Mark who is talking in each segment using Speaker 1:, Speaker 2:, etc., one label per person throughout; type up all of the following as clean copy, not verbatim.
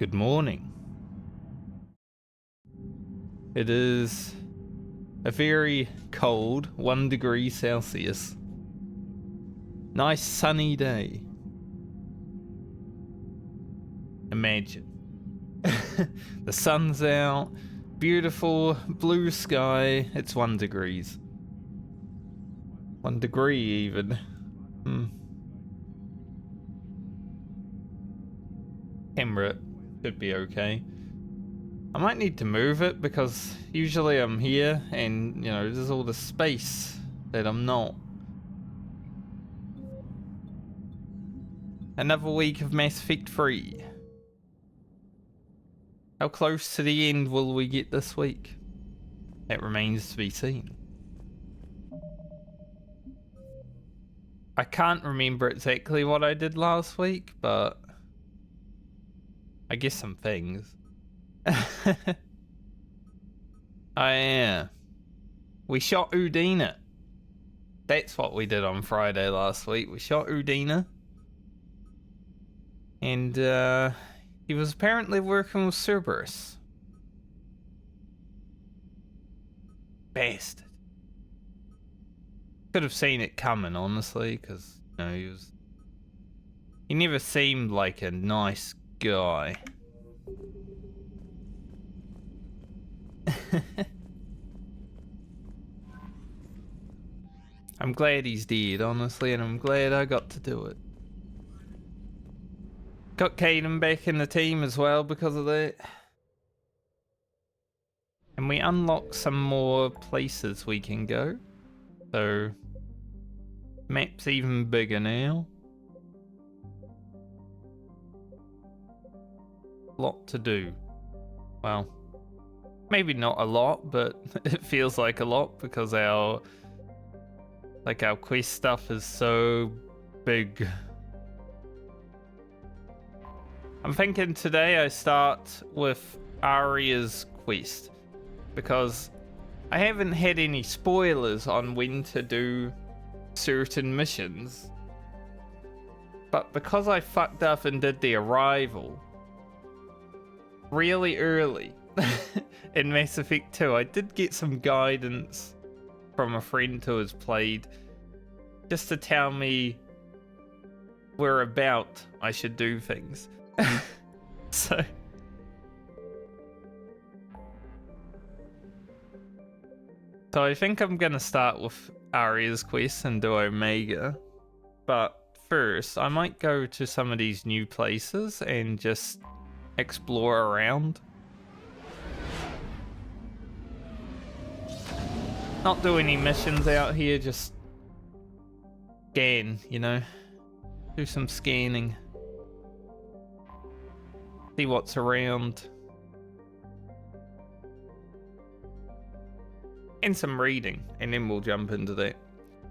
Speaker 1: Good morning. It is a very cold 1 degree Celsius. Nice sunny day. Imagine. The sun's out, beautiful blue sky. It's 1 degrees. 1 degree even. Camera should be okay. I might need to move it because usually I'm here and, you know, there's all the space that I'm not. Another week of Mass Effect 3. How close to the end will we get this week? That remains to be seen. I can't remember exactly what I did last week, but I guess some things. Yeah. We shot Udina. That's what we did on Friday last week. We shot Udina. And he was apparently working with Cerberus. Bastard. Could have seen it coming, honestly, because, you know, he never seemed like a nice guy. I'm glad he's dead, honestly, and I'm glad I got to do it. Got Caden back in the team as well because of that. And we unlock some more places we can go. So, map's even bigger now. Lot to do. Well, maybe not a lot, but it feels like a lot because our quest stuff is so big. I'm thinking today I start with Aria's quest because I haven't had any spoilers on when to do certain missions. But because I fucked up and did the arrival really early in Mass Effect 2, I did get some guidance from a friend who has played just to tell me whereabout I should do things. So I think I'm gonna start with Aria's quest and do Omega, but first I might go to some of these new places and just explore around. Not do any missions out here, just scan, you know, do some scanning, see what's around. And some reading, and then we'll jump into that.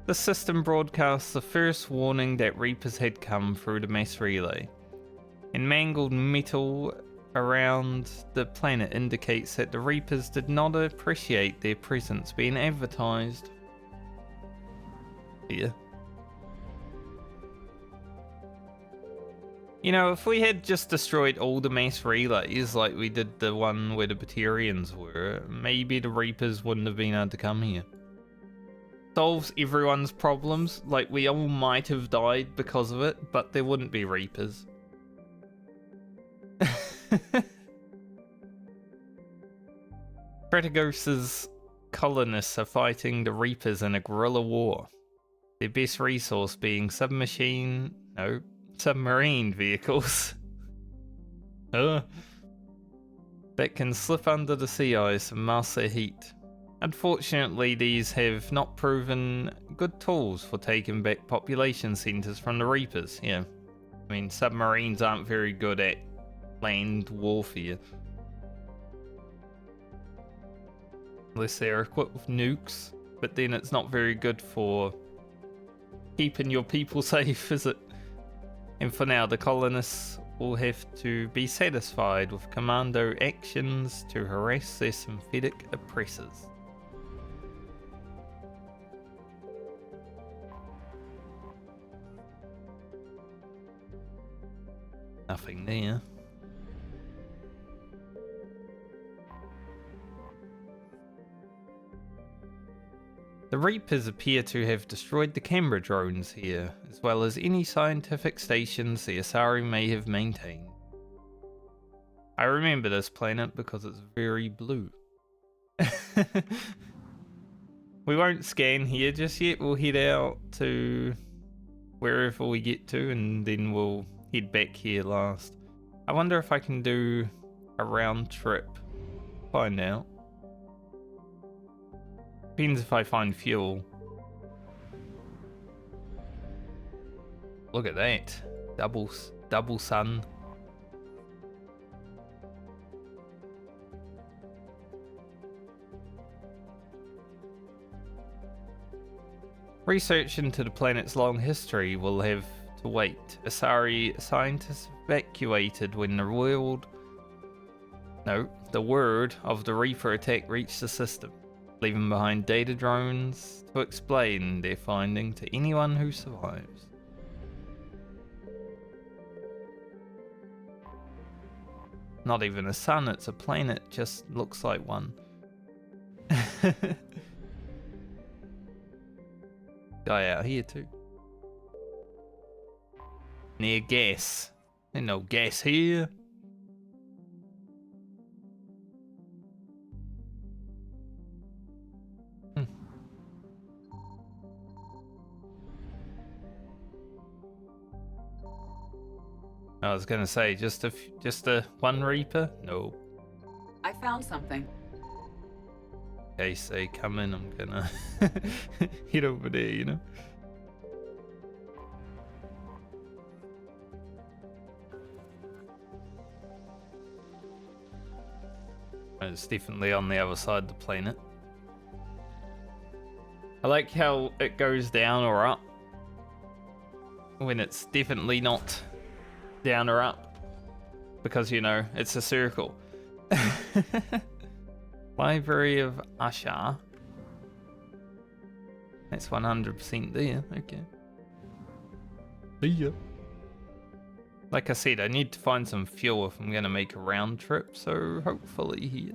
Speaker 1: The system broadcasts the first warning that Reapers had come through the mass relay. And mangled metal around the planet indicates that the Reapers did not appreciate their presence being advertised. Yeah. You know, if we had just destroyed all the mass relays like we did the one where the Batarians were, maybe the Reapers wouldn't have been able to come here. Solves everyone's problems, like we all might have died because of it, but there wouldn't be Reapers. Strategos's colonists are fighting the Reapers in a guerrilla war. Their best resource being submarine vehicles that can slip under the sea ice and mask their heat. Unfortunately, these have not proven good tools for taking back population centers from the Reapers. Yeah, I mean, submarines aren't very good at land warfare. Unless they're equipped with nukes, but then it's not very good for keeping your people safe, is it? And for now, the colonists will have to be satisfied with commando actions to harass their synthetic oppressors. Nothing there. The Reapers appear to have destroyed the camera drones here, as well as any scientific stations the Asari may have maintained. I remember this planet because it's very blue. We won't scan here just yet. We'll head out to wherever we get to, and then we'll head back here last. I wonder if I can do a round trip. Find out. Depends if I find fuel. Look at that. Double sun. Research into the planet's long history will have to wait. Asari scientists evacuated when the word of the Reaper attack reached the system, leaving behind data drones to explain their finding to anyone who survives. Not even a sun, it's a planet, just looks like one. Guy out here too. Near gas. Ain't no gas here. I was gonna say just a one Reaper. No.
Speaker 2: I found something.
Speaker 1: Okay, say come in. I'm gonna head over there. You know. It's definitely on the other side of the planet. I like how it goes down or up when it's definitely not down or up, because you know it's a circle. Library of Ashar. That's 100% there. Okay. Yeah. Like I said, I need to find some fuel if I'm gonna make a round trip, so hopefully here.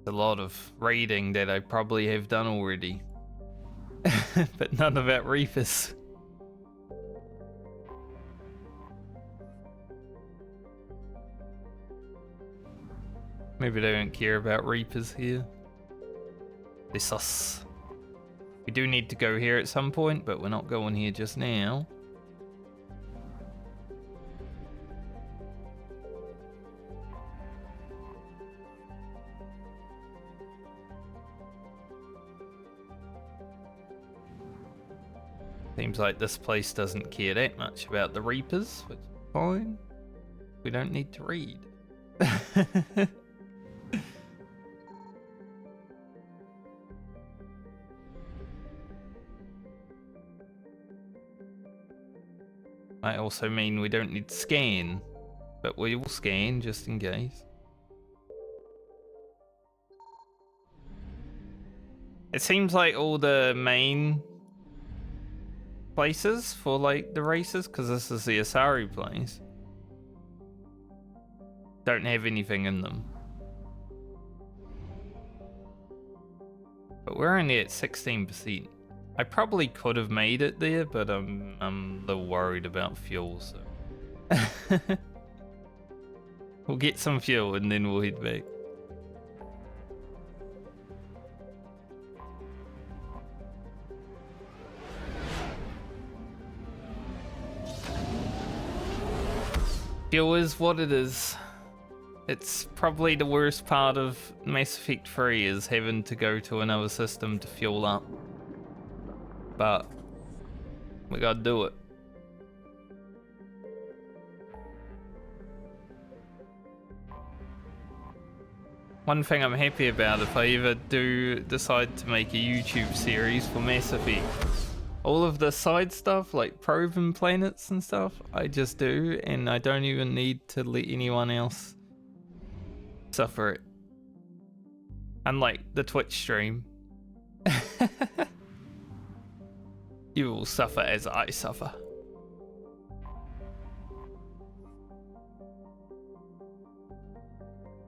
Speaker 1: A lot of raiding that I probably have done already. But none about Reapers. Maybe they don't care about Reapers here. They're sus. We do need to go here at some point, but we're not going here just now. Seems like this place doesn't care that much about the Reapers, which is fine. We don't need to read. Might also mean we don't need to scan, but we will scan just in case. It seems like all the main places for like the races, because this is the Asari place, don't have anything in them. But we're only at 16%. I probably could have made it there, but I'm a little worried about fuel, so we'll get some fuel and then we'll head back. Fuel is what it is. It's probably the worst part of Mass Effect 3 is having to go to another system to fuel up. But we gotta do it. One thing I'm happy about, if I ever do decide to make a YouTube series for Mass Effect, all of the side stuff, like probing planets and stuff, I just do, and I don't even need to let anyone else suffer it. Unlike the Twitch stream. You will suffer as I suffer.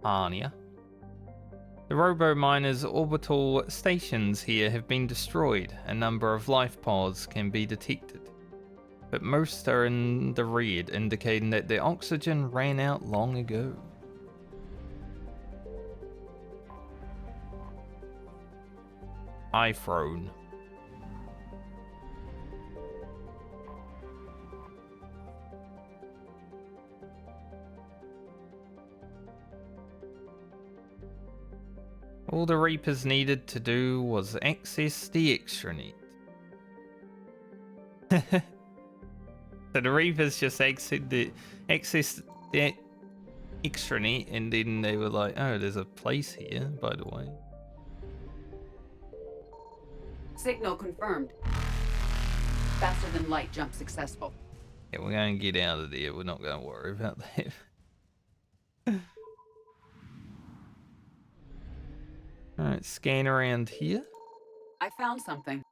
Speaker 1: Arnia. The robo-miners' orbital stations here have been destroyed. A number of life pods can be detected, but most are in the red, indicating that the oxygen ran out long ago. iPhone. All the Reapers needed to do was access the extranet. So the Reapers just accessed the extranet, and then they were like, oh, there's a place here, by the way.
Speaker 2: Signal confirmed. Faster than light jump successful.
Speaker 1: Yeah, we're going to get out of there. We're not going to worry about that. Alright, scan around here.
Speaker 2: I found something.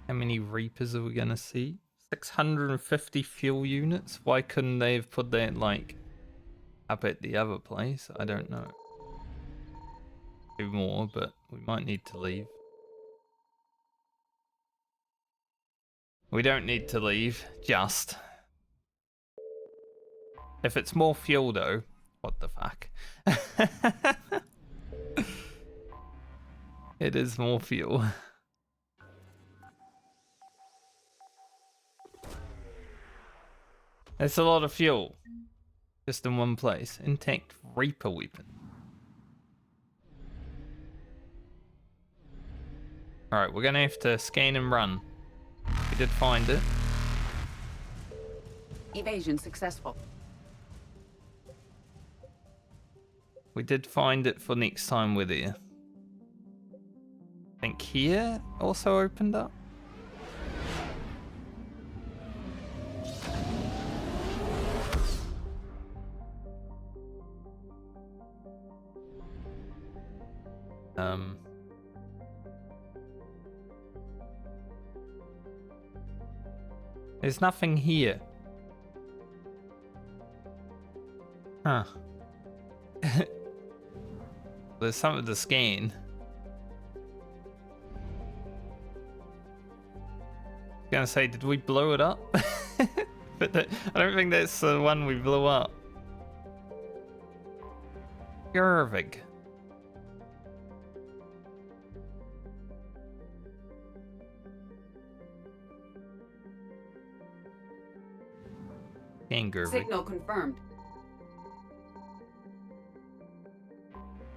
Speaker 1: How many Reapers are we going to see? 650 fuel units? Why couldn't they have put that, like, up at the other place? I don't know. 2 more, but we might need to leave. We don't need to leave, just. If it's more fuel, though, what the fuck? It is more fuel. That's a lot of fuel. Just in one place. Intact Reaper weapon. Alright, we're gonna have to scan and run. We did find it.
Speaker 2: Evasion successful.
Speaker 1: We did find it for next time we're there. I think here also opened up. There's nothing here. Huh. There's something to scan. I was gonna say, did we blow it up? But I don't think that's the one we blew up. Gervig.
Speaker 2: Signal confirmed.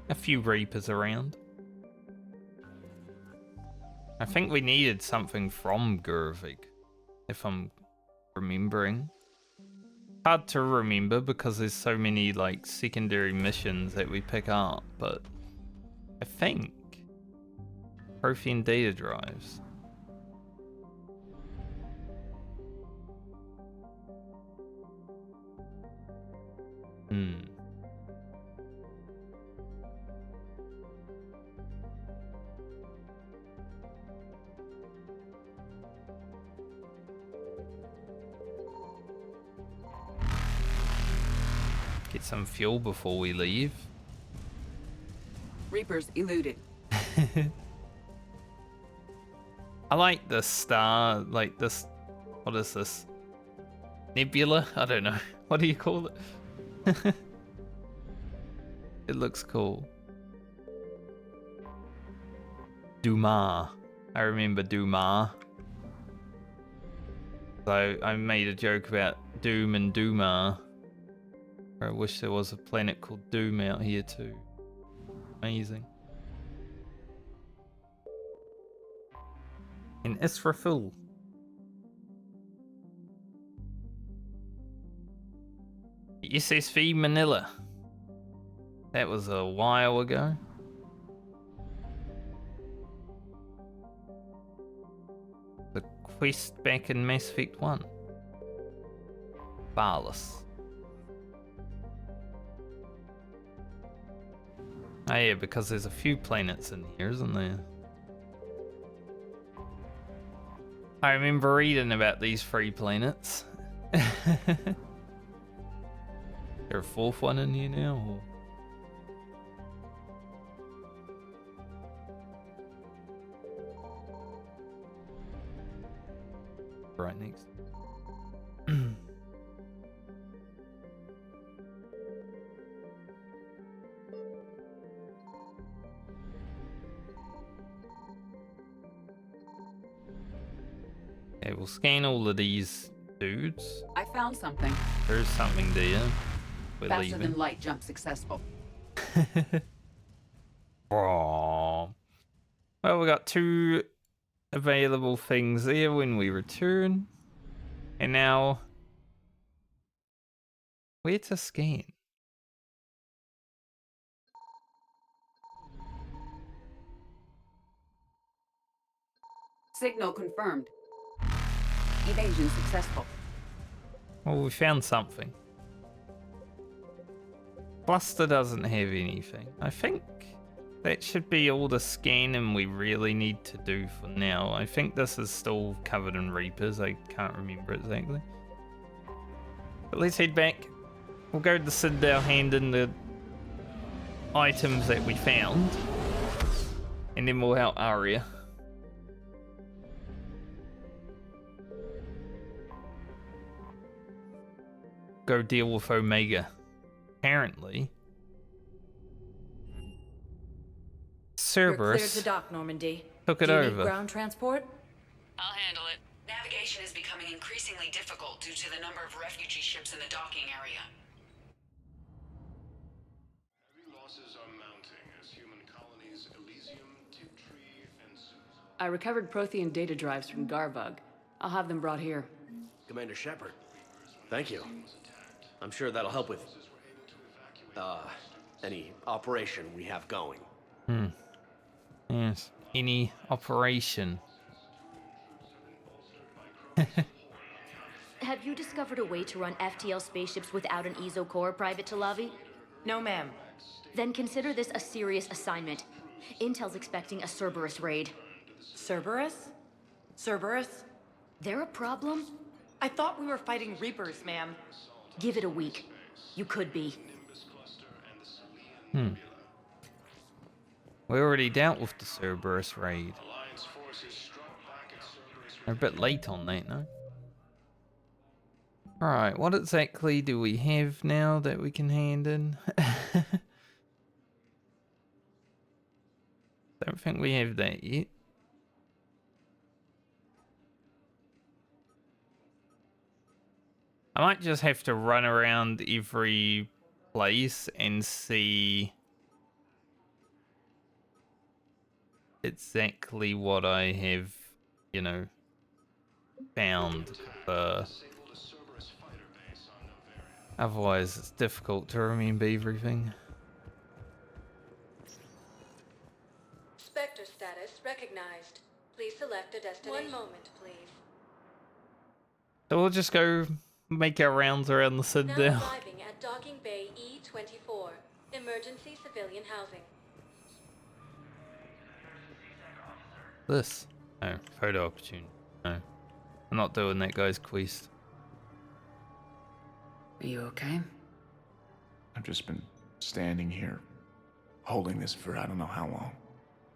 Speaker 1: A few Reapers around. I think we needed something from Gervig, if I'm remembering. Hard to remember because there's so many like secondary missions that we pick up, but I think Prothean data drives. Get some fuel before we leave.
Speaker 2: Reapers eluded.
Speaker 1: I like the star, like this, what is this? Nebula? I don't know. What do you call it? It looks cool. Dumas. I remember Dumas. So I made a joke about Doom and Dumas. I wish there was a planet called Doom out here too. Amazing. In Israfil. SSV Manila. That was a while ago. The quest back in Mass Effect 1. Barless. Oh yeah, because there's a few planets in here, isn't there? I remember reading about these 3 planets. There a 4th one in here now? Or? Right next. Okay, we'll scan all of these dudes.
Speaker 2: I found something.
Speaker 1: There's something there. We're
Speaker 2: Faster
Speaker 1: leaving.
Speaker 2: than light jump successful.
Speaker 1: Aww. Well, we got 2 available things there when we return. And now, where to scan?
Speaker 2: Signal confirmed. Evasion successful.
Speaker 1: Well, we found something. Cluster doesn't have anything. I think that should be all the scanning we really need to do for now. I think this is still covered in Reapers. I can't remember exactly. But let's head back. We'll go to the Citadel, hand in the items that we found. And then we'll help Arya. Go deal with Omega. Apparently.
Speaker 3: You're cleared
Speaker 1: Cerberus
Speaker 3: to dock, Normandy.
Speaker 1: took it
Speaker 3: Do you need
Speaker 1: over.
Speaker 3: ground transport?
Speaker 2: I'll handle it. Navigation is becoming increasingly difficult due to the number of refugee ships in the docking area.
Speaker 4: Heavy losses are mounting as human colonies Elysium, Tiptree, and Susan.
Speaker 5: I recovered Prothean data drives from Garvug. I'll have them brought here.
Speaker 6: Commander Shepard, thank you. I'm sure that'll help with any operation we have going.
Speaker 1: Yes. Any operation.
Speaker 7: Have you discovered a way to run FTL spaceships without an EZO core, Private Talavi?
Speaker 3: No, ma'am.
Speaker 7: Then consider this a serious assignment. Intel's expecting a Cerberus raid.
Speaker 3: Cerberus? Cerberus?
Speaker 7: They're a problem?
Speaker 3: I thought we were fighting Reapers, ma'am.
Speaker 7: Give it a week. You could be.
Speaker 1: We already dealt with the Cerberus raid.
Speaker 4: Alliance forces struck back at Cerberus.
Speaker 1: They're a bit late on that, no? Alright, what exactly do we have now that we can hand in? Don't think we have that yet. I might just have to run around every place and see exactly what I have, you know, found. Otherwise, it's difficult to remember everything.
Speaker 8: Spectre status recognized. Please select a destination. 1 moment, please.
Speaker 1: So we'll just go make our rounds around the
Speaker 8: Now
Speaker 1: Citadel.
Speaker 8: arriving at Docking Bay E24. Emergency civilian housing.
Speaker 1: This. Oh, photo opportunity. No. I'm not doing that guy's quest.
Speaker 2: Are you okay?
Speaker 9: I've just been standing here, holding this for I don't know how long.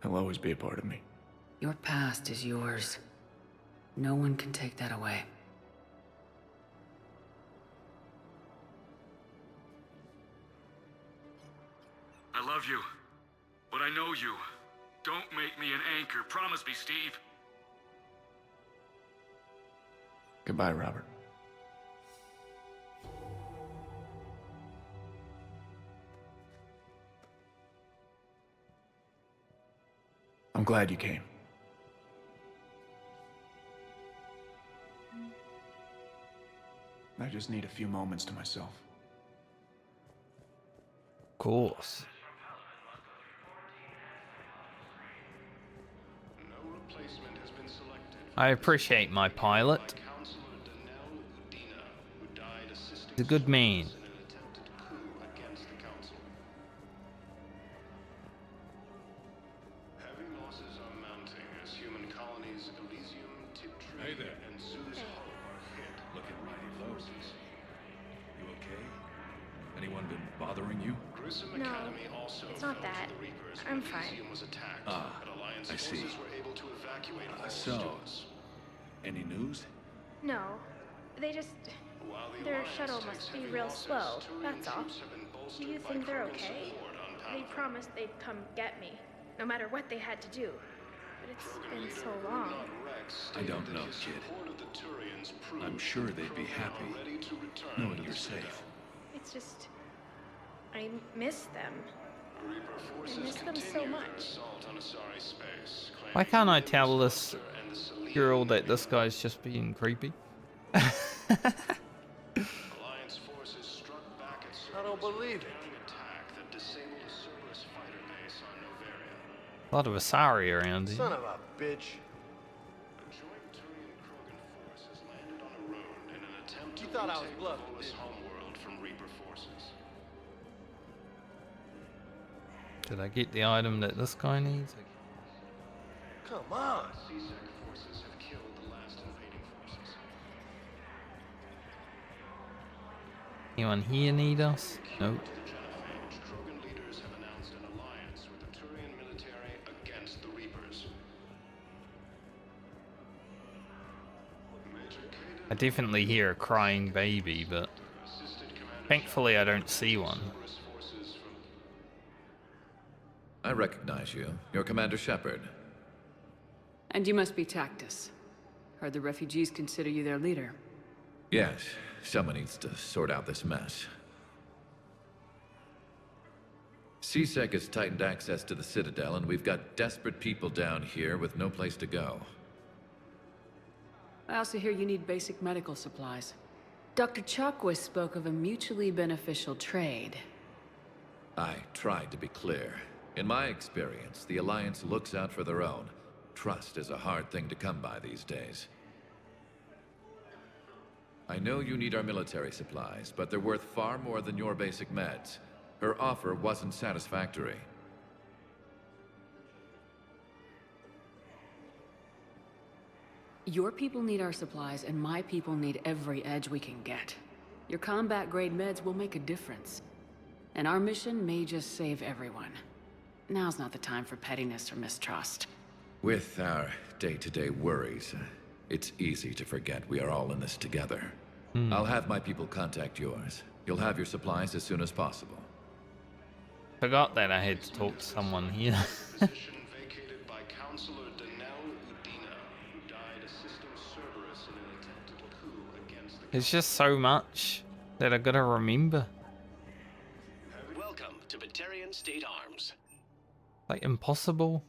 Speaker 9: He'll always be a part of me.
Speaker 2: Your past is yours. No one can take that away.
Speaker 4: I love you, but I know you. Don't make me an anchor. Promise me, Steve.
Speaker 9: Goodbye, Robert. I'm glad you came. I just need a few moments to myself.
Speaker 1: Of course.
Speaker 4: No replacement has been selected.
Speaker 1: I appreciate my pilot.
Speaker 4: Counselor Danelle Udina, who died assisting
Speaker 1: He's a good man.
Speaker 4: in an attempted coup against the council. Heavy losses are mounting as human colonies Elysium, Tiptree,
Speaker 10: anyone been bothering you?
Speaker 11: No, it's not that. I'm fine.
Speaker 10: Ah, I see. So, any news?
Speaker 11: No, they just... Their shuttle must be real slow, that's all. Do you think they're okay? They promised they'd come get me, no matter what they had to do. But it's been so long.
Speaker 10: I don't know, kid. I'm sure they'd be happy knowing you're safe.
Speaker 11: It's just... I miss them. I miss them so much.
Speaker 1: Why can't I tell this girl that this guy's just being creepy?
Speaker 6: I don't believe it.
Speaker 1: A lot of Asari around here.
Speaker 6: Son of a bitch. You thought I was bluffing, didn't you?
Speaker 1: Did I get the item that this guy needs?
Speaker 6: Come on.
Speaker 1: Anyone here need us? Nope. I definitely hear a crying baby, but thankfully I don't see one.
Speaker 12: I recognize you. You're Commander Shepard.
Speaker 5: And you must be Tactus. Heard the refugees consider you their leader.
Speaker 12: Yes, someone needs to sort out this mess. CSEC has tightened access to the Citadel, and we've got desperate people down here with no place to go.
Speaker 5: I also hear you need basic medical supplies. Dr. Chakwas spoke of a mutually beneficial trade.
Speaker 12: I tried to be clear. In my experience, the Alliance looks out for their own. Trust is a hard thing to come by these days. I know you need our military supplies, but they're worth far more than your basic meds. Her offer wasn't satisfactory.
Speaker 5: Your people need our supplies, and my people need every edge we can get. Your combat-grade meds will make a difference. And our mission may just save everyone. Now's not the time for pettiness or mistrust.
Speaker 12: With our day-to-day worries, it's easy to forget we are all in this together. I'll have my people contact yours. You'll have your supplies as soon as possible.
Speaker 1: Forgot that I had to talk to someone here. It's just so much that I gotta remember.
Speaker 13: Welcome to Batarian State Arms.
Speaker 1: Like impossible.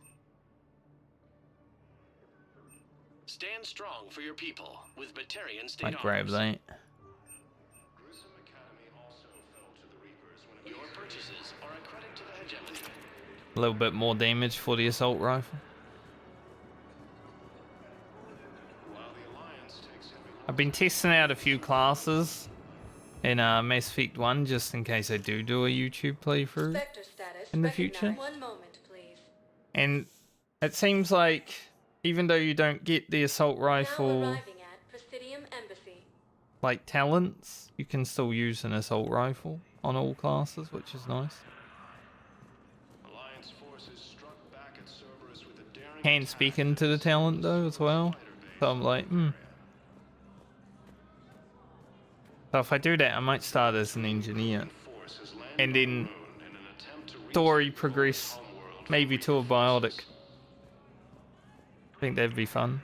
Speaker 13: Stand strong for your people with Batarian State
Speaker 1: Might
Speaker 13: Arms.
Speaker 1: grab that.
Speaker 13: Your purchases are a credit to the hegemony.
Speaker 1: A little bit more damage for the assault rifle. I've been testing out a few classes in Mass Effect 1 just in case I do a YouTube playthrough in the future.
Speaker 8: 1 moment, please.
Speaker 1: And it seems like even though you don't get the assault rifle
Speaker 8: Now arriving at Presidium Embassy.
Speaker 1: like talents, you can still use an assault rifle on all classes, which is nice. Can speak into the talent though as well. So I'm like, So if I do that, I might start as an engineer. And then story progress maybe to a biotic. I think that'd be fun.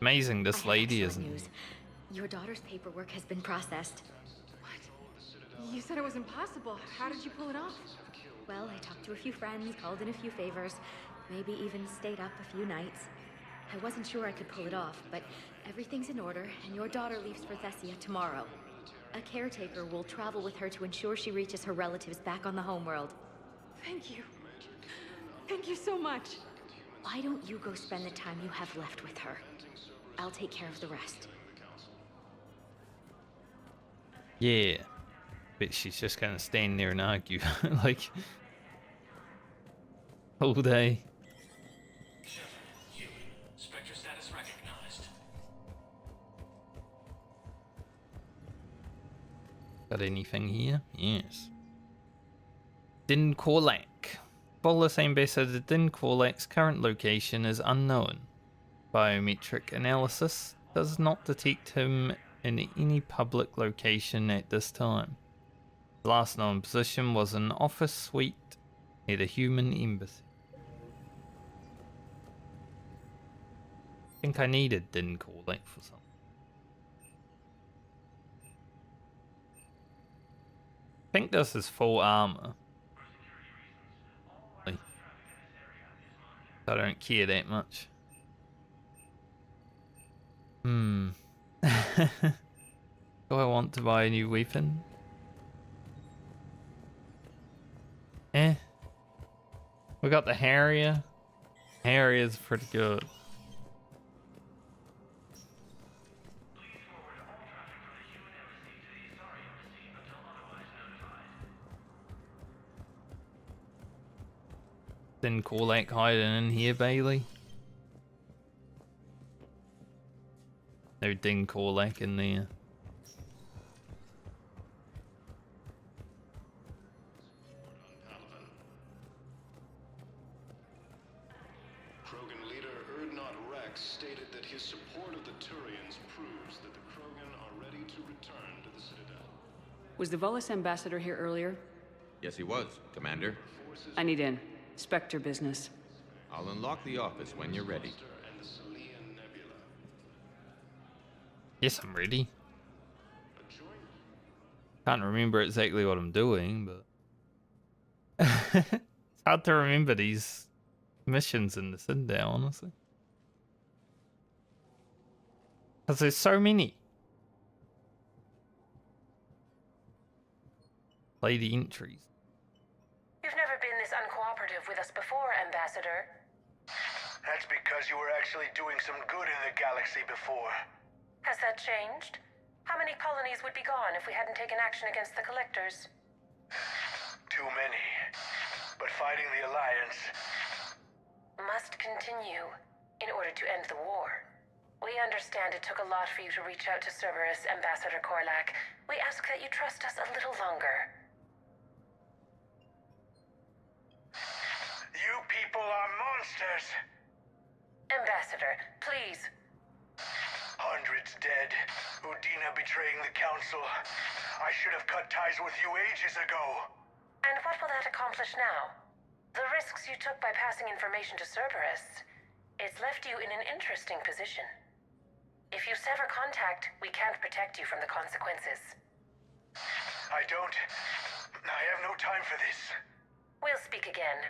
Speaker 1: Amazing this lady isn't.
Speaker 7: News. Your daughter's paperwork has been processed.
Speaker 14: You said it was impossible. How did you pull it off?
Speaker 7: Well, I talked to a few friends, called in a few favors, maybe even stayed up a few nights. I wasn't sure I could pull it off, but everything's in order, and your daughter leaves for Thessia tomorrow. A caretaker will travel with her to ensure she reaches her relatives back on the homeworld.
Speaker 14: Thank you. Thank you so much.
Speaker 7: Why don't you go spend the time you have left with her? I'll take care of the rest.
Speaker 1: Yeah. But she's just gonna stand there and argue. Like, All day.
Speaker 13: Spectre status recognized.
Speaker 1: Got anything here? Yes. Din Korlak. Bolus Ambassador Din Korlak's current location is unknown. Biometric analysis does not detect him in any public location at this time. The last known position was an office suite near the human embassy. I think I needed Din Korlak for something. I think this is full armor. I don't care that much. Do I want to buy a new weapon? We got the Harrier. Harrier's pretty good. Din Korlak hiding in here, Bailey. No Din Korlak in there.
Speaker 15: Krogan leader Erdnot Rex stated that his support of the Turians proves that the Krogan are ready to return to the Citadel.
Speaker 5: Was the Volus ambassador here earlier?
Speaker 16: Yes, he was, Commander.
Speaker 5: I need in. Spectre business.
Speaker 16: I'll unlock the office when you're ready.
Speaker 1: Yes, I'm ready. Can't remember exactly what I'm doing, but it's hard to remember these missions in the Citadel, honestly. Because there's so many. Play the entries.
Speaker 3: You've never been this uncooperative with us before, Ambassador.
Speaker 17: That's because you were actually doing some good in the galaxy before.
Speaker 3: Has that changed? How many colonies would be gone if we hadn't taken action against the Collectors?
Speaker 17: Too many. But fighting the Alliance
Speaker 3: must continue in order to end the war. We understand it took a lot for you to reach out to Cerberus, Ambassador Korlak. We ask that you trust us a little longer.
Speaker 17: You people are monsters!
Speaker 3: Ambassador, please.
Speaker 17: Hundreds dead. Udina betraying the Council. I should have cut ties with you ages ago.
Speaker 3: And what will that accomplish now? The risks you took by passing information to Cerberus, it's left you in an interesting position. If you sever contact, we can't protect you from the consequences.
Speaker 17: I have no time for this.
Speaker 3: We'll speak again.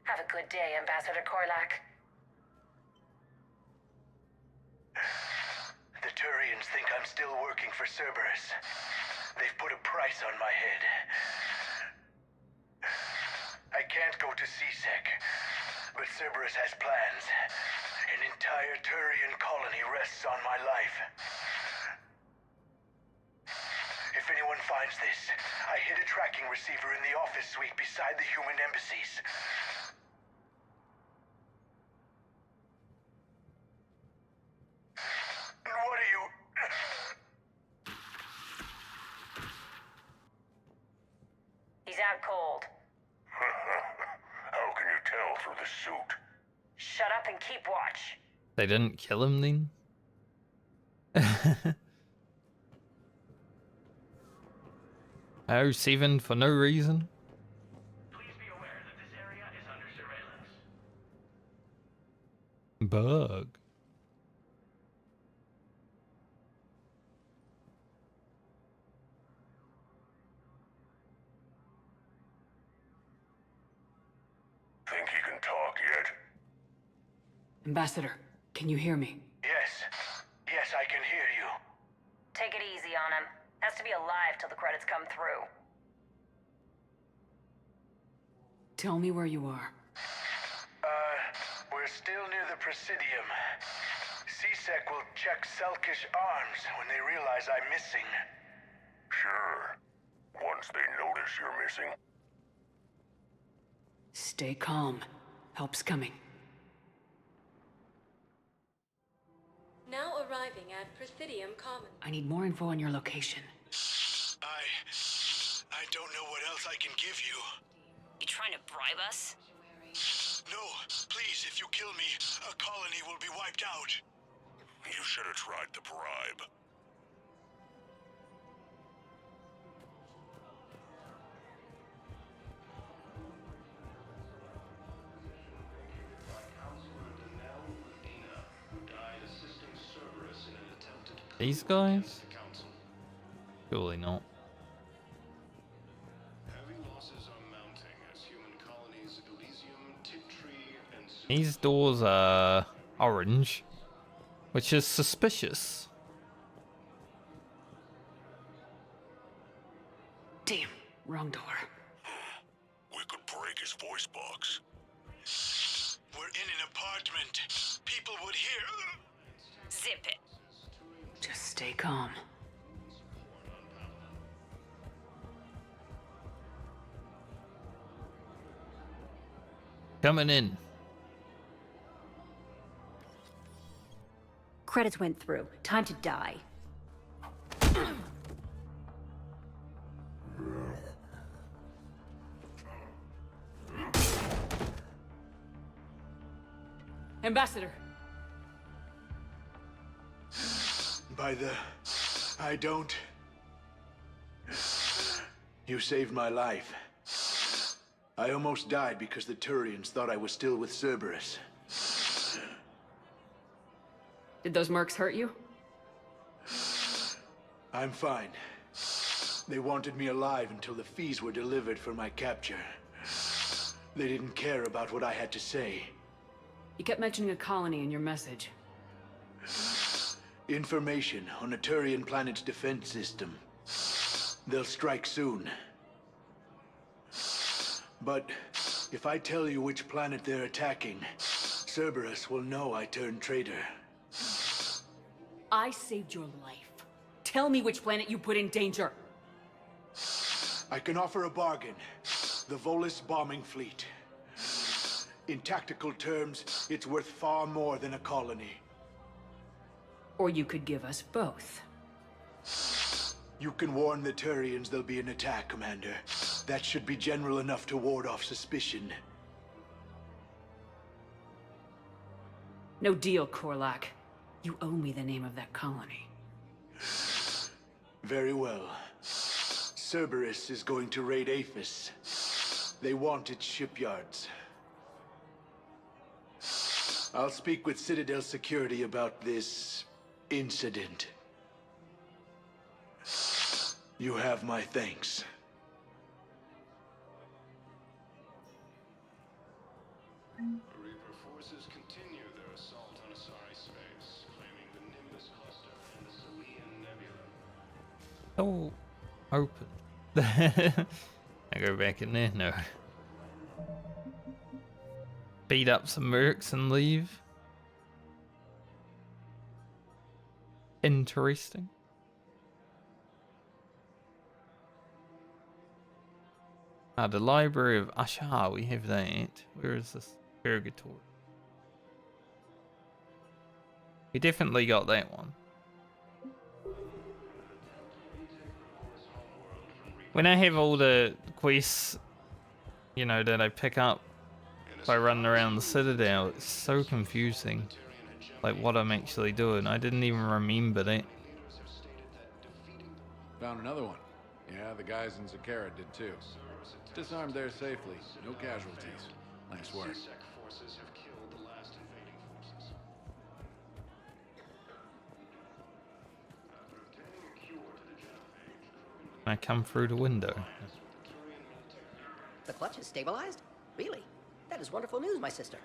Speaker 3: Have a good day, Ambassador Korlak.
Speaker 17: The Turians think I'm still working for Cerberus. They've put a price on my head. I can't go to CSEC, but Cerberus has plans. An entire Turian colony rests on my life. If anyone finds this, I hid a tracking receiver in the office suite beside the human embassies. What are you...
Speaker 3: He's out cold.
Speaker 17: How can you tell through the suit?
Speaker 3: Shut up and keep watch.
Speaker 1: They didn't kill him then? Oh, 7 for no reason?
Speaker 13: Please be aware that this area is under surveillance.
Speaker 1: Bug.
Speaker 17: Think he can talk yet?
Speaker 5: Ambassador, can you hear me?
Speaker 17: Yes, I can hear you.
Speaker 3: Take it easy on him. Has to be alive till the credits come through.
Speaker 5: Tell me where you are.
Speaker 17: We're still near the Presidium. CSEC will check Selkish arms when they realize I'm missing. Sure. Once they notice you're missing.
Speaker 5: Stay calm. Help's coming.
Speaker 8: Now arriving at Presidium Commons.
Speaker 5: I need more info on your location.
Speaker 17: I don't know what else I can give you.
Speaker 18: You trying to bribe us?
Speaker 17: No, please, if you kill me, a colony will be wiped out. You should have tried the bribe.
Speaker 1: These guys? Surely not. These doors are orange, which is suspicious.
Speaker 5: Damn, wrong door.
Speaker 17: We could break his voice box. We're in an apartment. People would hear.
Speaker 18: Zip it.
Speaker 5: Just stay calm.
Speaker 1: Coming in.
Speaker 19: Credits went through. Time to die.
Speaker 5: Ambassador.
Speaker 17: By the... I don't... You saved my life. I almost died because the Turians thought I was still with Cerberus.
Speaker 5: Did those mercs hurt you?
Speaker 17: I'm fine. They wanted me alive until the fees were delivered for my capture. They didn't care about what I had to say.
Speaker 5: You kept mentioning a colony in your message.
Speaker 17: Information on a Turian planet's defense system. They'll strike soon. But if I tell you which planet they're attacking, Cerberus will know I turned traitor.
Speaker 5: I saved your life. Tell me which planet you put in danger.
Speaker 17: I can offer a bargain. The Volus bombing fleet. In tactical terms, it's worth far more than a colony.
Speaker 5: Or you could give us both.
Speaker 17: You can warn the Turians there'll be an attack, Commander. That should be general enough to ward off suspicion.
Speaker 5: No deal, Korlak. You owe me the name of that colony.
Speaker 17: Very well. Cerberus is going to raid Aphis. They want its shipyards. I'll speak with Citadel security about this incident. You have my thanks.
Speaker 15: Reaper forces continue their assault on Asari space, claiming the Nimbus cluster and the Selian Nebula.
Speaker 1: Oh, open. I go back in there? No. Beat up some mercs and leave. Interesting. Ah, the Library of Ashar, we have that. Where is this? Purgatory. We definitely got that one. When I have all the quests, you know, that I pick up by running around the Citadel, it's so confusing. Like what I'm actually doing. I didn't even remember that.
Speaker 20: Found another one. Yeah, the guys in Zakara did too. Disarmed there safely. No casualties. Nice work.
Speaker 15: Forces have killed the last invading forces. After obtaining a cure to the genophage,
Speaker 1: I come through the window.
Speaker 21: The clutch is stabilized? Really? That is wonderful news, my sister.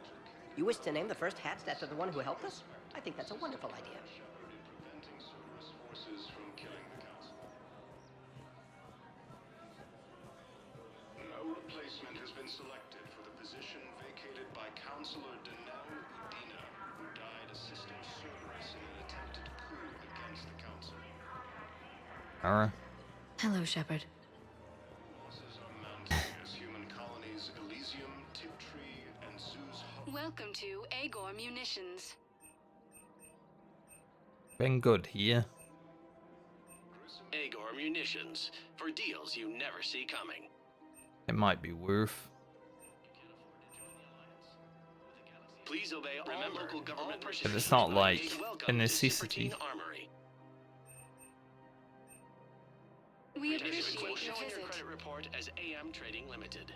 Speaker 21: You wish to name the first Hats after the one who helped us? I think that's a wonderful idea.
Speaker 15: preventing Cerberus forces from killing the council. No replacement has been selected for the position vacated by Counselor Denel Udina, who died assisting Cerberus in an attempted coup against the council.
Speaker 1: Alright.
Speaker 7: Hello, Shepard.
Speaker 15: Forces are mounting as human colonies Elysium, Tiptree, and Zeus
Speaker 5: Welcome to Agor Munitions.
Speaker 1: Been good here.
Speaker 13: Agor Munitions, for deals you never see coming.
Speaker 1: It might be worth.
Speaker 13: Please obey all local government
Speaker 1: But it's not like a necessity.
Speaker 5: We appreciate your
Speaker 13: Showing
Speaker 5: visit.
Speaker 13: your credit report as AM Trading Limited.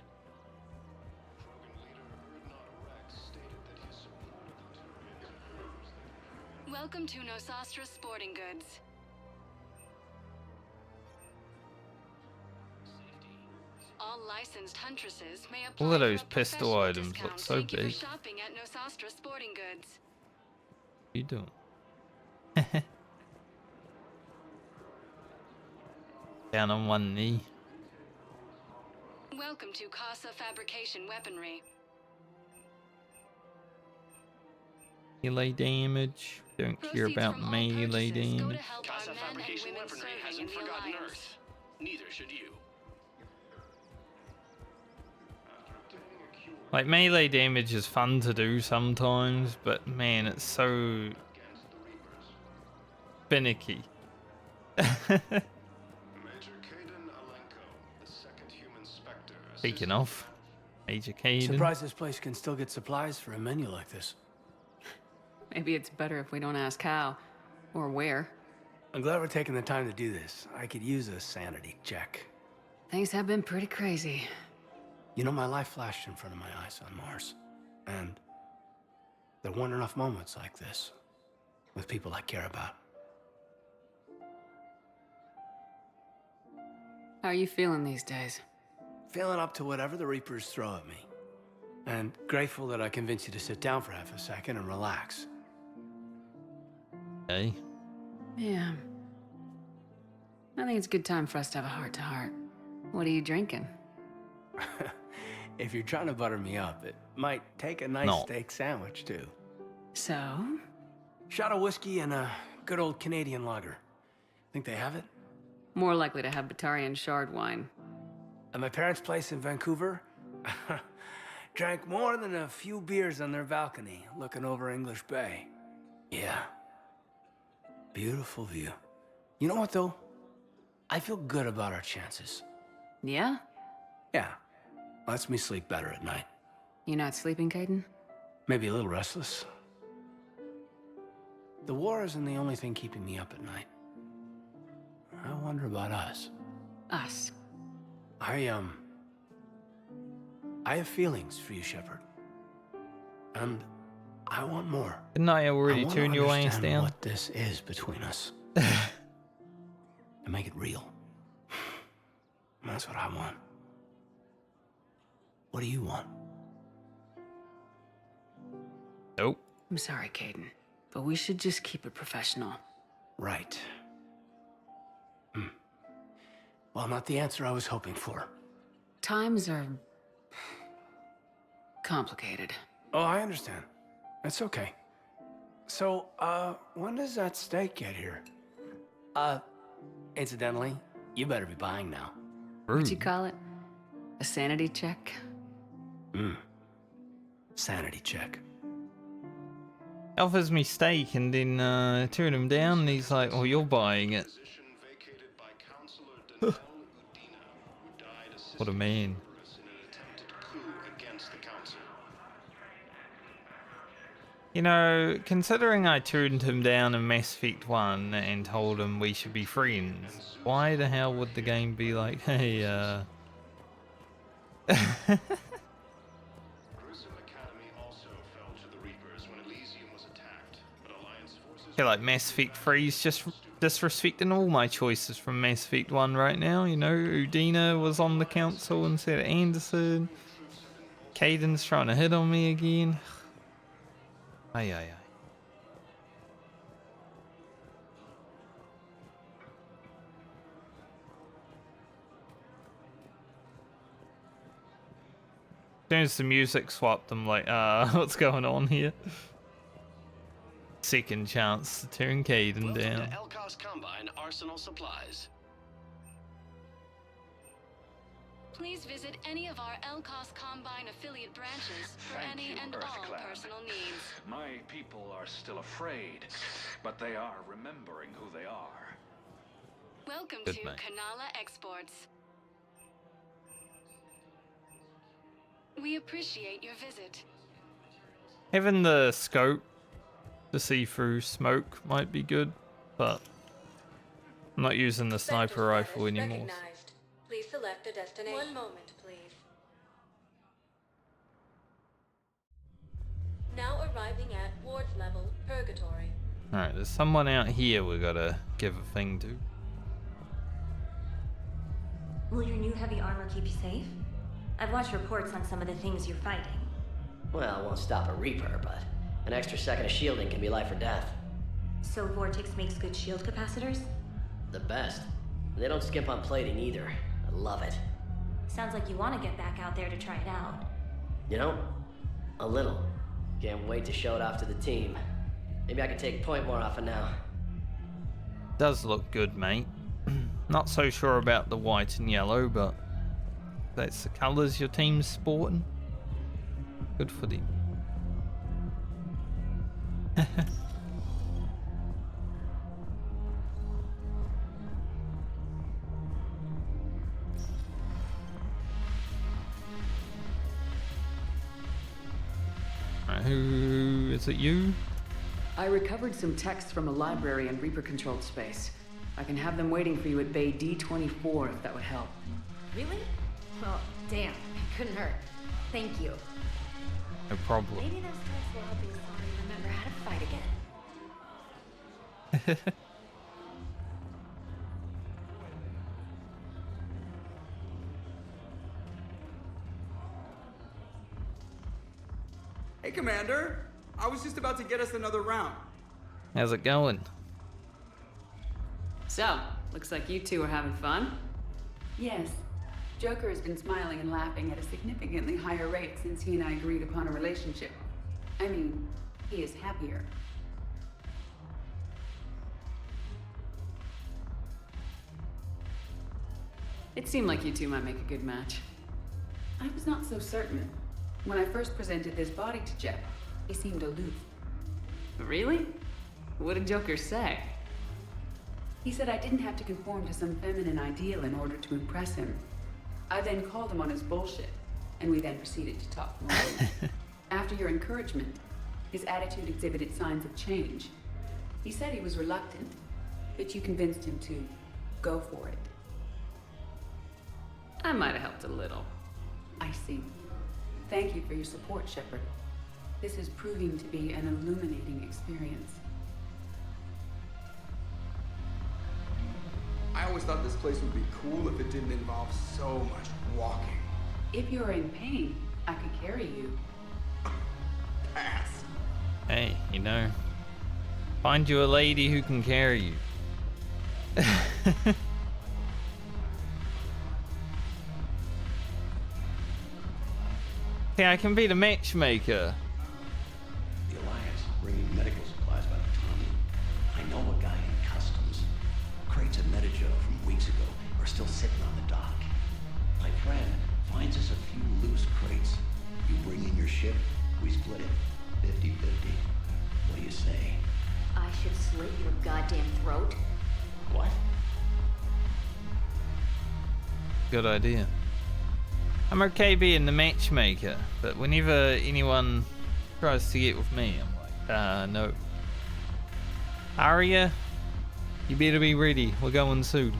Speaker 5: Welcome to Nosastra Sporting Goods. All licensed huntresses may apply
Speaker 1: All of those
Speaker 5: for a
Speaker 1: pistol
Speaker 5: professional
Speaker 1: items
Speaker 5: discount.
Speaker 1: look so
Speaker 5: Thank you
Speaker 1: big.
Speaker 5: for shopping at Nosastra Sporting Goods.
Speaker 1: What are you doing? Down on one knee.
Speaker 5: Welcome to Casa Fabrication Weaponry.
Speaker 1: Melee damage. Don't care about melee damage.
Speaker 13: Casa Fabrication Weaponry hasn't forgotten Earth. Neither should you.
Speaker 1: Like, melee damage is fun to do sometimes, but man, it's so finicky. Speaking of, Major Caden.
Speaker 2: Surprised this place can still get supplies for a menu like this.
Speaker 5: Maybe it's better if we don't ask how or where.
Speaker 2: I'm glad we're taking the time to do this. I could use a sanity check.
Speaker 5: Things have been pretty crazy.
Speaker 2: You know, my life flashed in front of my eyes on Mars. And there weren't enough moments like this with people I care about.
Speaker 5: How are you feeling these days?
Speaker 2: Feeling up to whatever the Reapers throw at me. And grateful that I convinced you to sit down for half a second and relax.
Speaker 1: Hey.
Speaker 5: Yeah. I think it's a good time for us to have a heart-to-heart. What are you drinking?
Speaker 2: If you're trying to butter me up, it might take a nice steak sandwich, too.
Speaker 5: So?
Speaker 2: Shot of whiskey and a good old Canadian lager. Think they have it?
Speaker 5: More likely to have Batarian shard wine.
Speaker 2: At my parents' place in Vancouver, drank more than a few beers on their balcony, looking over English Bay. Yeah. Beautiful view. You know what, though? I feel good about our chances.
Speaker 5: Yeah?
Speaker 2: Yeah. Lets me sleep better at night.
Speaker 5: You not sleeping, Caden?
Speaker 2: Maybe a little restless. The war isn't the only thing keeping me up at night. I wonder about us.
Speaker 5: Us?
Speaker 2: I have feelings for you, Shepard. And I want more.
Speaker 1: Didn't I already tune your ass down?
Speaker 2: What this is between us. And make it real. That's what I want. What do you want?
Speaker 1: Nope.
Speaker 5: I'm sorry, Caden, but we should just keep it professional.
Speaker 2: Right. Well, not the answer I was hoping for.
Speaker 5: Times are complicated.
Speaker 2: Oh, I understand. That's okay. So, when does that steak get here? Incidentally, you better be buying now.
Speaker 5: What'd you call it? A sanity check?
Speaker 2: Sanity check.
Speaker 1: Offers me steak and then turn him down and he's like, oh, you're buying it. What a man. You know, considering I turned him down in Mass Effect 1 and told him we should be friends, why the hell would the game be like, hey, yeah, like Mass Effect 3's just disrespecting all my choices from Mass Effect 1 right now. You know, Udina was on the council instead of Anderson. Caden's trying to hit on me again. Aye, aye, aye. As soon as the music swapped, I'm like, what's going on here? Second chance to turn Caden down.
Speaker 13: To Elcos Combine Arsenal Supplies.
Speaker 5: Please visit any of our LCOS Combine affiliate branches for
Speaker 15: Thank
Speaker 5: any
Speaker 15: you,
Speaker 5: and
Speaker 15: Earth
Speaker 5: all
Speaker 15: Clan.
Speaker 5: personal needs.
Speaker 15: My people are still afraid, but they are remembering who they are.
Speaker 5: Welcome
Speaker 1: Good
Speaker 5: to
Speaker 1: mate.
Speaker 5: Kanala Exports. We appreciate your visit.
Speaker 1: Having the scope to see through smoke might be good, but I'm not using the sniper rifle anymore.
Speaker 8: Recognized. Please select a destination. One moment, please. Now arriving at Ward's level, Purgatory.
Speaker 1: Alright, there's someone out here we gotta give a thing to.
Speaker 7: Will your new heavy armor keep you safe? I've watched reports on some of the things you're fighting.
Speaker 21: Well, it won't stop a Reaper, but an extra second of shielding can be life or death.
Speaker 7: So Vortex makes good shield capacitors?
Speaker 21: The best. They don't skimp on plating either. I love it.
Speaker 7: Sounds like you want to get back out there to try it out.
Speaker 21: You know, a little. Can't wait to show it off to the team. Maybe I can take point more off of now.
Speaker 1: Does look good, mate. Not so sure about the white and yellow, but that's the colours your team's sporting. Good for them. Alright, who is it? You?
Speaker 5: I recovered some texts from a library in Reaper-controlled space. I can have them waiting for you at Bay D-24 if that would help.
Speaker 7: Really? Well, damn. It couldn't hurt. Thank you.
Speaker 1: No problem.
Speaker 7: Maybe those texts will help you remember how to fight again.
Speaker 9: Hey, Commander. I was just about to get us another round.
Speaker 1: How's it going?
Speaker 5: So, looks like you two are having fun? Yes. Joker has been smiling and laughing at a significantly higher rate since he and I agreed upon a relationship. I mean, he is happier. It seemed like you two might make a good match. I was not so certain. When I first presented this body to Jeff, he seemed aloof. Really? What did Joker say? He said I didn't have to conform to some feminine ideal in order to impress him. I then called him on his bullshit, and we then proceeded to talk more. After your encouragement, his attitude exhibited signs of change. He said he was reluctant, but you convinced him to go for it. I might have helped a little. I see. Thank you for your support, Shepard. This is proving to be an illuminating experience.
Speaker 9: I always thought this place would be cool if it didn't involve so much walking.
Speaker 5: If you're in pain, I could carry you.
Speaker 9: Pass.
Speaker 1: Hey, you know, find you a lady who can carry you. Yeah, I can be the matchmaker.
Speaker 22: The Alliance bringing medical supplies by the ton. I know a guy in customs. Crates of Metajo from weeks ago are still sitting on the dock. My friend finds us a few loose crates. You bring in your ship, we split it 50-50. What do you say?
Speaker 7: I should slit your goddamn throat?
Speaker 22: What?
Speaker 1: Good idea. I'm okay being the matchmaker, but whenever anyone tries to get with me, I'm like, no. Arya, you better be ready. We're going soon.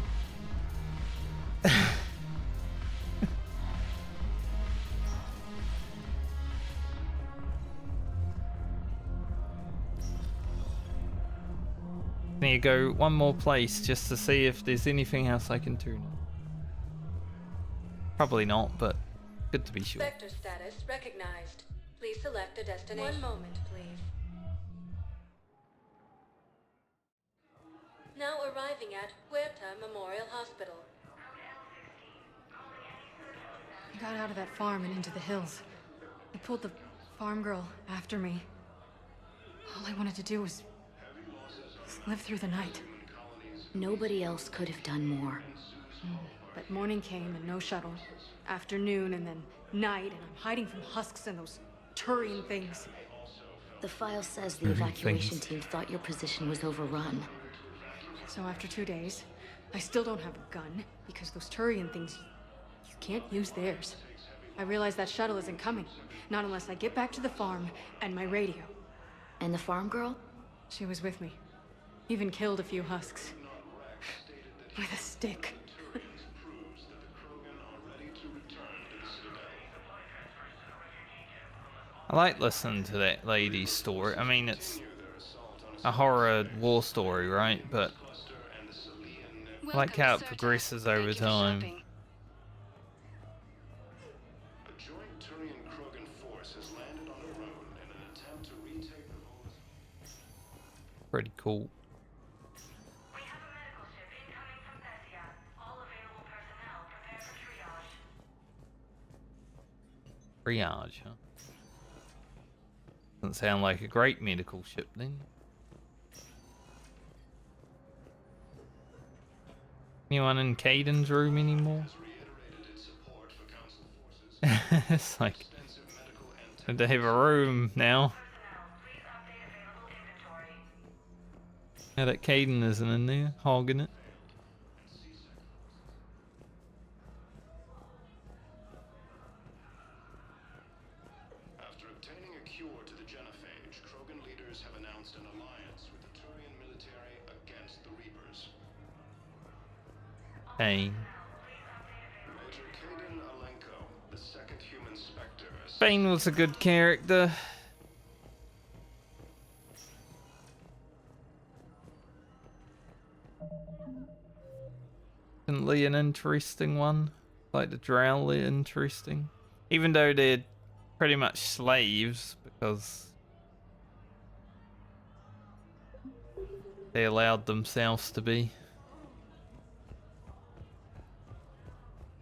Speaker 1: Need to go one more place just to see if there's anything else I can do now. Probably not, but good to be sure.
Speaker 8: Sector status recognized. Please select a destination. One moment, please. Now arriving at Huerta Memorial Hospital.
Speaker 14: I got out of that farm and into the hills. I pulled the farm girl after me. All I wanted to do was live through the night.
Speaker 7: Nobody else could have done more.
Speaker 14: But morning came and no shuttle. Afternoon and then night, and I'm hiding from husks and those Turian things.
Speaker 7: The file says the evacuation team thought your position was overrun.
Speaker 14: So after 2 days, I still don't have a gun, because those Turian things, you can't use theirs. I realize that shuttle isn't coming. Not unless I get back to the farm and my radio.
Speaker 7: And the farm girl?
Speaker 14: She was with me. Even killed a few husks. With a stick.
Speaker 1: I like listening to that lady's story. I mean, it's a horror war story, right? But I like how it progresses over time.
Speaker 15: A joint Turian-Krogan force has landed on a road in an attempt to retake the Volus.
Speaker 1: Pretty cool.
Speaker 3: We have a medical ship incoming from Thessia. All available personnel prepare for triage.
Speaker 1: Triage, huh? Doesn't sound like a great medical ship then. Anyone in Caden's room anymore? It's like, they have a room now. Now that Caden isn't in there, hogging it.
Speaker 15: After obtaining a cure to the genophage, Krogan leaders have announced an alliance with the Turian military against the Reapers.
Speaker 1: Pain.
Speaker 15: Major Caden Alenko, the second human Spectre.
Speaker 1: Bane was a good character. Definitely an interesting one. Like the Drowley interesting. Even though they're pretty much slaves because they allowed themselves to be.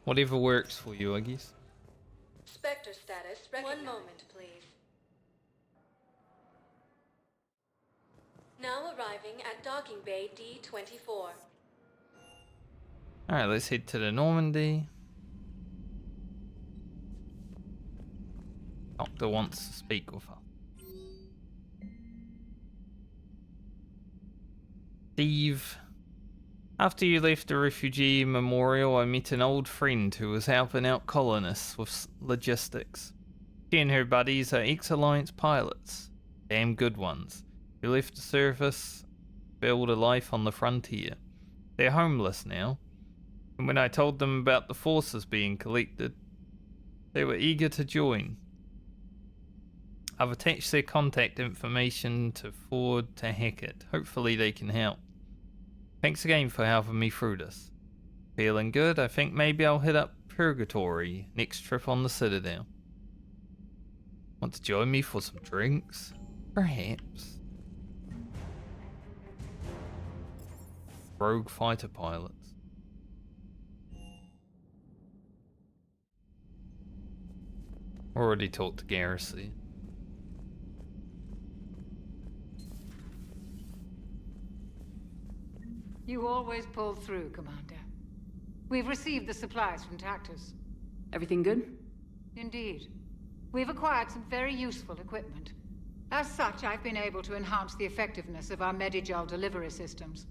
Speaker 1: Whatever works for you, I guess.
Speaker 8: Spectre status recognized. 1 moment, please. Now arriving at docking bay D-24.
Speaker 1: Alright, let's head to the Normandy. Doctor wants to speak with her. Steve, after you left the refugee memorial, I met an old friend who was helping out colonists with logistics. She and her buddies are ex-Alliance pilots, damn good ones, who left the service, build a life on the frontier. They're homeless now, and when I told them about the forces being collected, they were eager to join. I've attached their contact information to forward to Hackett. Hopefully they can help. Thanks again for helping me through this. Feeling good? I think maybe I'll hit up Purgatory next trip on the Citadel. Want to join me for some drinks? Perhaps. Rogue fighter pilots. Already talked to Garrus.
Speaker 4: You always pull through, Commander. We've received the supplies from Tactus.
Speaker 5: Everything good?
Speaker 4: Indeed. We've acquired some very useful equipment. As such, I've been able to enhance the effectiveness of our Medigel delivery systems.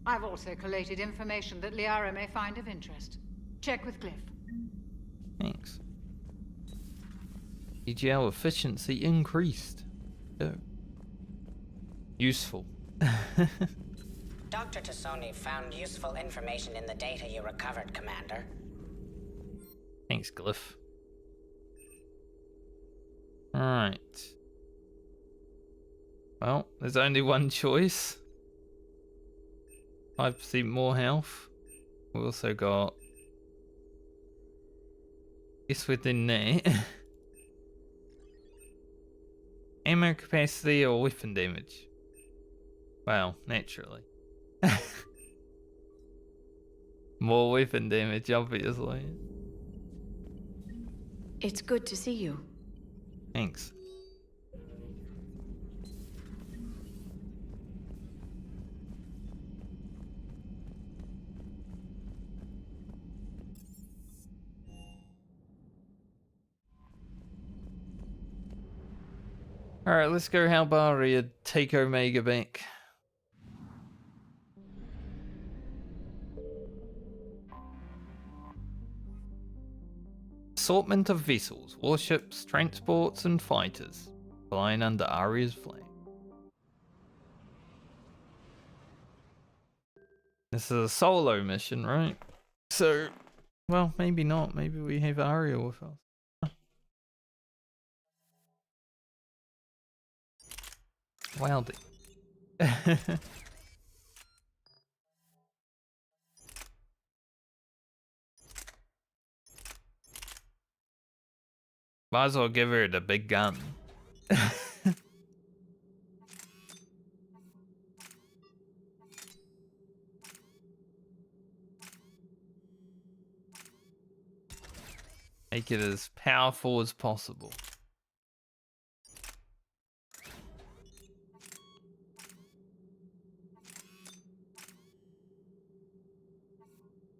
Speaker 4: I've also collated information that Liara may find of interest. Check with Glyph.
Speaker 1: Thanks. EGL efficiency increased. Oh. Useful.
Speaker 10: Dr. Tassoni found useful information in the data you recovered, Commander.
Speaker 1: Thanks, Glyph. Alright. Well, there's only one choice. 5% more health. We also got... Guess within there. Ammo capacity or weapon damage? Well, naturally. More weapon damage, obviously.
Speaker 5: It's good to see you.
Speaker 1: Thanks. Alright, let's go help Aria take Omega back. Assortment of vessels, warships, transports, and fighters flying under Aria's flag. This is a solo mission, right? So, well, maybe not. Maybe we have Aria with us. Wildy. Might as well give her the big gun. Make it as powerful as possible.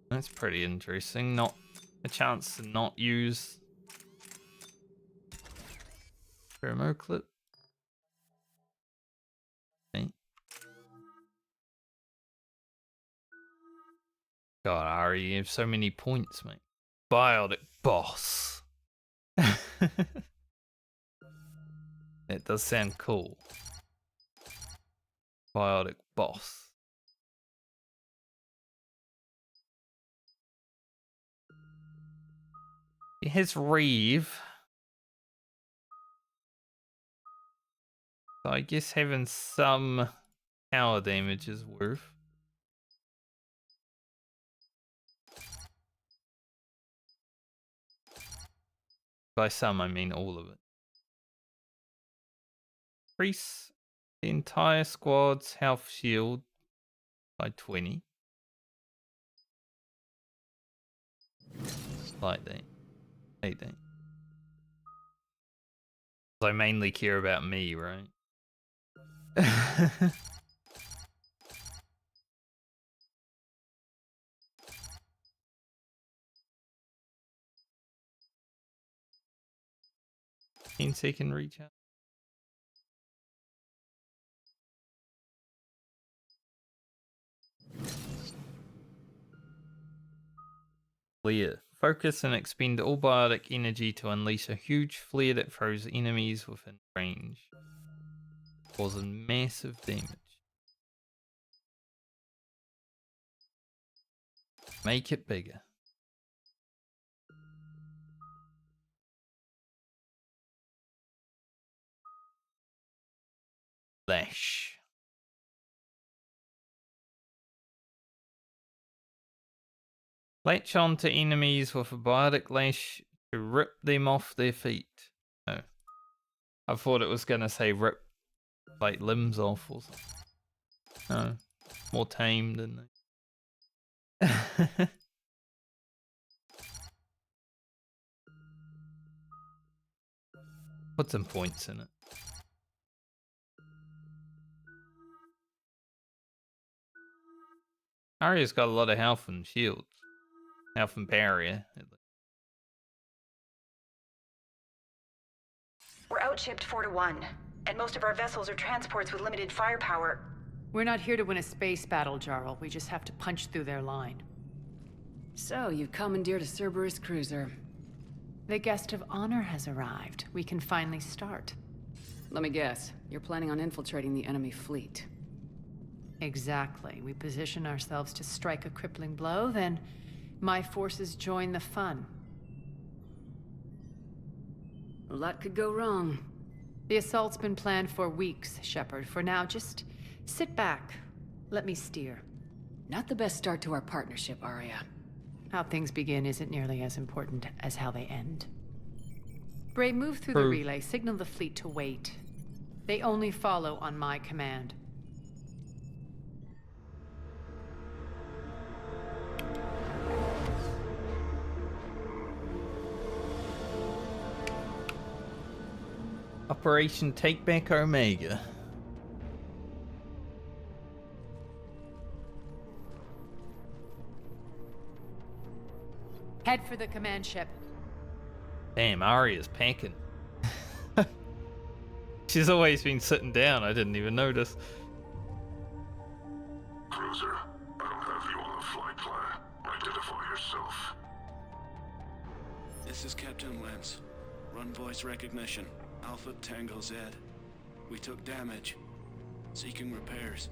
Speaker 1: That's pretty interesting. Not a chance to not use promo clip. Okay. God, Ari, you have so many points, mate. Biotic boss. It does sound cool. Biotic boss. It has Reeve. So I guess having some power damage is worth. By some, I mean all of it. Increase the entire squad's health shield by 20. Like that. 18. I mainly care about me, right? Second reach out. Flare. Focus and expend all biotic energy to unleash a huge flare that throws enemies within range, causing massive damage. Make it bigger. Lash. Latch on to enemies with a biotic lash to rip them off their feet. Oh. I thought it was gonna say rip like limbs off or something. No. More tame, didn't they? Put some points in it. Aria's got a lot of health and shields. Health and barrier.
Speaker 6: We're outshipped 4-1, and most of our vessels are transports with limited firepower.
Speaker 5: We're not here to win a space battle, Jarl. We just have to punch through their line. So, you've commandeered a Cerberus cruiser. The guest of honor has arrived. We can finally start. Let me guess. You're planning on infiltrating the enemy fleet. Exactly. We position ourselves to strike a crippling blow, then my forces join the fun. A lot could go wrong. The assault's been planned for weeks, Shepard. For now, just sit back. Let me steer. Not the best start to our partnership, Arya. How things begin isn't nearly as important as how they end. Bray, move through the relay. Signal the fleet to wait. They only follow on my command.
Speaker 1: Operation Take Back Omega.
Speaker 5: Head for the command ship.
Speaker 1: Damn, Arya's packing. She's always been sitting down, I didn't even notice.
Speaker 15: Cruiser, I don't have you on the flight plan. Identify yourself.
Speaker 11: This is Captain Lance. Run voice recognition. Alpha Tango Z. We took damage. Seeking repairs.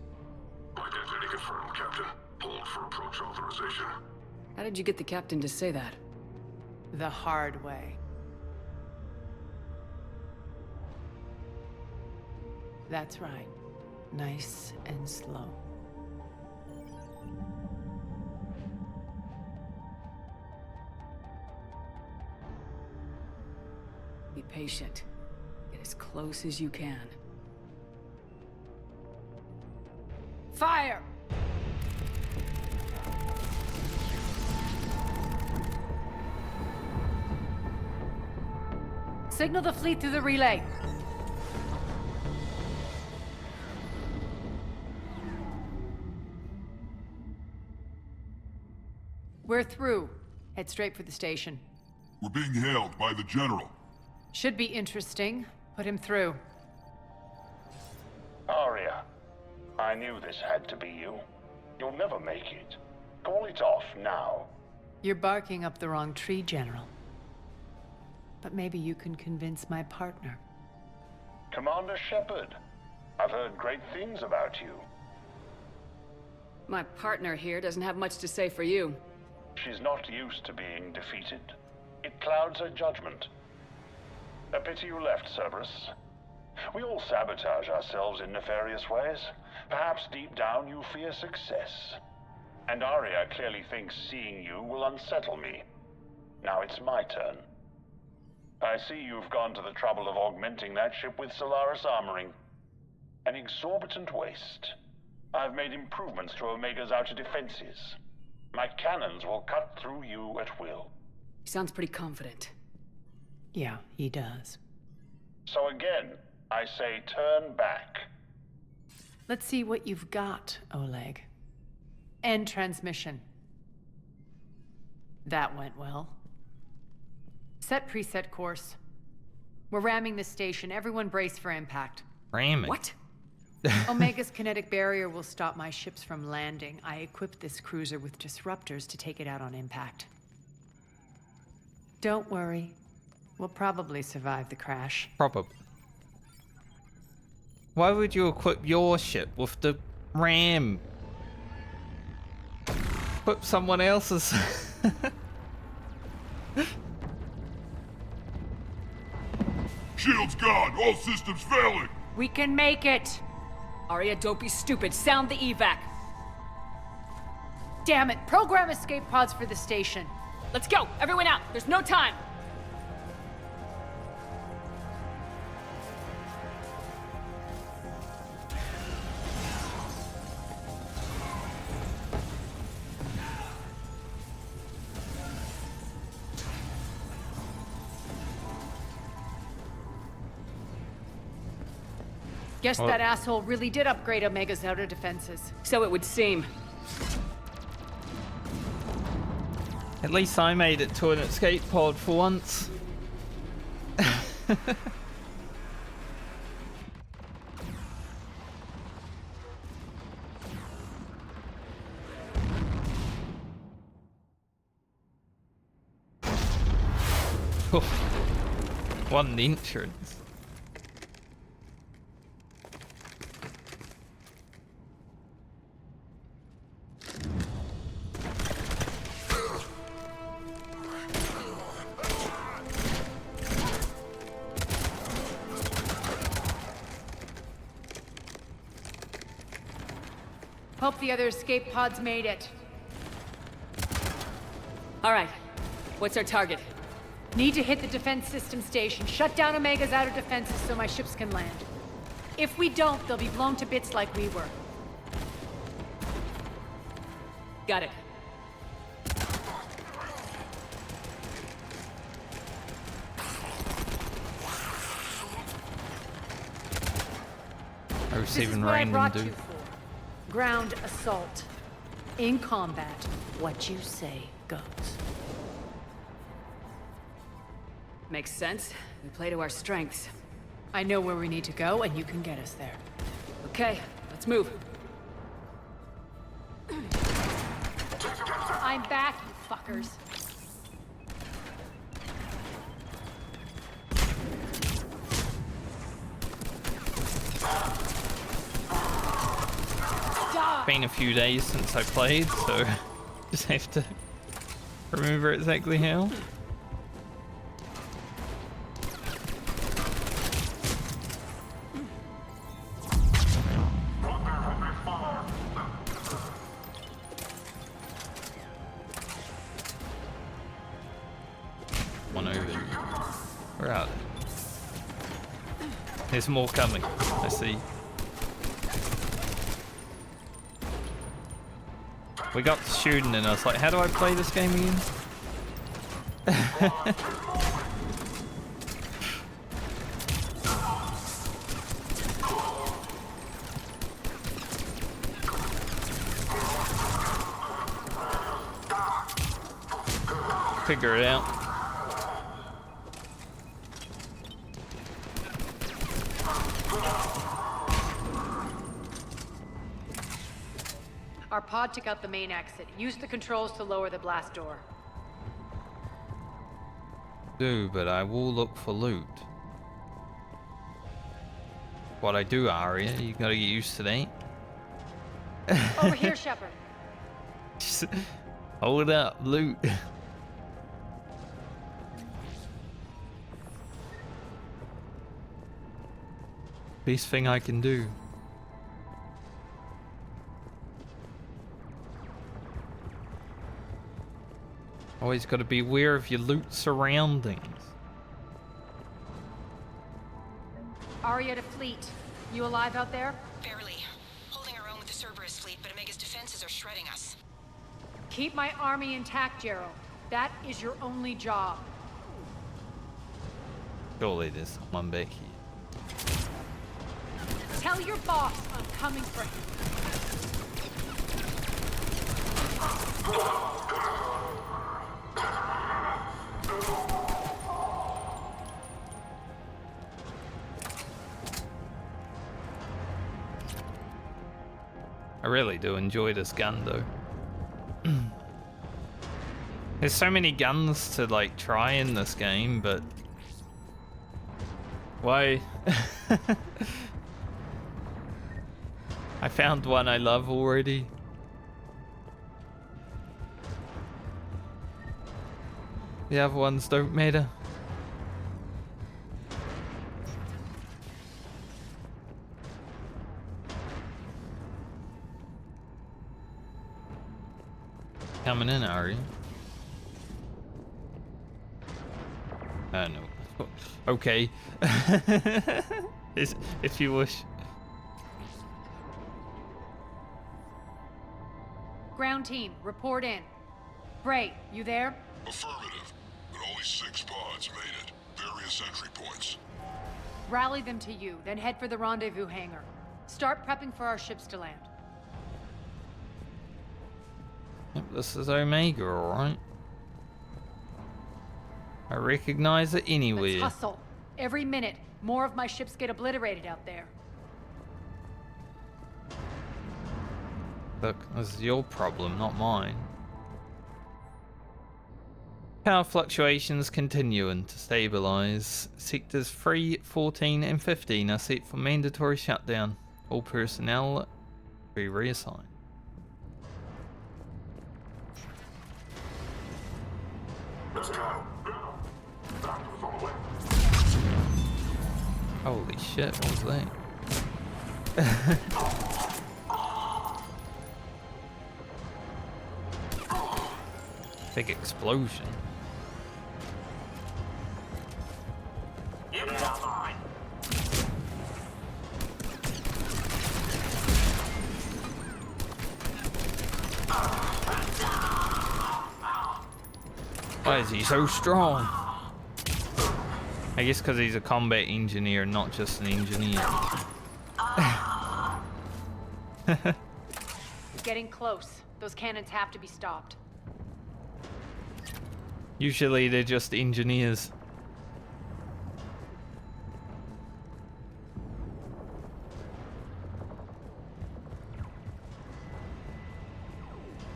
Speaker 15: Identity confirmed, Captain. Hold for approach authorization.
Speaker 5: How did you get the captain to say that?
Speaker 12: The hard way. That's right. Nice and slow.
Speaker 5: Be patient. Get as close as you can.
Speaker 12: Fire! Signal the fleet through the relay. We're through. Head straight for the station.
Speaker 23: We're being hailed by the General.
Speaker 12: Should be interesting. Put him through.
Speaker 24: Arya, I knew this had to be you. You'll never make it. Call it off now.
Speaker 12: You're barking up the wrong tree, General. But maybe you can convince my partner.
Speaker 24: Commander Shepard, I've heard great things about you.
Speaker 5: My partner here doesn't have much to say for you.
Speaker 24: She's not used to being defeated. It clouds her judgment. A pity you left, Cerberus. We all sabotage ourselves in nefarious ways. Perhaps deep down you fear success. And Arya clearly thinks seeing you will unsettle me. Now it's my turn. I see you've gone to the trouble of augmenting that ship with Solaris armoring. An exorbitant waste. I've made improvements to Omega's outer defenses. My cannons will cut through you at will.
Speaker 5: He sounds pretty confident.
Speaker 12: Yeah, he does.
Speaker 24: So again, I say turn back.
Speaker 12: Let's see what you've got, Oleg. End transmission. That went well. Set preset course. We're ramming the station. Everyone brace for impact.
Speaker 1: Ramming?
Speaker 5: What?
Speaker 12: Omega's kinetic barrier will stop my ships from landing. I equipped this cruiser with disruptors to take it out on impact. Don't worry. We'll probably survive the crash.
Speaker 1: Probably. Why would you equip your ship with the ram? Equip someone else's.
Speaker 23: Shields gone! All systems failing!
Speaker 12: We can make it!
Speaker 5: Arya, don't be stupid. Sound the evac.
Speaker 12: Damn it! Program escape pods for the station.
Speaker 5: Let's go! Everyone out! There's no time!
Speaker 12: Guess that asshole really did upgrade Omega's outer defenses.
Speaker 5: So it would seem.
Speaker 1: At least I made it to an escape pod for once. One entrance.
Speaker 12: Hope the other escape pods made it.
Speaker 5: All right. What's our target?
Speaker 12: Need to hit the defense system station. Shut down Omega's outer defenses so my ships can land. If we don't, they'll be blown to bits like we were.
Speaker 5: Got it.
Speaker 1: I
Speaker 12: This is
Speaker 1: even
Speaker 12: what I
Speaker 1: random
Speaker 12: brought
Speaker 1: do.
Speaker 12: you for. Ground assault. In combat, what you say goes.
Speaker 5: Makes sense. We play to our strengths.
Speaker 12: I know where we need to go, and you can get us there. Okay, let's move. I'm back, you fuckers.
Speaker 1: Been a few days since I played, so just have to remember exactly how. One over here. Where are they? There's more coming, I see. We got the shooting in us. Like, how do I play this game again? Figure it out.
Speaker 12: Our pod took out the main exit. Use the controls to lower the blast door.
Speaker 1: Do, but I will look for loot. What I do, Arya, you gotta get used to that.
Speaker 12: Over here, Shepard.
Speaker 1: Just hold up, loot. Best thing I can do. Always got to be aware of your loot surroundings.
Speaker 12: Arya to Fleet. You alive out there?
Speaker 6: Barely. Holding our own with the Cerberus fleet, but Omega's defenses are shredding us.
Speaker 12: Keep my army intact, Gerald. That is your only job.
Speaker 1: Surely there's someone back here.
Speaker 12: Tell your boss I'm coming for him.
Speaker 1: I really do enjoy this gun though. There's so many guns to like try in this game, but why? I found one I love already. The other ones don't matter. Coming in, are you? No. Okay. If you wish.
Speaker 12: Ground team, report in. Bray, you there?
Speaker 23: Affirmative, but only 6 pods made it. Various entry points.
Speaker 12: Rally them to you, then head for the rendezvous hangar. Start prepping for our ships to land.
Speaker 1: Yep, this is Omega, alright. I recognize it anywhere.
Speaker 12: Let's hustle. Every minute, more of my ships get obliterated out there.
Speaker 1: Look, this is your problem, not mine. Power fluctuations continuing to stabilize. Sectors 3, 14, and 15 are set for mandatory shutdown. All personnel be reassigned.
Speaker 23: Let's go.
Speaker 1: Holy shit, what was that? Big explosion.
Speaker 23: Unit online.
Speaker 1: Why is he so strong? I guess because he's a combat engineer, not just an engineer.
Speaker 12: Getting close. Those cannons have to be stopped.
Speaker 1: Usually they're just engineers.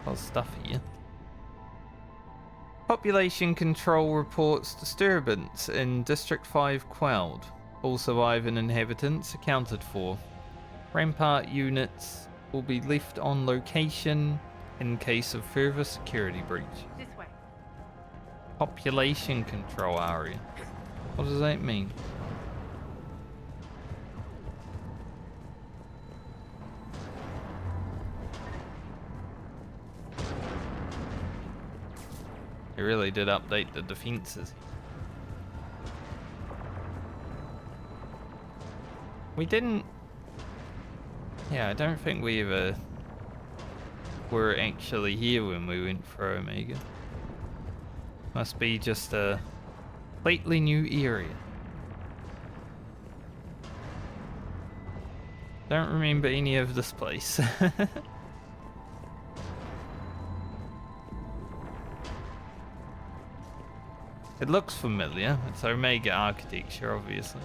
Speaker 1: Got stuff here. Population control reports disturbance in District 5 quelled. All surviving inhabitants accounted for. Rampart units will be left on location in case of further security breach.
Speaker 12: This way.
Speaker 1: Population control area. What does that mean? They really did update the defenses. We didn't... Yeah, I don't think we ever were actually here when we went for Omega. Must be just a completely new area. Don't remember any of this place. It looks familiar. It's Omega architecture, obviously.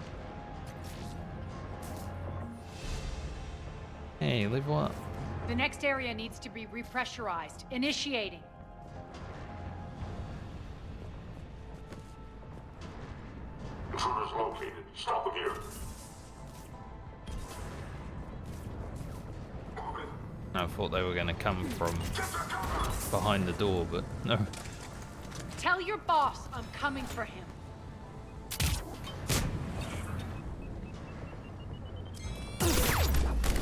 Speaker 1: Hey, level up.
Speaker 12: The next area needs to be repressurized. Initiating.
Speaker 23: Intruders located. Stop them here.
Speaker 1: I thought they were going to come from behind the door, but no.
Speaker 12: Tell your boss I'm coming for him.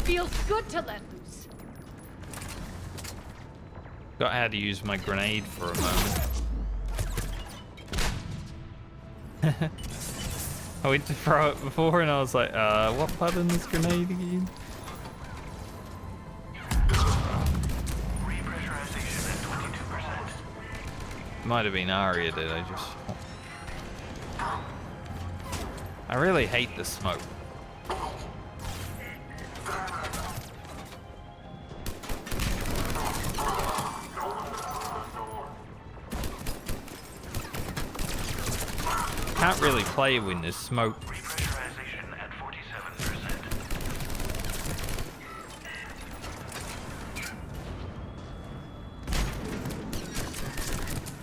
Speaker 12: Feels good to let loose.
Speaker 1: Got how to use my grenade for a moment. I went to throw it before and I was like, what button is grenade again?
Speaker 23: Repressurization at 22%.
Speaker 1: Might have been Aria that I really hate the smoke. Can't really play when there's smoke.
Speaker 23: Repressurization at 47%.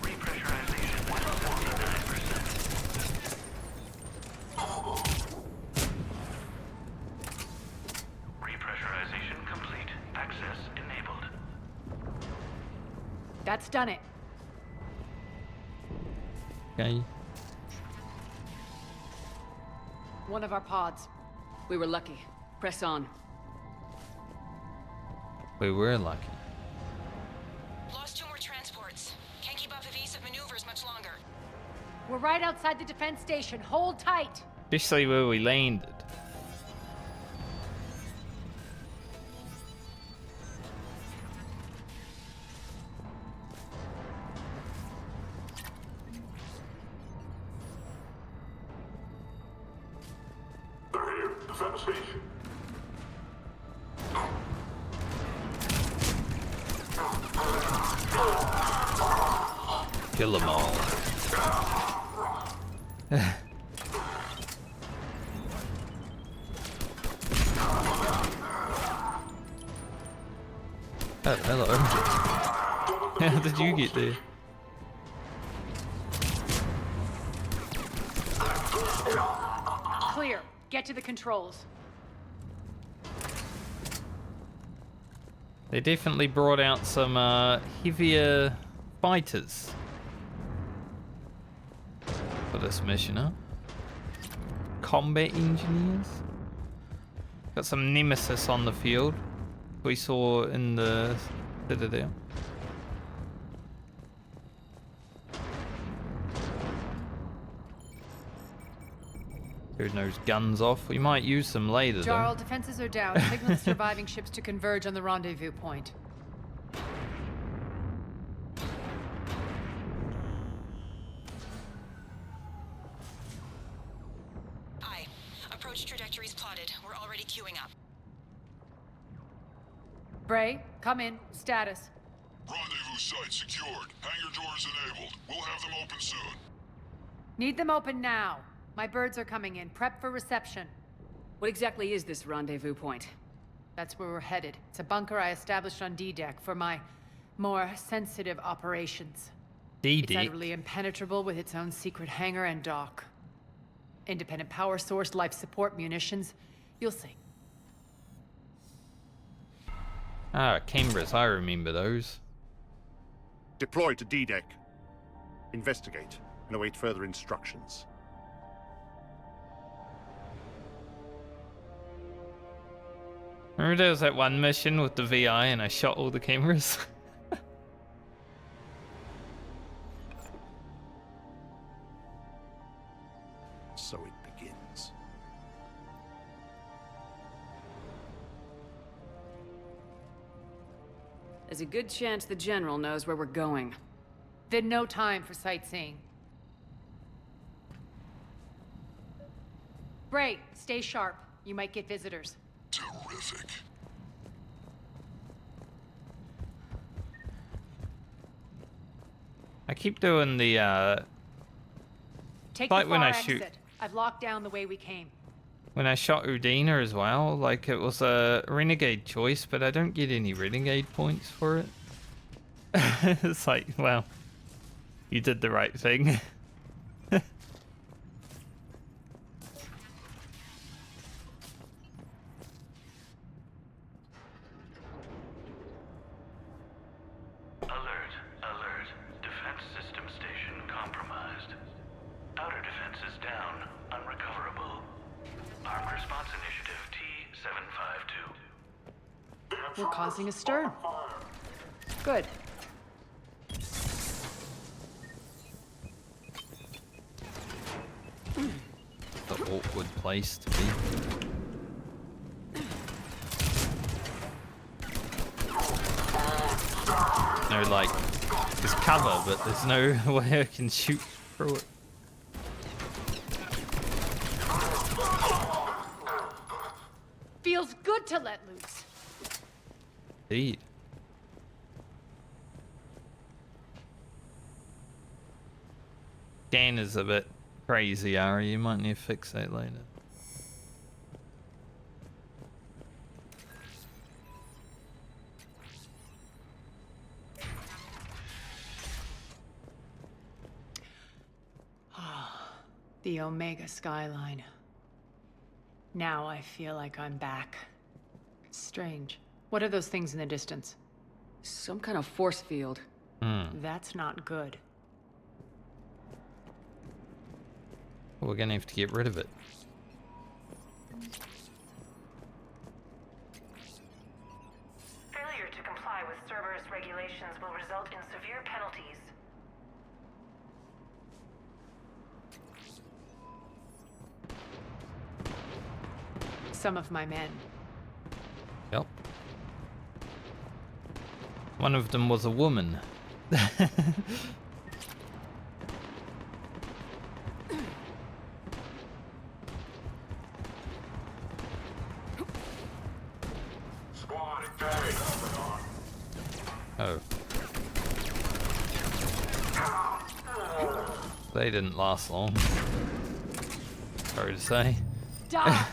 Speaker 23: Repressurization at 49%. Repressurization complete. Access enabled.
Speaker 12: That's done it.
Speaker 1: Okay.
Speaker 12: One of our pods.
Speaker 5: We were lucky. Press on.
Speaker 1: We were lucky.
Speaker 6: Lost 2 more transports. Can't keep up evasive maneuvers much longer.
Speaker 12: We're right outside the defense station. Hold tight.
Speaker 1: Just see where we landed.
Speaker 23: They're here. Defend the station.
Speaker 1: Kill them all. Oh, hello. How did you get there?
Speaker 12: Clear. Get to the controls.
Speaker 1: They definitely brought out some heavier fighters for this mission, huh? Combat engineers. Got some Nemesis on the field. We saw in the Citadel. Turn those guns off. We might use them later, though.
Speaker 12: Jarl, defenses are down. Signal the surviving ships to converge on the rendezvous point.
Speaker 6: Aye. Approach trajectories plotted. We're already queuing up.
Speaker 12: Bray, come in. Status.
Speaker 23: Rendezvous site secured. Hangar doors enabled. We'll have them open soon.
Speaker 12: Need them open now. My birds are coming in. Prep for reception.
Speaker 5: What exactly is this rendezvous point?
Speaker 12: That's where we're headed. It's a bunker I established on D-Deck for my More sensitive operations.
Speaker 1: DD.
Speaker 12: It's utterly impenetrable with its own secret hangar and dock. Independent power source, life support, munitions. You'll see.
Speaker 1: Ah, cameras, I remember those.
Speaker 16: Deploy to D-Deck. Investigate and await further instructions.
Speaker 1: Remember there was that one mission with the VI and I shot all the cameras?
Speaker 16: So it begins.
Speaker 5: There's a good chance the General knows where we're going.
Speaker 12: Then no time for sightseeing. Bray, stay sharp. You might get visitors.
Speaker 23: Terrific.
Speaker 1: I keep doing the
Speaker 12: Take
Speaker 1: like
Speaker 12: the
Speaker 1: when
Speaker 12: far
Speaker 1: I
Speaker 12: exit.
Speaker 1: shoot
Speaker 12: I've locked down the way we came.
Speaker 1: when I shot Udina as well, like it was a renegade choice, but I don't get any renegade points for it. It's like, well, you did the right thing.
Speaker 15: Alert, alert. Defense system station compromised. Outer defenses down, unrecoverable. Armed response initiative T-752.
Speaker 12: We're causing a stir. Good.
Speaker 1: The awkward place to be. No, like, there's cover, but there's no way I can shoot through it.
Speaker 12: Feels good to let loose.
Speaker 1: Indeed. Dan is a bit crazy, Ari. You might need to fix that later.
Speaker 12: The Omega skyline. Now I feel like I'm back. Strange. What are those things in the distance?
Speaker 5: Some kind of force field.
Speaker 12: That's not good.
Speaker 1: We're gonna have to get rid of it.
Speaker 3: Failure to comply with Cerberus regulations will result in severe penalties.
Speaker 12: Some of my men.
Speaker 1: Yep. One of them was a woman. Oh. They didn't last long. Sorry to say.
Speaker 12: Die!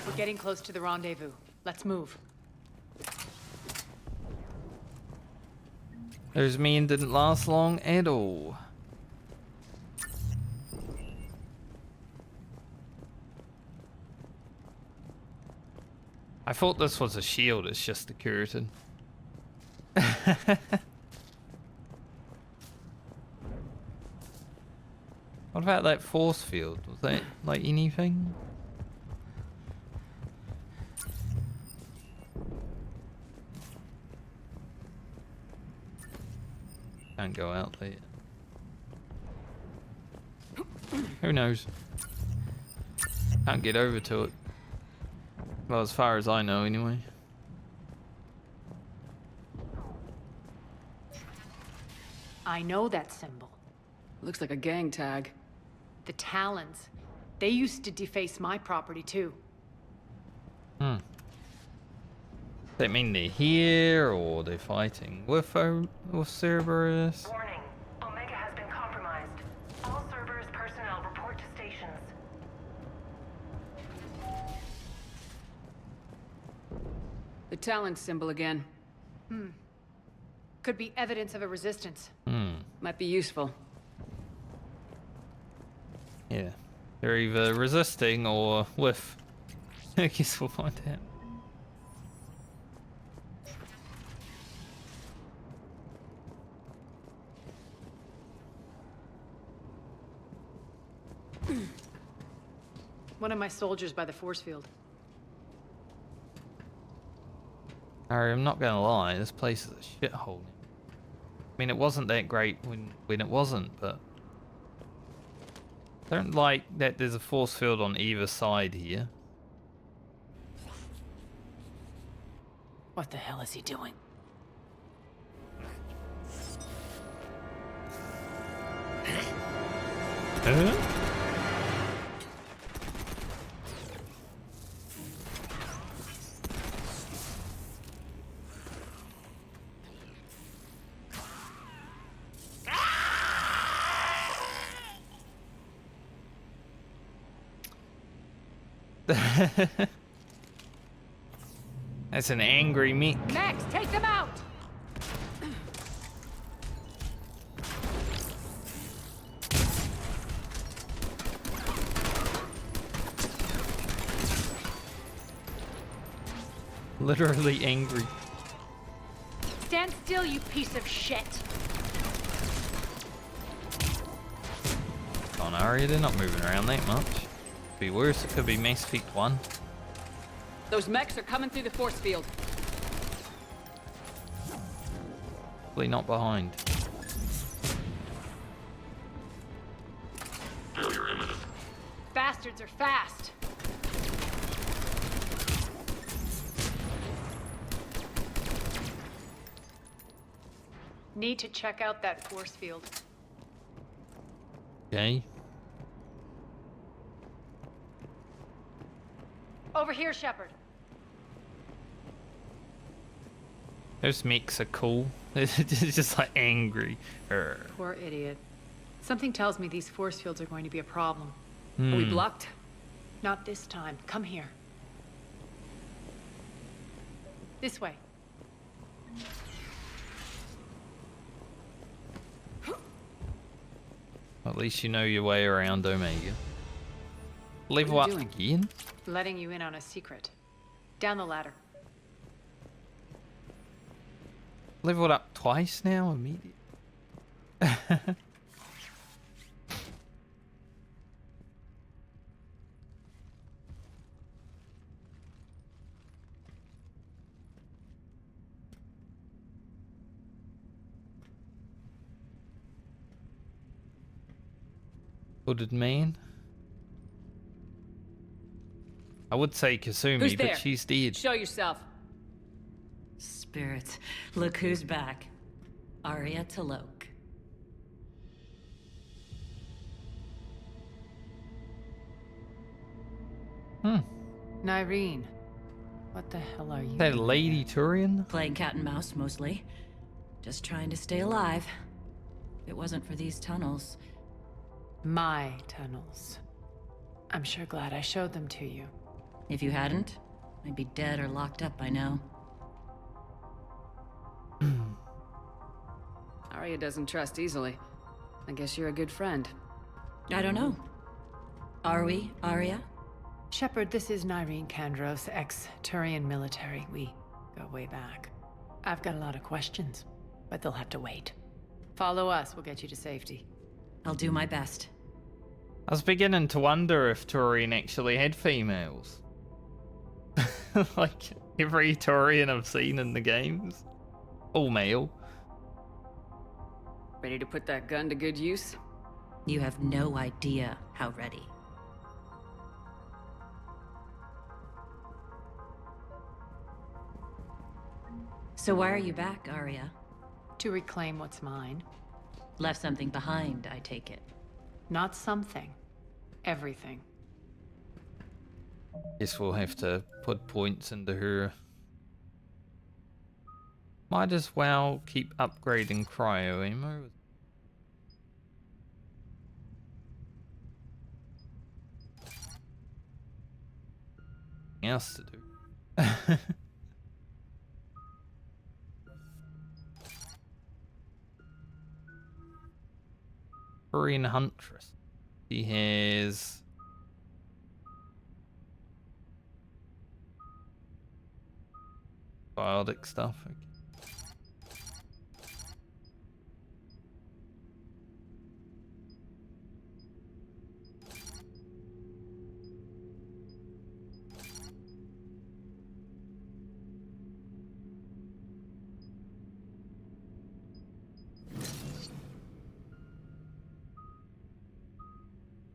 Speaker 12: We're getting close to the rendezvous. Let's move.
Speaker 1: There's me and didn't last long at all. I thought this was a shield, it's just a curtain. What about that force field? Was that like anything? Can't go out there. Who knows? Can't get over to it. Well, as far as I know, anyway.
Speaker 12: I know that symbol.
Speaker 5: Looks like a gang tag.
Speaker 12: The Talons. They used to deface my property too.
Speaker 1: Does that mean they're here or they're fighting with Cerberus?
Speaker 3: Warning.
Speaker 5: challenge symbol again.
Speaker 12: Could be evidence of a resistance.
Speaker 5: Might be useful.
Speaker 1: Yeah. They're either resisting or with. I guess we'll find out.
Speaker 12: One of my soldiers by the force field.
Speaker 1: Harry, I'm not gonna lie, this place is a shithole. I mean, it wasn't that great when it wasn't, but I don't like that there's a force field on either side here.
Speaker 12: What the hell is he doing?
Speaker 1: Huh? That's an angry meat.
Speaker 12: Max, take them out!
Speaker 1: Literally angry.
Speaker 12: Stand still, you piece of shit!
Speaker 1: Come on, Arya, they're not moving around that much. Could be worse, it could be Mass Effect 1.
Speaker 5: Those mechs are coming through the force field.
Speaker 1: Hopefully not behind.
Speaker 12: Bastards are fast! Need to check out that force field.
Speaker 1: Okay.
Speaker 12: Over here, Shepard.
Speaker 1: Those mechs are cool. They're just like angry.
Speaker 12: Poor idiot. Something tells me these force fields are going to be a problem.
Speaker 5: Are we blocked?
Speaker 12: Not this time. Come here. This way.
Speaker 1: At least you know your way around Omega. Level up again?
Speaker 12: Letting you in on a secret. Down the ladder.
Speaker 1: Leveled up twice now? Immediately. Hooded man? I would say Kasumi, but she's dead.
Speaker 5: Show yourself.
Speaker 17: Spirits, look who's back. Arya Talok.
Speaker 12: Nyreen. What the hell are you?
Speaker 1: That Lady Turian?
Speaker 17: Playing cat and mouse, mostly. Just trying to stay alive. If it wasn't for these tunnels.
Speaker 12: My tunnels. I'm sure glad I showed them to you.
Speaker 17: If you hadn't, I'd be dead or locked up by now.
Speaker 5: Arya doesn't trust easily. I guess you're a good friend.
Speaker 17: I don't know. Are we, Arya?
Speaker 12: Shepard, this is Nyreen Kandros, ex-Turian military. We go way back. I've got a lot of questions, but they'll have to wait. Follow us, we'll get you to safety.
Speaker 17: I'll do my best.
Speaker 1: I was beginning to wonder if Turian actually had females. Like every Turian I've seen in the games. All male.
Speaker 5: Ready to put that gun to good use?
Speaker 17: You have no idea how ready. So why are you back, Arya?
Speaker 12: To reclaim what's mine.
Speaker 17: Left something behind, I take it.
Speaker 12: Not something. Everything.
Speaker 1: Guess we'll have to put points into her. Might as well keep upgrading cryo ammo. Else to do. Korean Huntress. She has biotic stuff. Okay.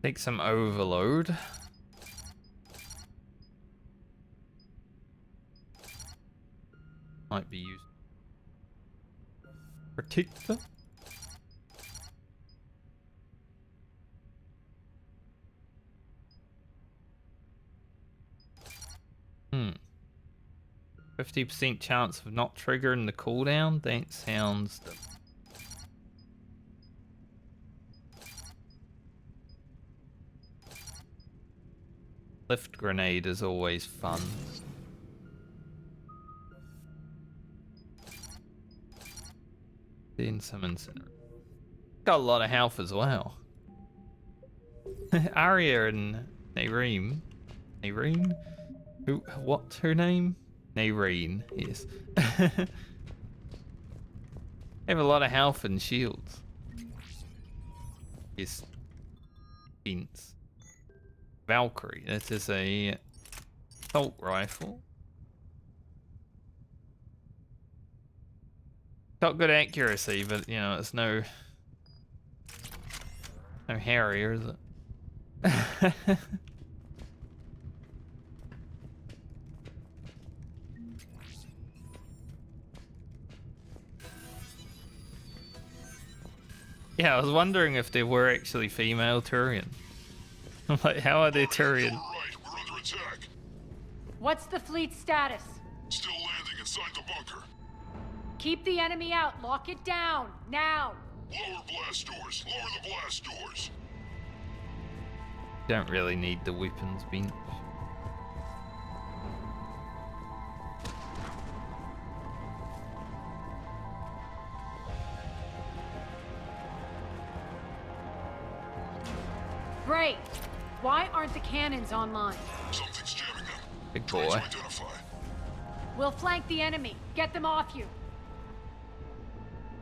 Speaker 1: Take some overload. Might be used. Protector. Hmm. 50% chance of not triggering the cooldown. That sounds. Lift grenade is always fun. Then some incinerate. Got a lot of health as well. Arya and Nareem. Nareem? Who? What's her name? Nareen, yes. Have a lot of health and shields. Yes. Fence. Valkyrie, that is a assault rifle. Got good accuracy, but you know, it's no Harrier, is it? Yeah, I was wondering if there were actually female Turian. I'm like, how are they Turian?
Speaker 23: Right, we're under attack.
Speaker 4: What's the fleet status?
Speaker 23: Still landing inside the bunker.
Speaker 4: Keep the enemy out. Lock it down. Now.
Speaker 23: Lower blast doors. Lower the blast doors.
Speaker 1: Don't really need the weapons bench.
Speaker 4: Great. Why aren't the cannons online?
Speaker 23: Something's jamming them.
Speaker 1: Big
Speaker 23: Trying
Speaker 1: boy.
Speaker 23: to identify.
Speaker 4: We'll flank the enemy. Get them off you.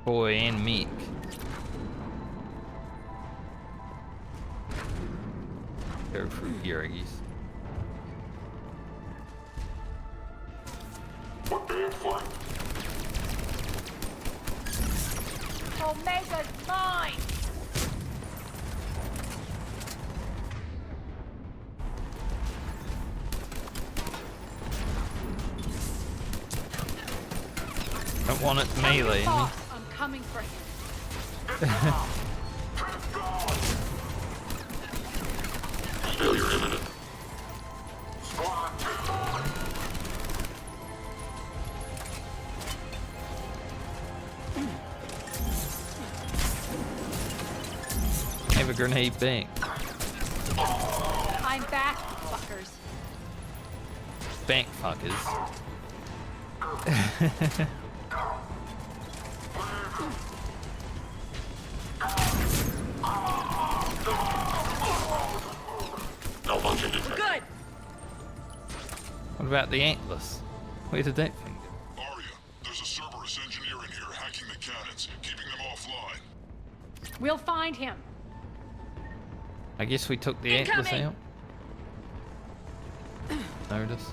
Speaker 1: Boy and Meek. Go through here, I guess.
Speaker 4: Omega's mine!
Speaker 1: Don't want it to melee me.
Speaker 4: I'm coming for him.
Speaker 23: Failure imminent.
Speaker 1: Have a grenade bank.
Speaker 4: I'm back, fuckers.
Speaker 1: Bank fuckers.
Speaker 23: Malfunction detected.
Speaker 4: Good.
Speaker 1: What about the Atlas? Where did that thing go?
Speaker 23: Arya, there's a Cerberus engineer in here hacking the cannons, keeping them offline.
Speaker 4: We'll find him.
Speaker 1: I guess we took the Atlas
Speaker 4: Incoming!
Speaker 1: out. Notice.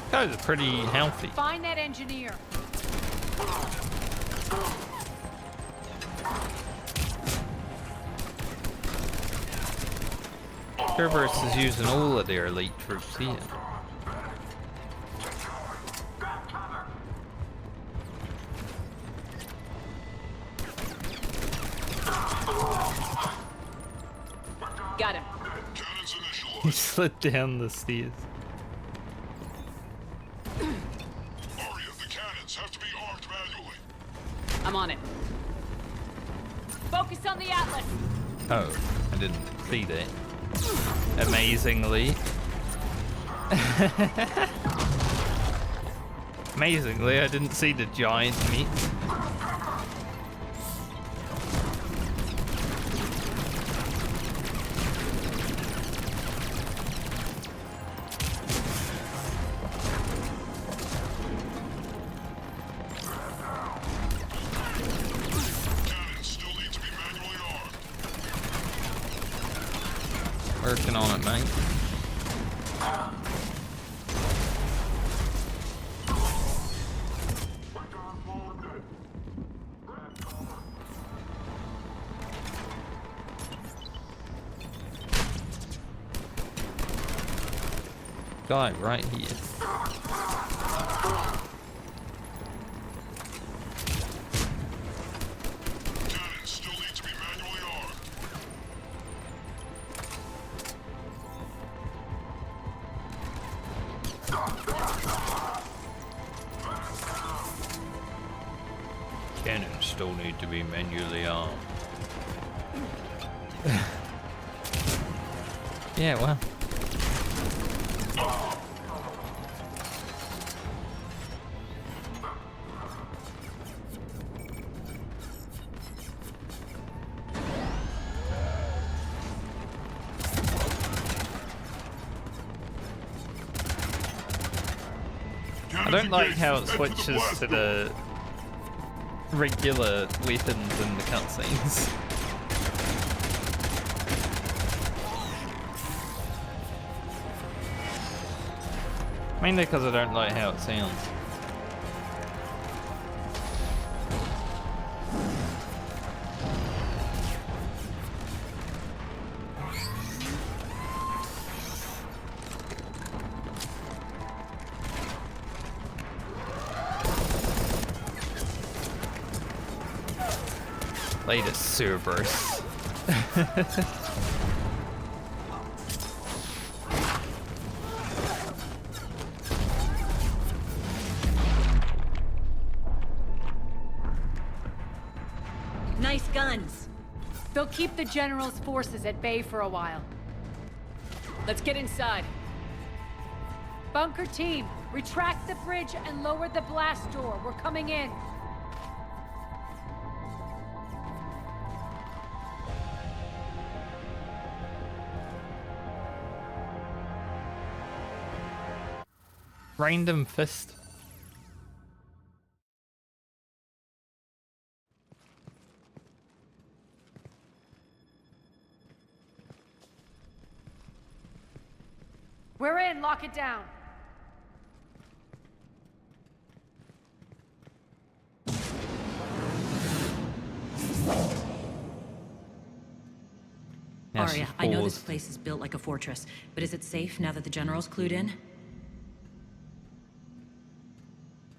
Speaker 1: Guys are pretty healthy.
Speaker 4: Find that engineer.
Speaker 1: Cerberus is using all of their elite troops here.
Speaker 5: Got him.
Speaker 23: Cannons initialized.
Speaker 1: He slid down the stairs.
Speaker 23: Arya, the cannons have to be armed manually.
Speaker 5: I'm on it. Focus on the Atlas.
Speaker 1: Oh, I didn't see that. Amazingly. Amazingly, I didn't see the giant meat. Working on it, mate. Guy right here. Cannons still need to be manually armed. Yeah, well. I don't like how it switches to the regular weapons in the cutscenes. Mainly because I don't like how it sounds. Latest Cerberus.
Speaker 17: Nice guns.
Speaker 12: They'll keep the General's forces at bay for a while. Let's get inside. Bunker team, retract the bridge and lower the blast door. We're coming in.
Speaker 1: Random fist.
Speaker 12: We're in, lock it down.
Speaker 17: Arya, I know this place is built like a fortress, but is it safe now that the General's clued in?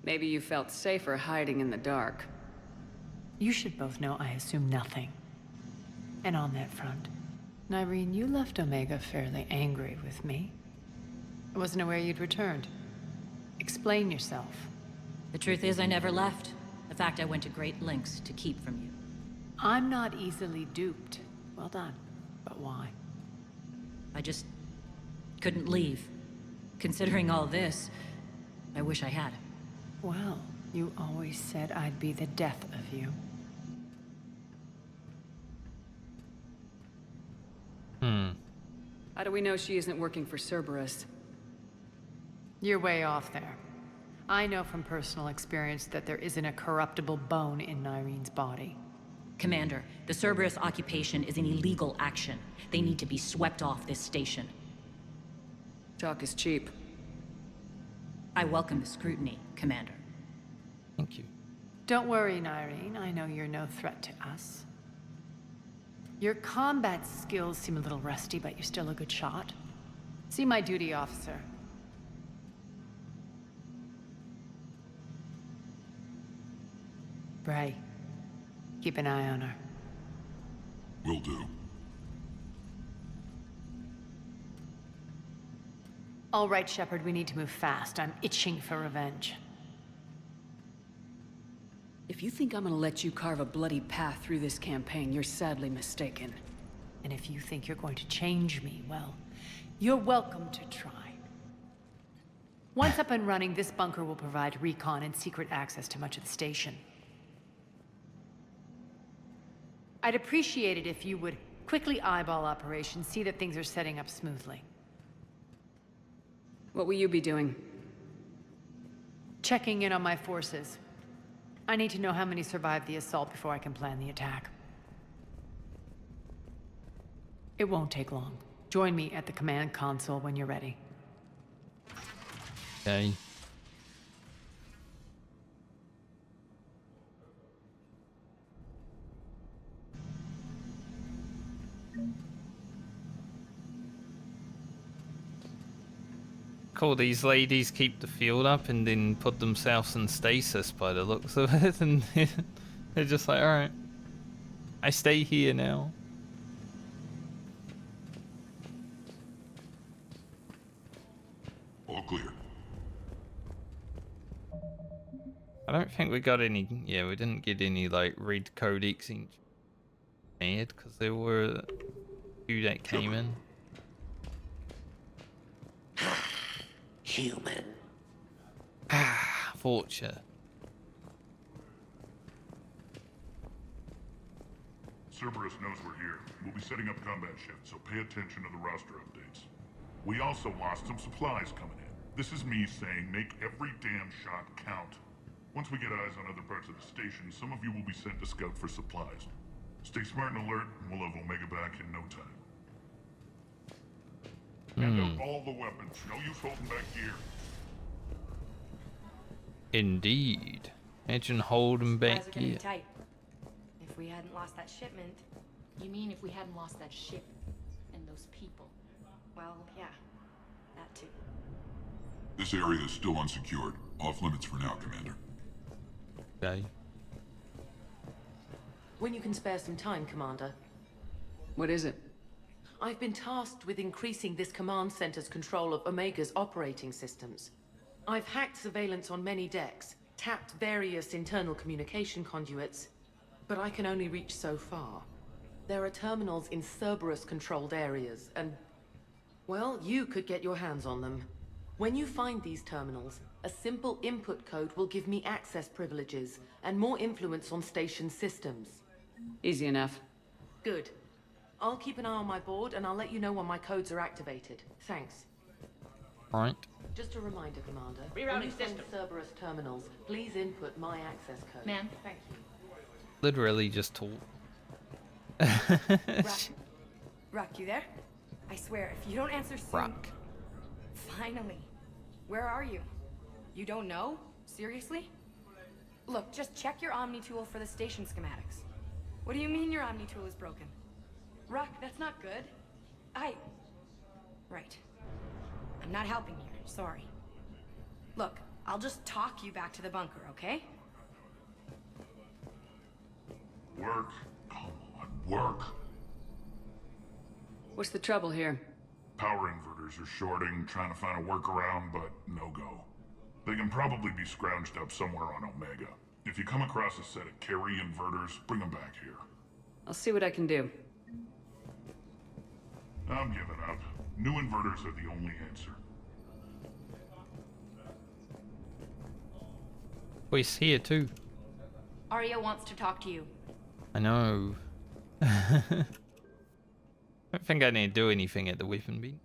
Speaker 5: Maybe you felt safer hiding in the dark.
Speaker 12: You should both know I assume nothing. And on that front, Nyreen, you left Omega fairly angry with me. I wasn't aware you'd returned. Explain yourself.
Speaker 17: The truth is I never left. In fact, I went to great lengths to keep from you.
Speaker 12: I'm not easily duped. Well done. But why?
Speaker 17: I just couldn't leave. Considering all this, I wish I had.
Speaker 12: Well, you always said I'd be the death of you.
Speaker 5: How do we know she isn't working for Cerberus?
Speaker 12: You're way off there. I know from personal experience that there isn't a corruptible bone in Nyreen's body.
Speaker 17: Commander, the Cerberus occupation is an illegal action. They need to be swept off this station.
Speaker 5: Talk is cheap.
Speaker 17: I welcome the scrutiny, Commander.
Speaker 1: Thank you.
Speaker 12: Don't worry, Nyreen. I know you're no threat to us. Your combat skills seem a little rusty, but you're still a good shot. See my duty officer. Bray, keep an eye on her.
Speaker 23: Will do.
Speaker 12: All right, Shepard, we need to move fast. I'm itching for revenge.
Speaker 5: If you think I'm gonna let you carve a bloody path through this campaign, you're sadly mistaken.
Speaker 12: And if you think you're going to change me, well, you're welcome to try. Once up and running, this bunker will provide recon and secret access to much of the station. I'd appreciate it if you would quickly eyeball operations, see that things are setting up smoothly.
Speaker 5: What will you be doing?
Speaker 12: Checking in on my forces. I need to know how many survived the assault before I can plan the attack. It won't take long. Join me at the command console when you're ready.
Speaker 1: Okay. Cool, these ladies keep the field up and then put themselves in stasis by the looks of it, and they're just like, alright, I stay here now.
Speaker 23: All clear.
Speaker 1: I don't think we got any, yeah, we didn't get any like read codex made, because there were a few that came in.
Speaker 22: Human.
Speaker 1: Fortune.
Speaker 23: Cerberus knows we're here. We'll be setting up combat shifts, so pay attention to the roster updates. We also lost some supplies coming in. This is me saying make every damn shot count. Once we get eyes on other parts of the station, some of you will be sent to scout for supplies. Stay smart and alert, and we'll have Omega back in no time. Hand out all the weapons. No use holding back gear.
Speaker 1: Indeed. Imagine holding back
Speaker 14: Supplies are gonna be
Speaker 1: gear.
Speaker 14: tight. If we hadn't lost that shipment.
Speaker 2: You mean if we hadn't lost that ship and those people?
Speaker 14: Well, yeah. That too.
Speaker 23: This area is still unsecured. Off limits for now, Commander.
Speaker 1: Okay.
Speaker 18: When you can spare some time, Commander.
Speaker 5: What is it?
Speaker 18: I've been tasked with increasing this command center's control of Omega's operating systems. I've hacked surveillance on many decks, tapped various internal communication conduits, but I can only reach so far. There are terminals in Cerberus-controlled areas, and, well, you could get your hands on them. When you find these terminals, a simple input code will give me access privileges and more influence on station systems.
Speaker 5: Easy enough.
Speaker 18: Good. I'll keep an eye on my board, and I'll let you know when my codes are activated. Thanks.
Speaker 1: Right.
Speaker 18: Just a reminder, Commander.
Speaker 17: Rerouting
Speaker 18: when you find
Speaker 17: system.
Speaker 18: Cerberus terminals, please input my access code.
Speaker 2: Ma'am.
Speaker 18: Thank you.
Speaker 1: Literally just talk.
Speaker 14: Rock, you there? I swear, if you don't answer soon...
Speaker 1: Rock.
Speaker 14: Finally. Where are you? You don't know? Seriously? Look, just check your Omni tool for the station schematics. What do you mean your Omni tool is broken? Rock, that's not good. Right. I'm not helping you. Sorry. Look, I'll just talk you back to the bunker, okay?
Speaker 23: Work. Come on, work.
Speaker 5: What's the trouble here?
Speaker 23: Power inverters are shorting, trying to find a workaround, but no go. They can probably be scrounged up somewhere on Omega. If you come across a set of carry inverters, bring them back here.
Speaker 5: I'll see what I can do.
Speaker 23: I'm giving up. New inverters are the only answer.
Speaker 1: Oh, he's here too.
Speaker 14: Arya wants to talk to you.
Speaker 1: I know. I don't think I need to do anything at the weapon beat.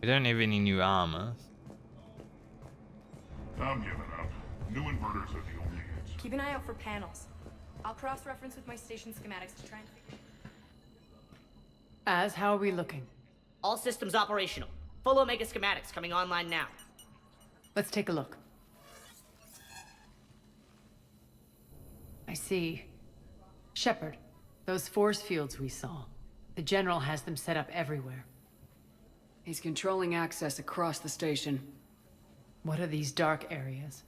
Speaker 1: We don't have any new armor.
Speaker 23: I'm giving up. New inverters are the only answer.
Speaker 14: Keep an eye out for panels. I'll cross-reference with my station schematics to try and figure...
Speaker 12: Az, how are we looking?
Speaker 17: All systems operational. Full Omega schematics coming online now.
Speaker 12: Let's take a look. I see. Shepard, those force fields we saw. The General has them set up everywhere.
Speaker 5: He's controlling access across the station.
Speaker 12: What are these dark areas?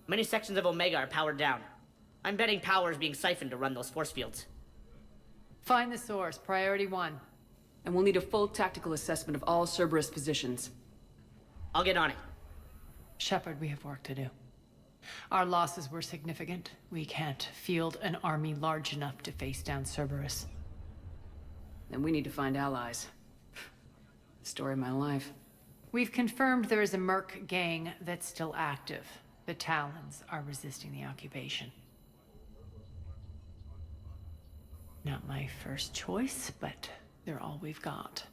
Speaker 17: Many sections of Omega are powered down. I'm betting power is being siphoned to run those force fields.
Speaker 12: Find the source, priority 1.
Speaker 5: And we'll need a full tactical assessment of all Cerberus positions.
Speaker 17: I'll get on it.
Speaker 12: Shepard, we have work to do. Our losses were significant. We can't field an army large enough to face down Cerberus.
Speaker 5: Then we need to find allies. Story of my life.
Speaker 12: We've confirmed there is a merc gang that's still active. The Talons are resisting the occupation. Not my first choice, but they're all we've got.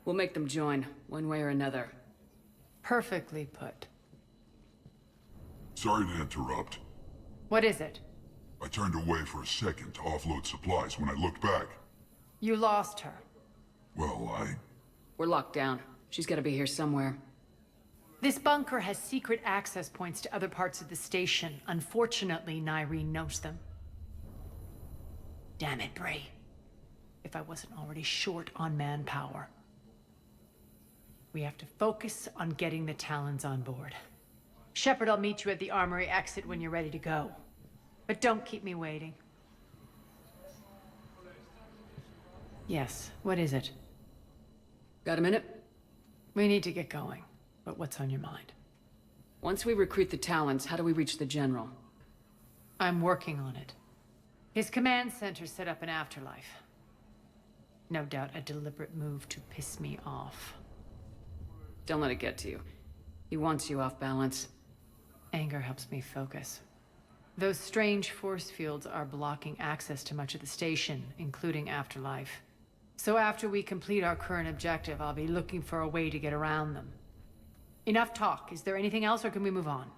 Speaker 5: We'll make them join, one way or another.
Speaker 12: Perfectly put.
Speaker 23: Sorry to interrupt.
Speaker 12: What is it?
Speaker 23: I turned away for a second to offload supplies. When I looked back,
Speaker 12: You lost her.
Speaker 23: well,
Speaker 5: We're locked down. She's gotta be here somewhere.
Speaker 12: This bunker has secret access points to other parts of the station. Unfortunately, Nyreen knows them. Damn it, Bray. If I wasn't already short on manpower. We have to focus on getting the Talons on board. Shepard, I'll meet you at the armory exit when you're ready to go. But don't keep me waiting. Yes, what is it?
Speaker 5: Got a minute?
Speaker 12: We need to get going. But what's on your mind?
Speaker 5: Once we recruit the Talons, how do we reach the General?
Speaker 12: I'm working on it. His command center set up an afterlife. No doubt a deliberate move to piss me off.
Speaker 5: Don't let it get to you. He wants you off balance.
Speaker 12: Anger helps me focus. Those strange force fields are blocking access to much of the station, including afterlife. So after we complete our current objective, I'll be looking for a way to get around them. Enough talk. Is there anything else, or can we move on?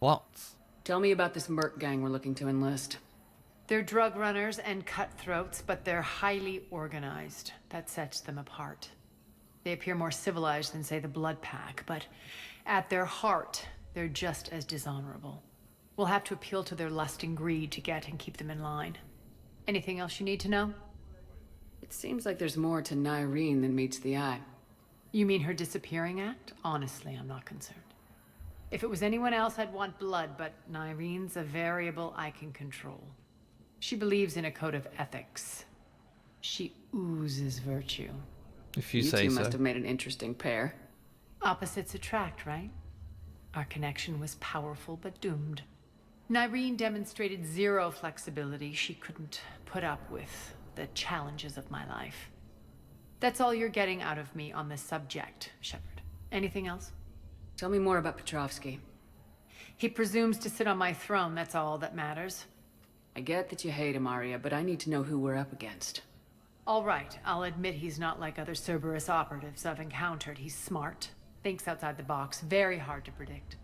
Speaker 1: What?
Speaker 5: Tell me about this merc gang we're looking to enlist.
Speaker 12: They're drug runners and cutthroats, but they're highly organized. That sets them apart. They appear more civilized than, say, the Blood Pack, but at their heart, they're just as dishonorable. We'll have to appeal to their lust and greed to get and keep them in line. Anything else you need to know?
Speaker 5: It seems like there's more to Nyreen than meets the eye.
Speaker 12: You mean her disappearing act? Honestly, I'm not concerned. If it was anyone else, I'd want blood, but Nyreen's a variable I can control. She believes in a code of ethics. She oozes virtue.
Speaker 1: If you say
Speaker 5: two
Speaker 1: so.
Speaker 5: must have made an interesting pair.
Speaker 12: Opposites attract, right? Our connection was powerful but doomed. Nyreen demonstrated zero flexibility. She couldn't put up with the challenges of my life. That's all you're getting out of me on this subject, Shepard. Anything else?
Speaker 5: Tell me more about Petrovsky.
Speaker 12: He presumes to sit on my throne, that's all that matters.
Speaker 5: I get that you hate him, Arya, but I need to know who we're up against.
Speaker 12: All right, I'll admit he's not like other Cerberus operatives I've encountered. He's smart, thinks outside the box, very hard to predict.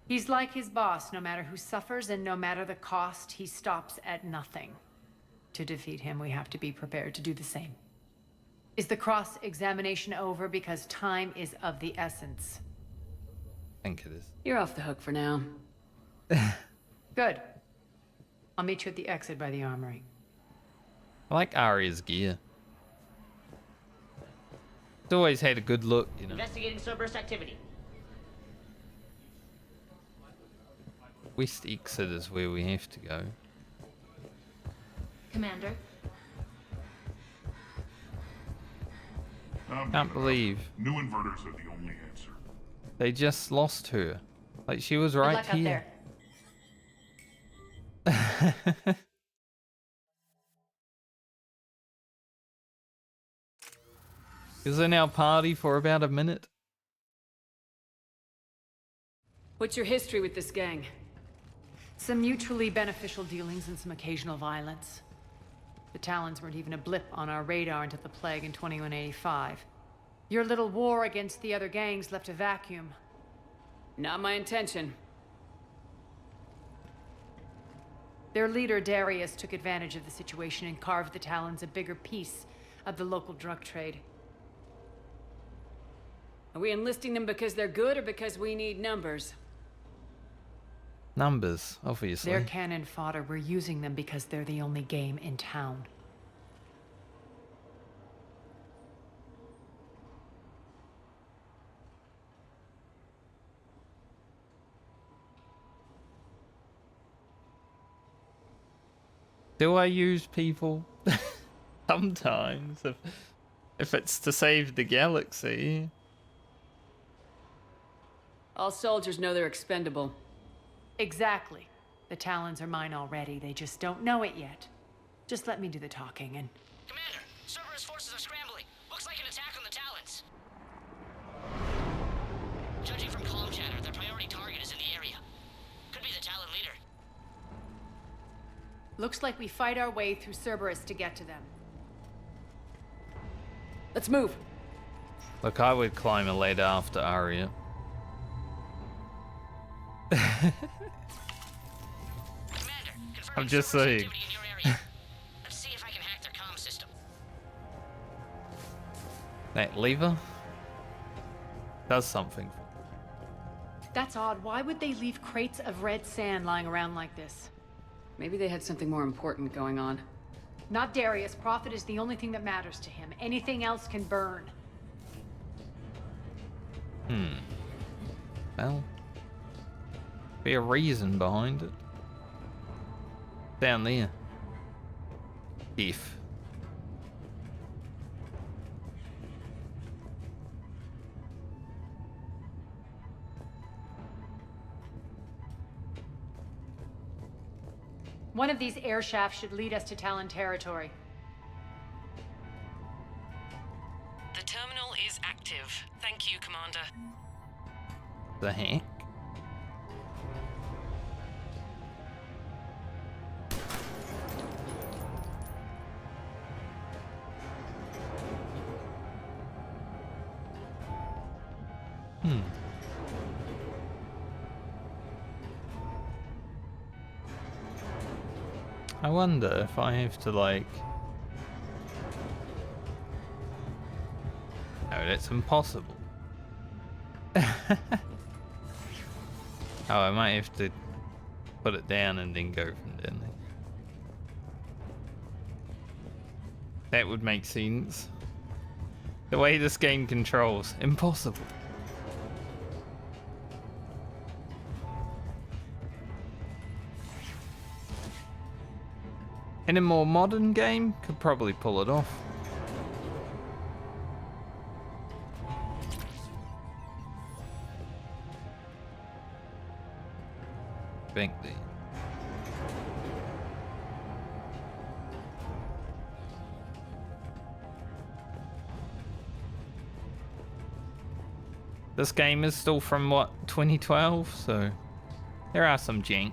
Speaker 12: He's like his boss, no matter who suffers and no matter the cost, he stops at nothing. To defeat him, we have to be prepared to do the same. Is the cross-examination over? Because time is of the essence.
Speaker 1: I think it is.
Speaker 5: You're off the hook for now.
Speaker 12: Good. I'll meet you at the exit by the armory.
Speaker 1: I like Arya's gear. It's always had a good look, you know.
Speaker 13: Investigating Cerberus activity.
Speaker 1: West exit is where we have to go.
Speaker 2: Commander?
Speaker 1: Can't believe
Speaker 23: new inverters are the only answer.
Speaker 1: they just lost her. Like, she was right
Speaker 12: Good luck
Speaker 1: here.
Speaker 12: Up there.
Speaker 1: Is in our party for about a minute.
Speaker 5: What's your history with this gang?
Speaker 12: Some mutually beneficial dealings and some occasional violence. The Talons weren't even a blip on our radar until the plague in 2185. Your little war against the other gangs left a vacuum.
Speaker 5: Not my intention.
Speaker 12: Their leader, Darius, took advantage of the situation and carved the Talons a bigger piece of the local drug trade.
Speaker 5: Are we enlisting them because they're good or because we need numbers?
Speaker 1: Numbers, obviously.
Speaker 12: They're cannon fodder. We're using them because they're the only game in town.
Speaker 1: Do I use people? Sometimes, if it's to save the galaxy.
Speaker 5: All soldiers know they're expendable.
Speaker 12: Exactly. The Talons are mine already. They just don't know it yet. Just let me do the talking and...
Speaker 13: Commander, Cerberus forces are scrambling. Looks like an attack on the Talons. Judging from comm chatter, their priority target is in the area. Could be the Talon leader.
Speaker 12: Looks like we fight our way through Cerberus to get to them.
Speaker 5: Let's move.
Speaker 1: Look, I would climb a ladder after Arya. I'm just saying.
Speaker 13: Let's see if I can hack their comm system.
Speaker 1: That lever does something.
Speaker 12: That's odd. Why would they leave crates of red sand lying around like this?
Speaker 5: Maybe they had something more important going on.
Speaker 12: Not Darius. Profit is the only thing that matters to him. Anything else can burn.
Speaker 1: Well, be a reason behind it. Down there. If.
Speaker 12: One of these air shafts should lead us to Talon territory.
Speaker 19: The terminal is active. Thank you, Commander.
Speaker 1: The heck? I wonder if I have to, like... No, that's impossible. Oh, I might have to put it down and then go from there. That would make sense. The way this game controls, impossible. In a more modern game, could probably pull it off. Think the This game is still from what, 2012, so there are some jank.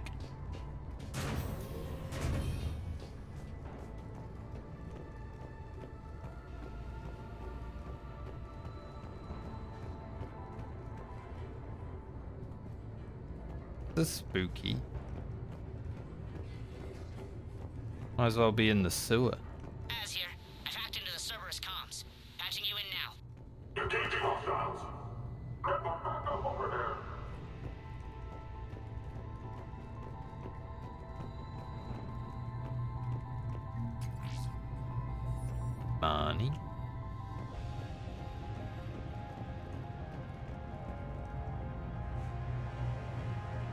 Speaker 1: This is spooky. Might as well be in the sewer.
Speaker 13: Az here. I've hacked into the Cerberus comms. Patching you in now.
Speaker 23: Engaging hostiles. Over there.
Speaker 1: Money.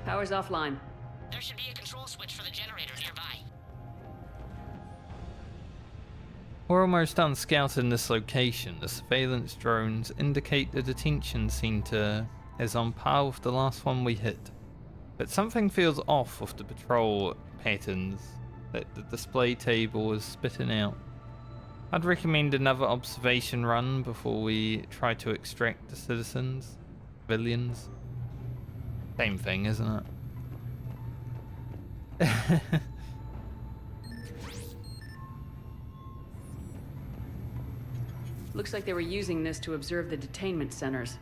Speaker 5: Power's offline.
Speaker 13: There should be a control switch for the generator nearby.
Speaker 1: We're almost done scouting this location. The surveillance drones indicate the detention center is on par with the last one we hit. But something feels off with the patrol patterns that the display table is spitting out. I'd recommend another observation run before we try to extract the civilians. Same thing, isn't it?
Speaker 5: Looks like they were using this to observe the detainment centers.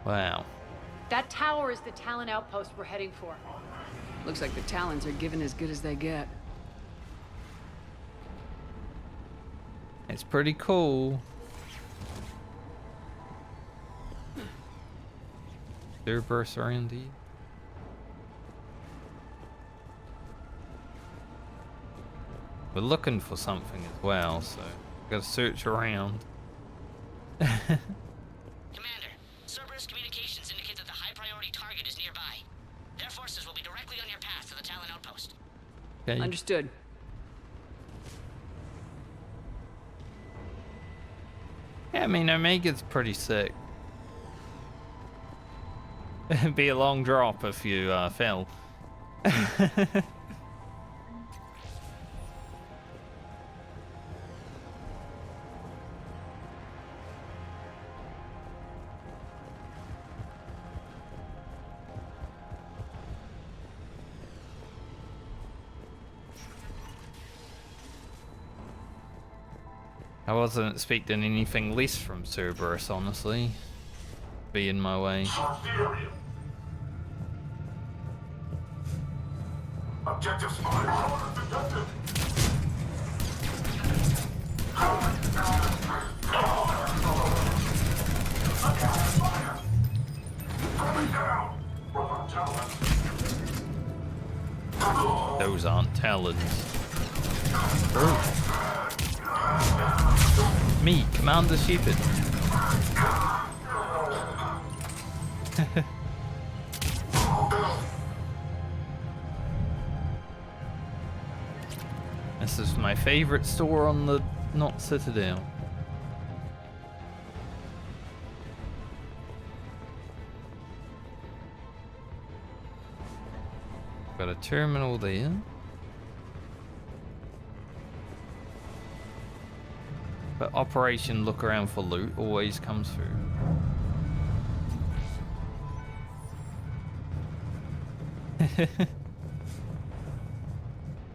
Speaker 1: Wow.
Speaker 12: That tower is the Talon outpost we're heading for.
Speaker 5: Looks like the Talons are giving as good as they get.
Speaker 1: It's pretty cool. Cerberus R&D. We're looking for something as well, so gotta search around.
Speaker 13: Commander, Cerberus communications indicate that the high priority target is nearby. Their forces will be directly on your path to the Talon outpost.
Speaker 1: Okay.
Speaker 5: Understood.
Speaker 1: Yeah, I mean, Omega's pretty sick. It'd be a long drop if you fell. I wasn't expecting anything less from Cerberus, honestly. Be in my way.
Speaker 15: Objective spotted. Detected.
Speaker 1: Those aren't Talons. Oh. Me, Commander Stupid. This is my favorite store on the not Citadel. Got a terminal there. But Operation Look Around for Loot always comes through.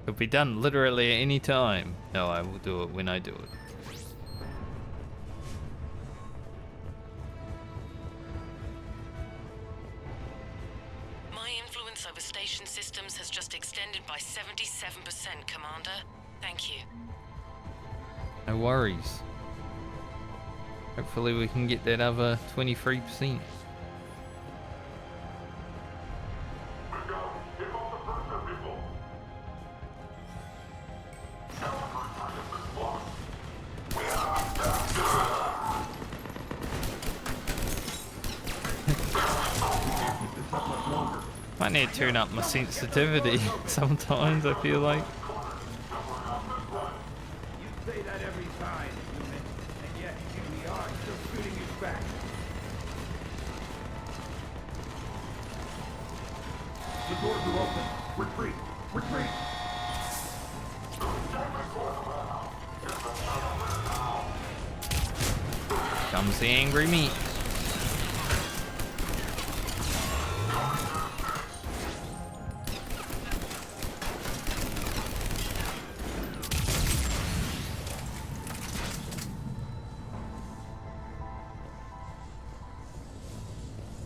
Speaker 1: Could be done literally at any time. No, I will do it when I do it.
Speaker 19: My influence over station systems has just extended by 77%, Commander. Thank you.
Speaker 1: No worries. Hopefully we can get that other 23%. Might need to turn up my sensitivity sometimes, I feel like.
Speaker 7: You say that every time, human, and yet here we are, still shooting you back. The doors are open. Retreat! Retreat!
Speaker 1: Comes the angry meat.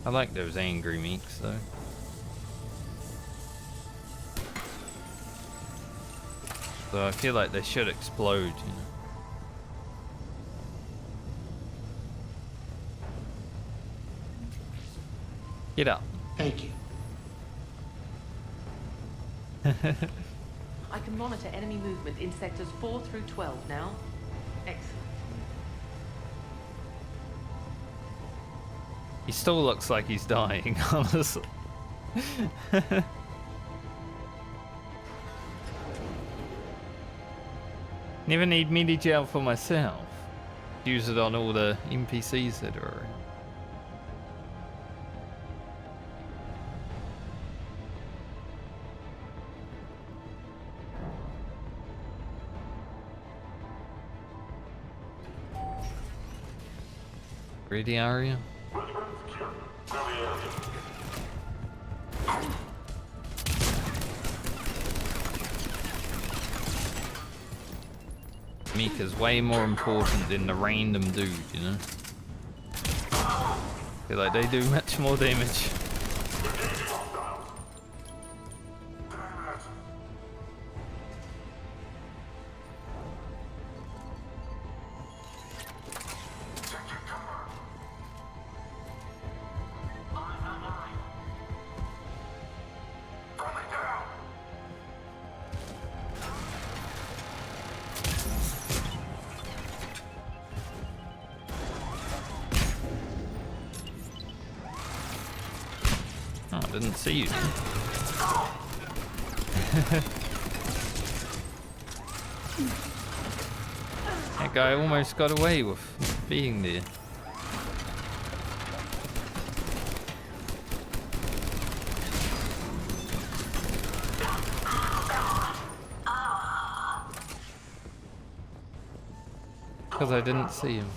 Speaker 1: I like those angry meeks though. So I feel like they should explode, you know. Get up.
Speaker 22: Thank you.
Speaker 18: I can monitor enemy movement in sectors 4 through 12 now. Excellent.
Speaker 1: He still looks like he's dying, honestly. Never need midi gel for myself. Use it on all the NPCs that are around. Ready, Arya? Mika's way more important than the random dude, you know? I feel like they do much more damage. Oh, I didn't see you. That guy almost got away with being there. Because I didn't see him.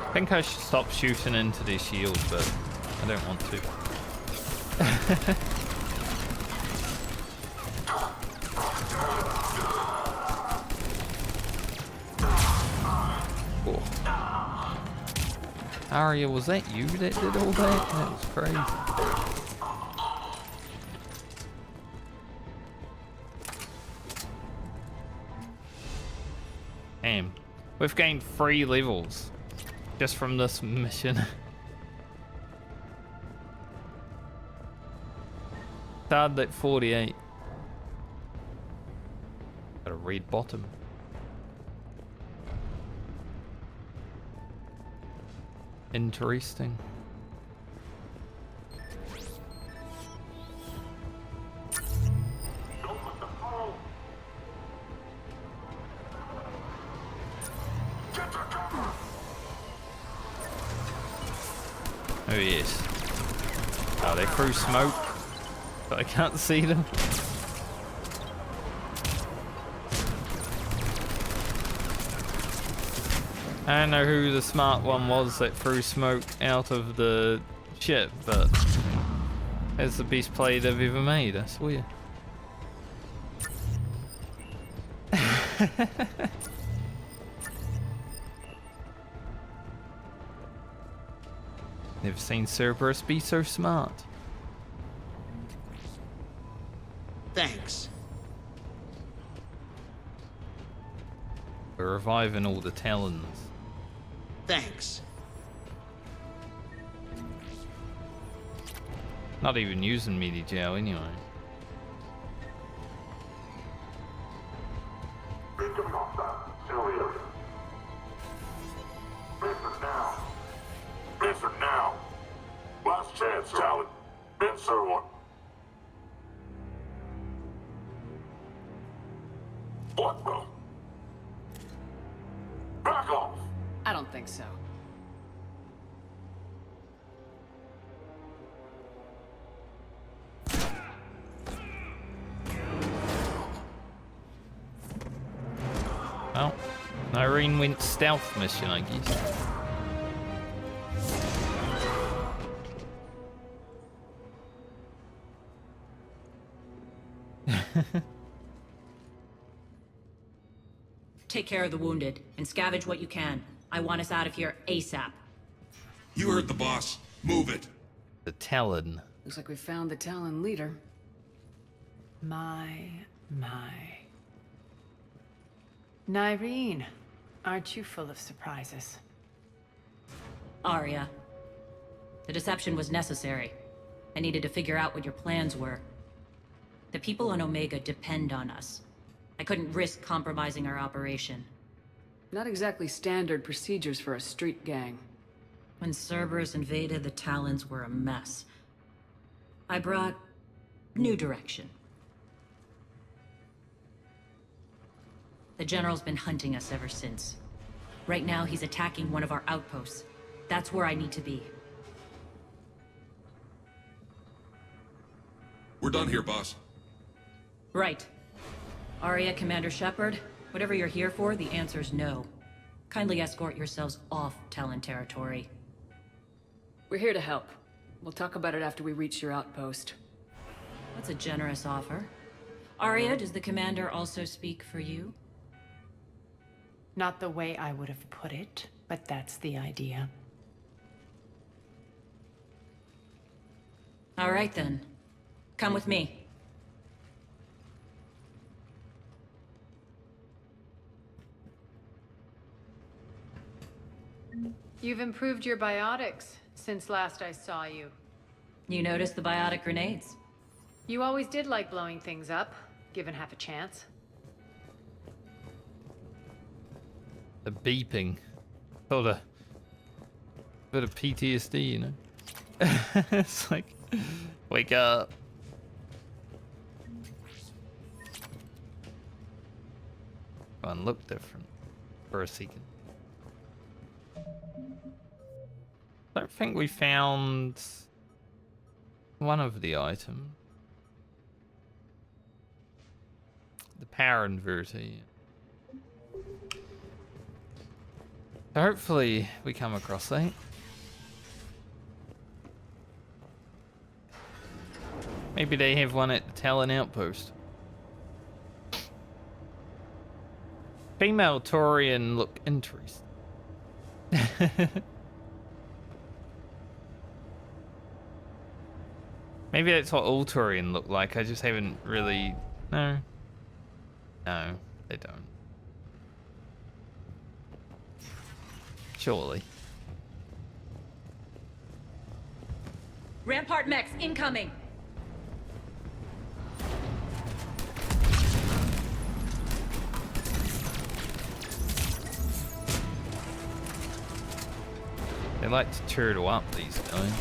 Speaker 1: I think I should stop shooting into the shield, but I don't want to. Oh. Arya, was that you that did all that? That was crazy. Damn. We've gained 3 levels. Just from this mission. Started at 48. Got a red bottom. Interesting. Oh yes. Oh, they threw smoke, but I can't see them. I don't know who the smart one was that threw smoke out of the ship, but it's the best play they've ever made, I swear. Never seen Cerberus be so smart.
Speaker 8: Thanks.
Speaker 1: We're reviving all the Talons.
Speaker 8: Thanks.
Speaker 1: Not even using meaty gel anyway.
Speaker 23: Answer now. Last chance, Talon. Answer one. What the? Back off.
Speaker 5: I don't think so.
Speaker 1: Well, Irene went stealth mission, I guess.
Speaker 17: Take care of the wounded and scavenge what you can. I want us out of here ASAP.
Speaker 9: You heard the boss. Move it.
Speaker 1: The Talon.
Speaker 5: Looks like we found the Talon leader.
Speaker 12: My. Nyreen, aren't you full of surprises?
Speaker 17: Arya. The deception was necessary. I needed to figure out what your plans were. The people on Omega depend on us. I couldn't risk compromising our operation.
Speaker 5: Not exactly standard procedures for a street gang.
Speaker 17: When Cerberus invaded, the Talons were a mess. I brought new direction. The General's been hunting us ever since. Right now, he's attacking one of our outposts. That's where I need to be.
Speaker 9: We're done here, boss.
Speaker 17: Right. Arya, Commander Shepard, whatever you're here for, the answer's no. Kindly escort yourselves off Talon territory.
Speaker 5: We're here to help. We'll talk about it after we reach your outpost.
Speaker 17: That's a generous offer. Arya, does the Commander also speak for you?
Speaker 12: Not the way I would have put it, but that's the idea.
Speaker 17: All right then. Come with me.
Speaker 12: You've improved your biotics since last I saw you.
Speaker 17: You noticed the biotic grenades?
Speaker 12: You always did like blowing things up, given half a chance.
Speaker 1: The beeping. Sort of. Bit of PTSD, you know? It's like, wake up. One look different for a second. Don't think we found one of the items. The power inverter. So hopefully we come across that. Maybe they have one at the Talon outpost. Female Taurian look interesting. Maybe that's what all Taurian look like. I just haven't really... No. No, they don't. Surely.
Speaker 17: Rampart mechs incoming.
Speaker 1: They like to turtle up, these guys.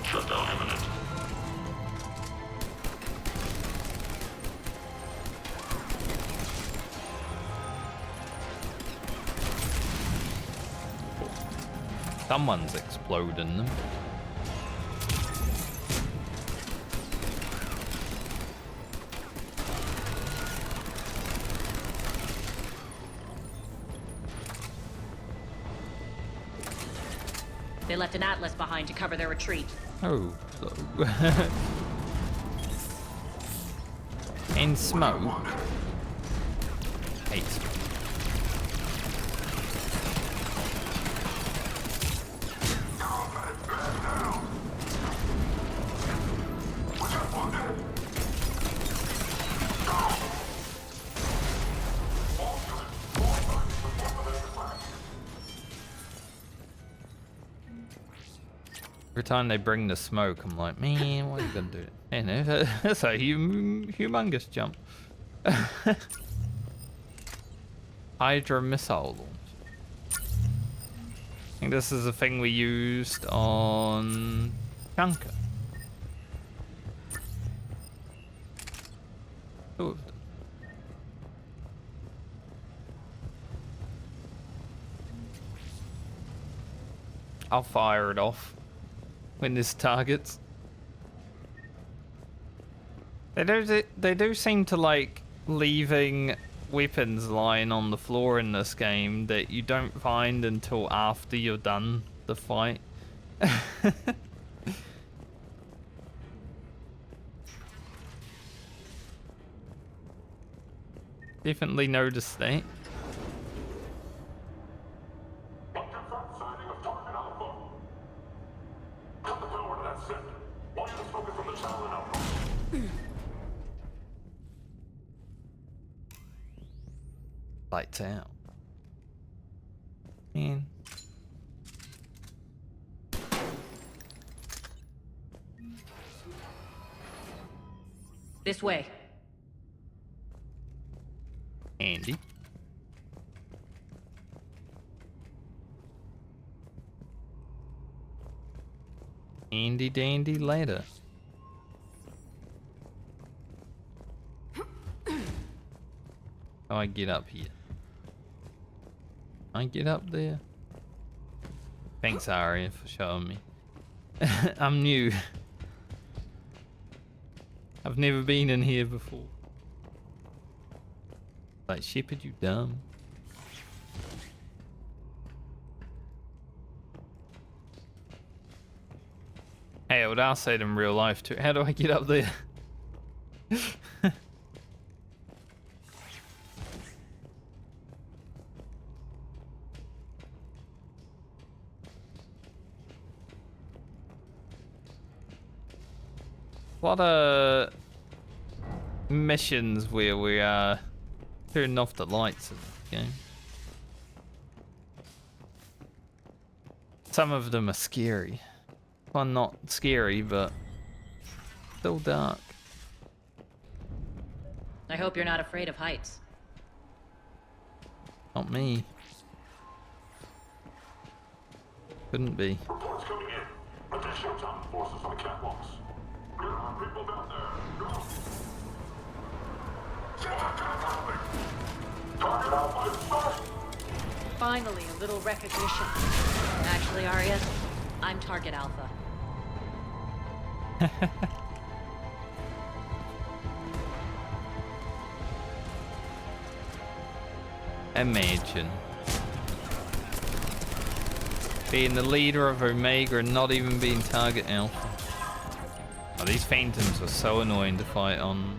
Speaker 23: Shutdown imminent.
Speaker 1: Someone's exploding them.
Speaker 17: They left an atlas behind to cover their retreat.
Speaker 1: Oh, and smoke. Hate smoke. Every time they bring the smoke, I'm like, man, what are you gonna do? Man, that's a humongous jump. Hydra missile launch. I think this is a thing we used on Chunker. Two of them. I'll fire it off when this targets. They do seem to like leaving weapons lying on the floor in this game that you don't find until after you're done the fight. Definitely noticed that. Lights out. Man.
Speaker 17: This way.
Speaker 1: Andy. Andy dandy later. How I get up here? I get up there? Thanks, Arya, for showing me. I'm new. I've never been in here before. Like, Shepard, you dumb. Hey, I would ask that in real life too. How do I get up there? What are missions where we are turning off the lights in the game? Some of them are scary. Well, not scary, but still dark.
Speaker 17: I hope you're not afraid of heights.
Speaker 1: Not me. Couldn't be.
Speaker 23: Reports coming in. Additional time forces on the catwalks. There are people down there. Go. Target Alpha is sight.
Speaker 14: Finally, a little recognition.
Speaker 17: Actually, Arya, I'm Target Alpha.
Speaker 1: Imagine being the leader of Omega and not even being Target Alpha. Oh, these Phantoms were so annoying to fight on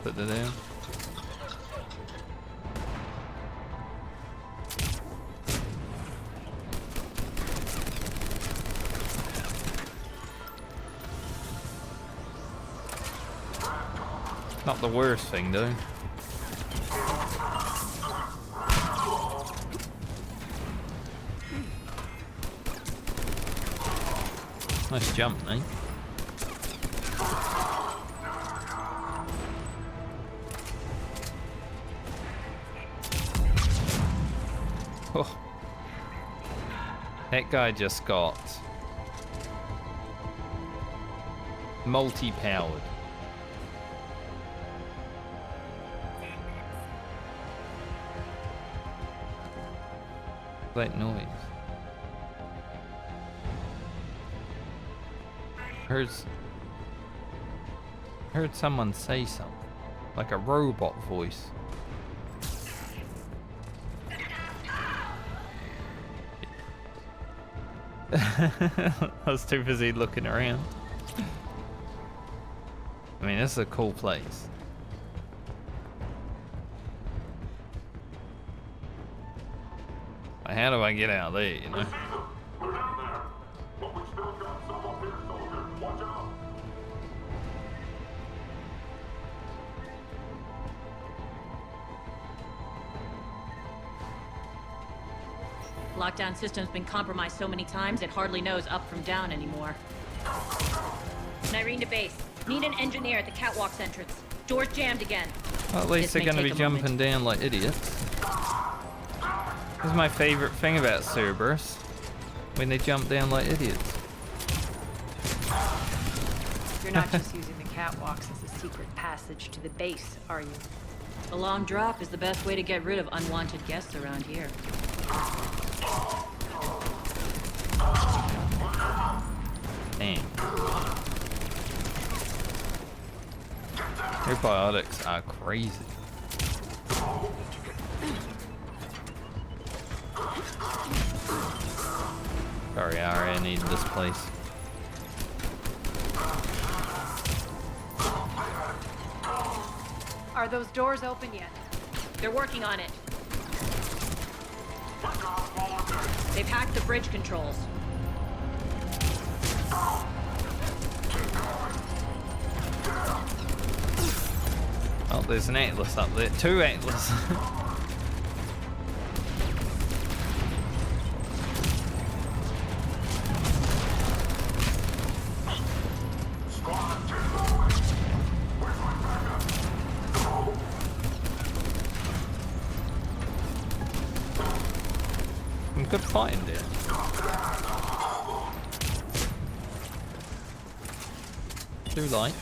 Speaker 1: Citadel. Not the worst thing though. Nice jump, mate. Oh. That guy just got multi-powered. That noise. Heard someone say something, like a robot voice. I was too busy looking around. I mean, this is a cool place. How do I get out there, you know?
Speaker 17: Lockdown system's been compromised so many times it hardly knows up from down anymore. Nyreen to base. Need an engineer at the catwalk's entrance. Door's jammed again.
Speaker 1: Well, at least they're gonna be jumping down like idiots. This is my favorite thing about Cerberus. When they jump down like idiots.
Speaker 12: You're not just using the catwalks as a secret passage to the base, are you?
Speaker 17: A long drop is the best way to get rid of unwanted guests around here.
Speaker 1: Dang. Their biotics are crazy. Sorry, I need this place.
Speaker 14: Are those doors open yet?
Speaker 17: They're working on it. They've hacked the bridge controls.
Speaker 1: Oh, there's an Atlas up there. 2 Atlas. Some good fighting there. Too light.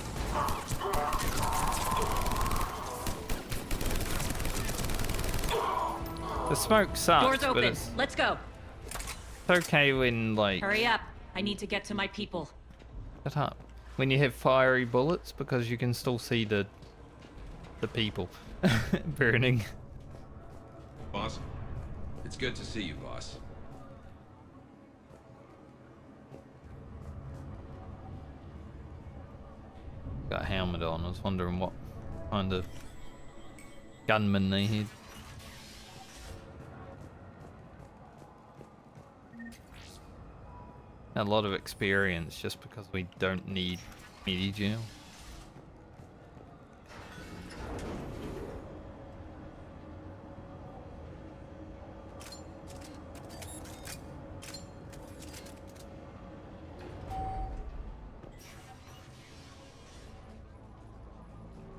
Speaker 1: The smoke sucks,
Speaker 17: Doors
Speaker 1: but
Speaker 17: open.
Speaker 1: it's
Speaker 17: Let's go.
Speaker 1: okay when, like...
Speaker 17: Hurry up. I need to get to my people.
Speaker 1: Shut up. When you have fiery bullets, because you can still see the people burning.
Speaker 9: Boss, it's good to see you, boss.
Speaker 1: Got a helmet on. I was wondering what kind of gunman they had. A lot of experience just because we don't need medi-gel.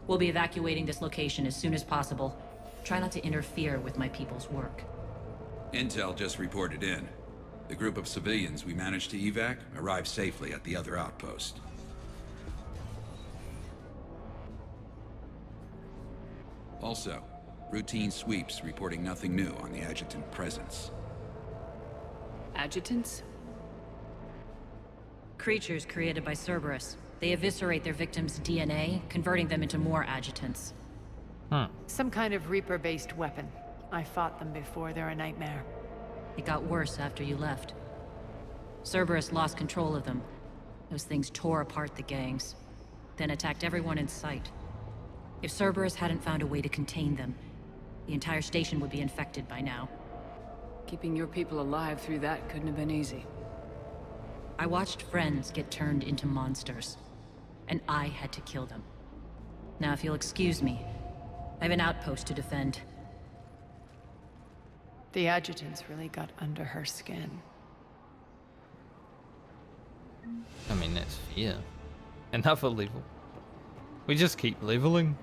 Speaker 17: We'll be evacuating this location as soon as possible. Try not to interfere with my people's work.
Speaker 10: Intel just reported in. The group of civilians we managed to evac arrived safely at the other outpost. Also, routine sweeps reporting nothing new on the adjutant presence.
Speaker 5: Adjutants?
Speaker 17: Creatures created by Cerberus. They eviscerate their victims' DNA, converting them into more adjutants.
Speaker 12: Some kind of Reaper-based weapon. I fought them before, they're a nightmare.
Speaker 17: It got worse after you left. Cerberus lost control of them. Those things tore apart the gangs, then attacked everyone in sight. If Cerberus hadn't found a way to contain them, the entire station would be infected by now.
Speaker 5: Keeping your people alive through that couldn't have been easy.
Speaker 17: I watched friends get turned into monsters, and I had to kill them. Now, if you'll excuse me, I have an outpost to defend.
Speaker 12: The adjutants really got under her skin.
Speaker 1: I mean, that's fair. Another level. We just keep leveling.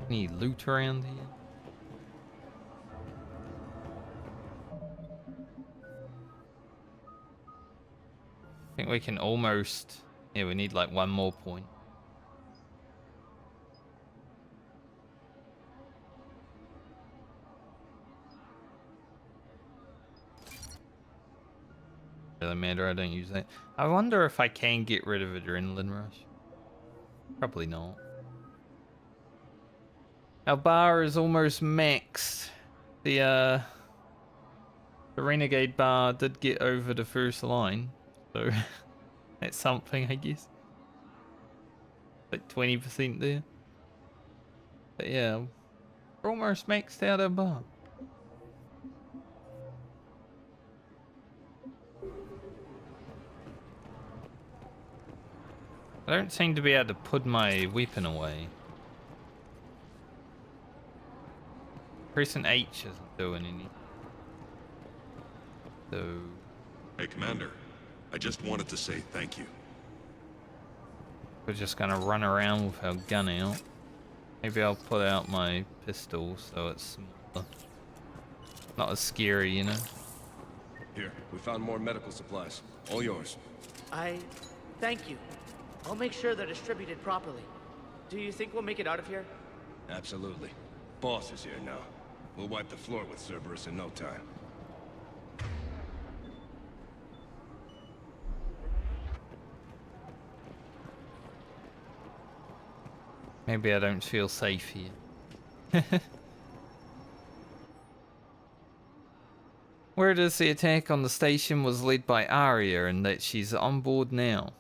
Speaker 1: Any loot around here? I think we can almost... Yeah, we need like one more point. Really matter, I don't use that. I wonder if I can get rid of Adrenaline Rush. Probably not. Our bar is almost maxed. The Renegade bar did get over the first line, so that's something, I guess. Like 20% there. But yeah, we're almost maxed out our bar. I don't seem to be able to put my weapon away. Pressing H isn't doing anything. So...
Speaker 11: Hey, Commander. I just wanted to say thank you.
Speaker 1: We're just gonna run around with our gun out. Maybe I'll put out my pistol so it's not as scary, you know?
Speaker 20: Here, we found more medical supplies. All yours.
Speaker 21: Thank you. I'll make sure they're distributed properly. Do you think we'll make it out of here?
Speaker 20: Absolutely. Boss is here now. We'll wipe the floor with Cerberus in no time.
Speaker 1: Maybe I don't feel safe here. Word is the attack on the station was led by Arya and that she's on board now.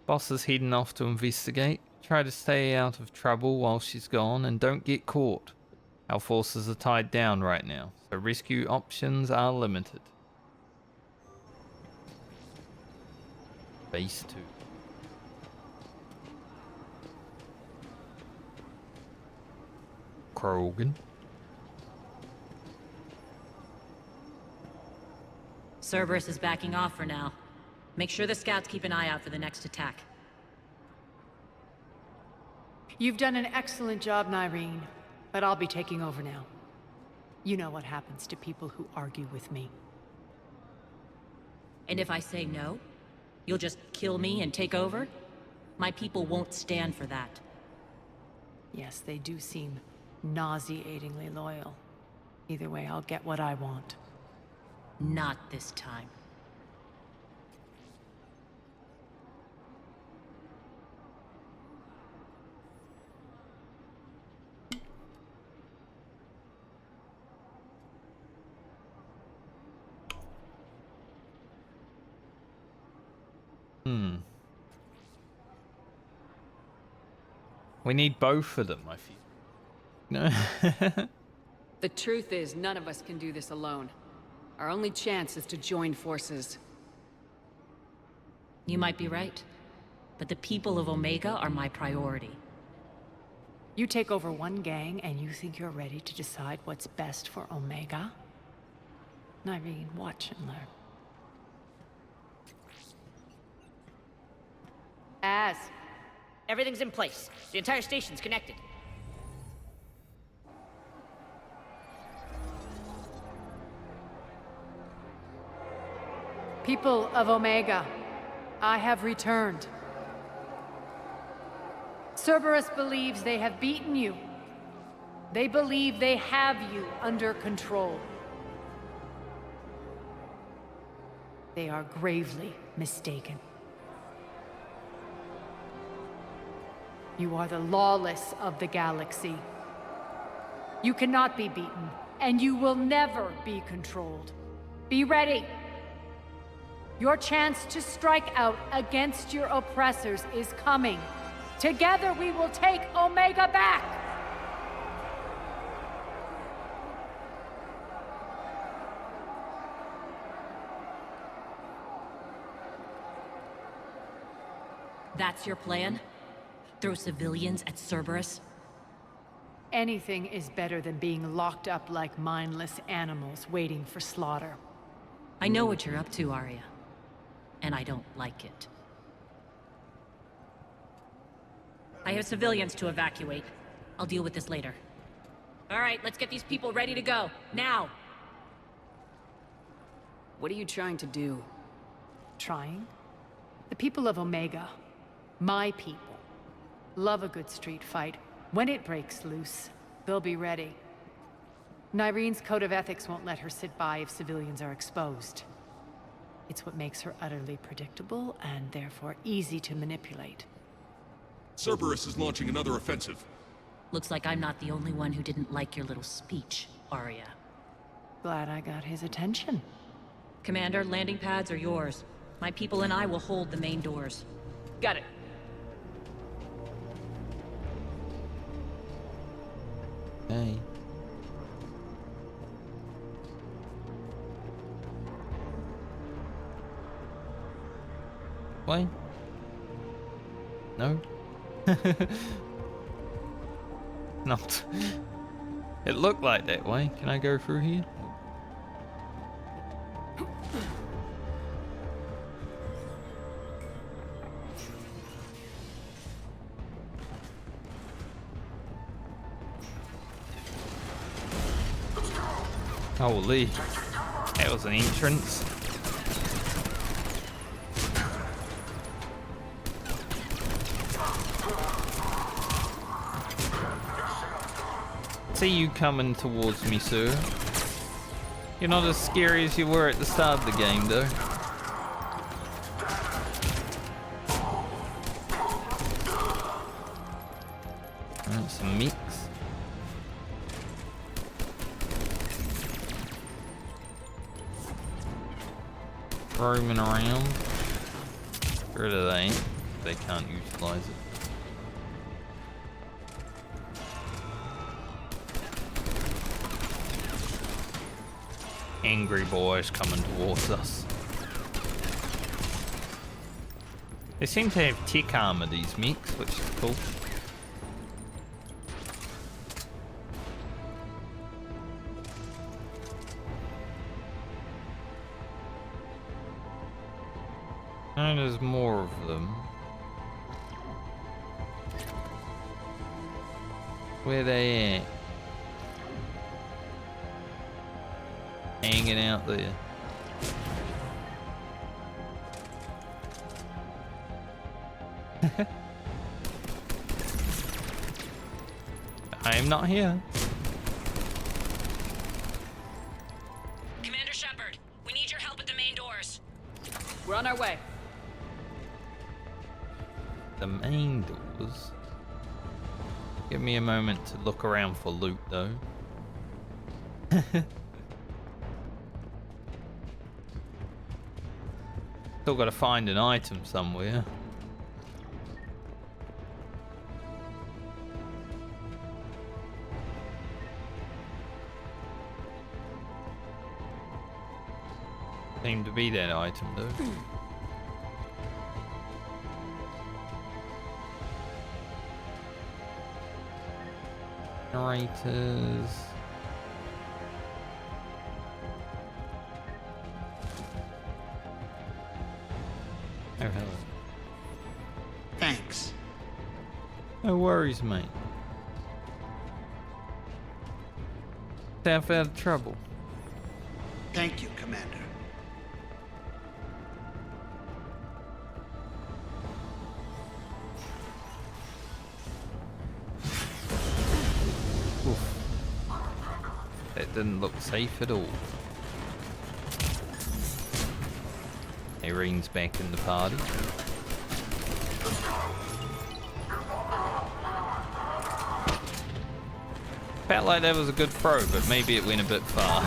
Speaker 1: Boss is heading off to investigate. Try to stay out of trouble while she's gone and don't get caught. Our forces are tied down right now, so rescue options are limited. Base 2. Krogan.
Speaker 17: Cerberus is backing off for now. Make sure the scouts keep an eye out for the next attack.
Speaker 12: You've done an excellent job, Nyreen, but I'll be taking over now. You know what happens to people who argue with me.
Speaker 17: And if I say no, you'll just kill me and take over? My people won't stand for that.
Speaker 12: Yes, they do seem nauseatingly loyal. Either way, I'll get what I want.
Speaker 17: Not this time.
Speaker 1: We need both of them, I feel. No.
Speaker 5: The truth is, none of us can do this alone. Our only chance is to join forces.
Speaker 17: You might be right, but the people of Omega are my priority.
Speaker 12: You take over one gang and you think you're ready to decide what's best for Omega? Nyreen, watch and learn.
Speaker 3: Everything's in place. The entire station's connected.
Speaker 12: People of Omega, I have returned. Cerberus believes they have beaten you. They believe they have you under control. They are gravely mistaken. You are the lawless of the galaxy. You cannot be beaten, and you will never be controlled. Be ready. Your chance to strike out against your oppressors is coming. Together we will take Omega back!
Speaker 17: That's your plan? Throw civilians at Cerberus?
Speaker 12: Anything is better than being locked up like mindless animals waiting for slaughter.
Speaker 17: I know what you're up to, Arya. And I don't like it. I have civilians to evacuate. I'll deal with this later.
Speaker 3: All right, let's get these people ready to go. Now!
Speaker 5: What are you trying to do?
Speaker 12: Trying? The people of Omega, my people, love a good street fight. When it breaks loose, they'll be ready. Nyrene's code of ethics won't let her sit by if civilians are exposed. It's what makes her utterly predictable and therefore easy to manipulate.
Speaker 11: Cerberus is launching another offensive.
Speaker 17: Looks like I'm not the only one who didn't like your little speech, Arya.
Speaker 12: Glad I got his attention.
Speaker 17: Commander, landing pads are yours. My people and I will hold the main doors.
Speaker 3: Got it.
Speaker 1: Hey. Why? No? Not. It looked like that way. Can I go through here? Holy. That was an entrance. See you coming towards me, sir. You're not as scary as you were at the start of the game, though. That's a mix. Roaming around. Get rid of that. They can't utilize it. Angry boys coming towards us. They seem to have tech armor, these mechs, which is cool. And there's more of them. Where they at? Hanging out there. I am not here.
Speaker 19: Commander Shepard, we need your help at the main doors.
Speaker 3: We're on our way.
Speaker 1: The main doors. Give me a moment to look around for loot, though. Still gotta find an item somewhere. Seemed to be that item, though. Generators. Oh, hello.
Speaker 8: Thanks.
Speaker 1: No worries, mate. Stay out of trouble.
Speaker 8: Thank you, Commander.
Speaker 1: Oof. That didn't look safe at all. Irene's back in the party. Felt like that was a good throw, but maybe it went a bit far.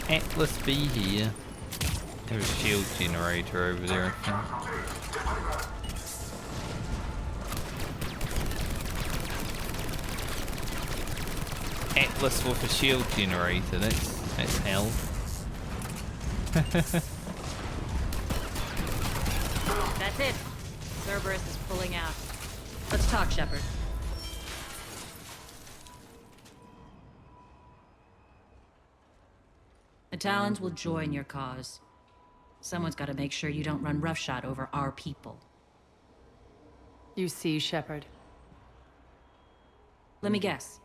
Speaker 1: Atlas be here. There's a shield generator over there, I think. Atlas with a shield generator, that's hell.
Speaker 17: That's it. Cerberus is pulling out. Let's talk, Shepard. The Talons will join your cause. Someone's got to make sure you don't run roughshod over our people.
Speaker 12: You see, Shepard.
Speaker 17: Let me guess.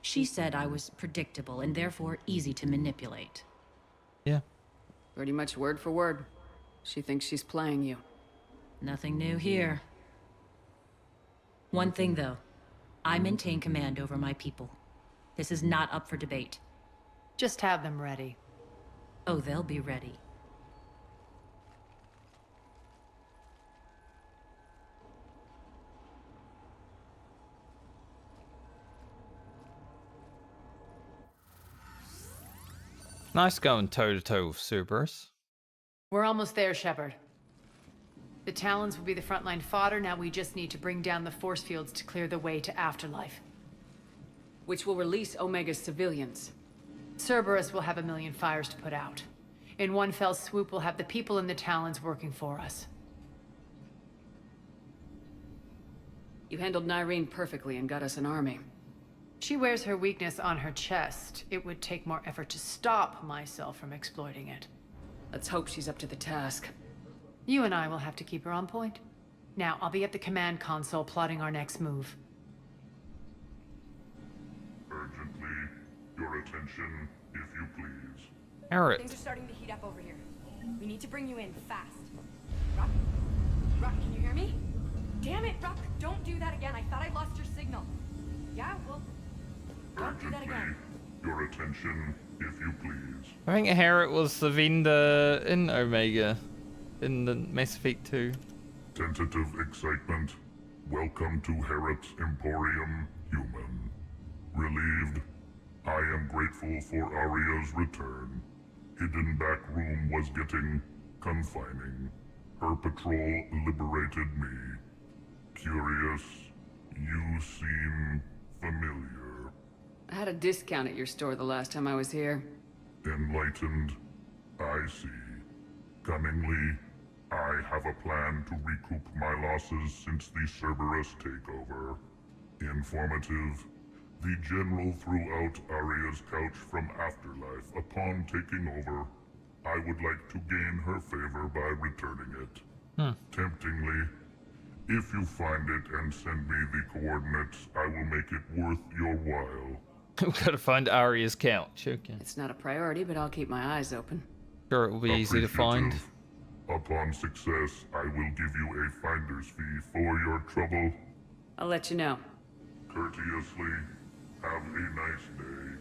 Speaker 17: She said I was predictable and therefore easy to manipulate.
Speaker 1: Yeah.
Speaker 5: Pretty much word for word. She thinks she's playing you.
Speaker 17: Nothing new here. One thing, though. I maintain command over my people. This is not up for debate.
Speaker 12: Just have them ready.
Speaker 17: Oh, they'll be ready.
Speaker 1: Nice going toe-to-toe with Cerberus.
Speaker 12: We're almost there, Shepard. The Talons will be the frontline fodder, now we just need to bring down the force fields to clear the way to Afterlife.
Speaker 5: Which will release Omega's civilians.
Speaker 12: Cerberus will have a million fires to put out. In one fell swoop, we'll have the people in the Talons working for us.
Speaker 5: You handled Nyreen perfectly and got us an army.
Speaker 12: She wears her weakness on her chest. It would take more effort to stop myself from exploiting it.
Speaker 5: Let's hope she's up to the task.
Speaker 12: You and I will have to keep her on point. Now, I'll be at the command console plotting our next move.
Speaker 23: Urgently, your attention, if you please.
Speaker 1: Garrus.
Speaker 14: Things are starting to heat up over here. We need to bring you in fast. Rock? Rock, can you hear me? Damn it, Rock, don't do that again. I thought I lost your signal. Yeah, well, don't do that again.
Speaker 23: Your attention, if you please.
Speaker 1: I think Harriet was the vendor in Omega in the Mass Effect 2.
Speaker 23: Tentative excitement. Welcome to Harrot's Emporium, human. Relieved. I am grateful for Aria's return. Hidden back room was getting confining. Her patrol liberated me. Curious. You seem familiar.
Speaker 5: I had a discount at your store the last time I was here.
Speaker 23: Enlightened. I see. Cunningly, I have a plan to recoup my losses since the Cerberus takeover. Informative. The General threw out Aria's couch from Afterlife upon taking over. I would like to gain her favor by returning it. Temptingly, if you find it and send me the coordinates, I will make it worth your while.
Speaker 1: We've got to find Aria's couch, okay.
Speaker 5: It's not a priority, but I'll keep my eyes open.
Speaker 1: Sure, it will be easy to find.
Speaker 23: Upon success, I will give you a finder's fee for your trouble.
Speaker 5: I'll let you know.
Speaker 23: Courteously, have a nice day.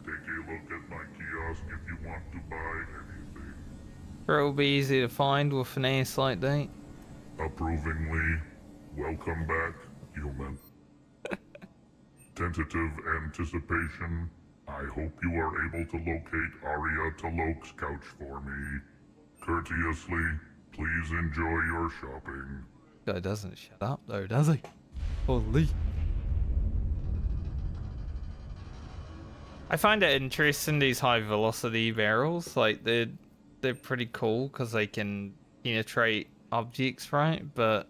Speaker 23: Take a look at my kiosk if you want to buy anything.
Speaker 1: Sure, it will be easy to find with an ass like that.
Speaker 23: Approvingly, welcome back, human. Tentative anticipation. I hope you are able to locate Aria Talok's couch for me. Courteously, please enjoy your shopping.
Speaker 1: Guy doesn't shut up though, does he? Holy. I find it interesting, these high velocity barrels. Like they're pretty cool because they can penetrate objects, right? But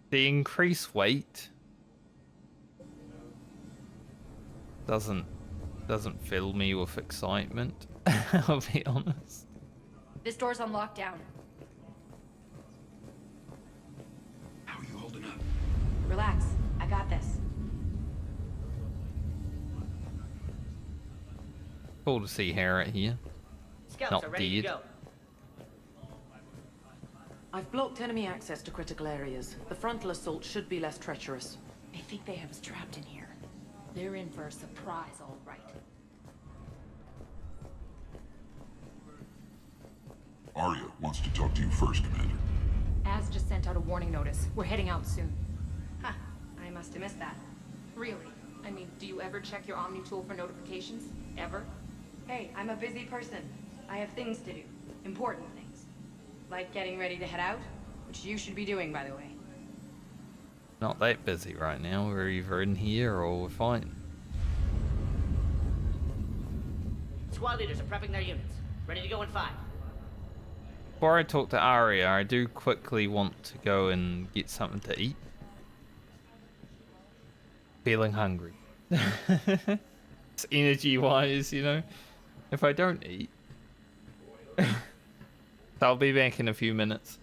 Speaker 1: the increased weight doesn't fill me with excitement. I'll be honest.
Speaker 2: This door's on lockdown.
Speaker 10: How are you holding up?
Speaker 2: Relax. I got this.
Speaker 1: Cool to see Harriet here.
Speaker 21: Scouts
Speaker 1: Not
Speaker 21: are ready to
Speaker 1: dead.
Speaker 21: go.
Speaker 18: I've blocked enemy access to critical areas. The frontal assault should be less treacherous.
Speaker 2: I think they have us trapped in here. They're in for a surprise, all right.
Speaker 23: Arya wants to talk to you first, Commander.
Speaker 2: Az just sent out a warning notice. We're heading out soon.
Speaker 14: Huh. I must have missed that.
Speaker 2: Really? I mean, do you ever check your Omni tool for notifications? Ever?
Speaker 14: Hey, I'm a busy person. I have things to do. Important things. Like getting ready to head out, which you should be doing, by the way.
Speaker 1: Not that busy right now. We're either in here or we're fighting.
Speaker 21: Squad leaders are prepping their units. Ready to go in 5.
Speaker 1: Before I talk to Arya, I do quickly want to go and get something to eat. Feeling hungry. It's energy-wise, you know. If I don't eat, I'll be back in a few minutes.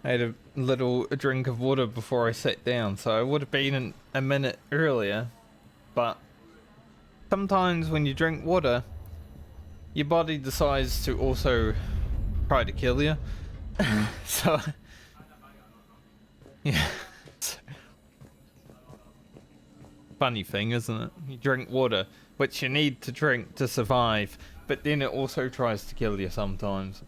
Speaker 1: I had a little drink of water before I sat down, so I would have been a minute earlier. But sometimes when you drink water, your body decides to also try to kill you. So, yeah. Funny thing, isn't it? You drink water, which you need to drink to survive, but then it also tries to kill you sometimes.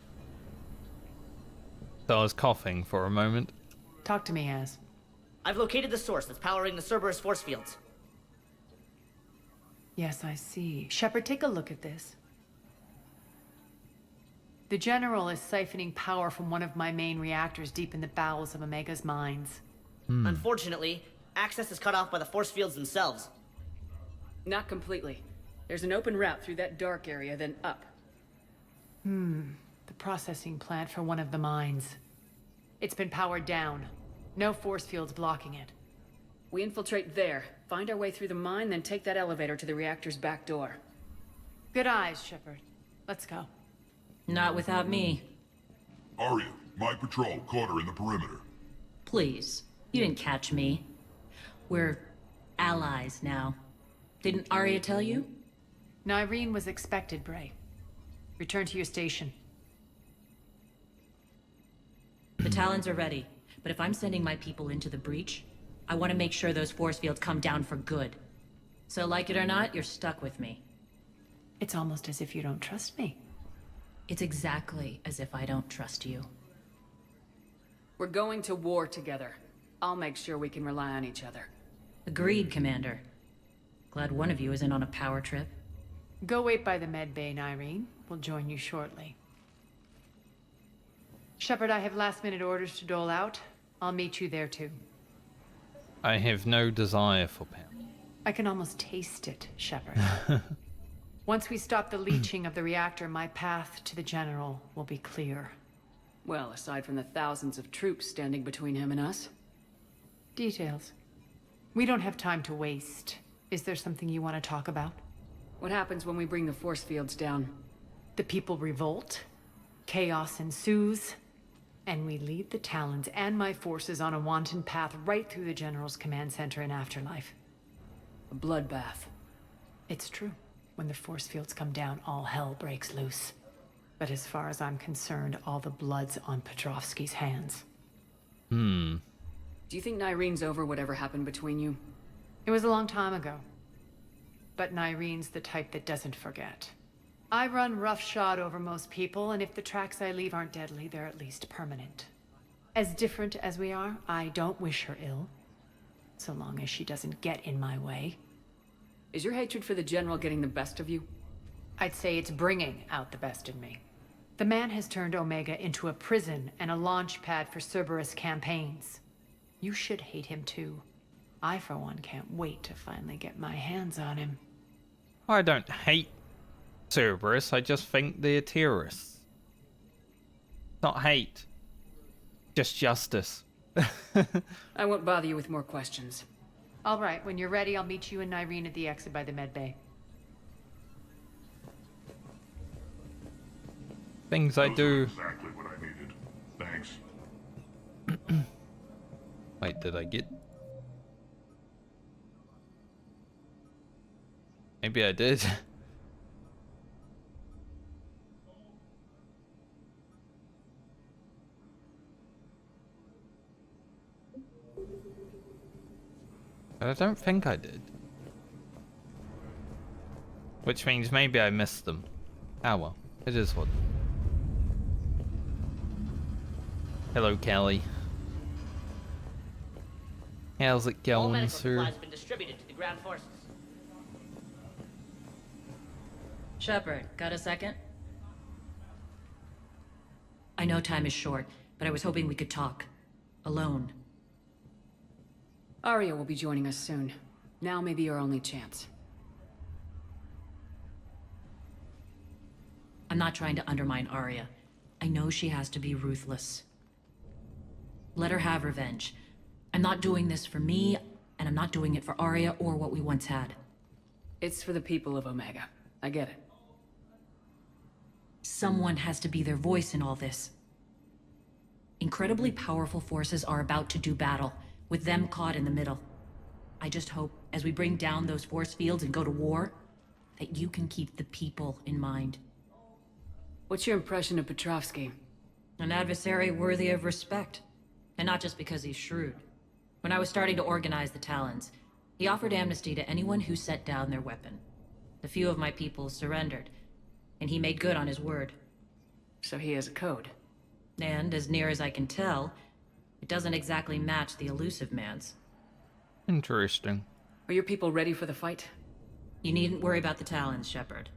Speaker 1: So I was coughing for a moment.
Speaker 12: Talk to me, Az.
Speaker 21: I've located the source that's powering the Cerberus force fields.
Speaker 12: Yes, I see. Shepard, take a look at this. The General is siphoning power from one of my main reactors deep in the bowels of Omega's mines.
Speaker 21: Unfortunately, access is cut off by the force fields themselves.
Speaker 5: Not completely. There's an open route through that dark area, then up.
Speaker 12: The processing plant for one of the mines. It's been powered down. No force fields blocking it.
Speaker 5: We infiltrate there, find our way through the mine, then take that elevator to the reactor's back door.
Speaker 12: Good eyes, Shepard. Let's go.
Speaker 17: Not without me.
Speaker 23: Arya, my patrol caught her in the perimeter.
Speaker 17: Please. You didn't catch me. We're allies now. Didn't Arya tell you?
Speaker 12: Nyreen was expected, Bray. Return to your station.
Speaker 17: The Talons are ready, but if I'm sending my people into the breach, I want to make sure those force fields come down for good. So like it or not, you're stuck with me.
Speaker 12: It's almost as if you don't trust me.
Speaker 17: It's exactly as if I don't trust you.
Speaker 5: We're going to war together. I'll make sure we can rely on each other.
Speaker 17: Agreed, Commander. Glad one of you isn't on a power trip.
Speaker 12: Go wait by the med bay, Nyreen. We'll join you shortly. Shepard, I have last-minute orders to dole out. I'll meet you there, too.
Speaker 1: I have no desire for power.
Speaker 12: I can almost taste it, Shepard. Once we stop the leaching of the reactor, my path to the General will be clear.
Speaker 5: Well, aside from the thousands of troops standing between him and us.
Speaker 12: Details. We don't have time to waste. Is there something you want to talk about?
Speaker 5: What happens when we bring the force fields down?
Speaker 12: The people revolt. Chaos ensues. And we lead the Talons and my forces on a wanton path right through the General's command center and afterlife.
Speaker 5: A bloodbath.
Speaker 12: It's true. When the force fields come down, all hell breaks loose. But as far as I'm concerned, all the blood's on Petrovsky's hands.
Speaker 5: Do you think Nyreen's over whatever happened between you?
Speaker 12: It was a long time ago. But Nyreen's the type that doesn't forget. I run roughshod over most people, and if the tracks I leave aren't deadly, they're at least permanent. As different as we are, I don't wish her ill. So long as she doesn't get in my way.
Speaker 5: Is your hatred for the General getting the best of you?
Speaker 12: I'd say it's bringing out the best in me. The man has turned Omega into a prison and a launch pad for Cerberus campaigns. You should hate him too. I, for one, can't wait to finally get my hands on him.
Speaker 1: I don't hate Cerberus, I just think they're terrorists. Not hate. Just justice.
Speaker 5: I won't bother you with more questions.
Speaker 12: All right, when you're ready, I'll meet you and Nyreen at the exit by the med bay.
Speaker 1: Things I do.
Speaker 23: Exactly what I needed. Thanks.
Speaker 1: Wait, did I get? Maybe I did. But I don't think I did. Which means maybe I missed them. Ah well, it is what. Hello, Callie. How's it
Speaker 21: All
Speaker 1: going,
Speaker 21: medical
Speaker 1: sir?
Speaker 21: supplies have been distributed to the ground forces.
Speaker 17: Shepard, got a second? I know time is short, but I was hoping we could talk. Alone.
Speaker 5: Arya will be joining us soon. Now may be your only chance.
Speaker 17: I'm not trying to undermine Arya. I know she has to be ruthless. Let her have revenge. I'm not doing this for me, and I'm not doing it for Arya or what we once had.
Speaker 5: It's for the people of Omega. I get it.
Speaker 17: Someone has to be their voice in all this. Incredibly powerful forces are about to do battle, with them caught in the middle. I just hope, as we bring down those force fields and go to war, that you can keep the people in mind.
Speaker 5: What's your impression of Petrovsky?
Speaker 17: An adversary worthy of respect. And not just because he's shrewd. When I was starting to organize the Talons, he offered amnesty to anyone who set down their weapon. A few of my people surrendered, and he made good on his word.
Speaker 5: So he has a code.
Speaker 17: And, as near as I can tell, it doesn't exactly match the elusive man's.
Speaker 1: Interesting.
Speaker 5: Are your people ready for the fight?
Speaker 17: You needn't worry about the Talons, Shepard.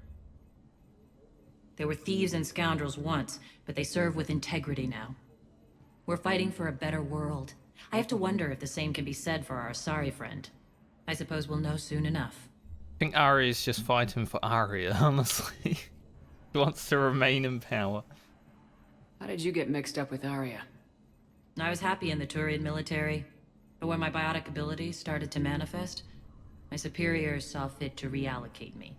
Speaker 17: They were thieves and scoundrels once, but they serve with integrity now. We're fighting for a better world. I have to wonder if the same can be said for our Asari friend. I suppose we'll know soon enough.
Speaker 1: I think Arya's just fighting for Arya, honestly. He wants to remain in power.
Speaker 5: How did you get mixed up with Arya?
Speaker 17: I was happy in the Turian military, but when my biotic abilities started to manifest, my superiors saw fit to reallocate me.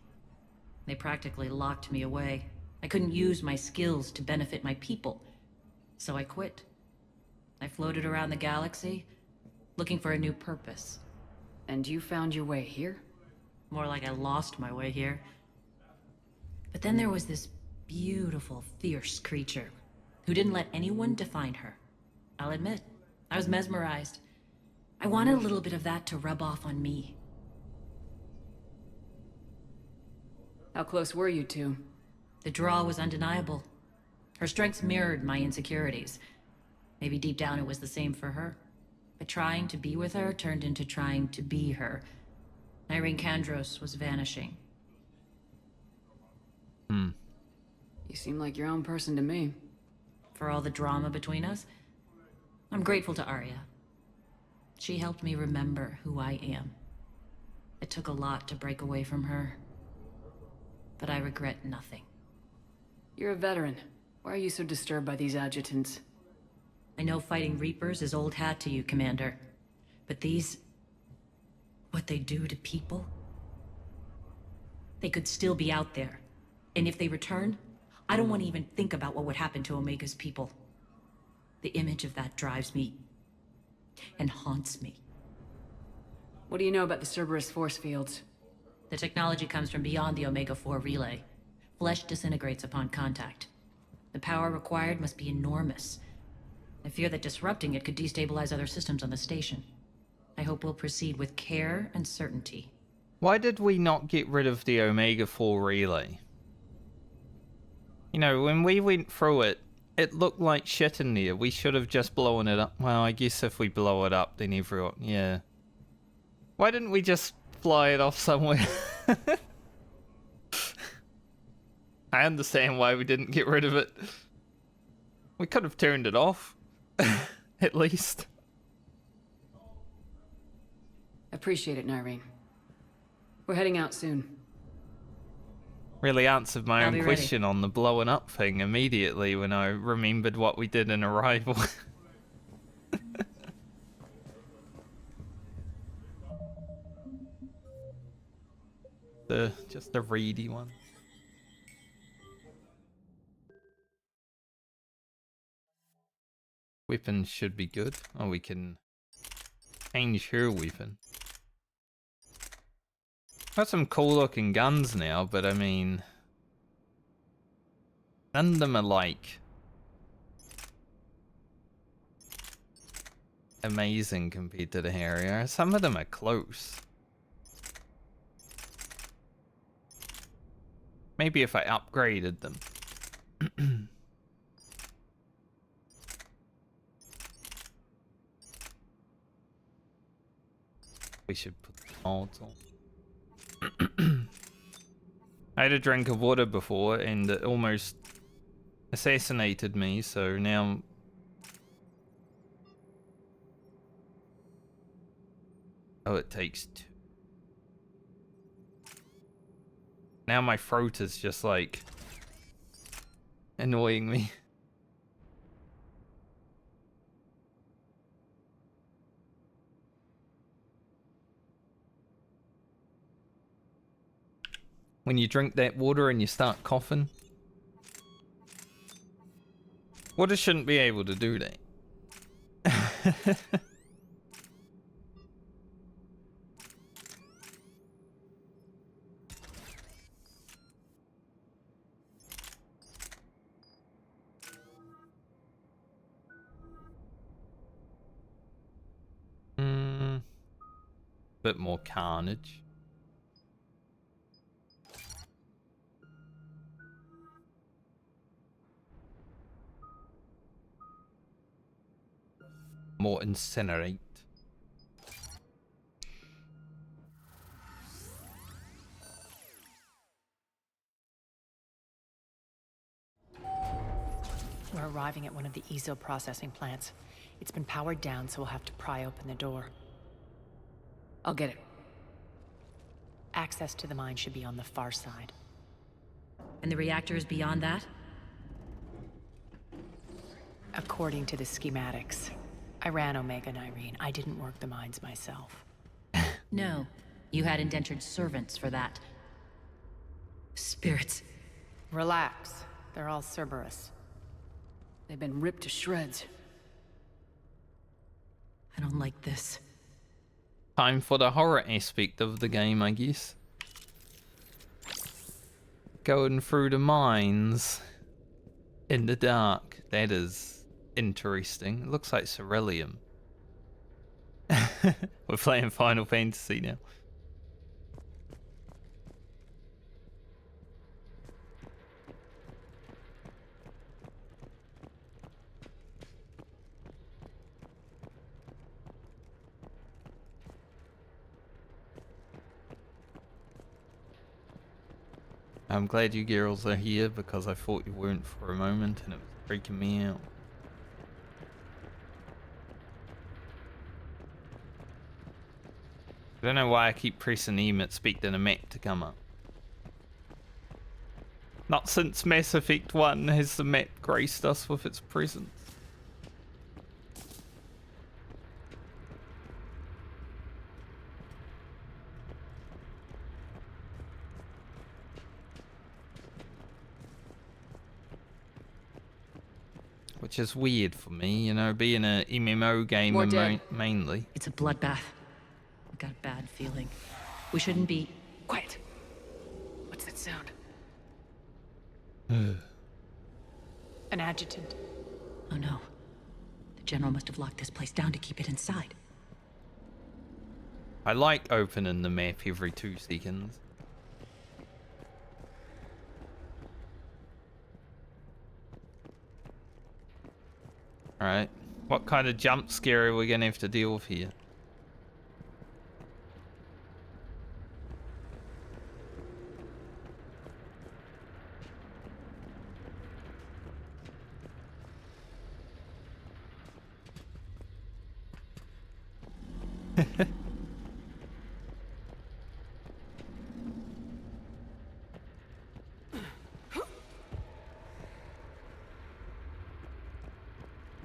Speaker 17: They practically locked me away. I couldn't use my skills to benefit my people, so I quit. I floated around the galaxy, looking for a new purpose.
Speaker 5: And you found your way here?
Speaker 17: More like I lost my way here. But then there was this beautiful, fierce creature who didn't let anyone define her. I'll admit, I was mesmerized. I wanted a little bit of that to rub off on me.
Speaker 5: How close were you two?
Speaker 17: The draw was undeniable. Her strengths mirrored my insecurities. Maybe deep down it was the same for her. But trying to be with her turned into trying to be her. Irene Kandros was vanishing.
Speaker 5: You seem like your own person to me.
Speaker 17: For all the drama between us, I'm grateful to Arya. She helped me remember who I am. It took a lot to break away from her, but I regret nothing.
Speaker 5: You're a veteran. Why are you so disturbed by these adjutants?
Speaker 17: I know fighting Reapers is old hat to you, Commander. But these... what they do to people? They could still be out there. And if they return, I don't want to even think about what would happen to Omega's people. The image of that drives me... and haunts me.
Speaker 5: What do you know about the Cerberus force fields?
Speaker 17: The technology comes from beyond the Omega-4 relay. Flesh disintegrates upon contact. The power required must be enormous. I fear that disrupting it could destabilize other systems on the station. I hope we'll proceed with care and certainty.
Speaker 1: Why did we not get rid of the Omega-4 relay? You know, when we went through it, it looked like shit in there. We should have just blown it up. Well, I guess if we blow it up, then everyone... yeah. Why didn't we just fly it off somewhere? I understand why we didn't get rid of it. We could have turned it off. At least.
Speaker 5: Appreciate it, Nyreen. We're heading out soon.
Speaker 1: Really answered my
Speaker 17: I'll
Speaker 1: own
Speaker 17: be
Speaker 1: question on the blowing up thing immediately when I remembered what we did in Arrival. Just a reedy one. Weapon should be good. Oh, we can change her weapon. Got some cool looking guns now, but I mean, none of them are like amazing compared to the Harrier. Some of them are close. Maybe if I upgraded them. We should put the mods on. I had a drink of water before and it almost assassinated me, so now oh, it takes two. Now my throat is just like annoying me. When you drink that water and you start coughing. Water shouldn't be able to do that. Bit more carnage. More incinerate.
Speaker 12: We're arriving at one of the ESO processing plants. It's been powered down, so we'll have to pry open the door. I'll get it. Access to the mine should be on the far side.
Speaker 17: And the reactor is beyond that?
Speaker 12: According to the schematics. I ran Omega and Irene. I didn't work the mines myself.
Speaker 17: No. You had indentured servants for that. Spirits.
Speaker 12: Relax. They're all Cerberus. They've been ripped to shreds.
Speaker 17: I don't like this.
Speaker 1: Time for the horror aspect of the game, I guess. Going through the mines in the dark. That is interesting. It looks like Ceruleum. We're playing Final Fantasy now. I'm glad you girls are here because I thought you weren't for a moment and it was freaking me out. I don't know why I keep pressing E expecting a map to come up. Not since Mass Effect 1 has the map graced us with its presence. Which is weird for me, you know, being an MMO gamer mainly.
Speaker 17: It's a bloodbath. I've got a bad feeling. We shouldn't be...
Speaker 12: Quiet. What's that sound?
Speaker 1: Ugh.
Speaker 12: An adjutant.
Speaker 17: Oh no. The General must have locked this place down to keep it inside.
Speaker 1: I like opening the map every 2 seconds. Alright, what kind of jump scare are we gonna have to deal with here?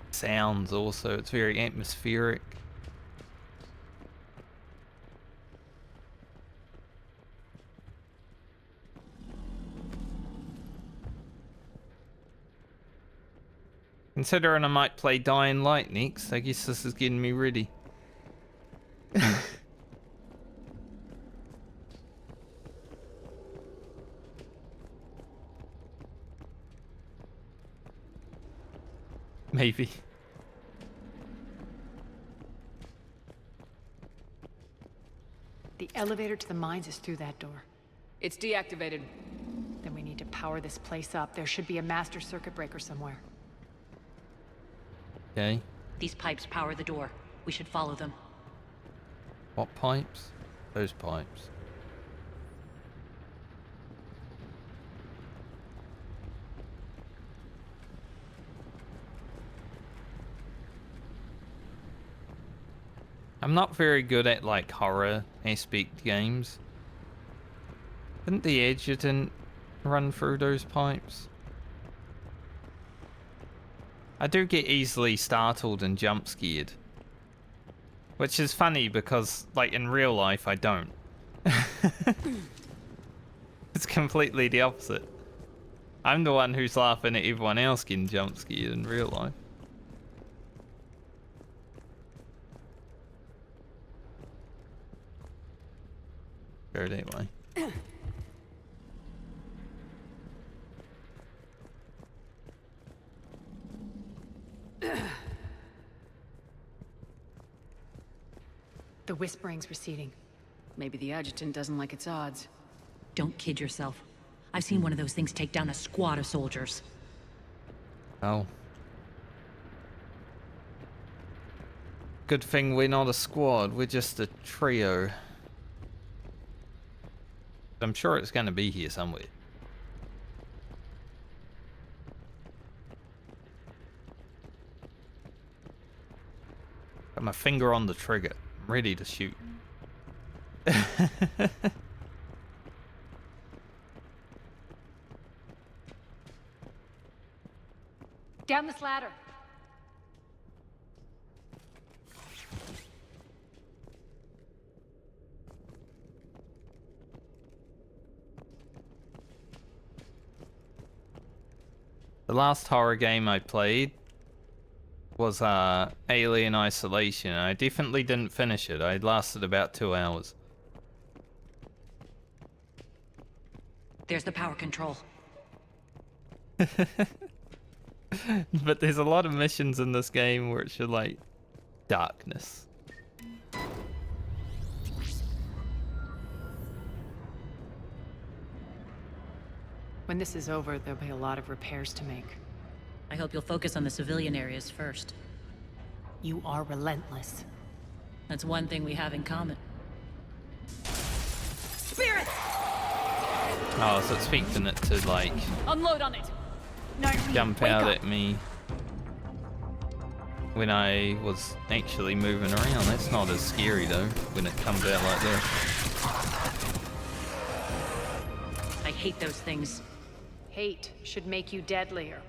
Speaker 1: Sounds also, it's very atmospheric. Considering I might play Dying Light next, I guess this is getting me ready. Maybe.
Speaker 12: The elevator to the mines is through that door. It's deactivated. Then we need to power this place up. There should be a master circuit breaker somewhere.
Speaker 1: Okay.
Speaker 17: These pipes power the door. We should follow them.
Speaker 1: What pipes? Those pipes. I'm not very good at like horror aspect games. Didn't the adjutant run through those pipes? I do get easily startled and jump scared. Which is funny because like in real life I don't. It's completely the opposite. I'm the one who's laughing at everyone else getting jump scared in real life. Go that way.
Speaker 12: The whispering's receding.
Speaker 5: Maybe the adjutant doesn't like its odds.
Speaker 17: Don't kid yourself. I've seen one of those things take down a squad of soldiers.
Speaker 1: Oh. Good thing we're not a squad, we're just a trio. I'm sure it's gonna be here somewhere. Got my finger on the trigger. I'm ready to shoot.
Speaker 2: Down this ladder.
Speaker 1: The last horror game I played was Alien Isolation. I definitely didn't finish it. I lasted about 2 hours.
Speaker 17: There's the power control.
Speaker 1: But there's a lot of missions in this game where it should like darkness.
Speaker 12: When this is over, there'll be a lot of repairs to make.
Speaker 17: I hope you'll focus on the civilian areas first.
Speaker 12: You are relentless.
Speaker 17: That's one thing we have in common. Spirit!
Speaker 1: Oh, so it's expecting it to like
Speaker 2: Unload on it.
Speaker 1: jump out at me when I was actually moving around. That's not as scary though when it comes out like this.
Speaker 17: I hate those things.
Speaker 12: Hate should make you deadlier.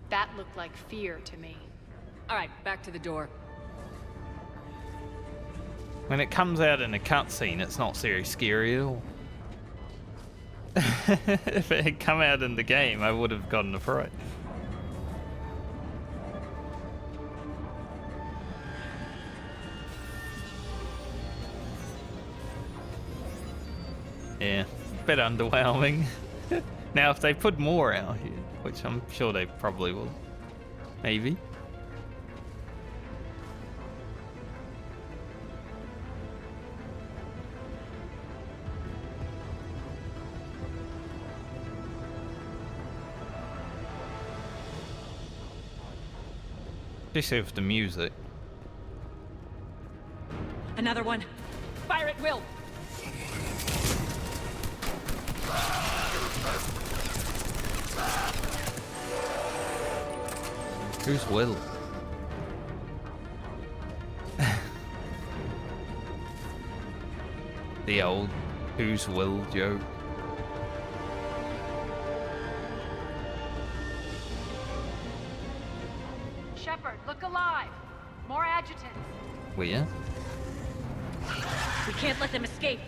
Speaker 12: That looked like fear to me.
Speaker 5: All right, back to the door.
Speaker 1: When it comes out in a cutscene, it's not very scary at all. If it had come out in the game, I would have gotten a fright. Yeah, bit underwhelming. Now, if they put more out here, which I'm sure they probably will, maybe. Especially with the music.
Speaker 17: Another one.
Speaker 2: Fire at will.
Speaker 1: Who's Will? The old Who's Will joke.
Speaker 2: Shepard, look alive. More adjutants.
Speaker 1: Where?
Speaker 17: We can't let them escape.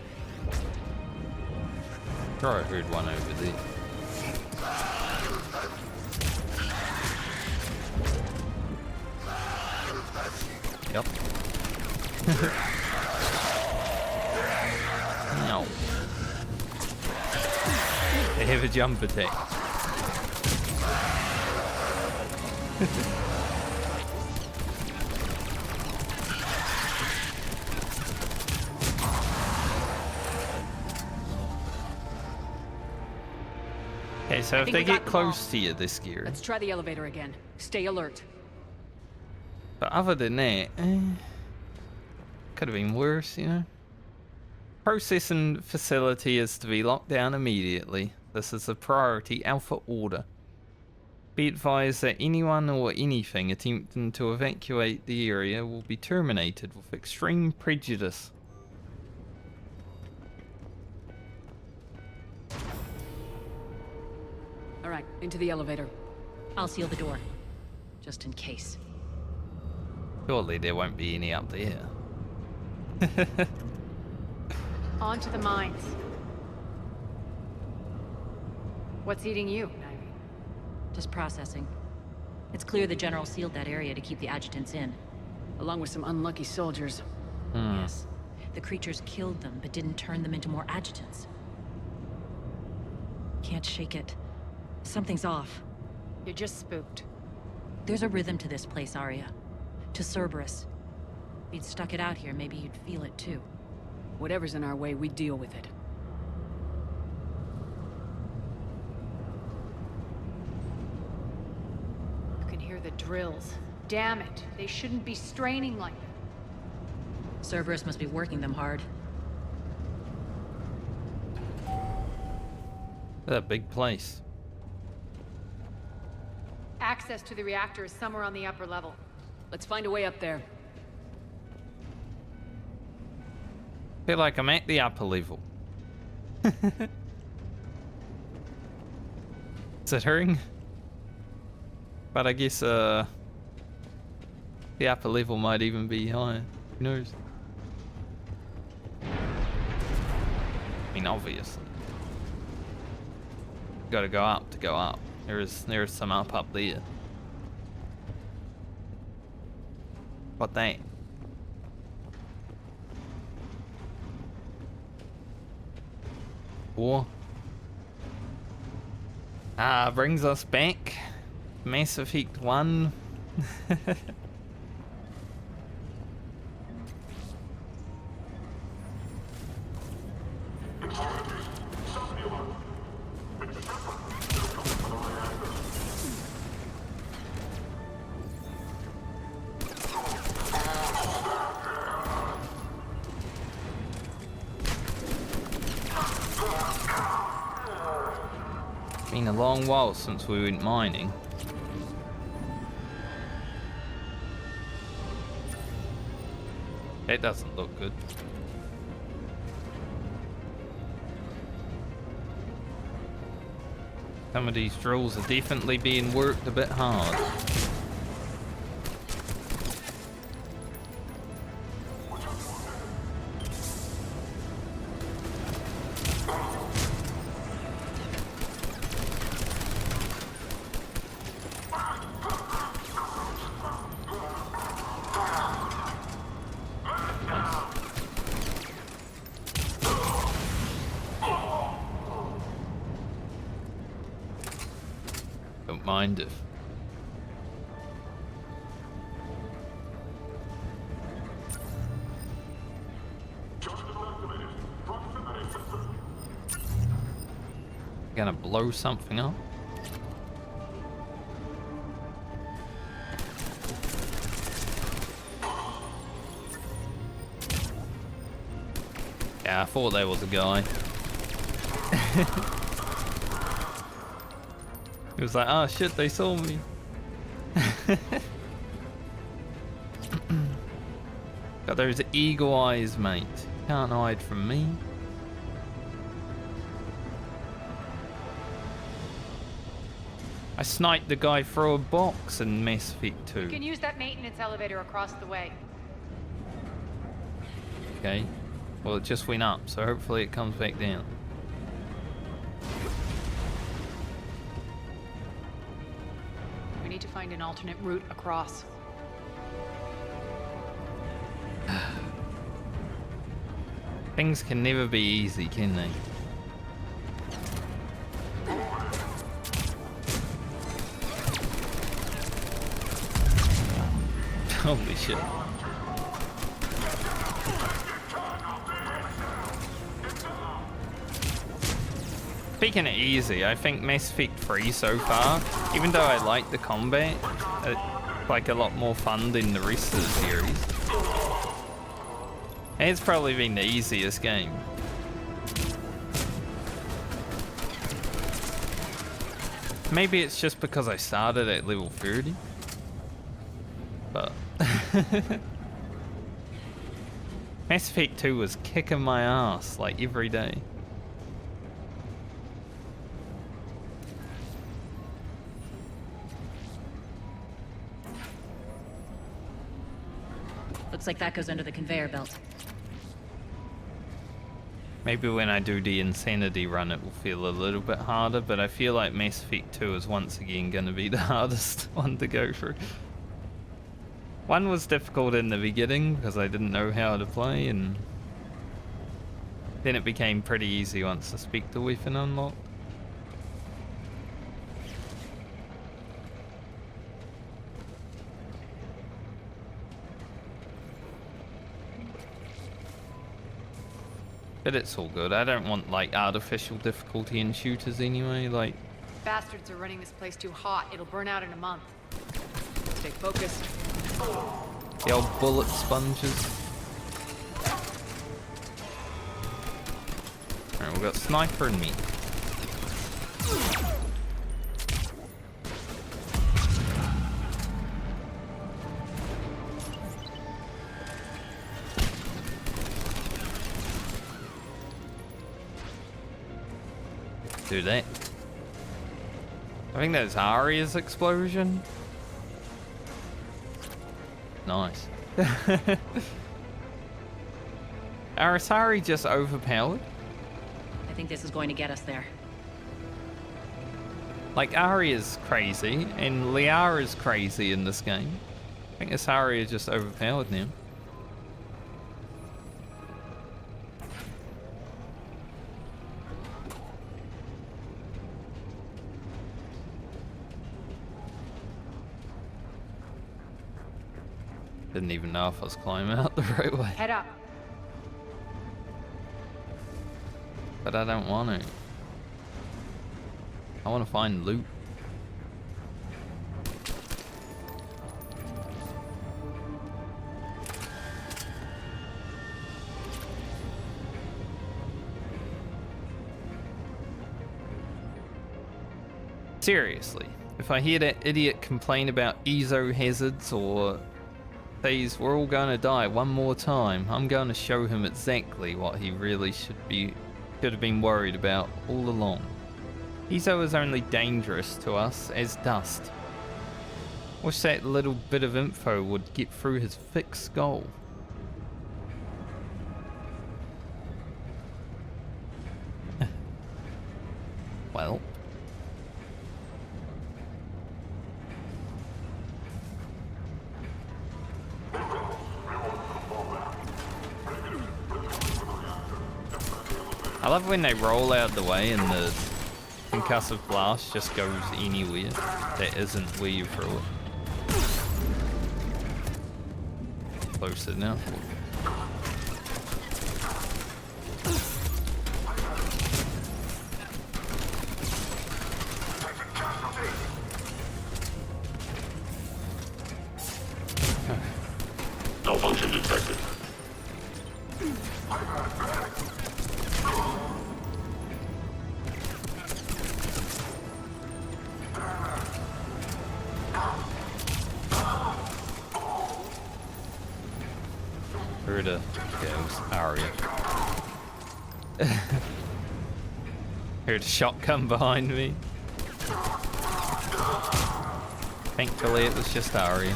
Speaker 1: Sure, I heard one over there. Yep. No. They have a jump attack. Okay, so if they get close to you, they're scary.
Speaker 5: Let's try the elevator again. Stay alert.
Speaker 1: But other than that, could have been worse, you know. Processing facility is to be locked down immediately. This is a priority Alpha order. Be advised that anyone or anything attempting to evacuate the area will be terminated with extreme prejudice.
Speaker 5: All right, into the elevator.
Speaker 17: I'll seal the door, just in case.
Speaker 1: Surely there won't be any up there.
Speaker 12: On to the mines. What's eating you?
Speaker 17: Just processing. It's clear the General sealed that area to keep the adjutants in.
Speaker 5: Along with some unlucky soldiers.
Speaker 17: Yes. the creatures killed them, but didn't turn them into more adjutants. Can't shake it. Something's off.
Speaker 12: You're just spooked.
Speaker 17: There's a rhythm to this place, Arya. To Cerberus. If you'd stuck it out here, maybe you'd feel it too.
Speaker 5: Whatever's in our way, we deal with it.
Speaker 12: You can hear the drills. Damn it, they shouldn't be straining like that.
Speaker 17: Cerberus must be working them hard.
Speaker 1: That big place.
Speaker 12: Access to the reactor is somewhere on the upper level.
Speaker 5: Let's find a way up there.
Speaker 1: Feel like I'm at the upper level. Considering. But I guess the upper level might even be higher. Who knows? I mean, obviously. Gotta go up to go up. There's some up there. What that? Or brings us back. Mass Effect 1. Been a long while since we went mining. That doesn't look good. Some of these drills are definitely being worked a bit hard. Don't mind if. Gonna blow something up? Yeah, I thought there was a guy. It was like, oh shit, they saw me. Got those eagle eyes, mate. Can't hide from me. I sniped the guy through a box in Mass Effect 2.
Speaker 12: You can use that maintenance elevator across the way.
Speaker 1: Okay. Well, it just went up, so hopefully it comes back down.
Speaker 12: We need to find an alternate route across.
Speaker 1: Things can never be easy, can they? Holy shit. Speaking of easy, I think Mass Effect 3 so far, even though I like the combat, it's like a lot more fun than the rest of the series. And it's probably been the easiest game. Maybe it's just because I started at level 30. But Mass Effect 2 was kicking my ass like every day.
Speaker 17: Looks like that goes under the conveyor belt.
Speaker 1: Maybe when I do the Insanity run it will feel a little bit harder, but I feel like Mass Effect 2 is once again going to be the hardest one to go through. One was difficult in the beginning because I didn't know how to play, and Then it became pretty easy once the Spectre weapon unlocked. But it's all good. I don't want like artificial difficulty in shooters anyway. Like,
Speaker 12: Bastards are running this place too hot. It'll burn out in a month. Stay focused.
Speaker 1: the old bullet sponges. Alright, we've got sniper and me. Do that. I think that's Arya's explosion. Nice. Is Arya just overpowered?
Speaker 17: I think this is going to get us there.
Speaker 1: Like, Arya's crazy, and Liara's crazy in this game. I think this Arya is just overpowered now. Didn't even know if I was climbing out the right way.
Speaker 12: Head up.
Speaker 1: But I don't want to. I want to find loot. Seriously, if I hear that idiot complain about ezo hazards or says we're all gonna die one more time, I'm gonna show him exactly what he really should have been worried about all along. Ezo is only dangerous to us as dust. Wish that little bit of info would get through his thick skull. Well. I love when they roll out the way and the concussive blast just goes anywhere that isn't where you throw it. Closer now.
Speaker 15: Malfunction detected.
Speaker 1: Here to goes Arya. Heard a shotgun behind me. Thankfully it was just Arya.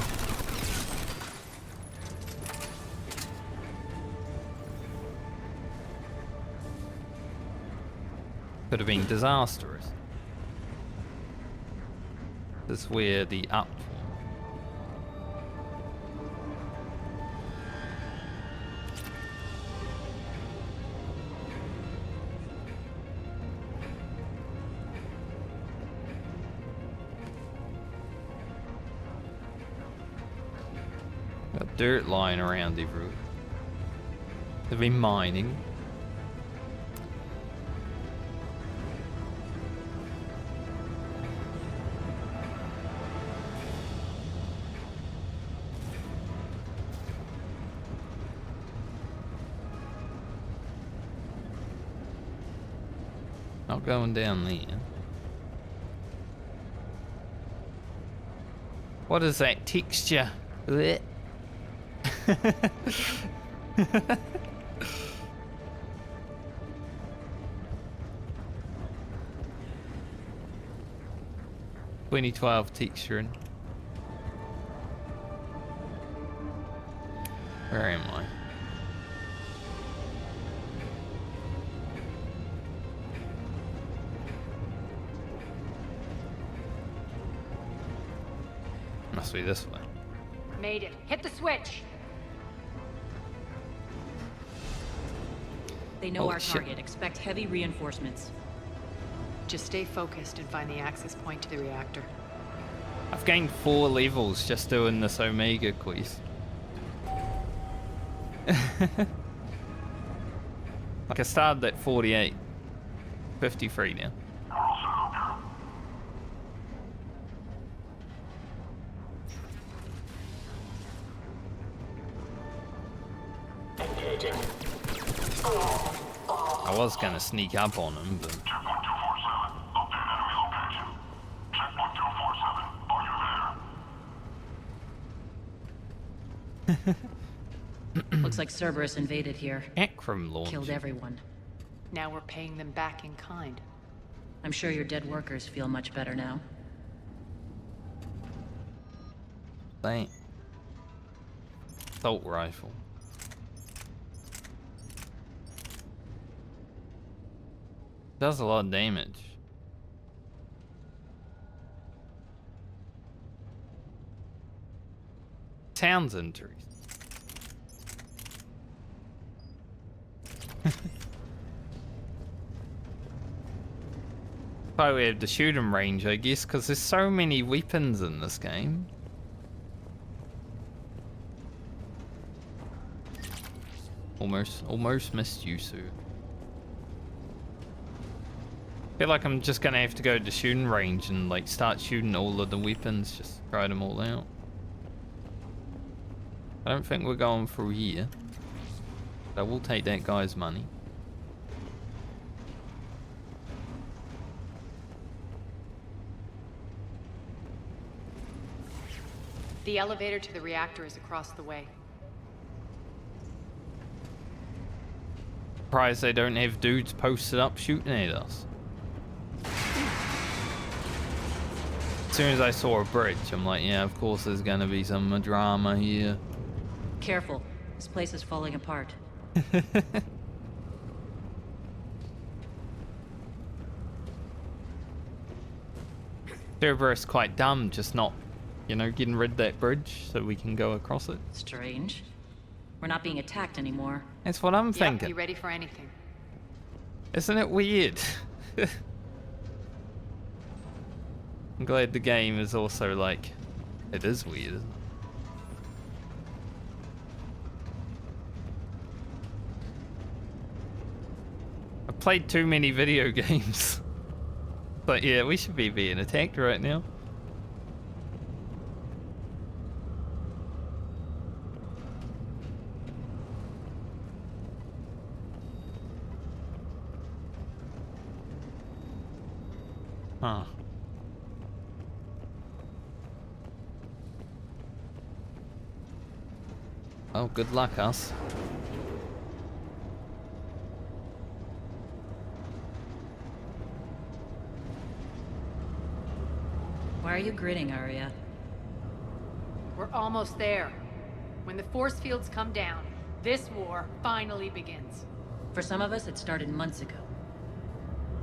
Speaker 1: Could have been disastrous. This is where the up. Got dirt lying around everywhere. They've been mining. Not going down there. What is that texture? Blech. 2012 texturing. Where am I? Must be this way.
Speaker 12: Made it. Hit the switch.
Speaker 17: They know our target. Expect heavy reinforcements.
Speaker 12: Just stay focused and find the access point to the reactor.
Speaker 1: I've gained 4 levels just doing this Omega quest. Like I started at 48. 53 now. I was gonna sneak up on him, but...
Speaker 17: Looks like Cerberus invaded here.
Speaker 1: Akram launch.
Speaker 17: Killed everyone.
Speaker 12: Now we're paying them back in kind.
Speaker 17: I'm sure your dead workers feel much better now.
Speaker 1: Thank. Assault rifle. Does a lot of damage. Sounds interesting. But we have the shooting range, I guess, because there's so many weapons in this game. Almost missed you, Sue. Feel like I'm just gonna have to go to the shooting range and like start shooting all of the weapons, just try them all out. I don't think we're going through here. But I will take that guy's money.
Speaker 12: The elevator to the reactor is across the way.
Speaker 1: Surprised they don't have dudes posted up shooting at us. As soon as I saw a bridge, I'm like, yeah, of course there's gonna be some drama here.
Speaker 17: Careful. This place is falling apart.
Speaker 1: Cerberus quite dumb, just not, you know, getting rid of that bridge so we can go across it.
Speaker 17: Strange. We're not being attacked anymore.
Speaker 1: That's what I'm thinking.
Speaker 12: You ready for anything?
Speaker 1: Isn't it weird? I'm glad the game is also like, it is weird, isn't it? I've played too many video games. But yeah, we should be being attacked right now. Huh. Oh, good luck, us.
Speaker 17: Why are you grinning, Arya?
Speaker 12: We're almost there. When the force fields come down, this war finally begins.
Speaker 17: For some of us, it started months ago.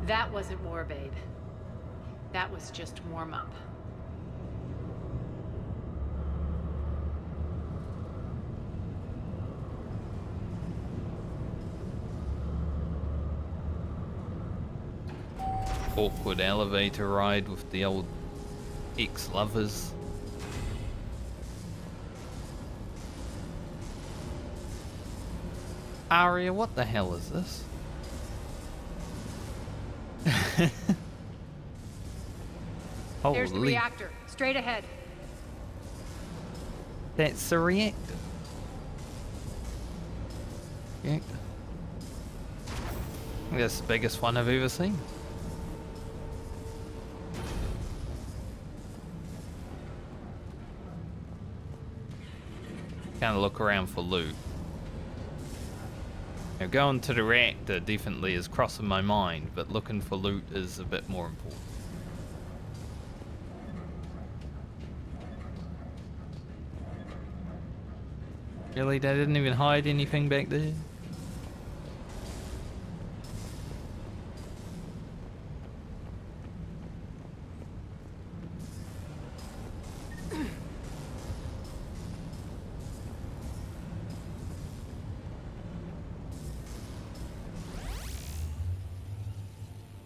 Speaker 12: That wasn't war, babe. That was just warm-up.
Speaker 1: Awkward elevator ride with the old ex-lovers. Arya, what the hell is this?
Speaker 12: There's the reactor, straight ahead.
Speaker 1: That's the reactor. Reactor. I think that's the biggest one I've ever seen. Kind of look around for loot. Now going to the reactor definitely is crossing my mind, but looking for loot is a bit more important. Really? They didn't even hide anything back there?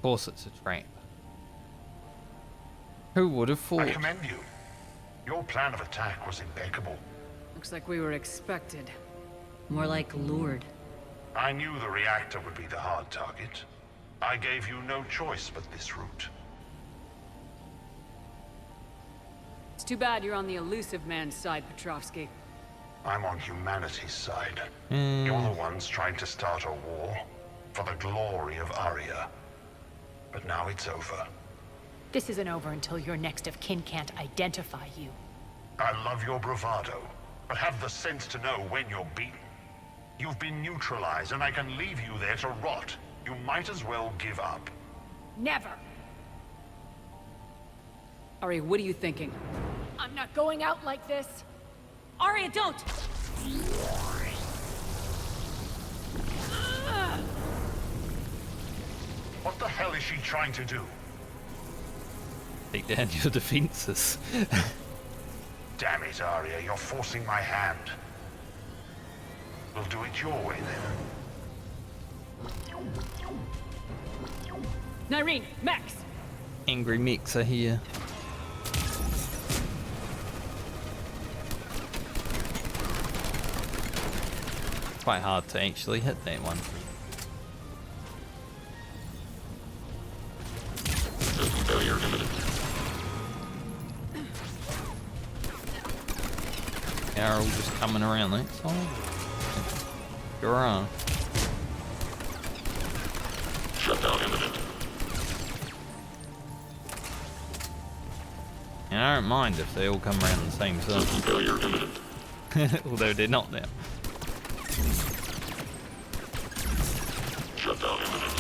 Speaker 1: course it's a trap. Who would have thought?
Speaker 15: I commend you. Your plan of attack was impeccable.
Speaker 5: Looks like we were expected.
Speaker 17: More like lured.
Speaker 15: I knew the reactor would be the hard target. I gave you no choice but this route.
Speaker 5: It's too bad you're on the elusive man's side, Petrovsky.
Speaker 15: I'm on humanity's side.
Speaker 1: Mm.
Speaker 15: You're the ones trying to start a war for the glory of Aria. But now it's over.
Speaker 4: This isn't over until your next of kin can't identify you.
Speaker 15: I love your bravado, but have the sense to know when you're beaten. You've been neutralized, and I can leave you there to rot. You might as well give up.
Speaker 4: Never!
Speaker 5: Ari, what are you thinking?
Speaker 4: I'm not going out like this!
Speaker 3: Arya, don't!
Speaker 15: What the hell is she trying to do?
Speaker 1: Take down your defenses.
Speaker 15: Damn it, Aria, you're forcing my hand. We'll do it your way, then.
Speaker 5: Nyreen, Max!
Speaker 1: Angry mechs are here. Quite hard to actually hit that one. They're all just coming around that side. You're on.
Speaker 11: Shutdown imminent.
Speaker 1: And I don't mind if they all come around the same side.
Speaker 11: Failure imminent.
Speaker 1: Although they're not now.
Speaker 11: Shutdown imminent.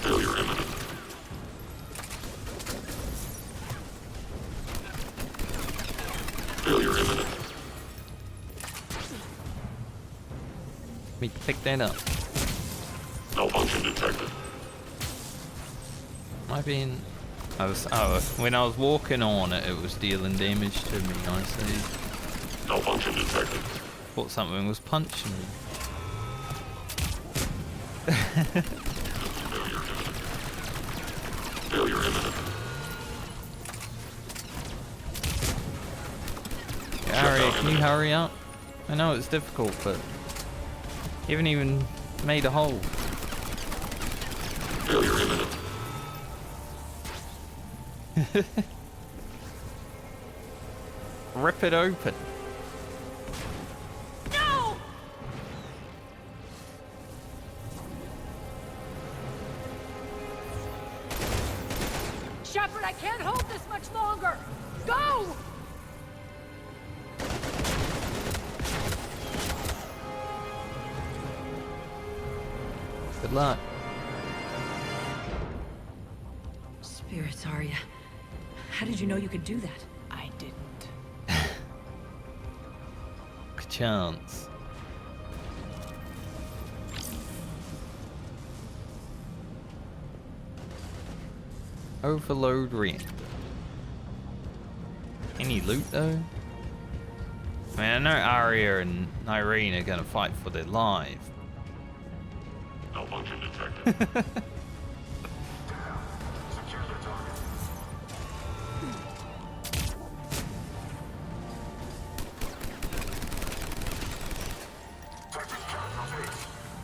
Speaker 11: Failure imminent. Failure imminent.
Speaker 1: Let me pick that up.
Speaker 11: Malfunction detected.
Speaker 1: Am I being... when I was walking on it, it was dealing damage to me, I see.
Speaker 11: Malfunction detected.
Speaker 1: Thought something was punching me.
Speaker 11: Failure imminent.
Speaker 1: Harry, can you hurry up? I know it's difficult, but you haven't even made a hole.
Speaker 11: Failure imminent.
Speaker 1: Rip it open.
Speaker 4: No! Shepard, I can't hold this much longer! Go!
Speaker 1: Good luck.
Speaker 17: Spirits, Arya. How did you know you could do that?
Speaker 4: I didn't.
Speaker 1: Good chance. Overload reactor. Any loot though? I mean, I know Arya and Nyreen are gonna fight for their life.
Speaker 11: Malfunction detected.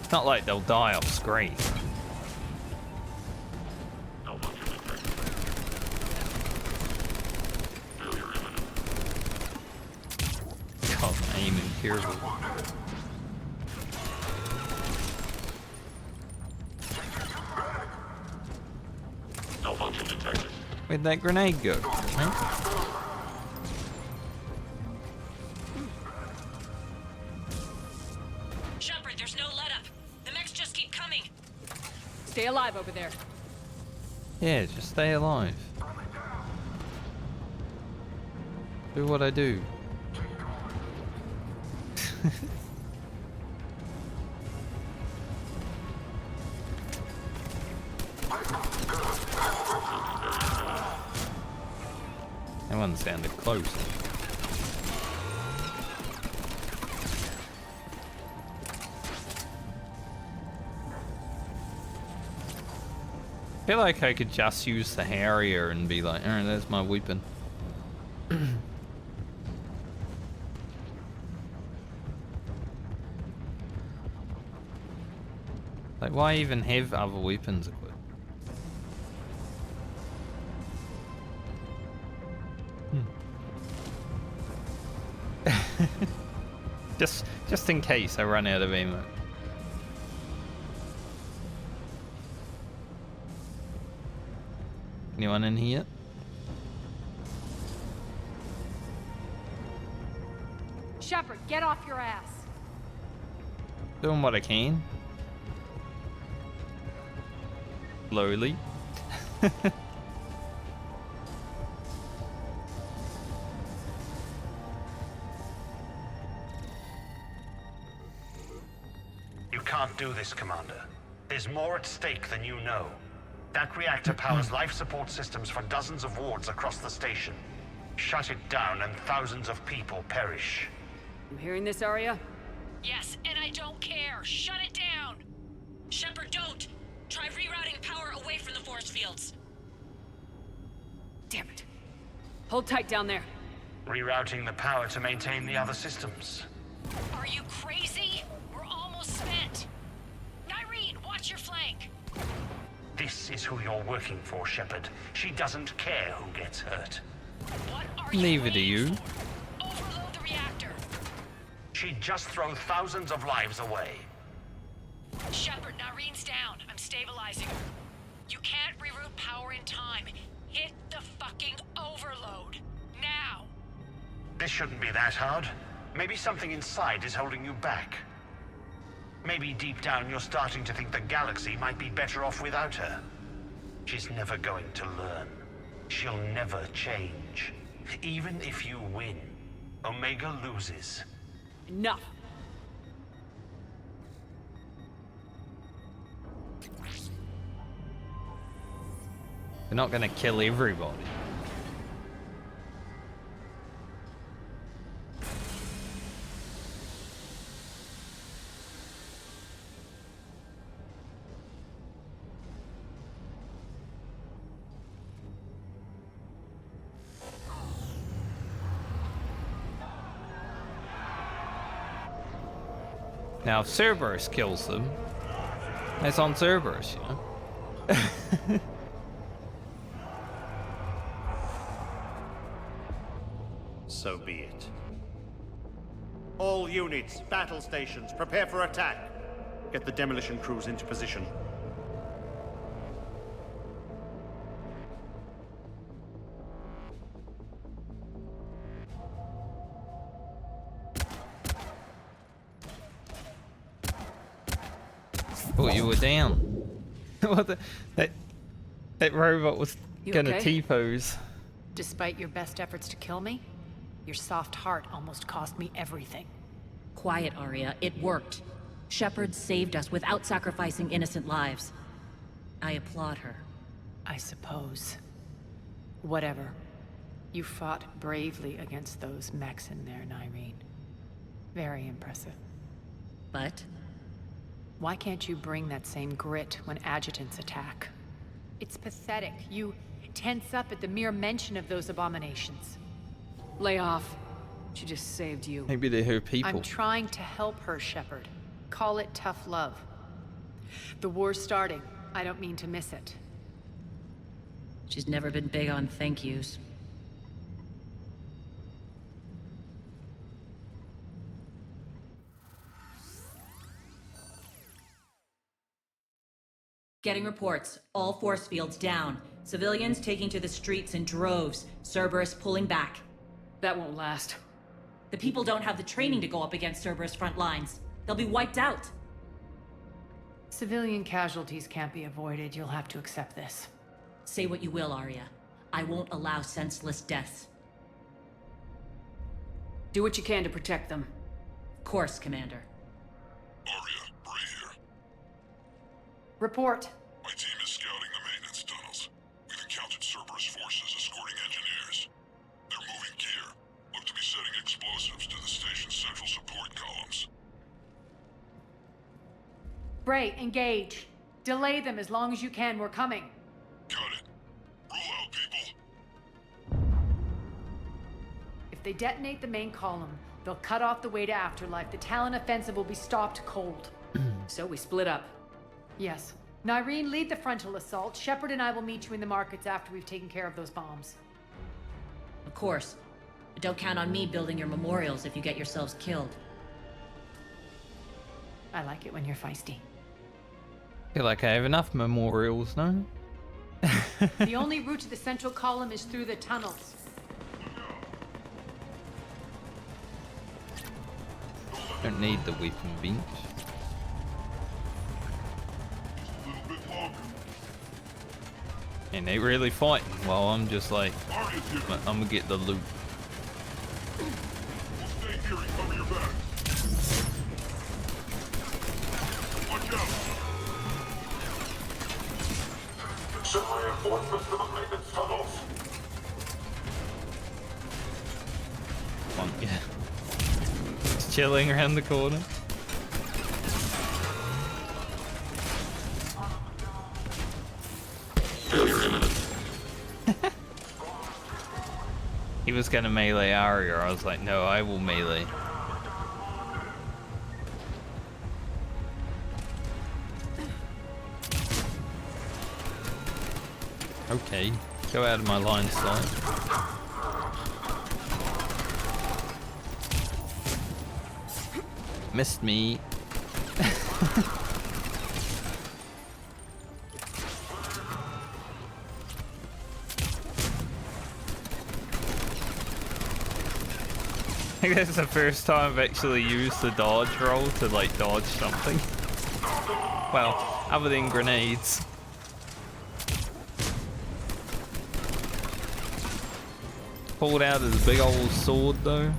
Speaker 1: It's not like they'll die off screen.
Speaker 11: Malfunction detected. Failure imminent.
Speaker 1: God, aiming terrible.
Speaker 11: Malfunction detected.
Speaker 1: Where'd that grenade go? Huh?
Speaker 3: Shepard, there's no let up. The mechs just keep coming.
Speaker 5: Stay alive over there.
Speaker 1: Yeah, just stay alive. Do what I do. That one sounded close. I feel like I could just use the Harrier and be like, alright, there's my weapon. Like, why even have other weapons equipped? Just in case I run out of ammo. Anyone in here?
Speaker 4: Shepard, get off your ass.
Speaker 1: Doing what I can. Slowly.
Speaker 6: You can't do this, Commander. There's more at stake than you know. That reactor powers life support systems for dozens of wards across the station. Shut it down and thousands of people perish.
Speaker 4: You hearing this, Arya?
Speaker 3: Yes, and I don't care. Shut it down. Shepard, don't. Try rerouting power away from the force fields.
Speaker 4: Damn it. Hold tight down there.
Speaker 6: Rerouting the power to maintain the other systems.
Speaker 3: Are you crazy? We're almost spent. Nyreen, watch your flank.
Speaker 6: This is who you're working for, Shepard. She doesn't care who gets hurt.
Speaker 3: What are you
Speaker 1: Neither do you.
Speaker 3: Overload the reactor.
Speaker 6: She'd just throw thousands of lives away.
Speaker 3: Shepard, Nyreen's down. I'm stabilizing her. You can't reroute power in time. Hit the fucking overload. Now.
Speaker 6: This shouldn't be that hard. Maybe something inside is holding you back. Maybe deep down you're starting to think the galaxy might be better off without her. She's never going to learn. She'll never change. Even if you win, Omega loses.
Speaker 4: Enough.
Speaker 1: They're not gonna kill everybody. Now, if Cerberus kills them, it's on Cerberus, you know?
Speaker 6: So be it. All units, battle stations, prepare for attack. Get the demolition crews into position.
Speaker 1: Thought you were down. What the? That robot was
Speaker 12: You
Speaker 1: gonna
Speaker 12: okay?
Speaker 1: T-pose.
Speaker 12: Despite your best efforts to kill me, your soft heart almost cost me everything.
Speaker 17: Quiet, Arya. It worked. Shepard saved us without sacrificing innocent lives. I applaud her.
Speaker 12: I suppose. Whatever. You fought bravely against those mechs in there, Nyreen. Very impressive.
Speaker 17: But?
Speaker 12: Why can't you bring that same grit when adjutants attack? It's pathetic. You tense up at the mere mention of those abominations.
Speaker 4: Lay off. She just saved you.
Speaker 1: Maybe they're her people.
Speaker 12: I'm trying to help her, Shepard. Call it tough love. The war's starting. I don't mean to miss it.
Speaker 17: She's never been big on thank yous. Getting reports. All force fields down. Civilians taking to the streets in droves. Cerberus pulling back.
Speaker 4: That won't last.
Speaker 17: The people don't have the training to go up against Cerberus front lines. They'll be wiped out.
Speaker 12: Civilian casualties can't be avoided. You'll have to accept this.
Speaker 17: Say what you will, Arya. I won't allow senseless deaths.
Speaker 4: Do what you can to protect them.
Speaker 17: Of course, Commander.
Speaker 23: Arya, Bray here.
Speaker 12: Report.
Speaker 23: My team is scouting the maintenance tunnels. We've encountered Cerberus forces escorting engineers. They're moving gear. Look to be setting explosives to the station's central support columns.
Speaker 12: Bray, engage. Delay them as long as you can. We're coming.
Speaker 4: If they detonate the main column, they'll cut off the way to Afterlife. The Talon offensive will be stopped cold.
Speaker 5: So we split up.
Speaker 4: Yes. Nyreen, lead the frontal assault. Shepard and I will meet you in the markets after we've taken care of those bombs.
Speaker 17: Of course. But don't count on me building your memorials if you get yourselves killed.
Speaker 4: I like it when you're feisty.
Speaker 1: Feel like I have enough memorials, no?
Speaker 4: The only route to the central column is through the tunnels.
Speaker 1: Don't need the weapon bench. And they really fighting while I'm just like, I'm gonna get the loot.
Speaker 23: Stay here and cover your back. Watch out! Send reinforcements to the maintenance tunnels.
Speaker 1: Come on, yeah. Just chilling around the corner. He was gonna melee Arya. I was like, no, I will melee. Okay, go out of my line of sight. Missed me. I think that's the first time I've actually used the dodge roll to like dodge something. Well, other than grenades. Pulled out his big old sword though.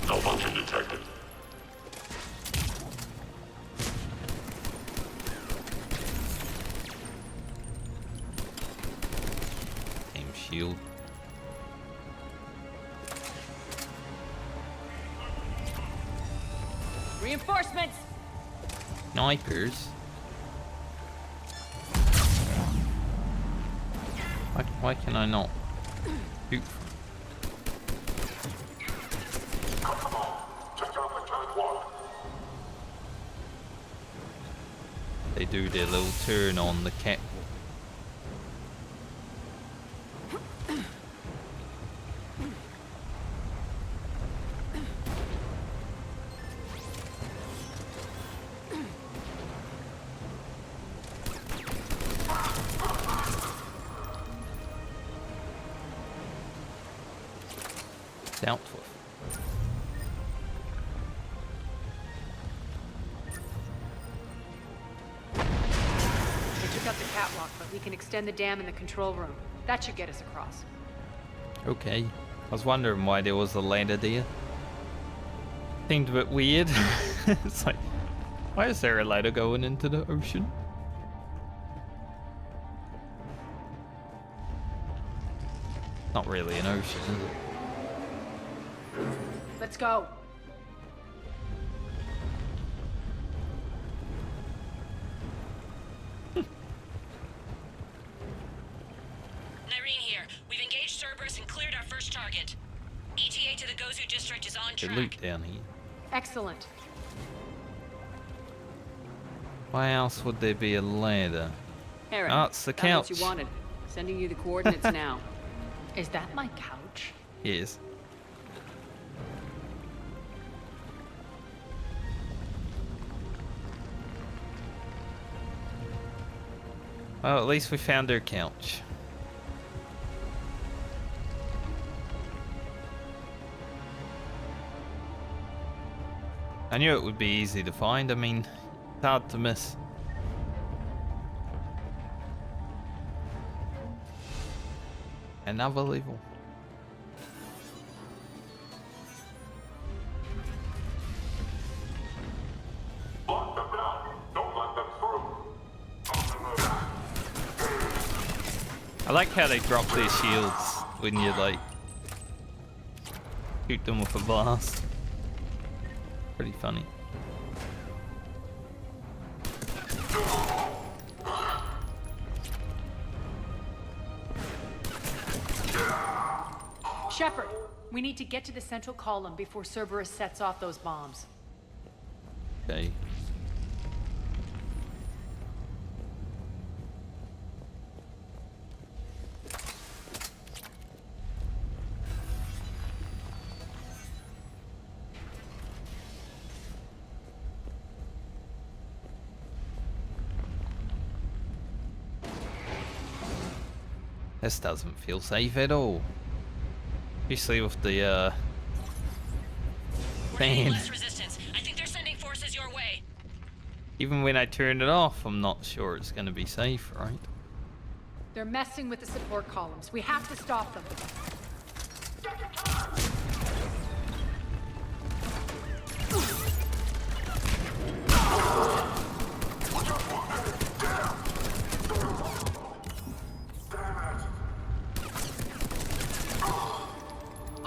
Speaker 23: Malfunction detected.
Speaker 1: Shield.
Speaker 4: Reinforcements!
Speaker 1: Snipers? Why can I not shoot? They do their little turn on the cat. Doubtful.
Speaker 4: They took out the catwalk, but we can extend the dam in the control room. That should get us across.
Speaker 1: Okay. I was wondering why there was a ladder there. Seemed a bit weird. It's like, why is there a ladder going into the ocean? Not really an ocean, is it?
Speaker 4: Let's go.
Speaker 3: Nyreen here. We've engaged Cerberus and cleared our first target. ETA to the Gozu district is on
Speaker 1: The
Speaker 3: track.
Speaker 1: loot down here.
Speaker 4: Excellent.
Speaker 1: Why else would there be a ladder?
Speaker 5: Aaron,
Speaker 1: Oh, it's the
Speaker 5: found
Speaker 1: couch.
Speaker 5: what you wanted. Sending you the coordinates now.
Speaker 4: Is that my couch?
Speaker 1: Yes. Well, at least we found her couch. I knew it would be easy to find. I mean, it's hard to miss. Another level.
Speaker 23: Lock them down. Don't let them through.
Speaker 1: I like how they drop their shields when you like shoot them with a blast. Pretty funny.
Speaker 4: Shepard, we need to get to the central column before Cerberus sets off those bombs.
Speaker 1: Okay. This doesn't feel safe at all. Especially with the fan.
Speaker 19: Less resistance. I think they're sending forces your way.
Speaker 1: Even when I turn it off, I'm not sure it's gonna be safe, right?
Speaker 4: They're messing with the support columns. We have to stop them.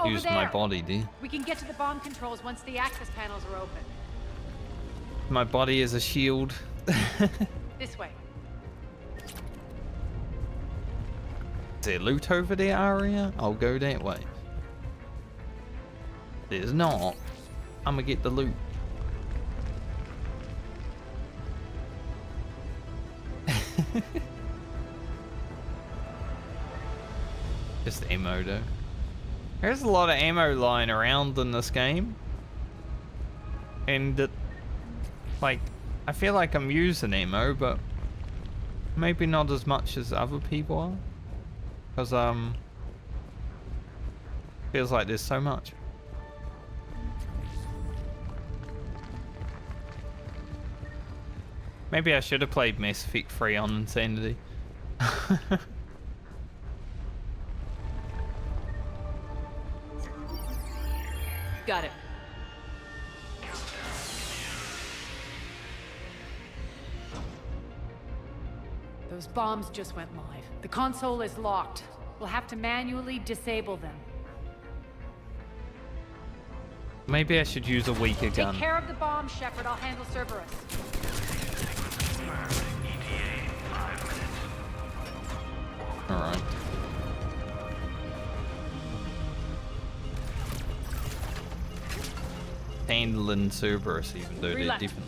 Speaker 1: Use my body, dude.
Speaker 4: We can get to the bomb controls once the access panels are open.
Speaker 1: My body is a shield.
Speaker 4: This way.
Speaker 1: Is there loot over the area? I'll go that way. There's not. I'm gonna get the loot. Just ammo though. There's a lot of ammo lying around in this game. And like, I feel like I'm using ammo, but maybe not as much as other people are. Because, feels like there's so much. Maybe I should have played Mass Effect 3 on Insanity.
Speaker 4: Got it. Those bombs just went live. The console is locked. We'll have to manually disable them.
Speaker 1: Maybe I should use a weaker gun.
Speaker 4: Take care of the bomb, Shepard. I'll handle Cerberus.
Speaker 1: Alright. Handling Cerberus, even though they're different.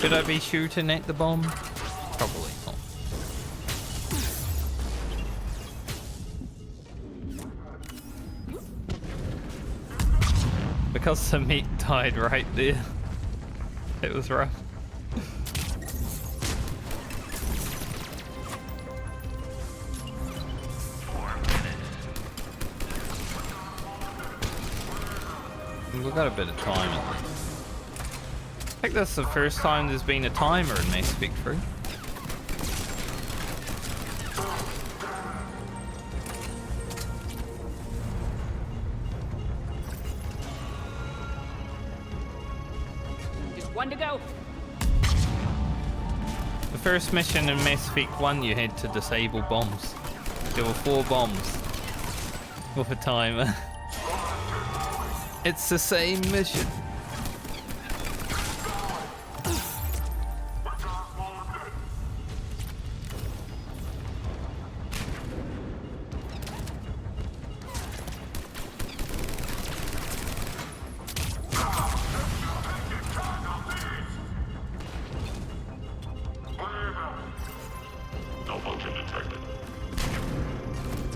Speaker 1: Should I be shooting at the bomb? Probably not. Because the meat died right there. It was rough. We've got a bit of time at least. I think that's the first time there's been a timer in Mass Effect 3.
Speaker 4: Just one to go.
Speaker 1: The first mission in Mass Effect 1 you had to disable bombs. There were 4 bombs with a timer. It's the same mission.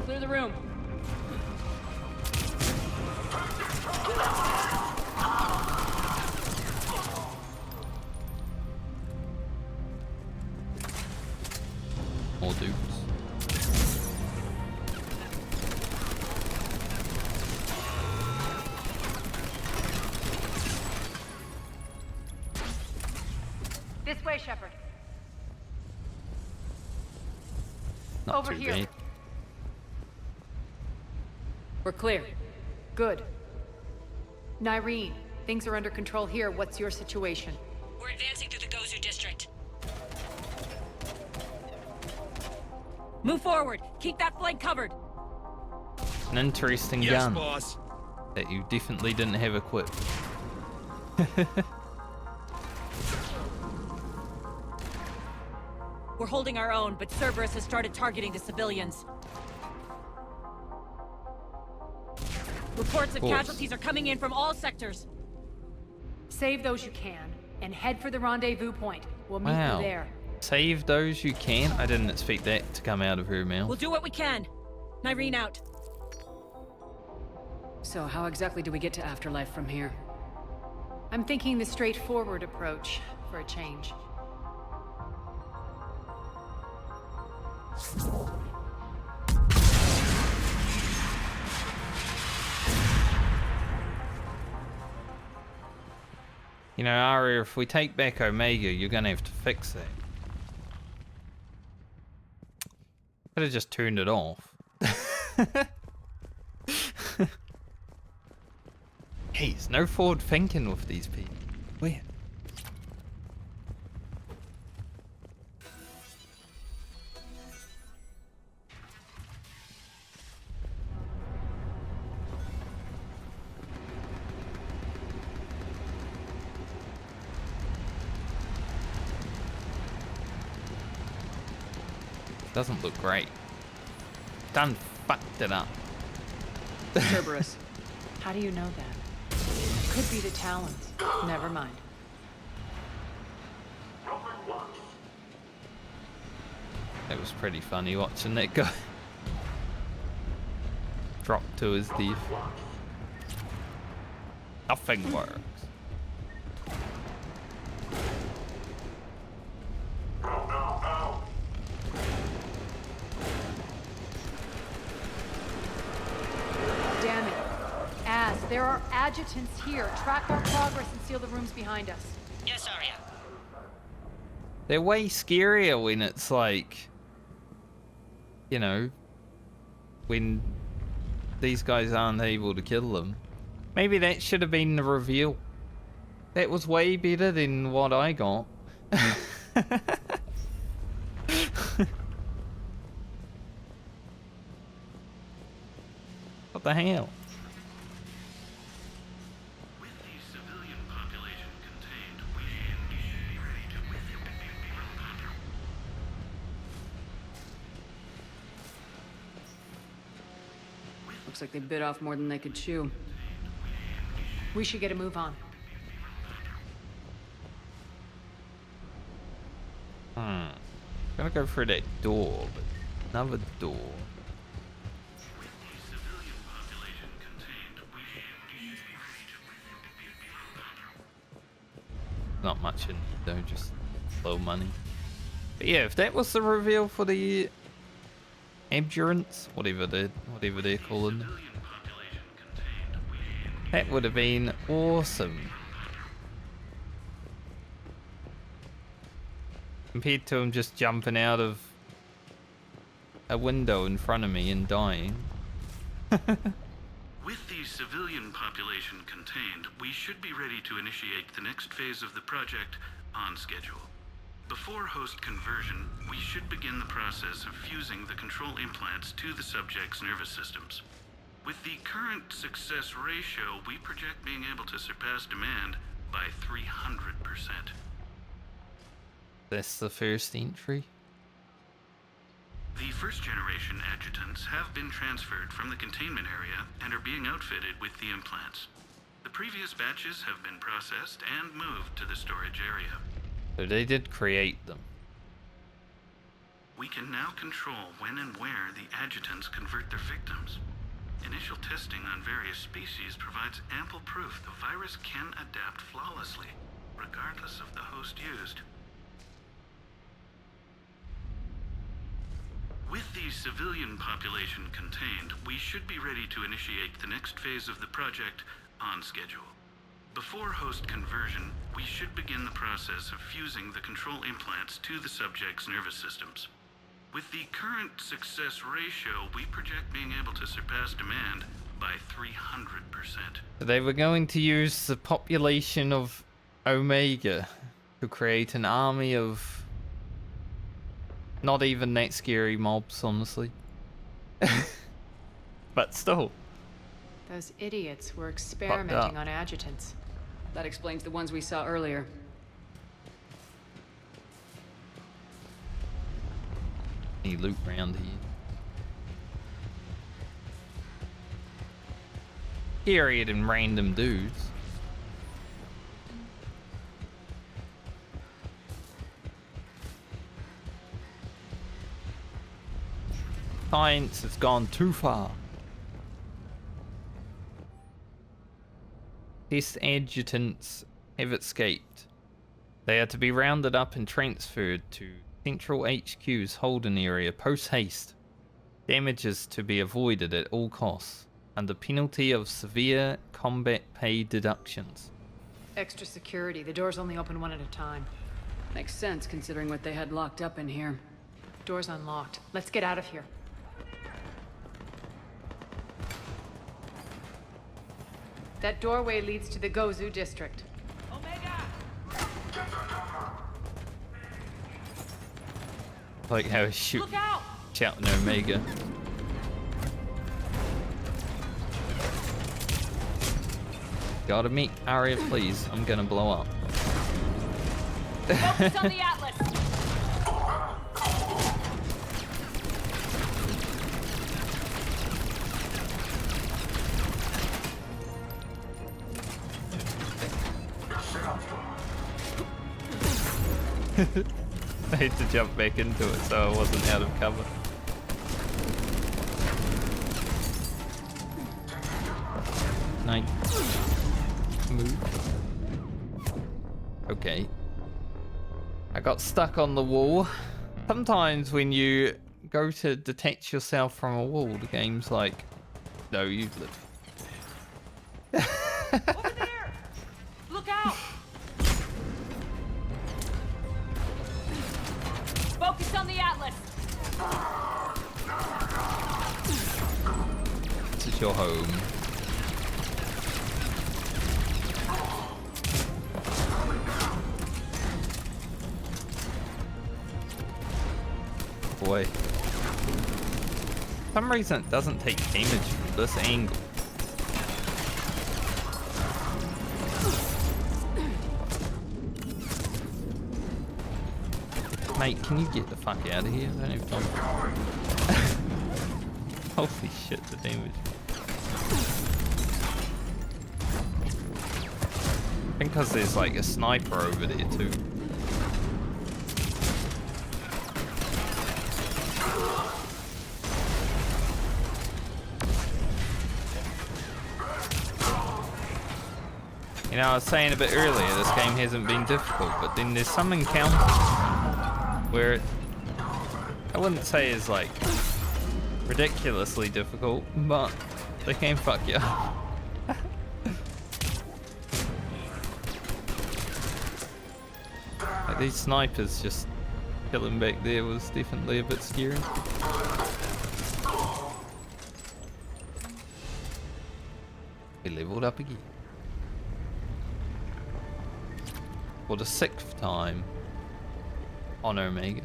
Speaker 4: Clear the room.
Speaker 1: More dudes.
Speaker 4: This way, Shepard.
Speaker 1: Not
Speaker 4: Over
Speaker 1: too
Speaker 4: here.
Speaker 1: bad.
Speaker 4: We're clear. Good. Nyreen, Things are under control here. What's your situation?
Speaker 3: We're advancing through the Gozu district.
Speaker 17: Move forward. Keep that flank covered.
Speaker 1: An interesting
Speaker 20: Yes,
Speaker 1: gun
Speaker 20: boss.
Speaker 1: that you definitely didn't have equipped.
Speaker 17: We're holding our own, but Cerberus has started targeting the civilians. Reports of casualties are coming in from all sectors.
Speaker 4: Save those you can, and head for the rendezvous point. We'll meet you there.
Speaker 1: Save those you can? I didn't expect that to come out of her mouth.
Speaker 17: We'll do what we can. Nyreen out.
Speaker 5: So how exactly do we get to Afterlife from here?
Speaker 4: I'm thinking the straightforward approach, for a change.
Speaker 1: You know, Aria, if we take back Omega, you're gonna have to fix that. Could have just turned it off. Jeez, no forward thinking with these people. Weird. Doesn't look great. Done fucked it up.
Speaker 4: Cerberus, how do you know that? Could be the Talons. Never mind.
Speaker 1: It was pretty funny watching that guy drop to his death. Nothing works.
Speaker 4: Damn it. Az, there are adjutants here. Track our progress and seal the rooms behind us.
Speaker 3: Yes, Arya.
Speaker 1: They're way scarier when it's like, you know, when these guys aren't able to kill them. Maybe that should have been the reveal. That was way better than what I got. What the hell?
Speaker 5: Looks like they bit off more than they could chew.
Speaker 4: We should get a move on.
Speaker 1: Gonna go through that door, but another door. Not much in though, just low money. But yeah, if that was the reveal for the abjurants, whatever they're calling them, that would have been awesome. Compared to him just jumping out of a window in front of me and dying.
Speaker 7: With the civilian population contained, we should be ready to initiate the next phase of the project on schedule. Before host conversion, we should begin the process of fusing the control implants to the subject's nervous systems. With the current success ratio, we project being able to surpass demand by 300%.
Speaker 1: That's the first entry.
Speaker 7: The first-generation adjutants have been transferred from the containment area and are being outfitted with the implants. The previous batches have been processed and moved to the storage area.
Speaker 1: So they did create them.
Speaker 7: We can now control when and where the adjutants convert their victims. Initial testing on various species provides ample proof the virus can adapt flawlessly, regardless of the host used. With the civilian population contained, we should be ready to initiate the next phase of the project on schedule. Before host conversion, we should begin the process of fusing the control implants to the subject's nervous systems. With the current success ratio, we project being able to surpass demand by 300%.
Speaker 1: They were going to use the population of Omega to create an army of not even that scary mobs, honestly. But still.
Speaker 12: Those idiots were experimenting on adjutants.
Speaker 5: That explains the ones we saw earlier.
Speaker 1: Any loot round here? Period and random dudes. Science has gone too far. Test adjutants have escaped. They are to be rounded up and transferred to Central HQ's Holden area post-haste. Damages to be avoided at all costs, under penalty of severe combat pay deductions.
Speaker 12: Extra security. The doors only open one at a time.
Speaker 5: Makes sense considering what they had locked up in here.
Speaker 12: Door's unlocked. Let's get out of here. That doorway leads to the Gozu district.
Speaker 1: Like how he's shouting Omega. Gotta meet Arya, please. I'm gonna blow up.
Speaker 2: Focus on the Atlas.
Speaker 1: I had to jump back into it so I wasn't out of cover. Nice. Move. Okay. I got stuck on the wall. Sometimes when you go to detach yourself from a wall, the game's like, no, you live.
Speaker 2: Over there! Look out! Focus on the Atlas.
Speaker 1: This is your home. Boy. For some reason it doesn't take damage from this angle. Mate, can you get the fuck out of here? I don't have time. Holy shit, the damage. I think because there's like a sniper over there too. You know, I was saying a bit earlier, this game hasn't been difficult, but then there's some encounters where I wouldn't say is like ridiculously difficult, but they can fuck you up. Like these snipers just killing back there was definitely a bit scary. We leveled up again. For the 6th time on Omega.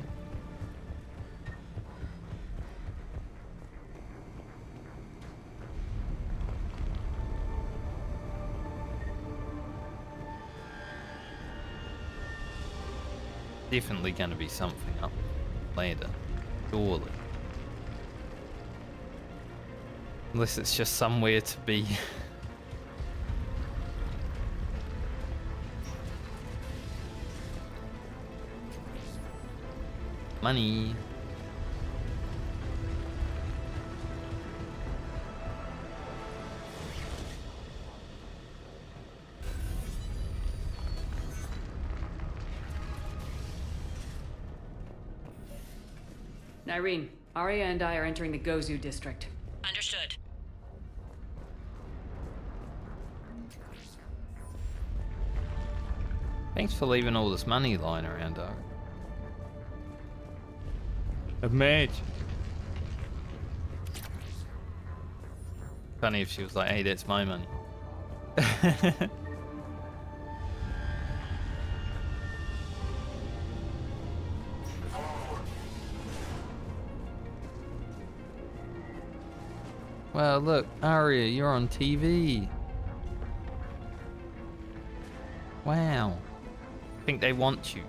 Speaker 1: Definitely gonna be something up later, surely. Unless it's just somewhere to be. Money.
Speaker 5: Irene, Arya and I are entering the Gozu district.
Speaker 19: Understood.
Speaker 1: Thanks for leaving all this money lying around, Arya. Imagine. Funny if she was like, hey, that's my money. Well, look, Arya, you're on TV. Wow. I think they want you.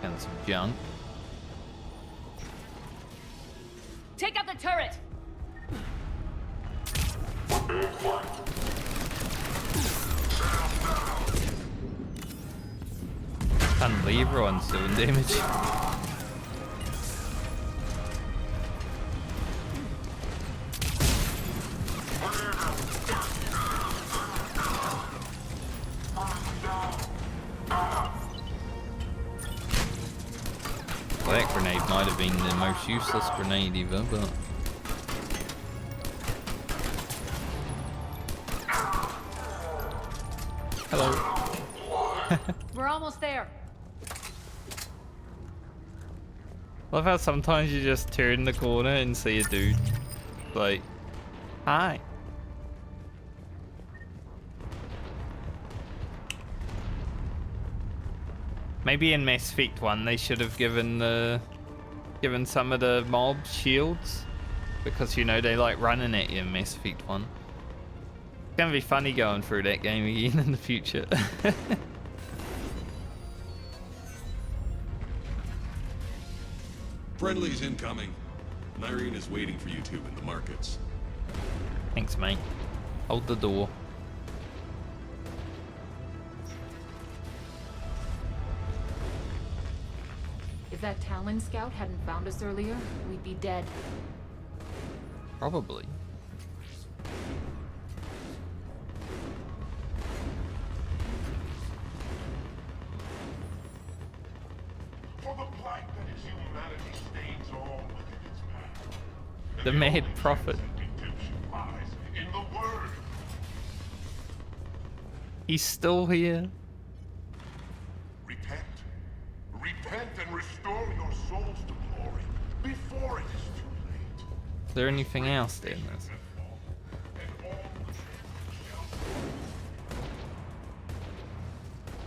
Speaker 1: And some junk.
Speaker 2: Take out the turret!
Speaker 1: Can't believe everyone's doing damage. Well, that grenade might have been the most useless grenade ever, but... Hello.
Speaker 4: We're almost there.
Speaker 1: Love how sometimes you just turn the corner and see a dude. Like, hi. Maybe in Mass Effect 1 they should have given some of the mob shields, because you know they like running at you in Mass Effect 1. It's gonna be funny going through that game again in the future.
Speaker 11: Friendly's incoming. Nyreen is waiting for you two in the markets.
Speaker 1: Thanks, mate. Hold the door.
Speaker 2: If that Talon scout hadn't found us earlier, we'd be dead.
Speaker 1: Probably.
Speaker 23: For the blight that is humanity stains all within its path.
Speaker 1: The mad prophet.
Speaker 23: Redemption lies in the word.
Speaker 1: He's still here.
Speaker 23: Repent. Repent and restore your souls to glory before it is too late.
Speaker 1: Is there anything else in this?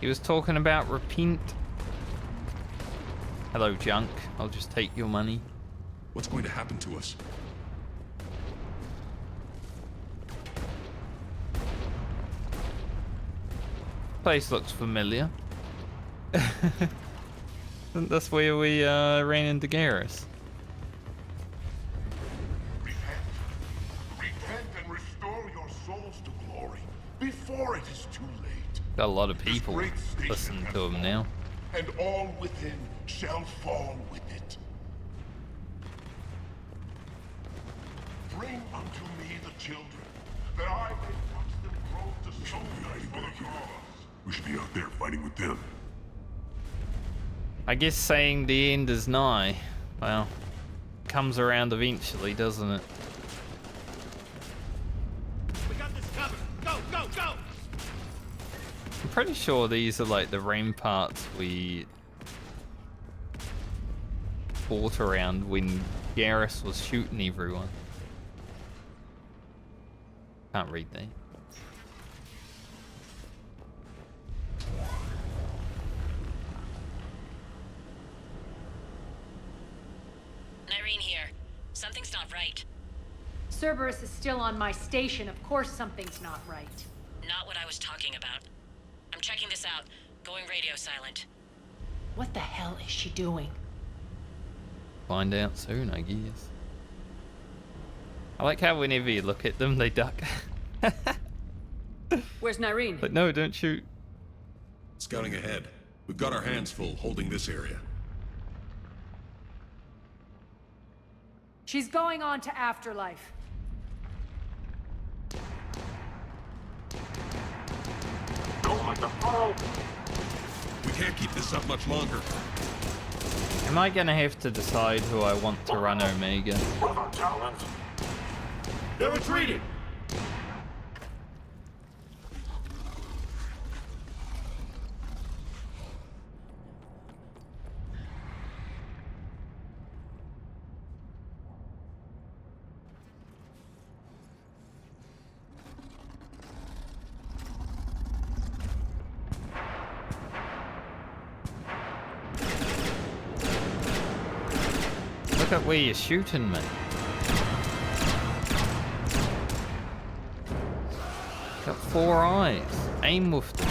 Speaker 1: He was talking about repent. Hello, junk. I'll just take your money.
Speaker 11: What's going to happen to us?
Speaker 1: Place looks familiar. That's where we ran into Garrus.
Speaker 23: Repent and restore your souls to glory before it is too late.
Speaker 1: Got a lot of people listening to him now.
Speaker 23: And all within shall fall with it. Bring unto me the children, that I may watch them grow to soldiers for the cause. We should be out there fighting with them.
Speaker 1: I guess saying the end is nigh, well, comes around eventually, doesn't it?
Speaker 20: We got this covered. Go, go, go!
Speaker 1: I'm pretty sure these are like the ramparts we fought around when Garrus was shooting everyone. Can't read that.
Speaker 3: Nyreen here. Something's not right.
Speaker 4: Cerberus is still on my station. Of course something's not right.
Speaker 3: Not what I was talking about. I'm checking this out. Going radio silent.
Speaker 4: What the hell is she doing?
Speaker 1: Find out soon, I guess. I like how whenever you look at them, they duck.
Speaker 5: Where's Nyreen?
Speaker 1: But no, don't shoot.
Speaker 11: Scouting ahead. We've got our hands full holding this area.
Speaker 4: She's going on to Afterlife.
Speaker 23: Don't let them fall.
Speaker 11: We can't keep this up much longer.
Speaker 1: Am I gonna have to decide who I want to run Omega?
Speaker 20: They're retreating!
Speaker 1: at where you're shooting me. Got 4 eyes. Aim with them.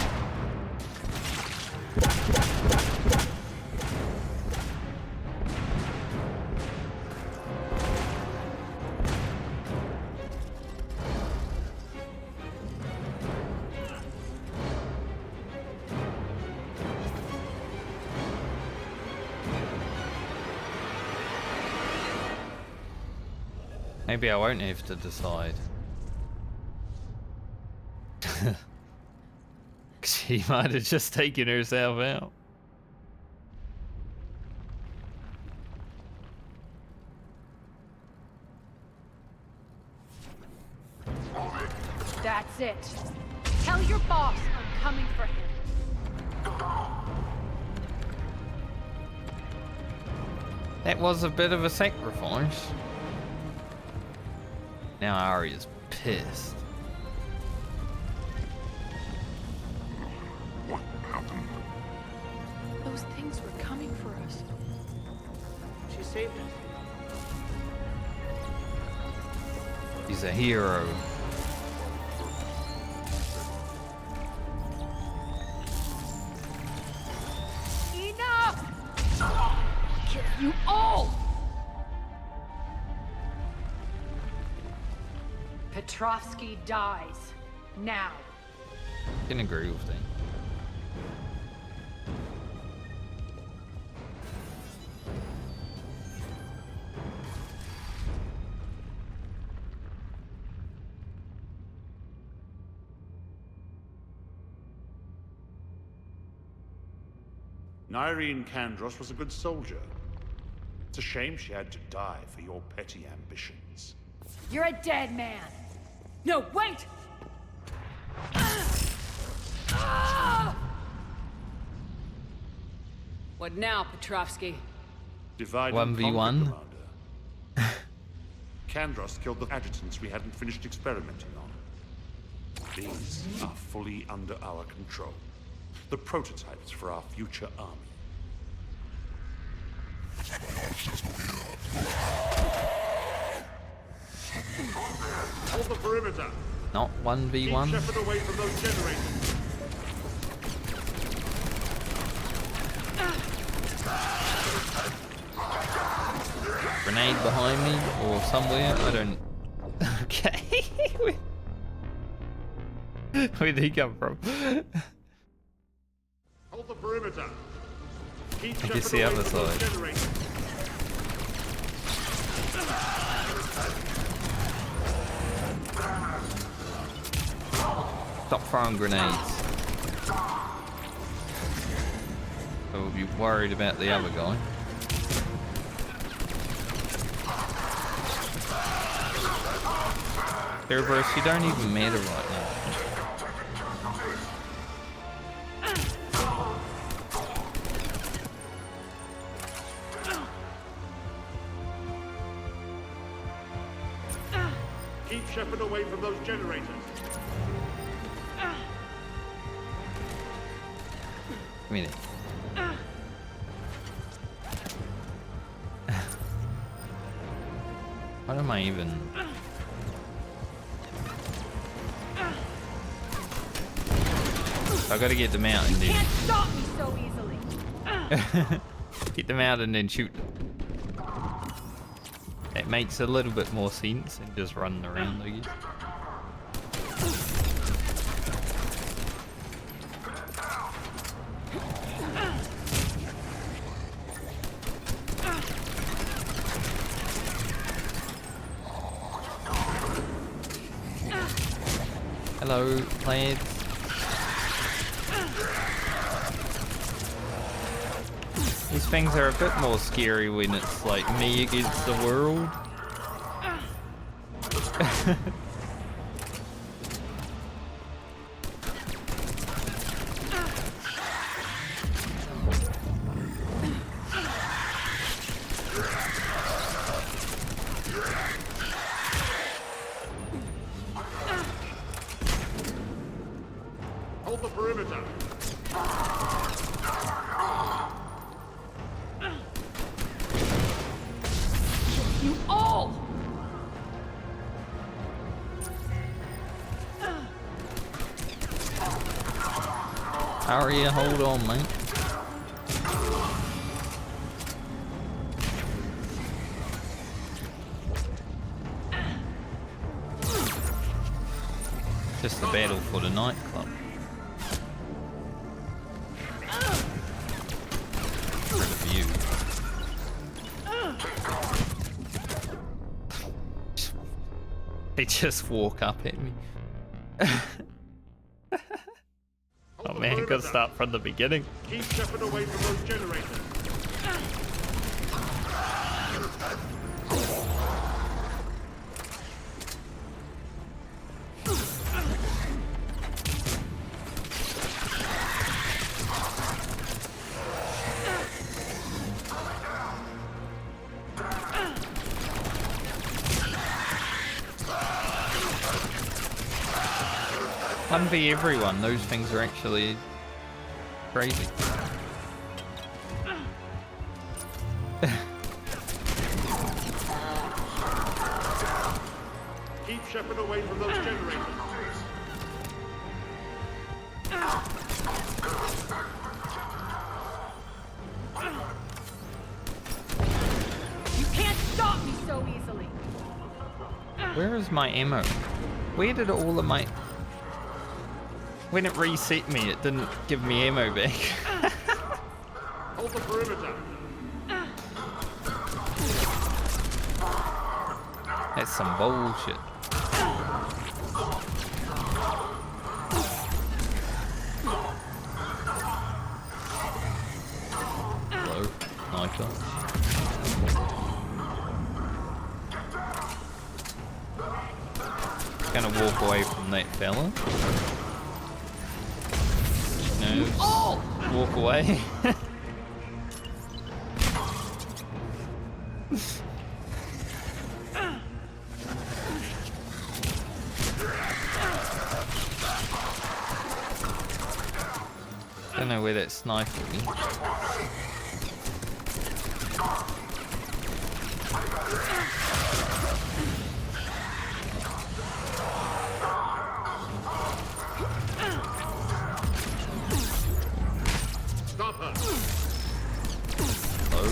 Speaker 1: Maybe I won't have to decide. She might have just taken herself out.
Speaker 4: That's it. Tell your boss I'm coming for him.
Speaker 1: That was a bit of a sacrifice. Now Arya's pissed.
Speaker 23: What happened?
Speaker 18: Those things were coming for us.
Speaker 21: She saved us.
Speaker 1: He's a hero.
Speaker 4: Enough! Kill you all! Petrovsky dies. Now.
Speaker 1: Can agree with that.
Speaker 15: Nyreen Kandros was a good soldier. It's a shame she had to die for your petty ambitions.
Speaker 4: You're a dead man. No, wait!
Speaker 5: What now, Petrovsky?
Speaker 15: Divide
Speaker 1: 1v1.
Speaker 15: Kandros killed the adjutants we hadn't finished experimenting on. These are fully under our control. The prototypes for our future army. Hold the perimeter.
Speaker 1: Not 1v1.
Speaker 15: Keep Shepard away from those generators.
Speaker 1: Grenade behind me or somewhere. I don't. Okay. Where did he come from?
Speaker 15: Hold the perimeter. Keep
Speaker 1: I guess the other side. Stop throwing grenades. So we'll be worried about the other guy. Garrus, you don't even matter right now.
Speaker 15: Keep Shepard away from those generators.
Speaker 1: Give me this. What am I even? I gotta get them out and then.
Speaker 4: Can't stop me so easily.
Speaker 1: Get them out and then shoot them. That makes a little bit more sense than just running around, I guess. Hello, lads. These things are a bit more scary when it's like me against the world.
Speaker 15: Hold the perimeter.
Speaker 1: Aria, hold on, mate. Just a battle for the nightclub. For the view. They just walk up at me. Oh man, gotta start from the beginning.
Speaker 15: Keep Shepard away from those generators.
Speaker 1: Be everyone, those things are actually crazy.
Speaker 15: Keep Shepard away from those generators.
Speaker 4: You can't stop me so easily.
Speaker 1: Where is my ammo? Where did all of my... When it reset me, it didn't give me ammo back.
Speaker 15: Hold the perimeter.
Speaker 1: That's some bullshit. Hello, sniper. Gonna walk away from that fella. No, walk away. Don't know where that sniper went.
Speaker 15: Stop her.
Speaker 1: Hello?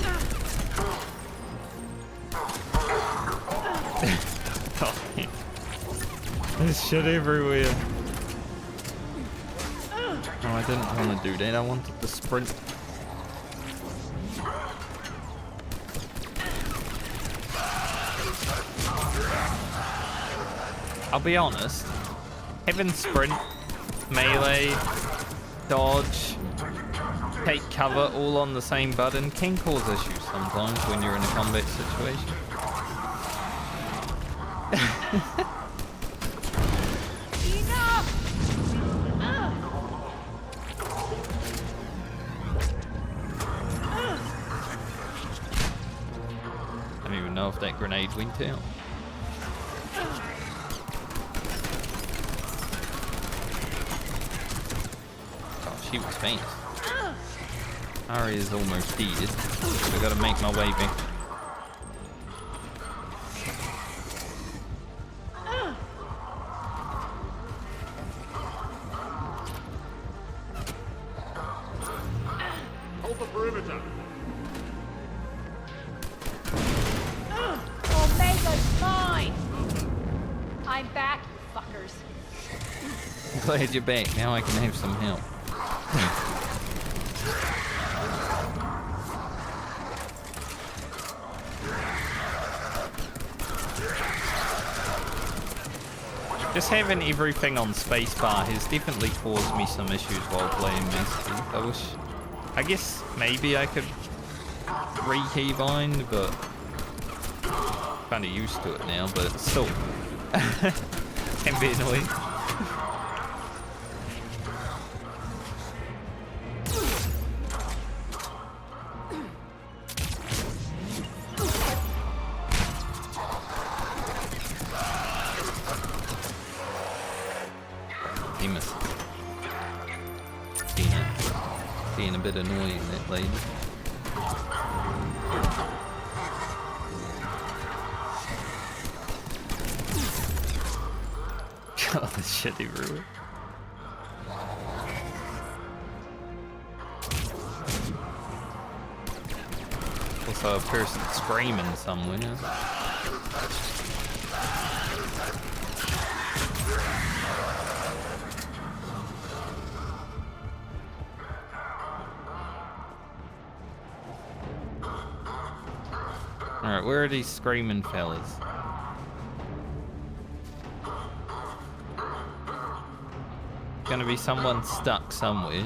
Speaker 1: Oh, man. There's shit everywhere. Oh, I didn't want to do that. I wanted to sprint. I'll be honest. Having sprint, melee, dodge, take cover all on the same button can cause issues sometimes when you're in a combat situation. I don't even know if that grenade went out. Oh, she was faint. Aria's almost dead, so I gotta make my way back.
Speaker 15: Hold the perimeter.
Speaker 4: Omega's mine! I'm back, you fuckers.
Speaker 1: Glad you're back. Now I can have some help. Just having everything on spacebar has definitely caused me some issues while playing Master Chief. I guess maybe I could re-keybind, but kind of used to it now, but it's still can be annoying. Being a bit annoying, that lady. God, this shit everywhere. saw a person screaming somewhere. Alright, where are these screaming fellas? Gonna be someone stuck somewhere.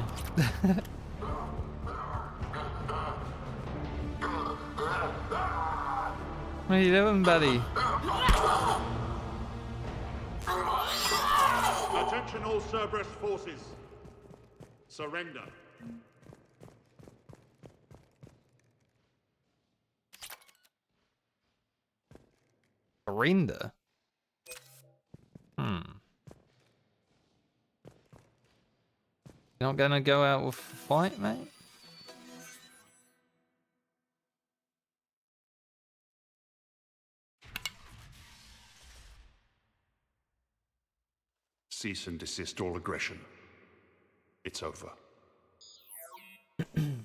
Speaker 1: What are you doing, buddy?
Speaker 23: Attention all Cerberus forces. Surrender.
Speaker 1: Surrender? You're not gonna go out with a fight, mate?
Speaker 23: Cease and desist all aggression. It's over.
Speaker 1: That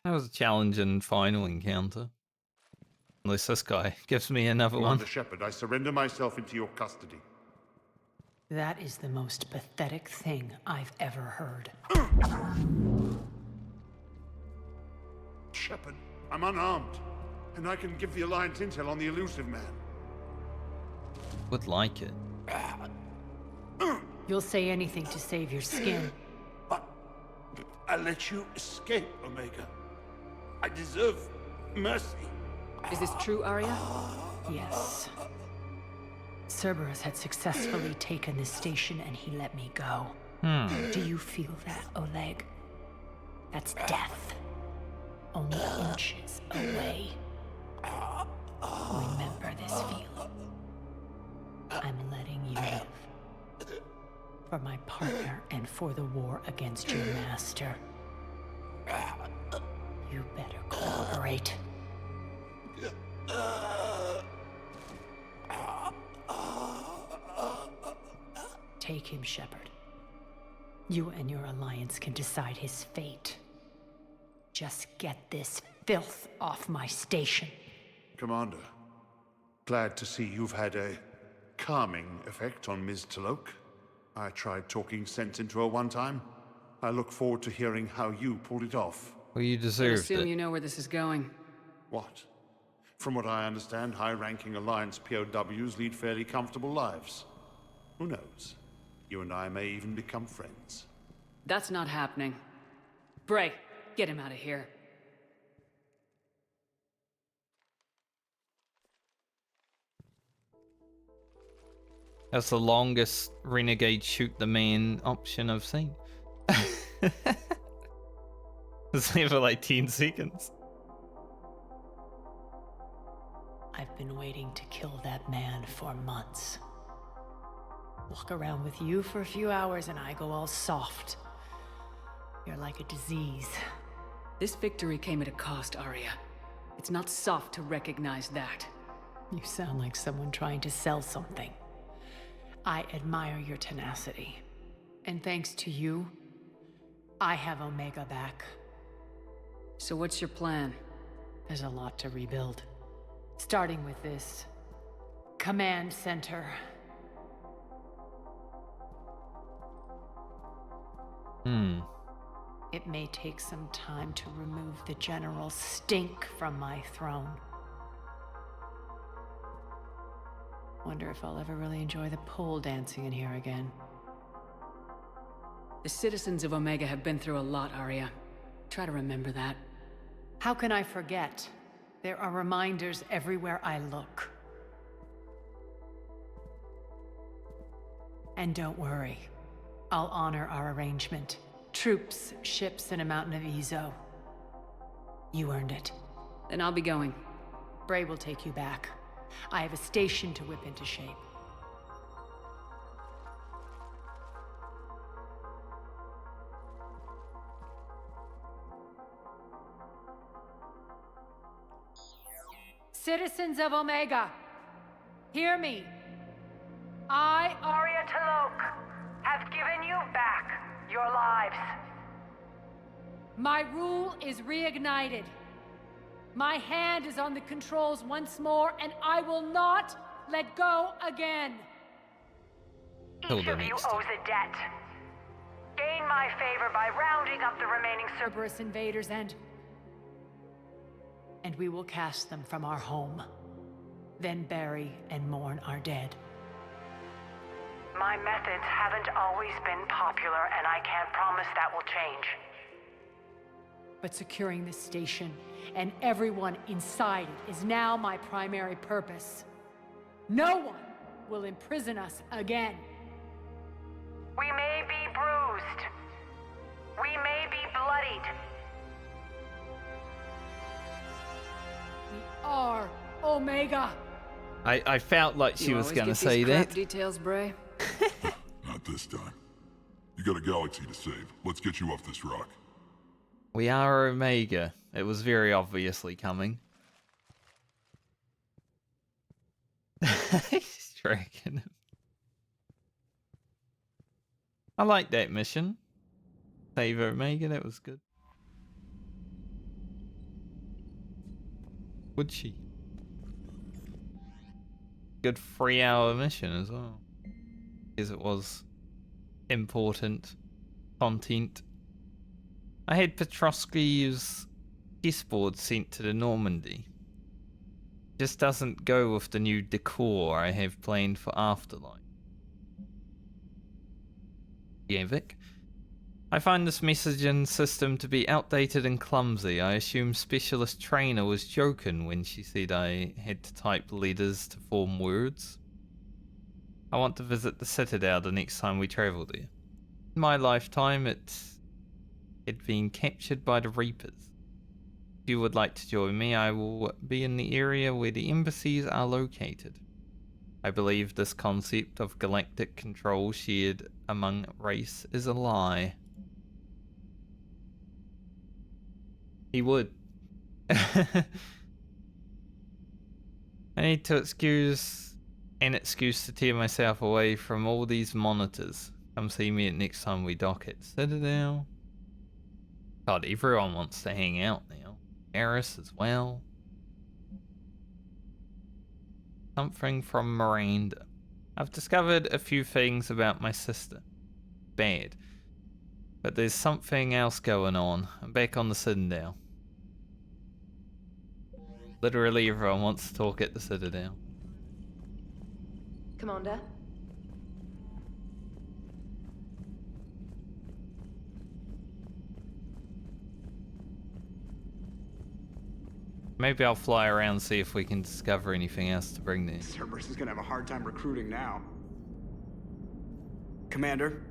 Speaker 1: was a challenging final encounter. Unless this guy gives me another one.
Speaker 23: Commander Shepard, I surrender myself into your custody.
Speaker 12: That is the most pathetic thing I've ever heard.
Speaker 23: Shepard, I'm unarmed, and I can give the Alliance intel on the elusive man.
Speaker 1: Would like it.
Speaker 12: You'll say anything to save your skin.
Speaker 23: But I let you escape, Omega. I deserve mercy.
Speaker 5: Is this true, Arya?
Speaker 12: Yes. Cerberus had successfully taken this station and he let me go. Do you feel that, Oleg? That's death. Only inches away. Remember this feeling. I'm letting you live. For my partner and for the war against your master. You better cooperate. Take him, Shepard. You and your alliance can decide his fate. Just get this filth off my station.
Speaker 23: Commander, glad to see you've had a calming effect on Ms. Talok. I tried talking sense into her one time. I look forward to hearing how you pulled it off.
Speaker 1: Well, you deserved it.
Speaker 5: I assume you know where this is going.
Speaker 23: What? From what I understand, high-ranking Alliance POWs lead fairly comfortable lives. Who knows? You and I may even become friends.
Speaker 5: That's not happening. Bray, get him out of here.
Speaker 1: That's the longest renegade shoot the man option I've seen. It's only for like 10 seconds.
Speaker 12: I've been waiting to kill that man for months. Walk around with you for a few hours and I go all soft. You're like a disease.
Speaker 5: This victory came at a cost, Arya. It's not soft to recognize that.
Speaker 12: You sound like someone trying to sell something. I admire your tenacity. And thanks to you, I have Omega back.
Speaker 5: So what's your plan?
Speaker 12: There's a lot to rebuild. Starting with this command center. It may take some time to remove the general stink from my throne. Wonder if I'll ever really enjoy the pole dancing in here again.
Speaker 5: The citizens of Omega have been through a lot, Arya. Try to remember that.
Speaker 12: How can I forget? There are reminders everywhere I look. And don't worry. I'll honor our arrangement. Troops, ships, and a mountain of Ezo. You earned it.
Speaker 5: Then I'll be going.
Speaker 12: Bray will take you back. I have a station to whip into shape. Citizens of Omega, hear me. I, Arya Talok, have given you back your lives.
Speaker 4: My rule is reignited. My hand is on the controls once more, and I will not let go again.
Speaker 3: Each of you owes a debt. Gain my favor by rounding up the remaining
Speaker 4: Cerberus invaders and
Speaker 12: we will cast them from our home. Then bury and mourn our dead.
Speaker 3: My methods haven't always been popular, and I can't promise that will change.
Speaker 4: But securing this station and everyone inside it is now my primary purpose. No one will imprison us again.
Speaker 3: We may be bruised. We may be bloodied.
Speaker 4: We are Omega.
Speaker 1: I felt like she was going to say that.
Speaker 5: Details, Bray.
Speaker 23: Not this time. You got a galaxy to save. Let's get you off this rock.
Speaker 1: We are Omega. It was very obviously coming. He's dragging him. I like that mission. Save Omega, that was good. Would she? Good 3-hour mission as well. Because it was important content. I had Petrovsky's chessboard sent to the Normandy. Just doesn't go with the new decor I have planned for Afterlife. Yeah, Vic. I find this messaging system to be outdated and clumsy. I assume Specialist Trainer was joking when she said I had to type letters to form words. I want to visit the Citadel the next time we travel there. In my lifetime, it had been captured by the Reapers. If you would like to join me, I will be in the area where the embassies are located. I believe this concept of galactic control shared among race is a lie. He would. I need to excuse to tear myself away from all these monitors. Come see me at next time we dock at Citadel. God, everyone wants to hang out now. Garrus as well. Something from Miranda. I've discovered a few things about my sister. Bad. But there's something else going on. I'm back on the Citadel. Literally everyone wants to talk at the Citadel.
Speaker 18: Commander?
Speaker 1: Maybe I'll fly around and see if we can discover anything else to bring there.
Speaker 13: Cerberus is gonna have a hard time recruiting now. Commander?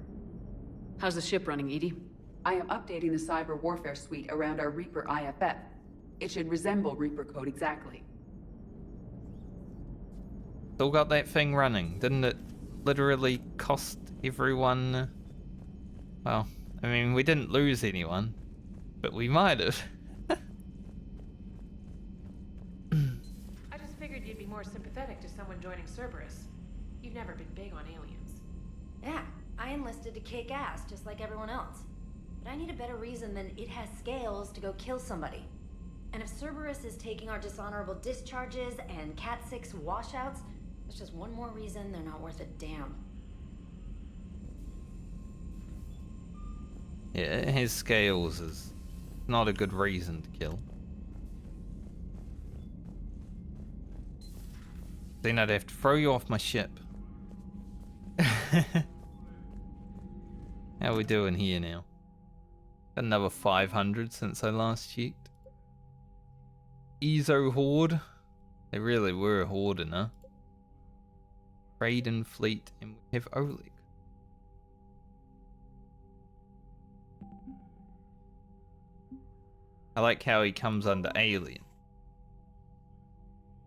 Speaker 5: How's the ship running, Edie?
Speaker 16: I am updating the cyber warfare suite around our Reaper IFF. It should resemble Reaper code exactly.
Speaker 1: Still got that thing running. Didn't it literally cost everyone... Well, I mean, we didn't lose anyone, but we might have.
Speaker 2: I just figured you'd be more sympathetic to someone joining Cerberus. You've never been big on aliens.
Speaker 22: Yeah, I enlisted to kick ass just like everyone else. But I need a better reason than it has scales to go kill somebody. And if Cerberus is taking our dishonorable discharges and Cat 6 washouts, that's just one more reason they're not worth a damn.
Speaker 1: Yeah, it has scales is not a good reason to kill. Then I'd have to throw you off my ship. How we doing here now? Got another 500 since I last checked. Ezo Horde. They really were hoarding, huh? Raiden Fleet, and we have Oleg. I like how he comes under Alien.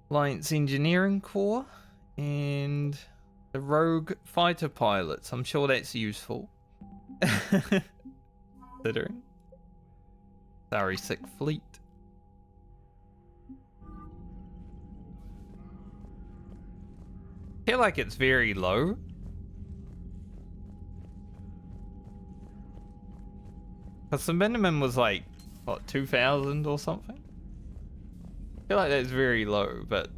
Speaker 1: Alliance Engineering Corps and the Rogue Fighter Pilots. I'm sure that's useful. Considering. Sorry, Sick Fleet. I feel like it's very low. Because the minimum was like, what, 2,000 or something? I feel like that's very low, but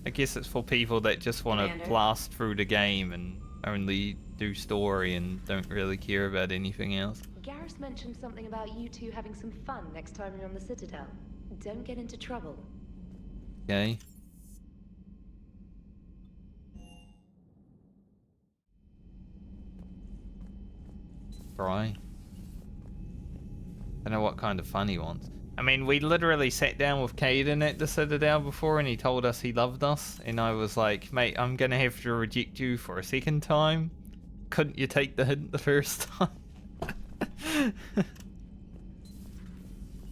Speaker 1: I guess it's for people that just want to blast through the game and only do story and don't really care about anything else.
Speaker 2: Garrus mentioned something about you two having some fun next time you're on the Citadel. Don't get into trouble.
Speaker 1: Okay. Try. I don't know what kind of fun he wants. I mean, we literally sat down with Caden at the Citadel before and he told us he loved us. And I was like, mate, I'm going to have to reject you for a second time. Couldn't you take the hint the first time?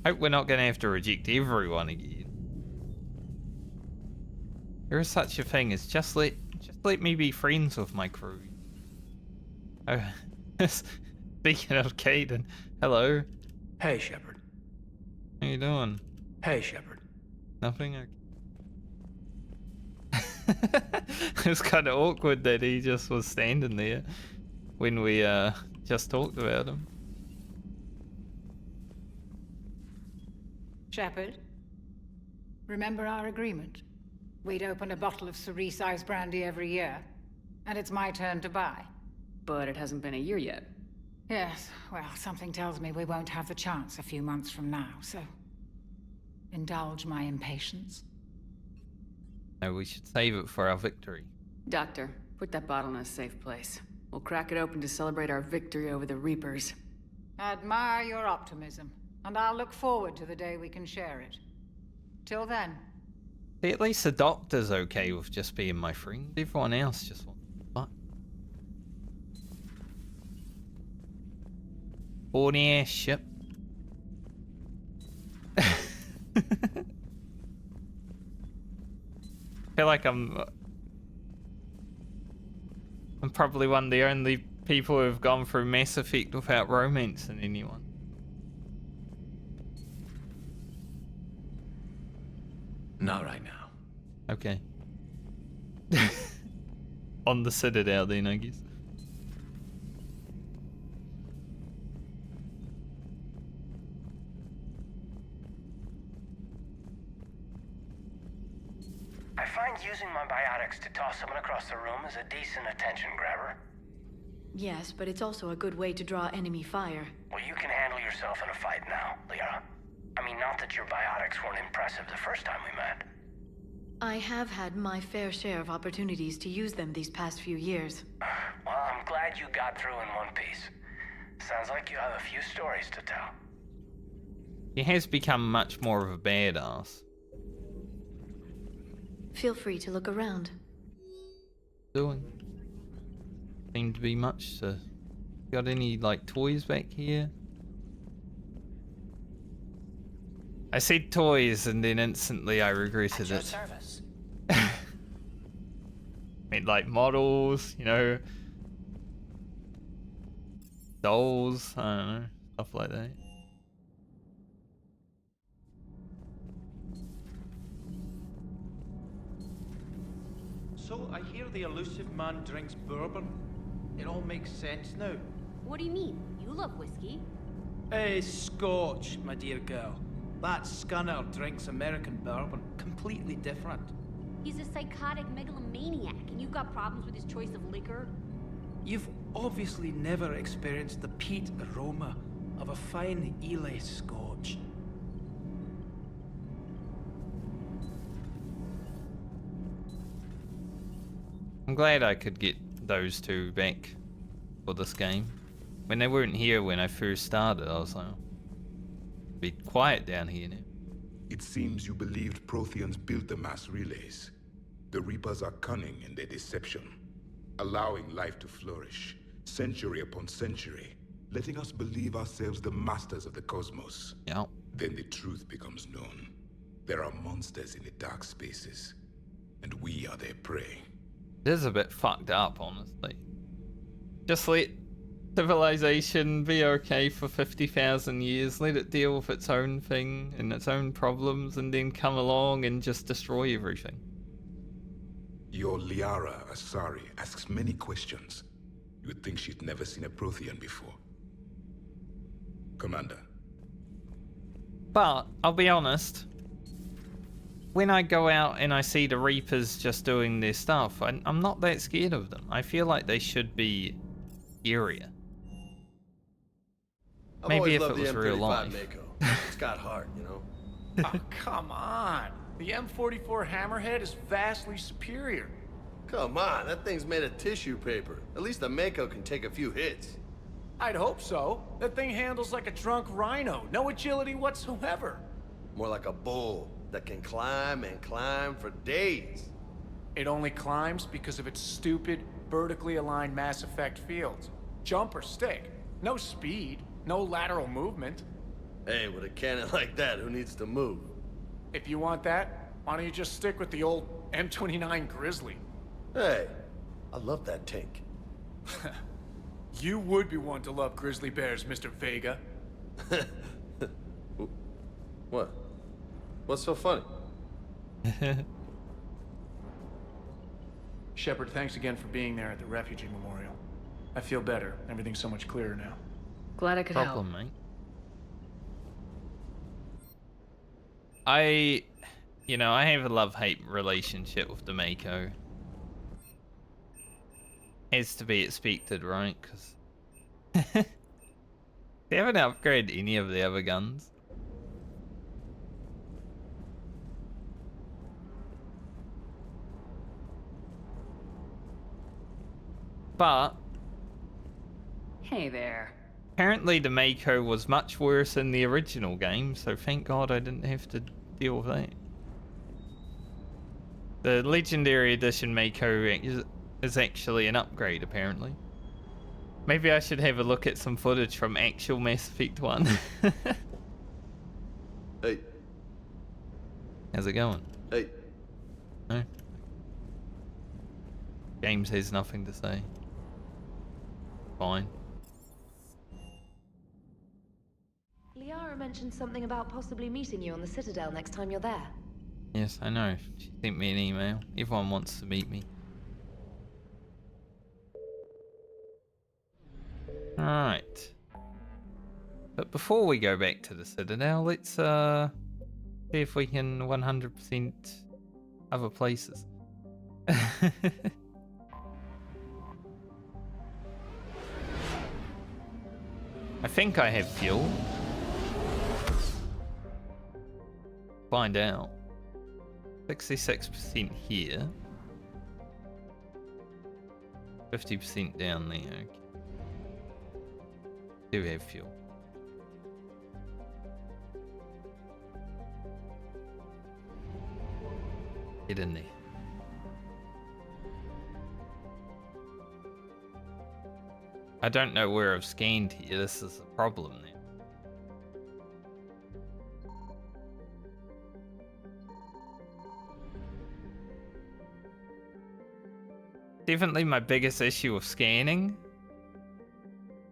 Speaker 1: Hope we're not going to have to reject everyone again. There is such a thing as just let me be friends with my crew. Oh, speaking of Caden, hello.
Speaker 8: Hey, Shepard.
Speaker 1: How you doing?
Speaker 8: Hey, Shepard.
Speaker 1: Nothing? Okay. It was kind of awkward that he just was standing there when we just talked about him.
Speaker 4: Shepard, remember our agreement? We'd open a bottle of cerise ice brandy every year, and it's my turn to buy.
Speaker 5: But it hasn't been a year yet.
Speaker 4: Yes, well, something tells me we won't have the chance a few months from now, so indulge my impatience.
Speaker 1: No, we should save it for our victory.
Speaker 5: Doctor, put that bottle in a safe place. We'll crack it open to celebrate our victory over the Reapers.
Speaker 4: Admire your optimism, and I'll look forward to the day we can share it. Till then.
Speaker 1: See, at least the doctor's okay with just being my friend. Everyone else just wants what? Horny ass ship. I feel like I'm probably one of the only people who have gone through Mass Effect without romancing anyone.
Speaker 8: Not right now.
Speaker 1: Okay. On the Citadel then, I guess.
Speaker 9: I find using my biotics to toss someone across the room is a decent attention grabber.
Speaker 14: Yes, but it's also a good way to draw enemy fire.
Speaker 9: Well, you can handle yourself in a fight now, Liara. I mean, not that your biotics weren't impressive the first time we met.
Speaker 14: I have had my fair share of opportunities to use them these past few years.
Speaker 9: Well, I'm glad you got through in one piece. Sounds like you have a few stories to tell.
Speaker 1: He has become much more of a badass.
Speaker 14: Feel free to look around.
Speaker 1: Doing. Seem to be much to... Got any, like, toys back here? I said toys and then instantly I regretted it.
Speaker 9: Service.
Speaker 1: I mean, like models, you know, dolls, I don't know, stuff like that.
Speaker 10: So I hear the elusive man drinks bourbon. It all makes sense now.
Speaker 24: What do you mean? You love whiskey.
Speaker 10: Scotch, my dear girl. That scunner drinks American bourbon. Completely different.
Speaker 24: He's a psychotic megalomaniac, and you've got problems with his choice of liquor?
Speaker 10: You've obviously never experienced the peat aroma of a fine Ely Scotch.
Speaker 1: I'm glad I could get those two back for this game. When they weren't here when I first started, I was like, be quiet down here now.
Speaker 25: It seems you believed Protheans built the mass relays. The Reapers are cunning in their deception, allowing life to flourish, century upon century, letting us believe ourselves the masters of the cosmos.
Speaker 1: Yeah.
Speaker 25: Then the truth becomes known. There are monsters in the dark spaces, and we are their prey.
Speaker 1: This is a bit fucked up, honestly. Just let civilization be okay for 50,000 years, let it deal with its own thing and its own problems, and then come along and just destroy everything.
Speaker 25: Your Liara Asari asks many questions. You would think she'd never seen a Prothean before. Commander.
Speaker 1: But, I'll be honest, when I go out and I see the Reapers just doing their stuff, I'm not that scared of them. I feel like they should be scarier.
Speaker 6: I've
Speaker 1: Maybe
Speaker 6: always
Speaker 1: if it
Speaker 6: loved
Speaker 1: was
Speaker 6: the
Speaker 1: real
Speaker 6: M35
Speaker 1: life.
Speaker 6: Mako. It's got heart, you know?
Speaker 10: Oh, come on. The M44 Hammerhead is vastly superior.
Speaker 6: Come on, that thing's made of tissue paper. At least the Mako can take a few hits.
Speaker 10: I'd hope so. That thing handles like a drunk rhino. No agility whatsoever.
Speaker 6: More like a bull that can climb and climb for days.
Speaker 10: It only climbs because of its stupid, vertically aligned Mass Effect fields. Jump or stick. No speed. No lateral movement.
Speaker 6: Hey, with a cannon like that, who needs to move?
Speaker 10: If you want that, why don't you just stick with the old M29 Grizzly?
Speaker 6: Hey, I love that tank.
Speaker 10: You would be one to love grizzly bears, Mr. Vega.
Speaker 6: What? What's so funny?
Speaker 10: Shepard, thanks again for being there at the refugee memorial. I feel better. Everything's so much clearer now.
Speaker 5: Glad I could help.
Speaker 1: Mate. I have a love-hate relationship with the Mako. Has to be expected, right? Because they haven't upgraded any of the other guns. But
Speaker 5: Hey there.
Speaker 1: apparently the Mako was much worse in the original game, so thank God I didn't have to deal with that. The Legendary Edition Mako is actually an upgrade, apparently. Maybe I should have a look at some footage from actual Mass Effect 1.
Speaker 6: Hey.
Speaker 1: How's it going?
Speaker 6: Hey.
Speaker 1: No? James has nothing to say. Fine.
Speaker 22: Liara mentioned something about possibly meeting you on the Citadel next time you're there.
Speaker 1: Yes, I know. She sent me an email. Everyone wants to meet me. Alright. But before we go back to the Citadel, let's see if we can 100% other places. I think I have fuel. Find out. 66% here. 50% down there. Okay. Do have fuel. Get in there. I don't know where I've scanned here. This is the problem then. Definitely my biggest issue with scanning.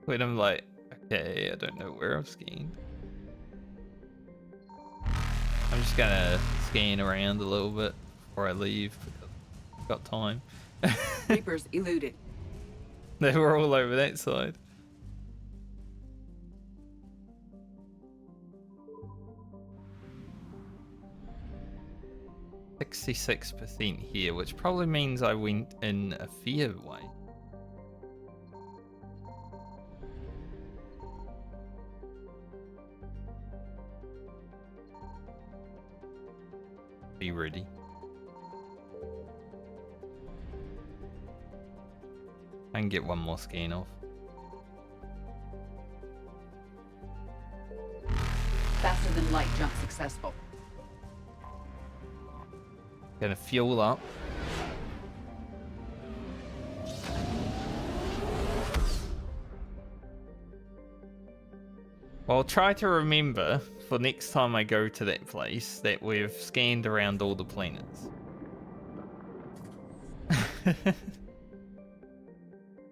Speaker 1: When I'm like, okay, I don't know where I've scanned. I'm just gonna scan around a little bit before I leave because I've got time.
Speaker 16: Reapers eluded.
Speaker 1: They were all over that side. %66% here, which probably means I went in a fair way. Be ready. I can get one more scan off.
Speaker 16: Faster than light jump successful.
Speaker 1: Gonna fuel up. Well, I'll try to remember for next time I go to that place that we've scanned around all the planets.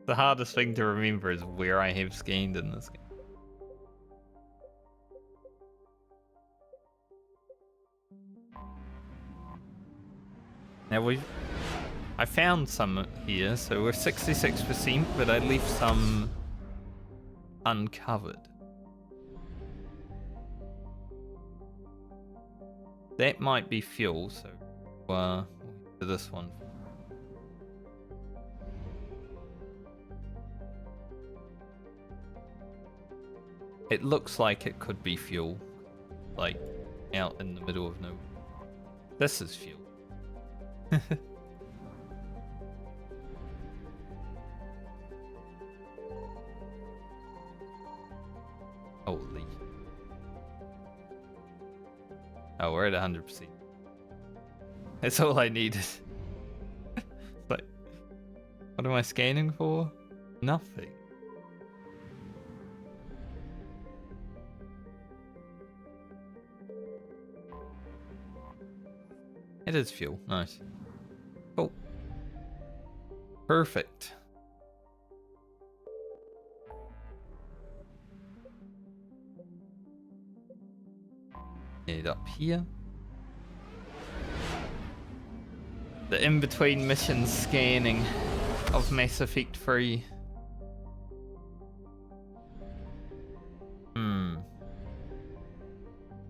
Speaker 1: The hardest thing to remember is where I have scanned in this game. Now I found some here, so we're 66%, but I left some uncovered. That might be fuel, so we'll do this one. It looks like it could be fuel, like out in the middle of nowhere. This is fuel. Holy. Oh, we're at 100%. That's all I needed. But what am I scanning for? Nothing. It is fuel. Nice. Cool. Perfect. Get up here. The in-between mission scanning of Mass Effect 3.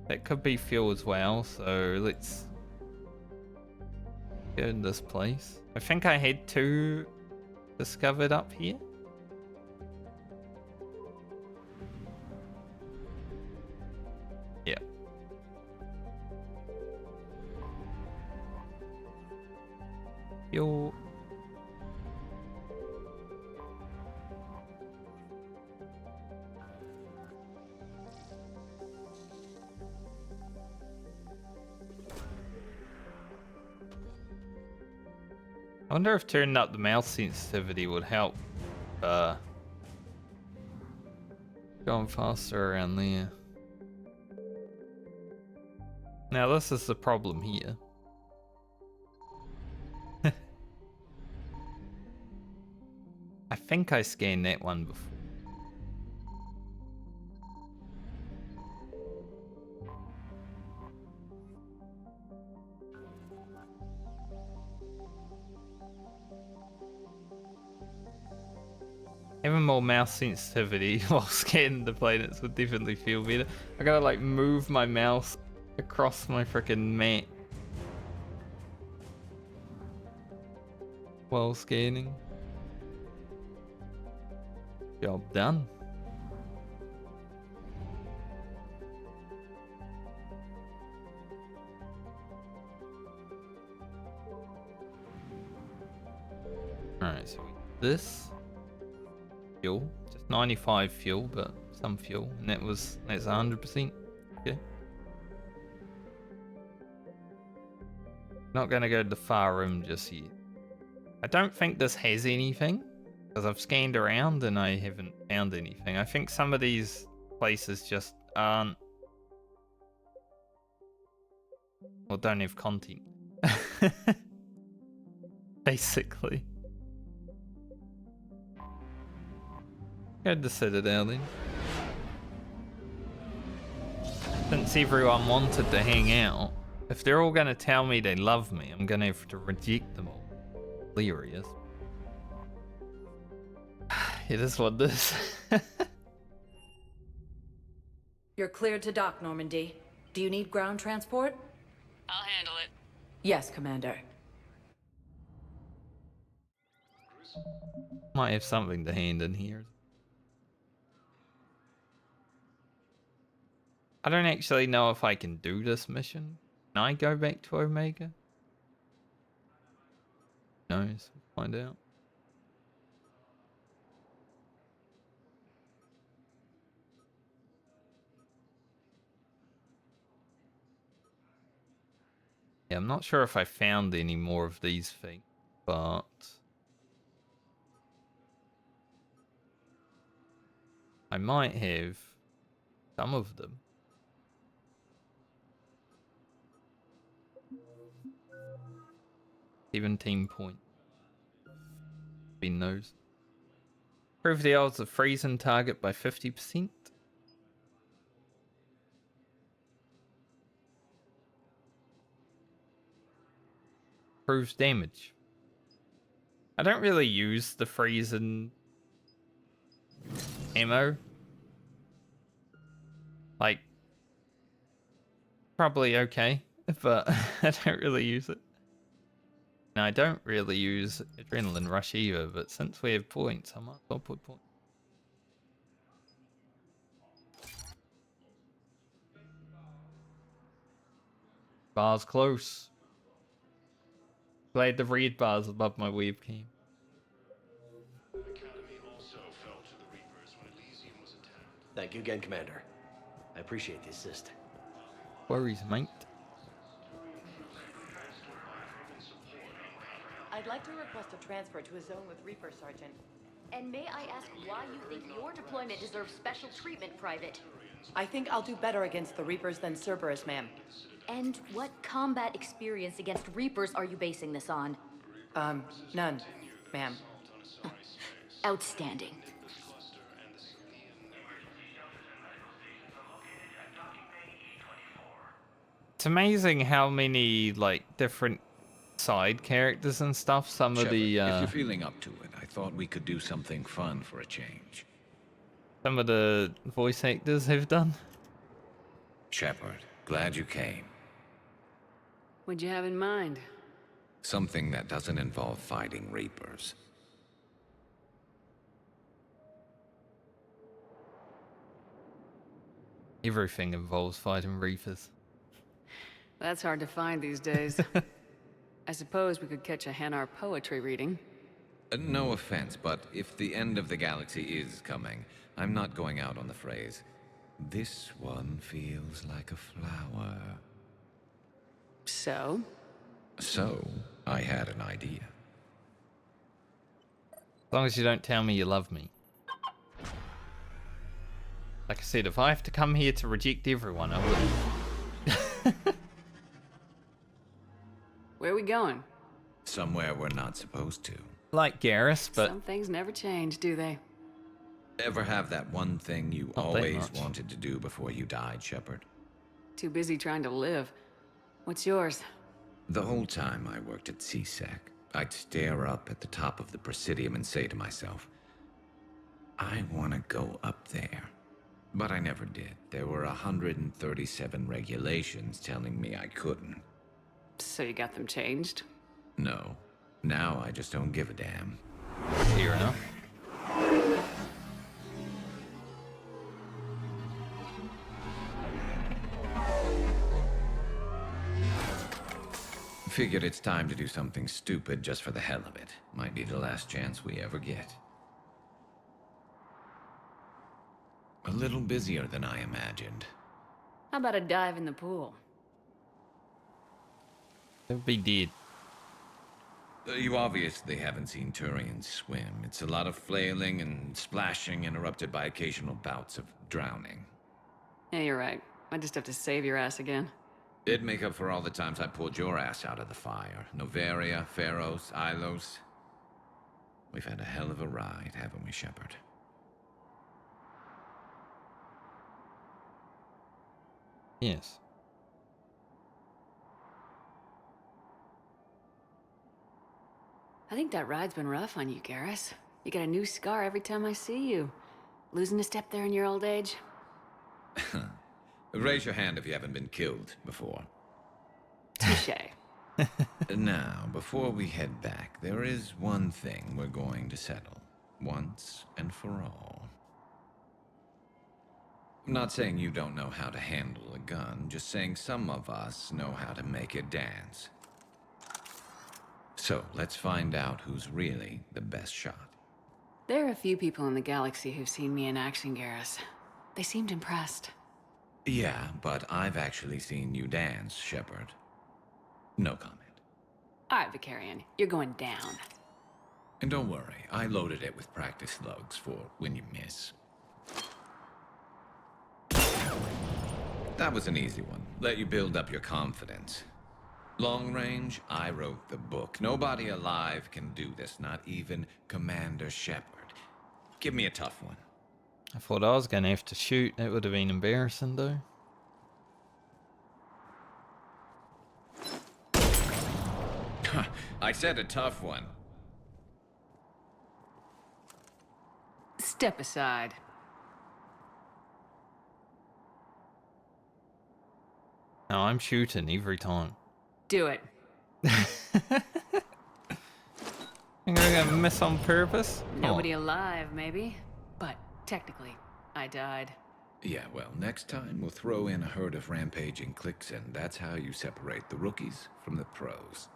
Speaker 1: That could be fuel as well, so let's go in this place. I think I had two discovered up here. Yeah. Fuel. I wonder if turning up the mouse sensitivity would help going faster around there. Now this is the problem here. I think I scanned that one before. Having more mouse sensitivity while scanning the planets would definitely feel better. I gotta like move my mouse across my freaking map while scanning. Job done. Alright, so this fuel, just 95 fuel, but some fuel, and that's 100%. Okay. Not gonna go to the far rim just yet. I don't think this has anything, because I've scanned around and I haven't found anything. I think some of these places just aren't, or don't have content. Basically. Go to the Citadel then. Since everyone wanted to hang out, if they're all going to tell me they love me, I'm going to have to reject them all. Hilarious. It is what it is.
Speaker 7: You're cleared to dock, Normandy. Do you need ground transport?
Speaker 3: I'll handle it.
Speaker 7: Yes, Commander.
Speaker 1: Might have something to hand in here. I don't actually know if I can do this mission. Can I go back to Omega? No, so we'll find out. Yeah, I'm not sure if I found any more of these things, but I might have some of them. Even team point. Been those. Improve the odds of freezing target by 50%. Improves damage. I don't really use the freezing ammo. Like, probably okay. but I don't really use it. Now, I don't really use Adrenaline Rush either, but since we have points, I might as well put points. Bars close. Played the read bars above my weave key.
Speaker 11: Thank you again, Commander. I appreciate the assist.
Speaker 1: Worries, mate.
Speaker 17: I'd like to request a transfer to a zone with Reaper, Sergeant.
Speaker 24: And may I ask why you think your deployment deserves special treatment, Private?
Speaker 17: I think I'll do better against the Reapers than Cerberus, ma'am.
Speaker 24: And what combat experience against Reapers are you basing this on?
Speaker 17: None, ma'am.
Speaker 24: Outstanding.
Speaker 1: It's amazing how many, like, different side characters and stuff some
Speaker 8: Shepard,
Speaker 1: of the,
Speaker 8: if you're feeling up to it, I thought we could do something fun for a change.
Speaker 1: some of the voice actors have done.
Speaker 8: Shepard, glad you came.
Speaker 5: What'd you have in mind?
Speaker 8: Something that doesn't involve fighting Reapers.
Speaker 1: Everything involves fighting Reapers.
Speaker 5: That's hard to find these days. I suppose we could catch a Hanar poetry reading.
Speaker 8: No offense, but if the end of the galaxy is coming, I'm not going out on the phrase, "This one feels like a flower."
Speaker 5: So?
Speaker 8: So, I had an idea.
Speaker 1: As long as you don't tell me you love me. Like I said, if I have to come here to reject everyone, I will.
Speaker 5: Where are we going?
Speaker 8: Somewhere we're not supposed to.
Speaker 1: Like Garrus, but...
Speaker 5: Some things never change, do they?
Speaker 8: Ever have that one thing you
Speaker 1: Not that
Speaker 8: always
Speaker 1: much.
Speaker 8: wanted to do before you died, Shepard?
Speaker 5: Too busy trying to live. What's yours?
Speaker 8: The whole time I worked at CSEC, I'd stare up at the top of the Presidium and say to myself, I want to go up there. But I never did. There were 137 regulations telling me I couldn't.
Speaker 5: So you got them changed?
Speaker 8: No. Now I just don't give a damn.
Speaker 1: Fair enough.
Speaker 8: Figured it's time to do something stupid just for the hell of it. Might be the last chance we ever get. A little busier than I imagined.
Speaker 5: How about a dive in the pool?
Speaker 1: They'll be dead.
Speaker 8: You obviously haven't seen Turians swim. It's a lot of flailing and splashing interrupted by occasional bouts of drowning.
Speaker 5: Yeah, you're right. I just have to save your ass again.
Speaker 8: It'd make up for all the times I pulled your ass out of the fire. Noveria, Pharos, Ilos. We've had a hell of a ride, haven't we, Shepard?
Speaker 1: Yes.
Speaker 5: I think that ride's been rough on you, Garrus. You get a new scar every time I see you. Losing a step there in your old age?
Speaker 8: Raise your hand if you haven't been killed before.
Speaker 5: Touché.
Speaker 8: Now, before we head back, there is one thing we're going to settle. Once and for all. I'm not saying you don't know how to handle a gun, just saying some of us know how to make it dance. So, let's find out who's really the best shot.
Speaker 5: There are a few people in the galaxy who've seen me in action, Garrus. They seemed impressed.
Speaker 8: Yeah, but I've actually seen you dance, Shepard. No comment.
Speaker 5: All right, Vicarian, you're going down.
Speaker 8: And don't worry, I loaded it with practice slugs for when you miss. That was an easy one. Let you build up your confidence. Long range, I wrote the book. Nobody alive can do this, not even Commander Shepard. Give me a tough one.
Speaker 1: I thought I was going to have to shoot. That would have been embarrassing, though.
Speaker 8: I said a tough one.
Speaker 5: Step aside.
Speaker 1: No, I'm shooting every time.
Speaker 5: Do it.
Speaker 1: I'm gonna miss on purpose? Come
Speaker 5: Nobody
Speaker 1: on.
Speaker 5: alive, maybe. But technically, I died.
Speaker 8: Yeah, well, next time we'll throw in a herd of rampaging cliques, and that's how you separate the rookies from the pros.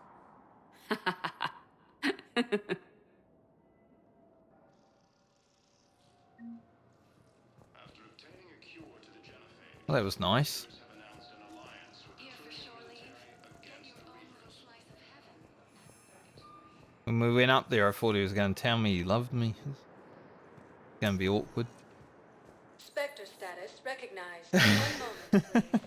Speaker 1: Well, that was nice. When we went up there, I thought he was going to tell me he loved me. It's going to be awkward.
Speaker 14: Spectre status recognized. 1 moment, please.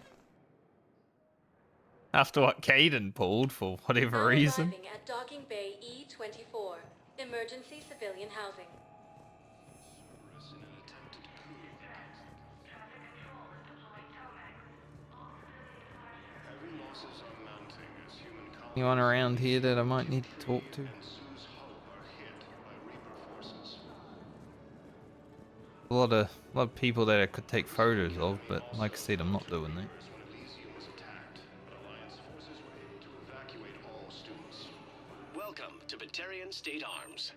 Speaker 1: After what Caden pulled for whatever reason.
Speaker 14: Arriving at Docking Bay E-24. Emergency civilian housing.
Speaker 1: Anyone around here that I might need to talk to? A lot of people that I could take photos of, but like I said, I'm not doing that.
Speaker 11: Welcome to Batarian State Arms.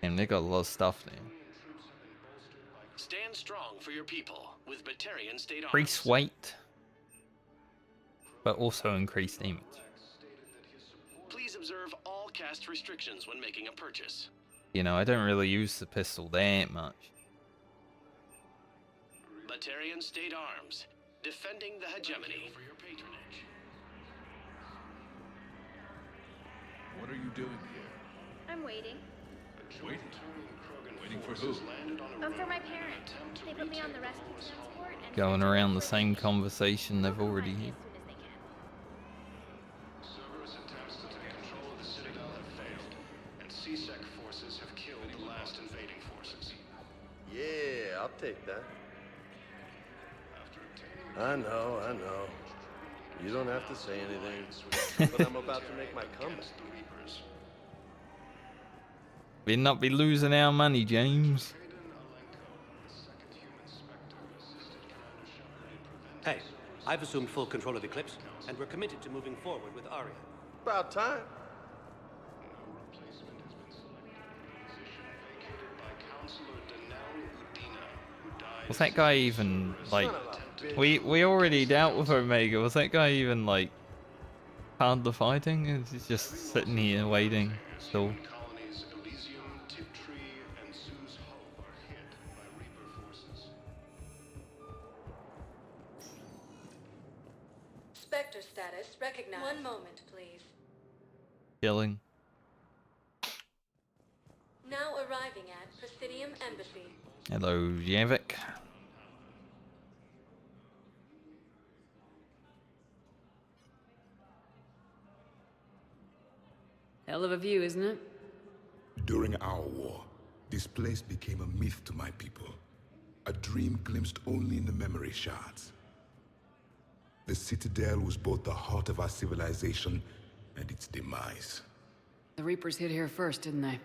Speaker 1: And they got a lot of stuff there.
Speaker 11: Stand strong for your people with Batarian State Arms.
Speaker 1: Increase weight, but also increase damage.
Speaker 11: Please observe all cast restrictions when making a purchase.
Speaker 1: You know, I don't really use the pistol that much.
Speaker 11: Batarian State Arms, defending the hegemony. For your patronage.
Speaker 12: What are you doing here?
Speaker 24: I'm waiting.
Speaker 12: Waiting? Waiting for who?
Speaker 24: For my parents. They put me on the rescue transport and
Speaker 1: Going around the same conversation they've already had.
Speaker 12: Cerberus attempts to take control of the Citadel have failed, and C-Sec forces have killed the last invading forces.
Speaker 6: Yeah, I'll take that. I know. You don't have to say anything, but I'm about to make my comeback.
Speaker 1: We'd not be losing our money, James.
Speaker 11: Hey, I've assumed full control of Eclipse, and we're committed to moving forward with Aria.
Speaker 6: About time.
Speaker 1: Was that guy even, like... We already dealt with Omega. Was that guy even, like... part of the fighting? He's just sitting here waiting still.
Speaker 14: Spectre status recognized. 1 moment, please.
Speaker 1: Chilling.
Speaker 14: Now arriving at Presidium Embassy.
Speaker 1: Hello, Javik.
Speaker 5: Hell of a view, isn't it?
Speaker 25: During our war, this place became a myth to my people. A dream glimpsed only in the memory shards. The Citadel was both the heart of our civilization and its demise.
Speaker 5: The Reapers hit here first, didn't they?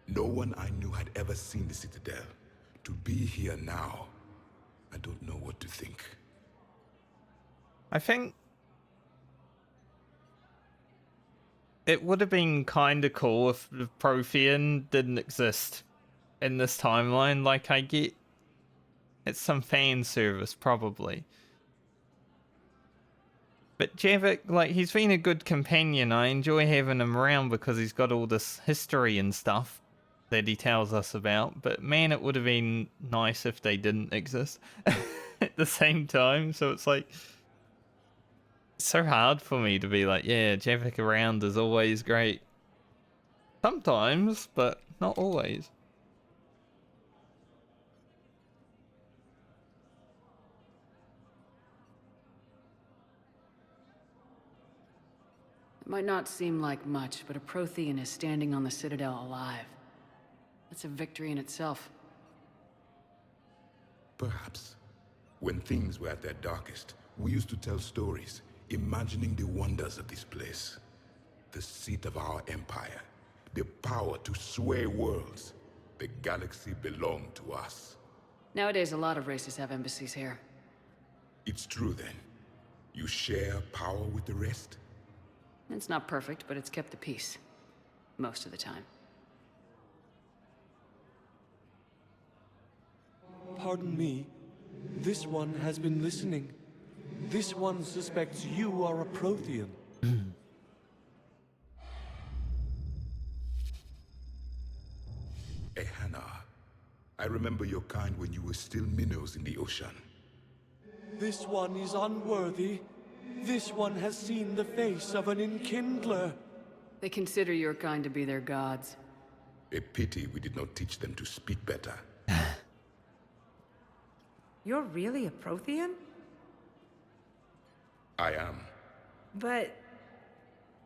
Speaker 25: No one I knew had ever seen the Citadel. To be here now, I don't know what to think.
Speaker 1: I think it would have been kind of cool if the Prothean didn't exist in this timeline. Like, I get it's some fan service, probably. But Javik, like, he's been a good companion. I enjoy having him around because he's got all this history and stuff that he tells us about. But man, it would have been nice if they didn't exist at the same time. So it's like, it's so hard for me to be like, yeah, Javik around is always great. Sometimes, but not always.
Speaker 5: It might not seem like much, but a Prothean is standing on the Citadel alive. That's a victory in itself.
Speaker 25: Perhaps. When things were at their darkest, we used to tell stories, imagining the wonders of this place. The seat of our empire. The power to sway worlds. The galaxy belonged to us.
Speaker 5: Nowadays, a lot of races have embassies here.
Speaker 25: It's true then. You share power with the rest?
Speaker 5: It's not perfect, but it's kept the peace. Most of the time.
Speaker 15: Pardon me. This one has been listening. This one suspects you are a Prothean.
Speaker 25: Ehana, I remember your kind when you were still minnows in the ocean.
Speaker 15: This one is unworthy. This one has seen the face of an enkindler.
Speaker 5: They consider your kind to be their gods.
Speaker 25: A pity we did not teach them to speak better.
Speaker 19: You're really a Prothean?
Speaker 25: I am.
Speaker 19: But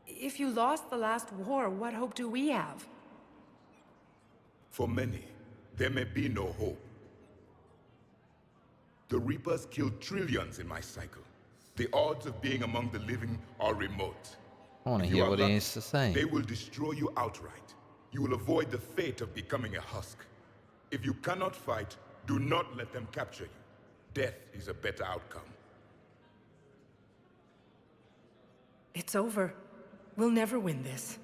Speaker 19: if you lost the last war, what hope do we have?
Speaker 25: For many, there may be no hope. The Reapers killed trillions in my cycle. The odds of being among the living are remote.
Speaker 1: I want to
Speaker 25: If you
Speaker 1: hear
Speaker 25: are
Speaker 1: what
Speaker 25: lucky,
Speaker 1: he has to say.
Speaker 25: They will destroy you outright. You will avoid the fate of becoming a husk. If you cannot fight, do not let them capture you. Death is a better outcome.
Speaker 19: It's over. We'll never win this.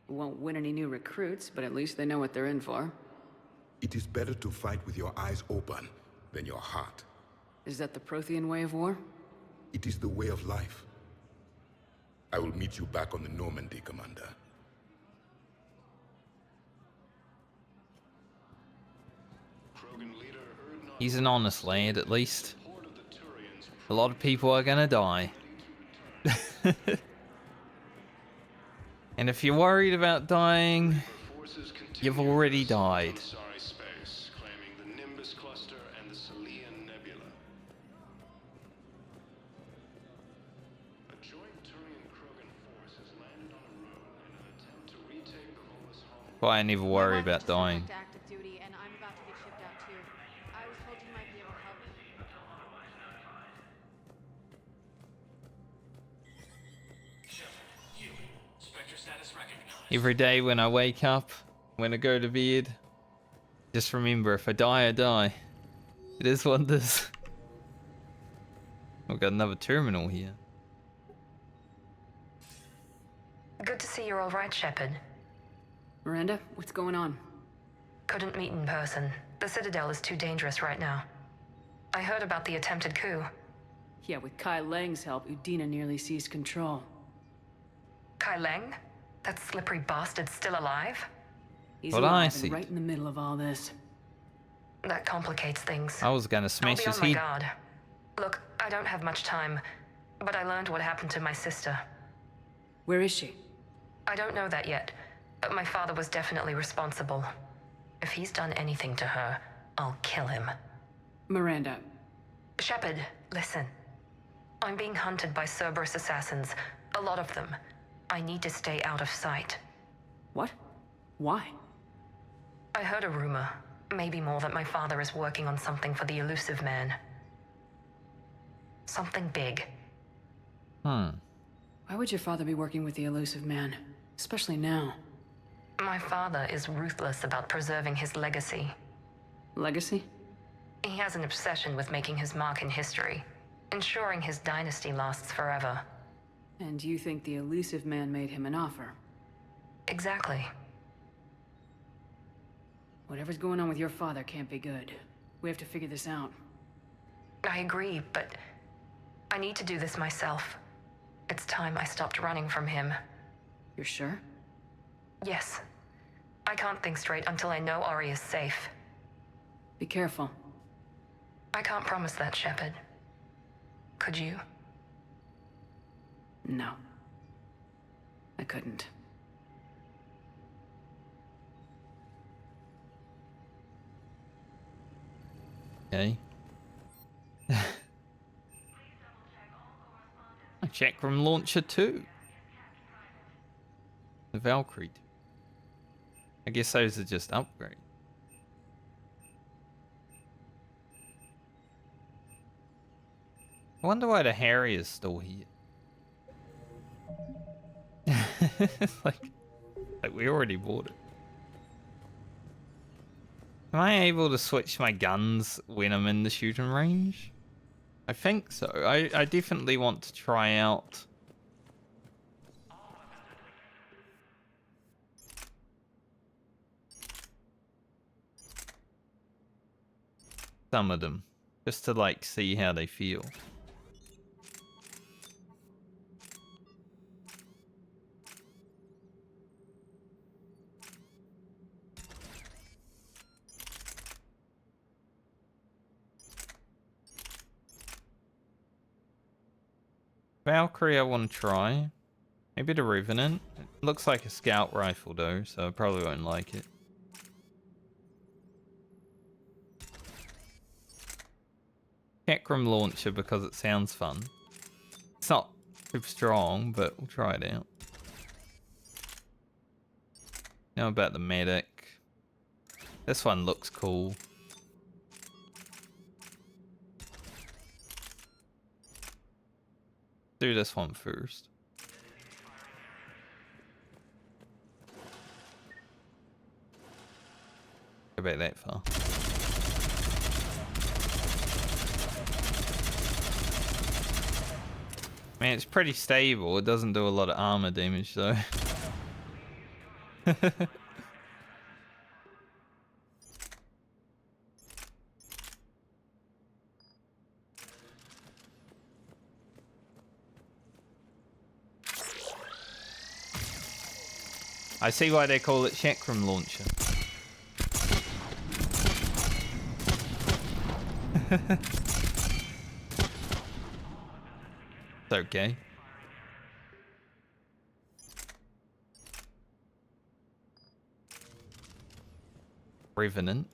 Speaker 5: Won't win any new recruits, but at least they know what they're in for.
Speaker 25: It is better to fight with your eyes open than your heart.
Speaker 5: Is that the Prothean way of war?
Speaker 25: It is the way of life. I will meet you back on the Normandy, Commander.
Speaker 1: He's an honest lad, at least. A lot of people are gonna die. And if you're worried about dying, you've already died. But I never worry about dying.
Speaker 14: Active duty, and I'm about to get shipped out too. I was told you might be able to help me.
Speaker 1: Every day when I wake up, when I go to bed, just remember, if I die, I die. It is what it is. We've got another terminal here.
Speaker 3: Good to see you're all right, Shepard.
Speaker 5: Miranda, what's going on?
Speaker 3: Couldn't meet in person. The Citadel is too dangerous right now. I heard about the attempted coup.
Speaker 5: Yeah, with Kai Lang's help, Udina nearly seized control.
Speaker 3: Kai Lang? That slippery bastard's still alive?
Speaker 5: He's
Speaker 1: What I
Speaker 5: alive
Speaker 1: see.
Speaker 5: and right in the middle of all this.
Speaker 3: That complicates things.
Speaker 1: I was gonna smash
Speaker 3: I'll
Speaker 1: his
Speaker 3: be on
Speaker 1: head.
Speaker 3: my guard. Look, I don't have much time, but I learned what happened to my sister.
Speaker 5: Where is she?
Speaker 3: I don't know that yet, but my father was definitely responsible. If he's done anything to her, I'll kill him.
Speaker 5: Miranda.
Speaker 3: Shepard, listen. I'm being hunted by Cerberus assassins. A lot of them. I need to stay out of sight.
Speaker 5: What? Why?
Speaker 3: I heard a rumor, maybe more, that my father is working on something for the elusive man. Something big.
Speaker 5: Why would your father be working with the elusive man? Especially now.
Speaker 3: My father is ruthless about preserving his legacy.
Speaker 5: Legacy?
Speaker 3: He has an obsession with making his mark in history, ensuring his dynasty lasts forever.
Speaker 5: And you think the elusive man made him an offer?
Speaker 3: Exactly.
Speaker 5: Whatever's going on with your father can't be good. We have to figure this out.
Speaker 3: I agree, but I need to do this myself. It's time I stopped running from him.
Speaker 5: You're sure?
Speaker 3: Yes. I can't think straight until I know Ori is safe.
Speaker 5: Be careful.
Speaker 3: I can't promise that, Shepard. Could you?
Speaker 5: No. I couldn't.
Speaker 1: Okay. A check from Launcher 2. The Valkyrie. I guess those are just upgrades. I wonder why the Harrier's still here. like we already bought it. Am I able to switch my guns when I'm in the shooting range? I think so. I definitely want to try out some of them, just to like see how they feel. Valkyrie I want to try. Maybe the Revenant. It looks like a scout rifle though, so I probably won't like it. Chakram launcher because it sounds fun. It's not super strong, but we'll try it out. Now about the medic. This one looks cool. Do this one first. Go back that far. Man, it's pretty stable. It doesn't do a lot of armor damage though. I see why they call it Chakram launcher. It's okay. Revenant.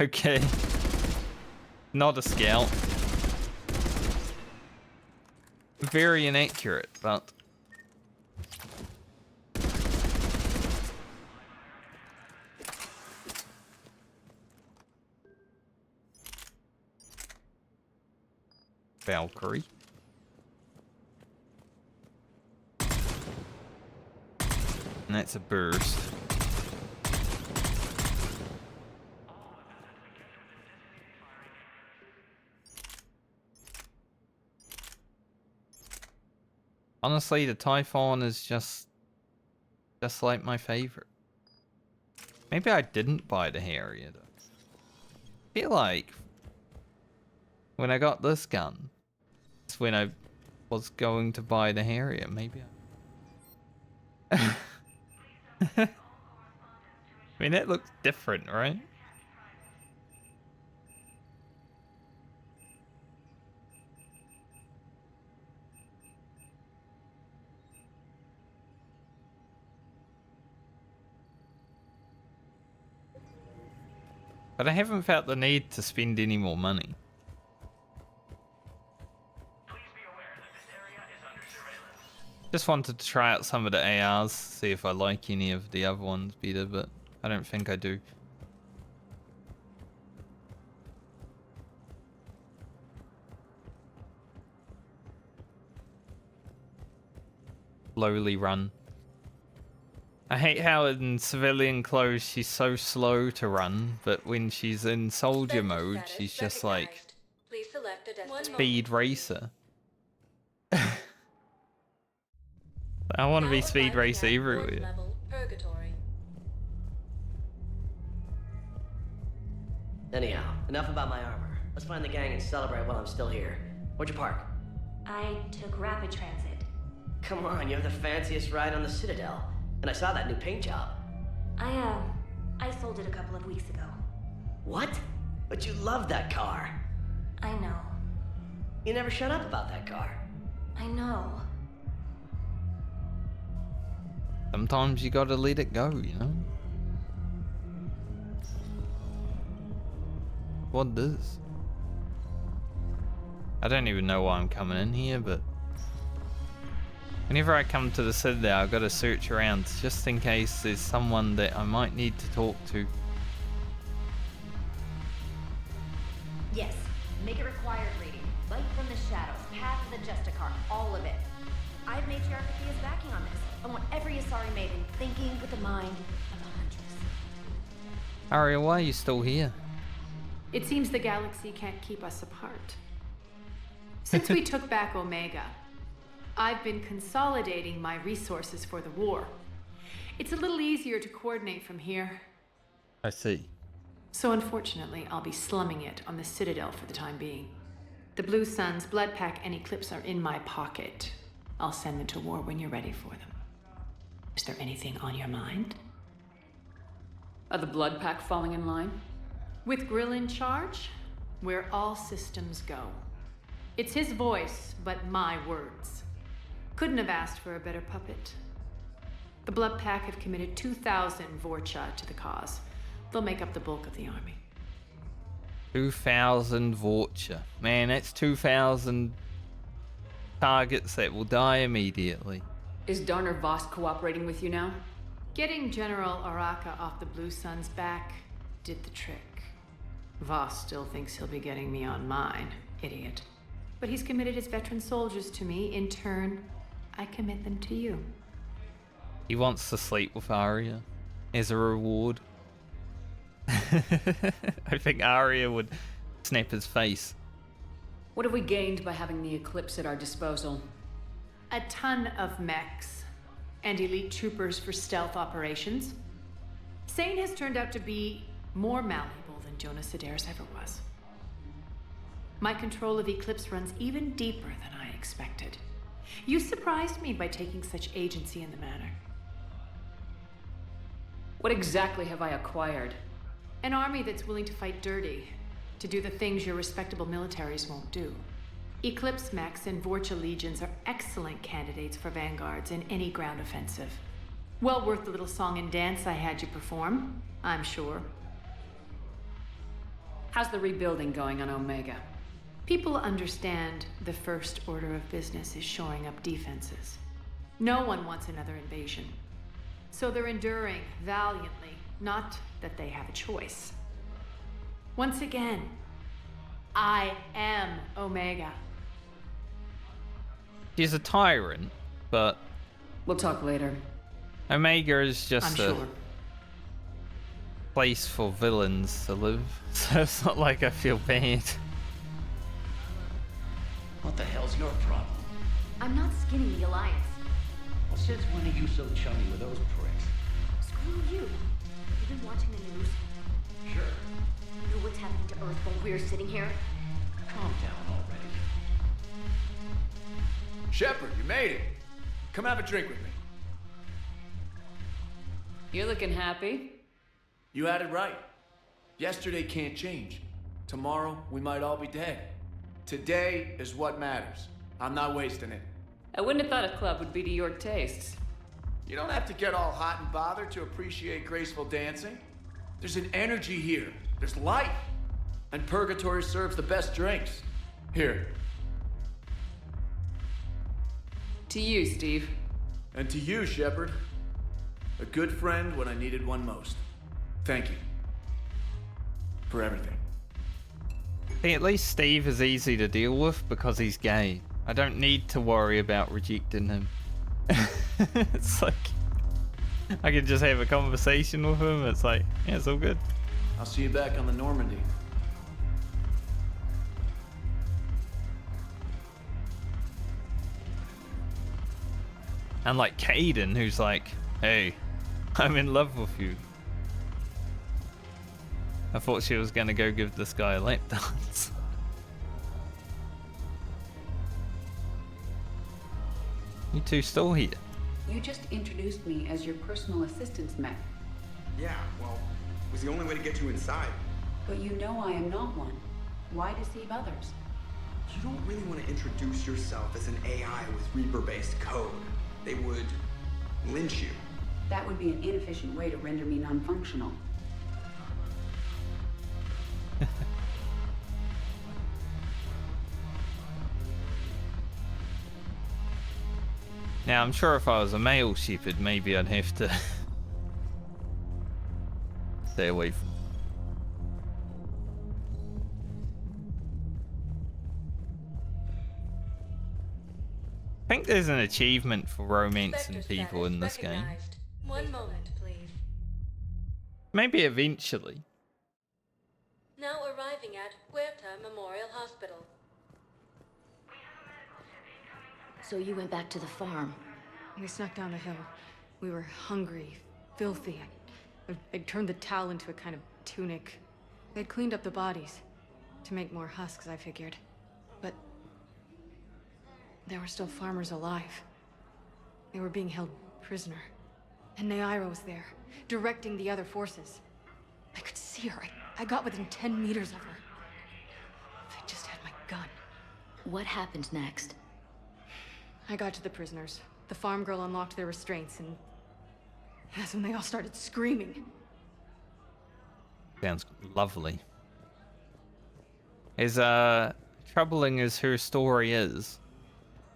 Speaker 1: Okay. Not a scout. Very inaccurate, but... Valkyrie. And that's a burst. Honestly, the Typhon is just like my favorite. Maybe I didn't buy the Harrier though. I feel like when I got this gun, it's when I was going to buy the Harrier. Maybe I... I mean, it looks different, right? But I haven't felt the need to spend any more money. Just wanted to try out some of the ARs, see if I like any of the other ones better, but I don't think I do. Slowly run. I hate how in civilian clothes she's so slow to run, but when she's in soldier mode, she's just like speed racer. I want to be speed racer everywhere.
Speaker 13: Anyhow, enough about my armor. Let's find the gang and celebrate while I'm still here. Where'd you park?
Speaker 22: I took rapid transit.
Speaker 13: Come on, you have the fanciest ride on the Citadel. And I saw that new paint job.
Speaker 22: I sold it a couple of weeks ago.
Speaker 13: What? But you loved that car.
Speaker 22: I know.
Speaker 13: You never shut up about that car.
Speaker 22: I know.
Speaker 1: Sometimes you gotta let it go, you know? What is? I don't even know why I'm coming in here, but... whenever I come to the Citadel, I've got to search around just in case there's someone that I might need to talk to.
Speaker 22: Yes, make it required reading. Light from the shadows, path of the Justicar, all of it. I have matriarchy as backing on this. I want every Asari maiden thinking with the mind of a huntress.
Speaker 1: Aria, why are you still here?
Speaker 4: It seems the galaxy can't keep us apart. Since we took back Omega, I've been consolidating my resources for the war. It's a little easier to coordinate from here.
Speaker 1: I see.
Speaker 4: So unfortunately, I'll be slumming it on the Citadel for the time being. The Blue Suns, Blood Pack, and Eclipse are in my pocket. I'll send them to war when you're ready for them. Is there anything on your mind?
Speaker 5: Are the Blood Pack falling in line?
Speaker 4: With Grill in charge, where all systems go. It's his voice, but my words. Couldn't have asked for a better puppet. The Blood Pack have committed 2,000 Vorcha to the cause. They'll make up the bulk of the army.
Speaker 1: 2,000 Vorcha. Man, that's 2,000 targets that will die immediately.
Speaker 5: Is Darner Voss cooperating with you now?
Speaker 4: Getting General Araka off the Blue Sun's back did the trick. Voss still thinks he'll be getting me on mine, idiot. But he's committed his veteran soldiers to me. In turn, I commit them to you.
Speaker 1: He wants to sleep with Arya as a reward. I think Arya would snap his face.
Speaker 5: What have we gained by having the Eclipse at our disposal?
Speaker 4: A ton of mechs and elite troopers for stealth operations. Sane has turned out to be more malleable than Jonas Sedaris ever was. My control of Eclipse runs even deeper than I expected. You surprised me by taking such agency in the matter.
Speaker 5: What exactly have I acquired?
Speaker 4: An army that's willing to fight dirty, to do the things your respectable militaries won't do. Eclipse mechs and Vorcha legions are excellent candidates for vanguards in any ground offensive. Well worth the little song and dance I had you perform, I'm sure.
Speaker 5: How's the rebuilding going on Omega?
Speaker 4: People understand the first order of business is shoring up defenses. No one wants another invasion. So they're enduring valiantly, not that they have a choice. Once again, I am Omega.
Speaker 1: She's a tyrant, but...
Speaker 5: We'll talk later.
Speaker 1: Omega is just
Speaker 4: I'm
Speaker 1: a
Speaker 4: sure.
Speaker 1: place for villains to live, so it's not like I feel bad.
Speaker 11: What the hell's your problem?
Speaker 22: I'm not skinning the Alliance.
Speaker 11: Well, since when are you so chummy with those pricks?
Speaker 22: Screw you. You've been watching the news.
Speaker 11: Sure.
Speaker 22: You know what's happening to Earth while we're sitting here?
Speaker 11: Calm down already.
Speaker 10: Shepard, you made it. Come have a drink with me.
Speaker 5: You're looking happy.
Speaker 10: You had it right. Yesterday can't change. Tomorrow, we might all be dead. Today is what matters. I'm not wasting it.
Speaker 5: I wouldn't have thought a club would be to your tastes.
Speaker 10: You don't have to get all hot and bothered to appreciate graceful dancing. There's an energy here. There's life. And Purgatory serves the best drinks. Here.
Speaker 5: To you, Steve.
Speaker 10: And to you, Shepard. A good friend when I needed one most. Thank you. For everything.
Speaker 1: See, at least Steve is easy to deal with because he's gay. I don't need to worry about rejecting him. It's like... I can just have a conversation with him. It's like, yeah, it's all good.
Speaker 10: I'll see you back on the Normandy.
Speaker 1: And like Caden, who's like, hey, I'm in love with you. I thought she was gonna go give this guy a lap dance. You two still here?
Speaker 16: You just introduced me as your personal assistance mech.
Speaker 2: Yeah, well, it was the only way to get you inside.
Speaker 16: But you know I am not one. Why deceive others?
Speaker 2: You don't really want to introduce yourself as an AI with Reaper-based code. They would lynch you.
Speaker 16: That would be an inefficient way to render me non-functional.
Speaker 1: Now, I'm sure if I was a male shepherd, maybe I'd have to stay away from. think there's an achievement for romancing people in this game.
Speaker 14: One moment, please.
Speaker 1: Maybe eventually.
Speaker 14: Now arriving at Huerta Memorial Hospital.
Speaker 7: So you went back to the farm?
Speaker 14: We snuck down the hill. We were hungry, filthy. I'd turned the towel into a kind of tunic. They'd cleaned up the bodies to make more husks, I figured. But there were still farmers alive. They were being held prisoner. And Neaira was there, directing the other forces. I could see her. I got within 10 meters of her. If I just had my gun.
Speaker 7: What happened next?
Speaker 14: I got to the prisoners. The farm girl unlocked their restraints, and that's when they all started screaming.
Speaker 1: Sounds lovely. As troubling as her story is,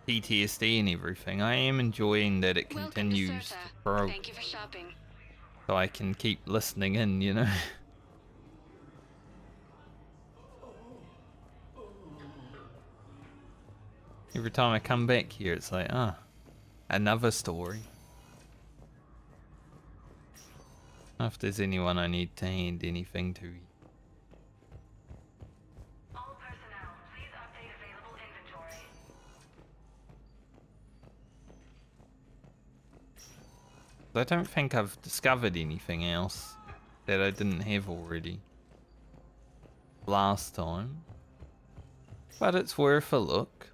Speaker 1: PTSD and everything, I am enjoying that it continues to grow.
Speaker 14: Thank you for shopping.
Speaker 1: So I can keep listening in, you know. Every time I come back here, it's like, another story. I don't know if there's anyone I need to hand anything to.
Speaker 3: All personnel, please update available inventory.
Speaker 1: I don't think I've discovered anything else that I didn't have already last time. But it's worth a look.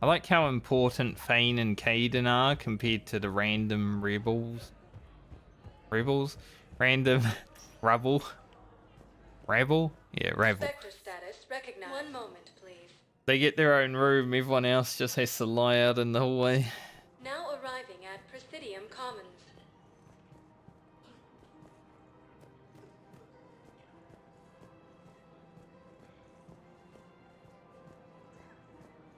Speaker 1: I like how important Thane and Caden are compared to the random rebels. Random rebel? Rebel? Yeah, rebel.
Speaker 14: Sector status recognized. One moment, please.
Speaker 1: They get their own room, everyone else just has to lie out in the hallway.
Speaker 14: Now arriving at Presidium Commons.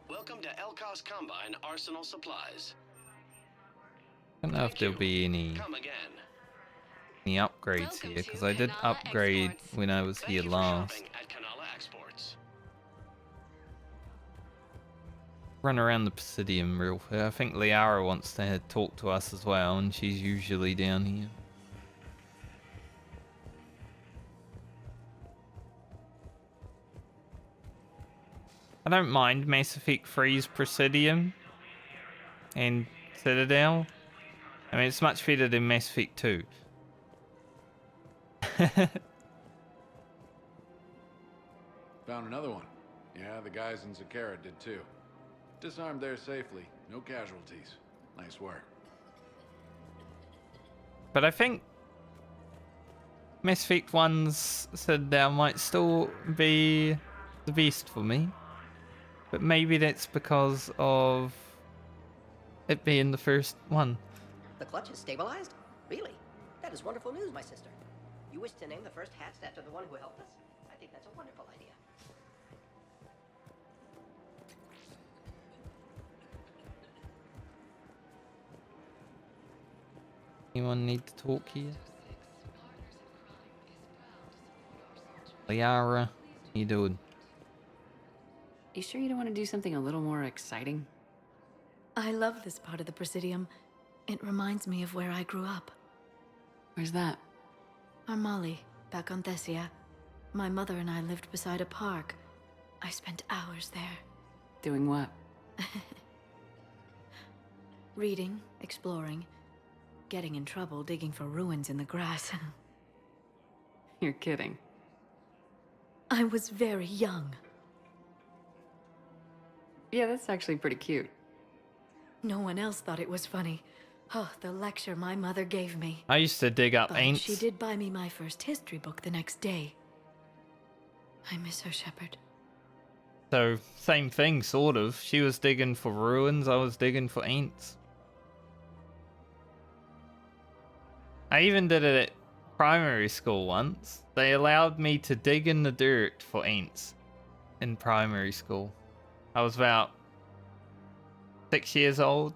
Speaker 11: Welcome to Elkos Combine Arsenal Supplies.
Speaker 1: I don't know if there'll be any upgrades here, because I did upgrade when I was here last. Run around the Presidium real quick. I think Liara wants to talk to us as well, and she's usually down here. I don't mind Mass Effect 3's Presidium and Citadel. I mean, it's much better than Mass Effect 2.
Speaker 9: Found another one. Yeah, the guys in Zakara did too. Disarmed there safely. No casualties. Nice work.
Speaker 1: But I think Mass Effect 1's Citadel might still be the best for me. But maybe that's because of it being the first one.
Speaker 13: The clutch is stabilized? Really? That is wonderful news, my sister. You wish to name the first hats after the one who helped us? I think that's a wonderful idea.
Speaker 1: Anyone need to talk here? Liara, how you doing?
Speaker 5: You sure you don't want to do something a little more exciting?
Speaker 22: I love this part of the Presidium. It reminds me of where I grew up.
Speaker 5: Where's that?
Speaker 22: Armali, back on Thessia. My mother and I lived beside a park. I spent hours there.
Speaker 5: Doing what?
Speaker 22: Reading, exploring, getting in trouble digging for ruins in the grass.
Speaker 5: You're kidding.
Speaker 22: I was very young.
Speaker 5: Yeah, that's actually pretty cute.
Speaker 22: No one else thought it was funny. Oh, the lecture my mother gave me.
Speaker 1: I used to dig up
Speaker 22: But
Speaker 1: ants.
Speaker 22: she did buy me my first history book the next day. I miss her, Shepard.
Speaker 1: So, same thing, sort of. She was digging for ruins, I was digging for ants. I even did it at primary school once. They allowed me to dig in the dirt for ants in primary school. I was about 6 years old.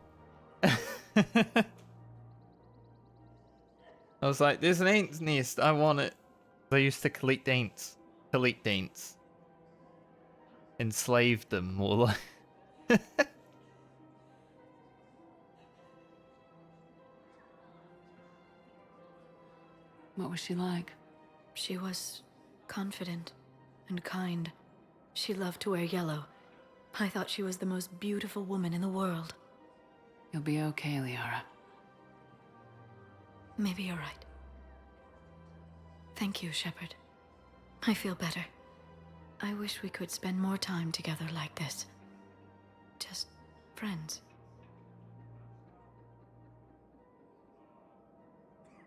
Speaker 1: I was like, there's an ant's nest. I want it. They used to collect ants. Enslaved them, more like.
Speaker 5: What was she like?
Speaker 14: She was confident and kind. She loved to wear yellow. I thought she was the most beautiful woman in the world.
Speaker 5: You'll be okay, Liara.
Speaker 14: Maybe you're right. Thank you, Shepard. I feel better. I wish we could spend more time together like this. Just friends.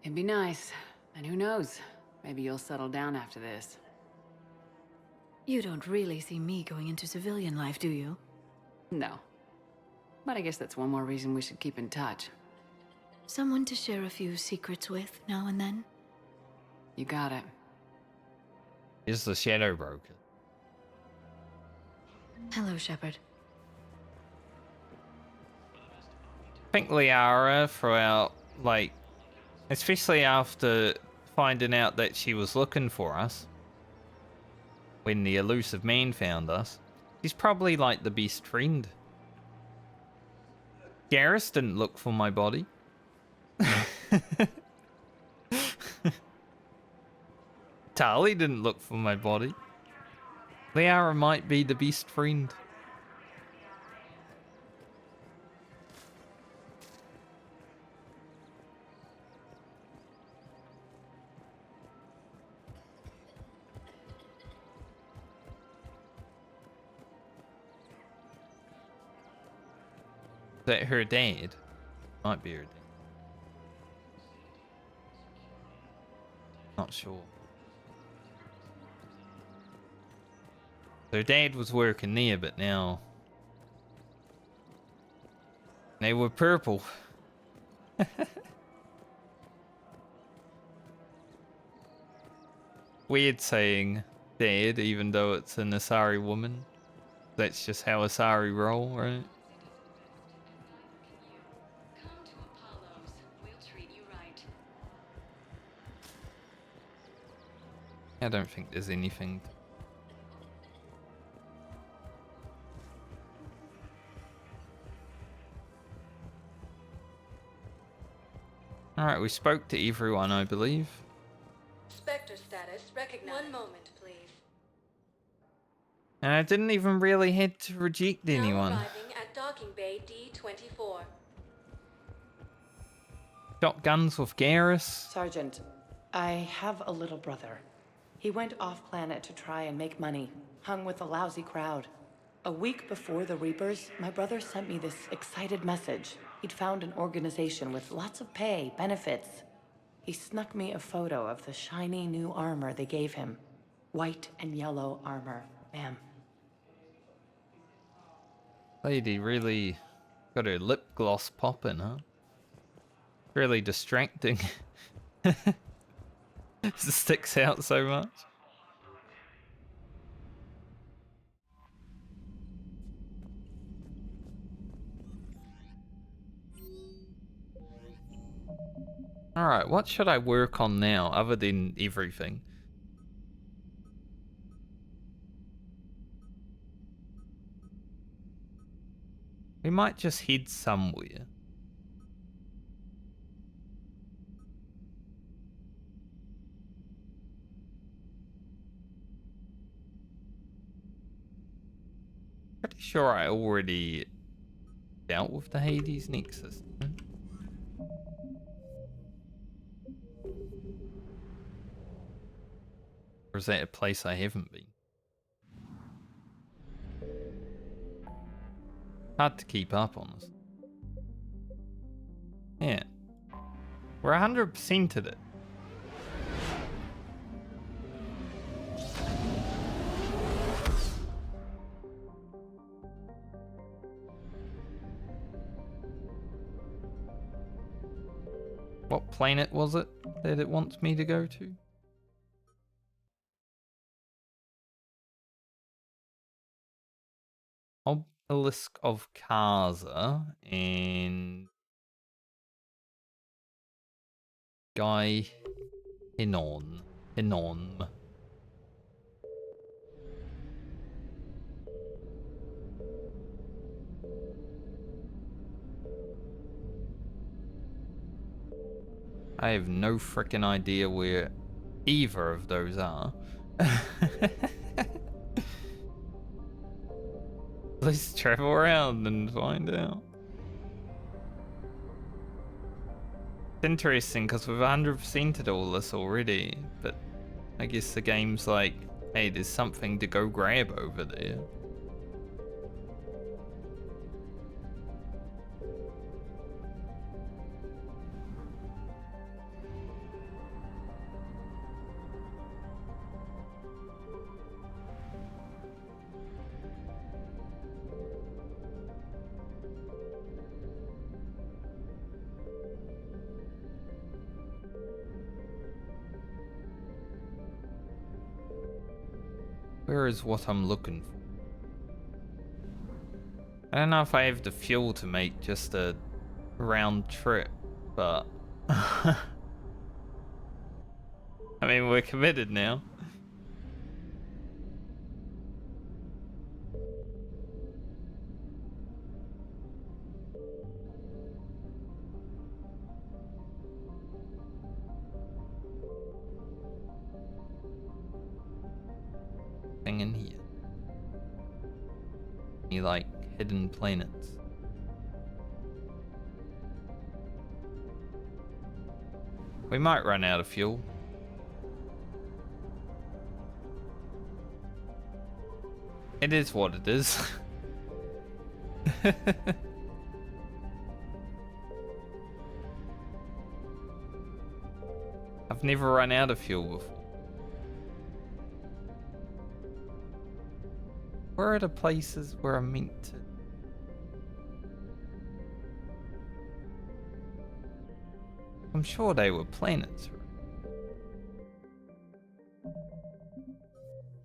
Speaker 5: It'd be nice. And who knows? Maybe you'll settle down after this.
Speaker 14: You don't really see me going into civilian life, do you?
Speaker 5: No. But I guess that's one more reason we should keep in touch.
Speaker 14: Someone to share a few secrets with now and then?
Speaker 5: You got it.
Speaker 1: Is the Shadow Broker.
Speaker 14: Hello, Shepard.
Speaker 1: I think Liara, throughout, like, especially after finding out that she was looking for us, when the elusive man found us, she's probably like the best friend. Garrus didn't look for my body. Tali didn't look for my body. Liara might be the best friend. Is that her dad? Might be her dad. Not sure. Their dad was working there, but now they were purple. Weird saying dad, even though it's an Asari woman. That's just how Asari roll, right? I don't think there's anything. Alright, we spoke to everyone, I believe.
Speaker 7: Spectre status recognized. One moment, please.
Speaker 1: And I didn't even really had to reject anyone.
Speaker 7: Arriving at docking bay D-24.
Speaker 1: Shotguns with Garrus.
Speaker 17: Sergeant, I have a little brother. He went off-planet to try and make money, hung with a lousy crowd. A week before the Reapers, my brother sent me this excited message. He'd found an organization with lots of pay, benefits. He snuck me a photo of the shiny new armor they gave him. White and yellow armor, ma'am.
Speaker 1: Lady really got her lip gloss popping, huh? Really distracting. It sticks out so much. Alright, what should I work on now, other than everything? We might just head somewhere. Pretty sure I already dealt with the Hades Nexus. Or is that a place I haven't been? Hard to keep up, honestly. Yeah. We're 100% at it. What planet was it that it wants me to go to? Obelisk of Kaza and Guy Hinon. Hinon. I have no freaking idea where either of those are. Let's travel around and find out. It's interesting because we've 100%ed all this already, but I guess the game's like, hey, there's something to go grab over there. Where is what I'm looking for? I don't know if I have the fuel to make just a round trip, but I mean, we're committed now. Thing in here. Any like hidden planets? We might run out of fuel. It is what it is. I've never run out of fuel before. Where are the places where I'm meant to? I'm sure they were planets.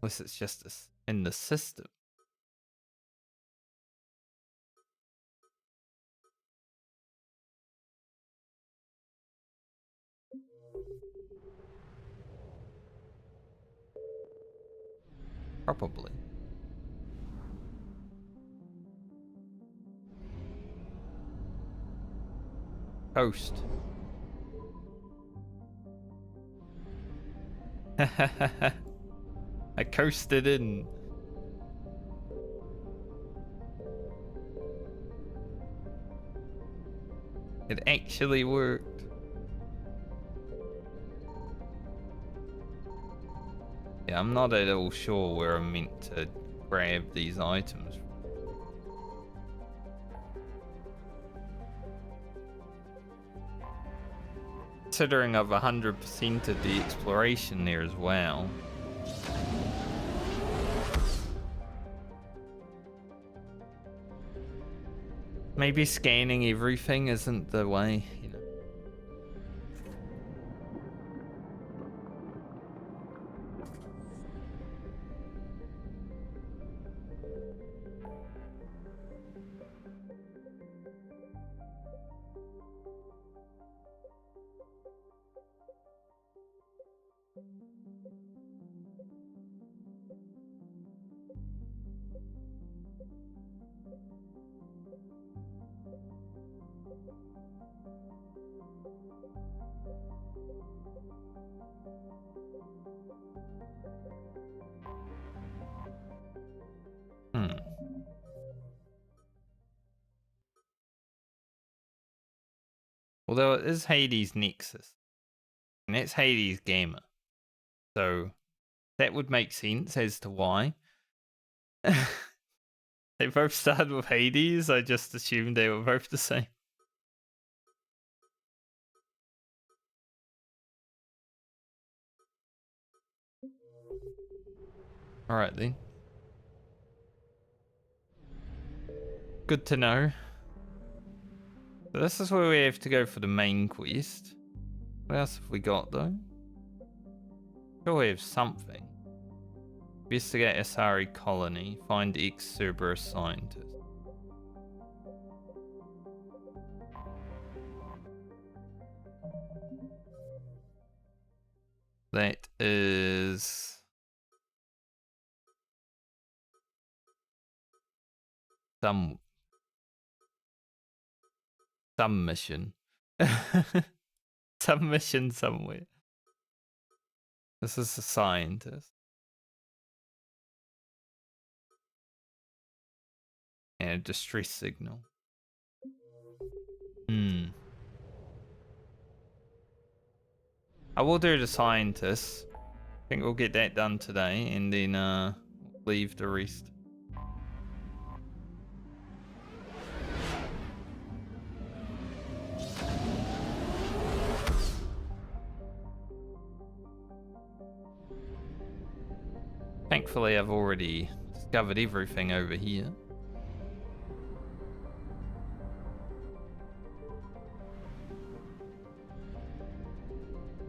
Speaker 1: Unless it's just in the system. Probably. Coast. I coasted in. It actually worked. Yeah, I'm not at all sure where I'm meant to grab these items. Considering I've 100% of the exploration there as well. Maybe scanning everything isn't the way, you know. Although it is Hades' Nexus, and it's Hades' Gamma, so that would make sense as to why. They both started with Hades, I just assumed they were both the same. Alright then. Good to know. So this is where we have to go for the main quest. What else have we got though? Sure we have something. Investigate Asari colony. Find ex-Cerberus scientist. That is some mission. Some mission somewhere. This is a scientist. And a distress signal. I will do the scientist. I think we'll get that done today and then leave the rest. Thankfully, I've already discovered everything over here.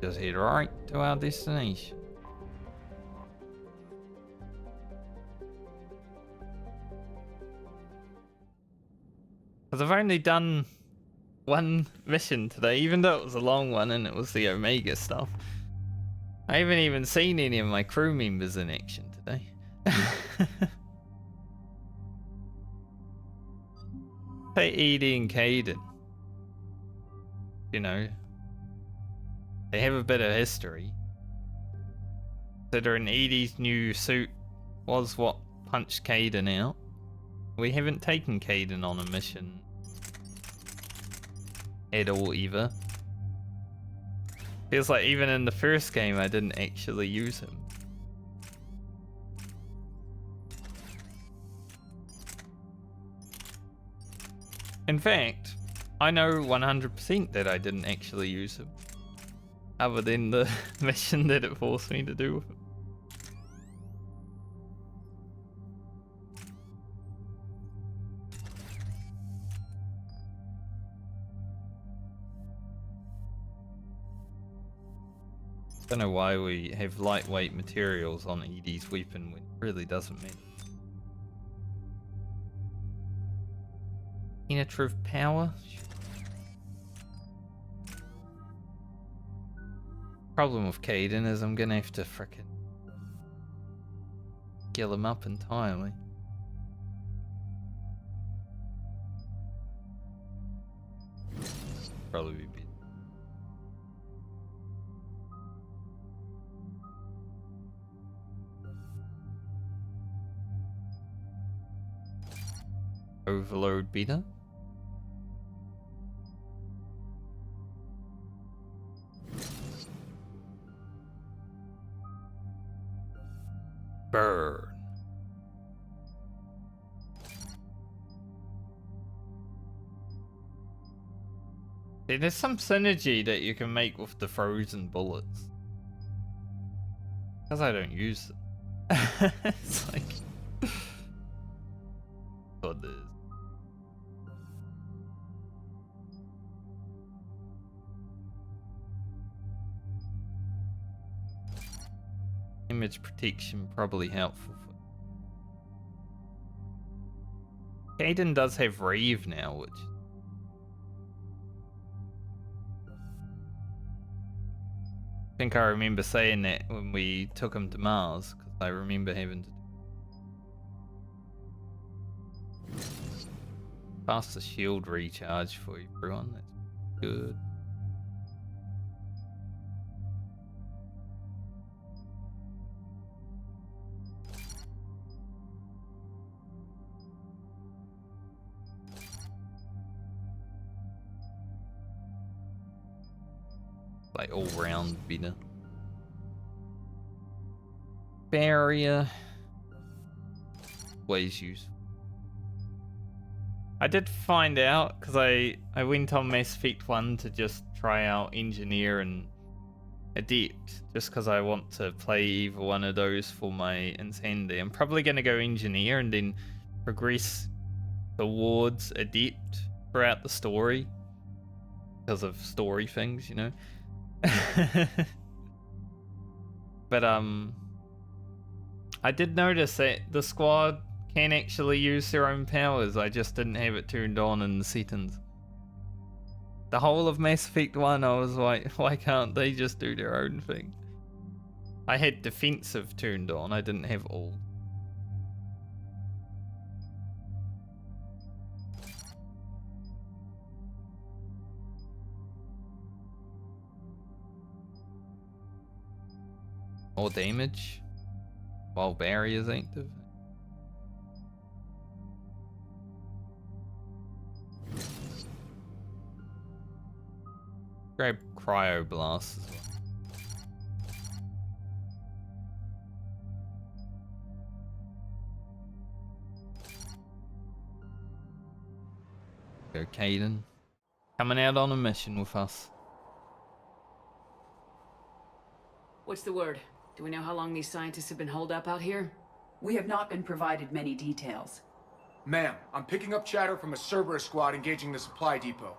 Speaker 1: Just head right to our destination. Because I've only done one mission today, even though it was a long one and it was the Omega stuff. I haven't even seen any of my crew members in action today. Say Edie and Caden. You know, they have a bit of history. Considering Edie's new suit was what punched Caden out. We haven't taken Caden on a mission at all either. Feels like even in the first game I didn't actually use him. In fact, I know 100% that I didn't actually use him. Other than the mission that it forced me to do. Don't know why we have lightweight materials on Edie's weapon when it really doesn't matter. Penetrative power? Problem with Caden is I'm gonna have to frickin' kill him up entirely. Probably be better. Overload beta. Burn. See, there's some synergy that you can make with the frozen bullets. Because I don't use them. It's like... God, this. Image protection probably helpful. Caden does have Reeve now, which I think I remember saying that when we took him to Mars, because I remember having to faster shield recharge for everyone. That's good. Like all round better. Barrier. Ways useful. I did find out because I went on Mass Effect 1 to just try out Engineer and Adept just because I want to play either one of those for my Insanity. I'm probably going to go Engineer and then progress towards Adept throughout the story because of story things, you know. But I did notice that the squad can actually use their own powers. I just didn't have it turned on in the settings. The whole of Mass Effect 1 I was like, why can't they just do their own thing? I had defensive turned on, I didn't have all. More damage while barrier's active. Grab cryo blast as well. Go Caden. Coming out on a mission with us.
Speaker 5: What's the word? Do we know how long these scientists have been holed up out here?
Speaker 16: We have not been provided many details.
Speaker 10: Ma'am, I'm picking up chatter from a Cerberus squad engaging the supply depot.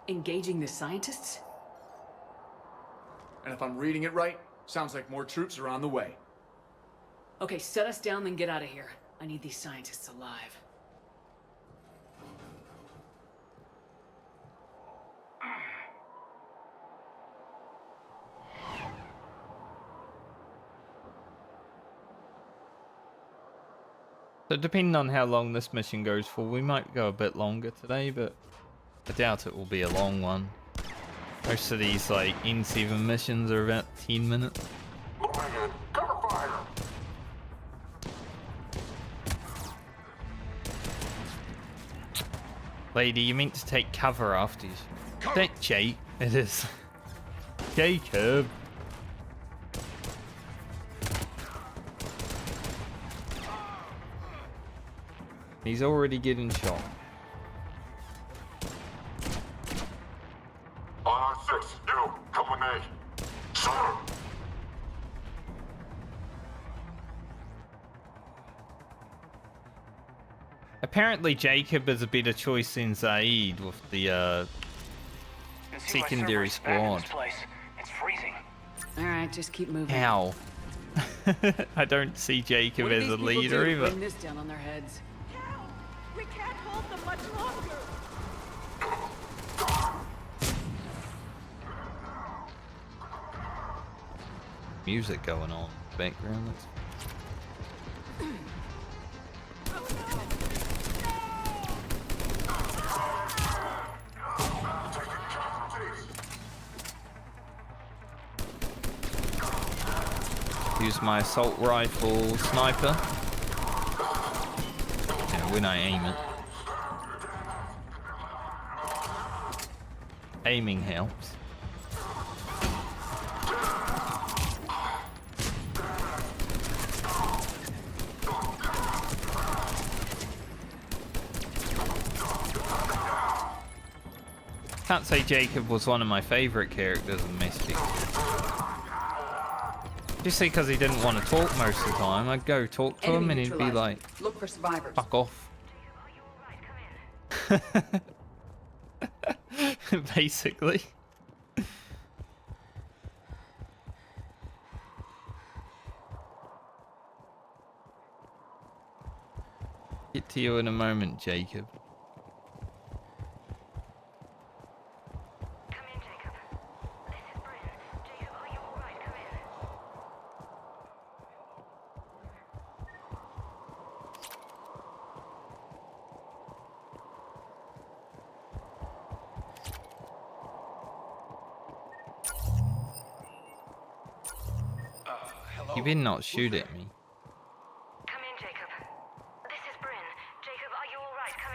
Speaker 5: Engaging the scientists?
Speaker 10: And if I'm reading it right, sounds like more troops are on the way.
Speaker 5: Okay, set us down, then get out of here. I need these scientists alive.
Speaker 1: So depending on how long this mission goes for, we might go a bit longer today, but I doubt it will be a long one. Most of these like N7 missions are about 10 minutes.
Speaker 12: Cover fire!
Speaker 1: Lady, you meant to take cover after you. That Jake, it is. Jacob. He's already getting shot.
Speaker 12: On R6, you, come with me. Sir!
Speaker 1: Apparently Jacob is a better choice than Zaid with the secondary squad.
Speaker 11: It's freezing.
Speaker 5: Alright, just keep moving.
Speaker 1: How? I don't see Jacob as a leader either.
Speaker 5: Bring this down on their heads.
Speaker 3: We can't hold them much longer.
Speaker 1: Music going on in the background. Use my assault rifle sniper. Yeah, when I aim it. Aiming helps. Can't say Jacob was one of my favourite characters in Mass Effect. Just because he didn't want to talk most of the time, I'd go talk to him and he'd be like,
Speaker 16: look for survivors.
Speaker 1: Fuck off. Basically. Get to you in a moment, Jacob. You better not shoot at me.
Speaker 3: Come in, Jacob. This is Bryn. Jacob, are you alright? Come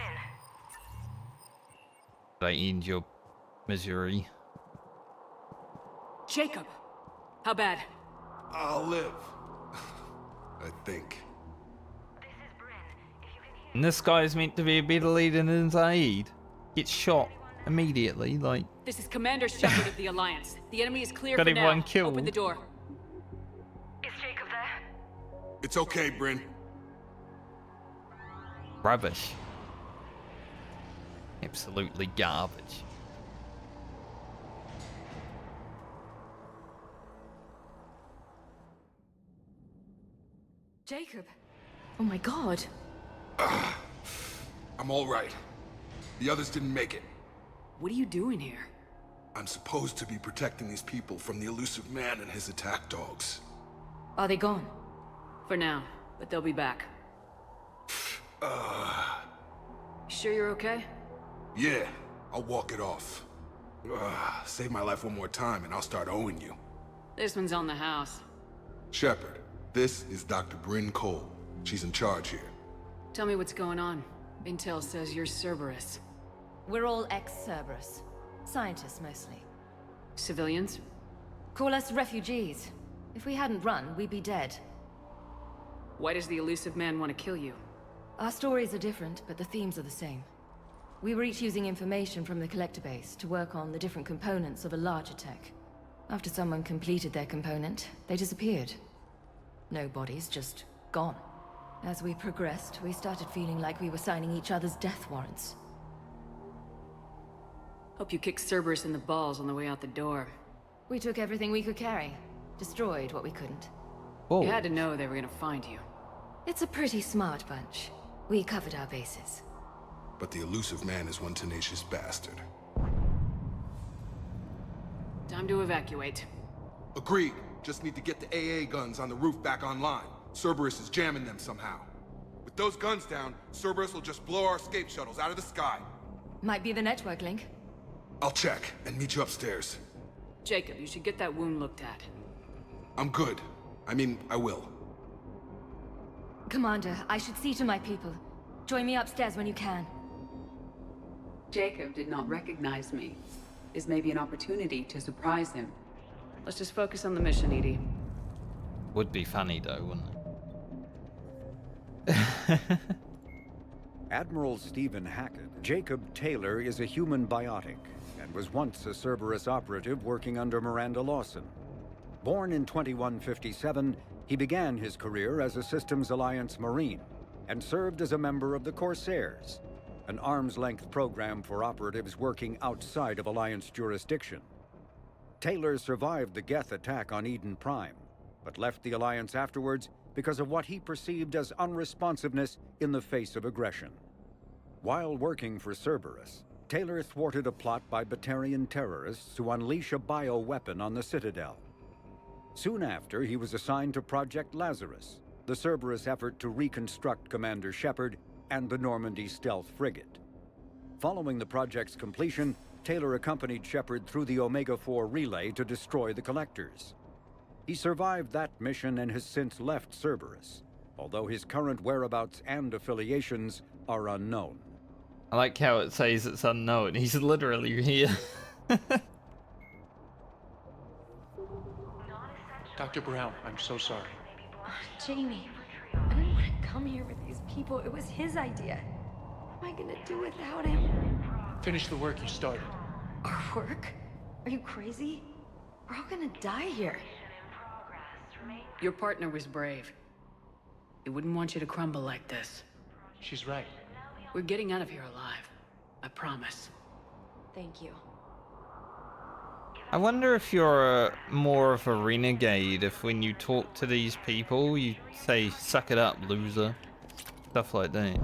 Speaker 3: in.
Speaker 1: I end your misery.
Speaker 5: Jacob! How bad?
Speaker 6: I'll live. I think.
Speaker 1: And this guy is meant to be a better leader than Zaid. Gets shot immediately, like...
Speaker 5: This is Commander Shepard of the Alliance. The enemy is clear
Speaker 1: Got
Speaker 5: for
Speaker 1: everyone
Speaker 5: now.
Speaker 1: killed.
Speaker 5: Open the door.
Speaker 3: Is Jacob there?
Speaker 6: It's okay, Bryn.
Speaker 1: Rubbish. Absolutely garbage.
Speaker 14: Jacob. Oh my god.
Speaker 6: I'm all right. The others didn't make it.
Speaker 5: What are you doing here?
Speaker 8: I'm supposed to be protecting these people from the elusive man and his attack dogs.
Speaker 4: Are they gone?
Speaker 5: For now, but they'll be back. Sure you're okay?
Speaker 8: Yeah, I'll walk it off. Save my life one more time and I'll start owing you.
Speaker 5: This one's on the house.
Speaker 8: Shepard, this is Dr. Bryn Cole. She's in charge here.
Speaker 5: Tell me what's going on. Intel says you're Cerberus.
Speaker 22: We're all ex-Cerberus. Scientists, mostly.
Speaker 5: Civilians?
Speaker 22: Call us refugees. If we hadn't run, we'd be dead.
Speaker 5: Why does the elusive man want to kill you?
Speaker 22: Our stories are different, but the themes are the same. We were each using information from the collector base to work on the different components of a larger tech. After someone completed their component, they disappeared. No bodies, just gone. As we progressed, we started feeling like we were signing each other's death warrants.
Speaker 5: Hope you kicked Cerberus in the balls on the way out the door.
Speaker 22: We took everything we could carry. Destroyed what we couldn't.
Speaker 5: You had to know they were gonna find you.
Speaker 22: It's a pretty smart bunch. We covered our bases.
Speaker 8: But the elusive man is one tenacious bastard.
Speaker 5: Time to evacuate.
Speaker 8: Agreed. Just need to get the AA guns on the roof back online. Cerberus is jamming them somehow. With those guns down, Cerberus will just blow our escape shuttles out of the sky.
Speaker 22: Might be the network link.
Speaker 8: I'll check and meet you upstairs.
Speaker 5: Jacob, you should get that wound looked at.
Speaker 8: I'm good. I mean, I will.
Speaker 22: Commander, I should see to my people. Join me upstairs when you can.
Speaker 16: Jacob did not recognize me. Is maybe an opportunity to surprise him.
Speaker 5: Let's just focus on the mission, Edie.
Speaker 1: Would be funny though, wouldn't it?
Speaker 18: Admiral Stephen Hackett, Jacob Taylor is a human biotic and was once a Cerberus operative working under Miranda Lawson. Born in 2157, he began his career as a Systems Alliance Marine and served as a member of the Corsairs, an arm's-length program for operatives working outside of Alliance jurisdiction. Taylor survived the Geth attack on Eden Prime, but left the Alliance afterwards because of what he perceived as unresponsiveness in the face of aggression. While working for Cerberus, Taylor thwarted a plot by Batarian terrorists to unleash a bioweapon on the Citadel. Soon after, he was assigned to Project Lazarus, the Cerberus effort to reconstruct Commander Shepard and the Normandy stealth frigate. Following the project's completion, Taylor accompanied Shepard through the Omega-4 relay to destroy the Collectors. He survived that mission and has since left Cerberus, although his current whereabouts and affiliations are unknown.
Speaker 1: I like how it says it's unknown. He's literally here.
Speaker 20: Dr. Brown, I'm so sorry.
Speaker 19: Jamie, I didn't want to come here with these people. It was his idea. What am I gonna do without him?
Speaker 20: Finish the work you started.
Speaker 19: Our work? Are you crazy? We're all gonna die here.
Speaker 5: Your partner was brave. He wouldn't want you to crumble like this.
Speaker 20: She's right.
Speaker 5: We're getting out of here alive. I promise.
Speaker 19: Thank you.
Speaker 1: I wonder if you're more of a renegade, if when you talk to these people, you say, suck it up, loser. Stuff like that.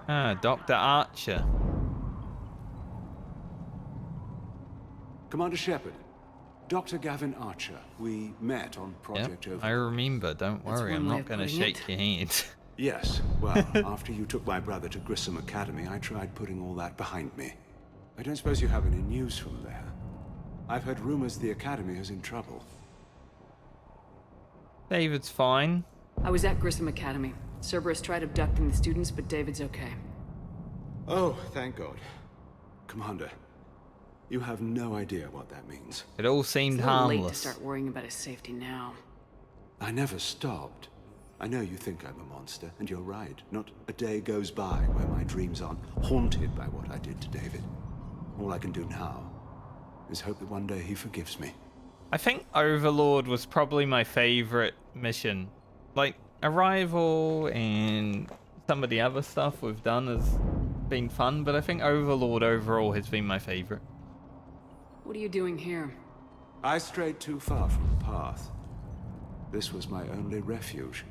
Speaker 1: Ah, Dr. Archer.
Speaker 21: Commander Shepard, Dr. Gavin Archer. We met on Project
Speaker 1: Yep,
Speaker 21: Over.
Speaker 1: I remember, don't worry, I'm not going to shake your hand.
Speaker 21: Yes, well, after you took my brother to Grissom Academy, I tried putting all that behind me. I don't suppose you have any news from there. I've heard rumors the Academy is in trouble.
Speaker 1: David's fine.
Speaker 5: I was at Grissom Academy. Cerberus tried abducting the students, but David's okay.
Speaker 21: Oh, thank God. Commander, you have no idea what that means.
Speaker 1: It all seemed
Speaker 5: It's a little late to
Speaker 1: harmless.
Speaker 5: start worrying about his safety now.
Speaker 21: I never stopped. I know you think I'm a monster, and you're right. Not a day goes by where my dreams aren't haunted by what I did to David. All I can do now is hope that one day he forgives me.
Speaker 1: I think Overlord was probably my favorite mission. Like, Arrival and some of the other stuff we've done has been fun, but I think Overlord overall has been my favorite.
Speaker 5: What are you doing here?
Speaker 21: I strayed too far from the path. This was my only refuge.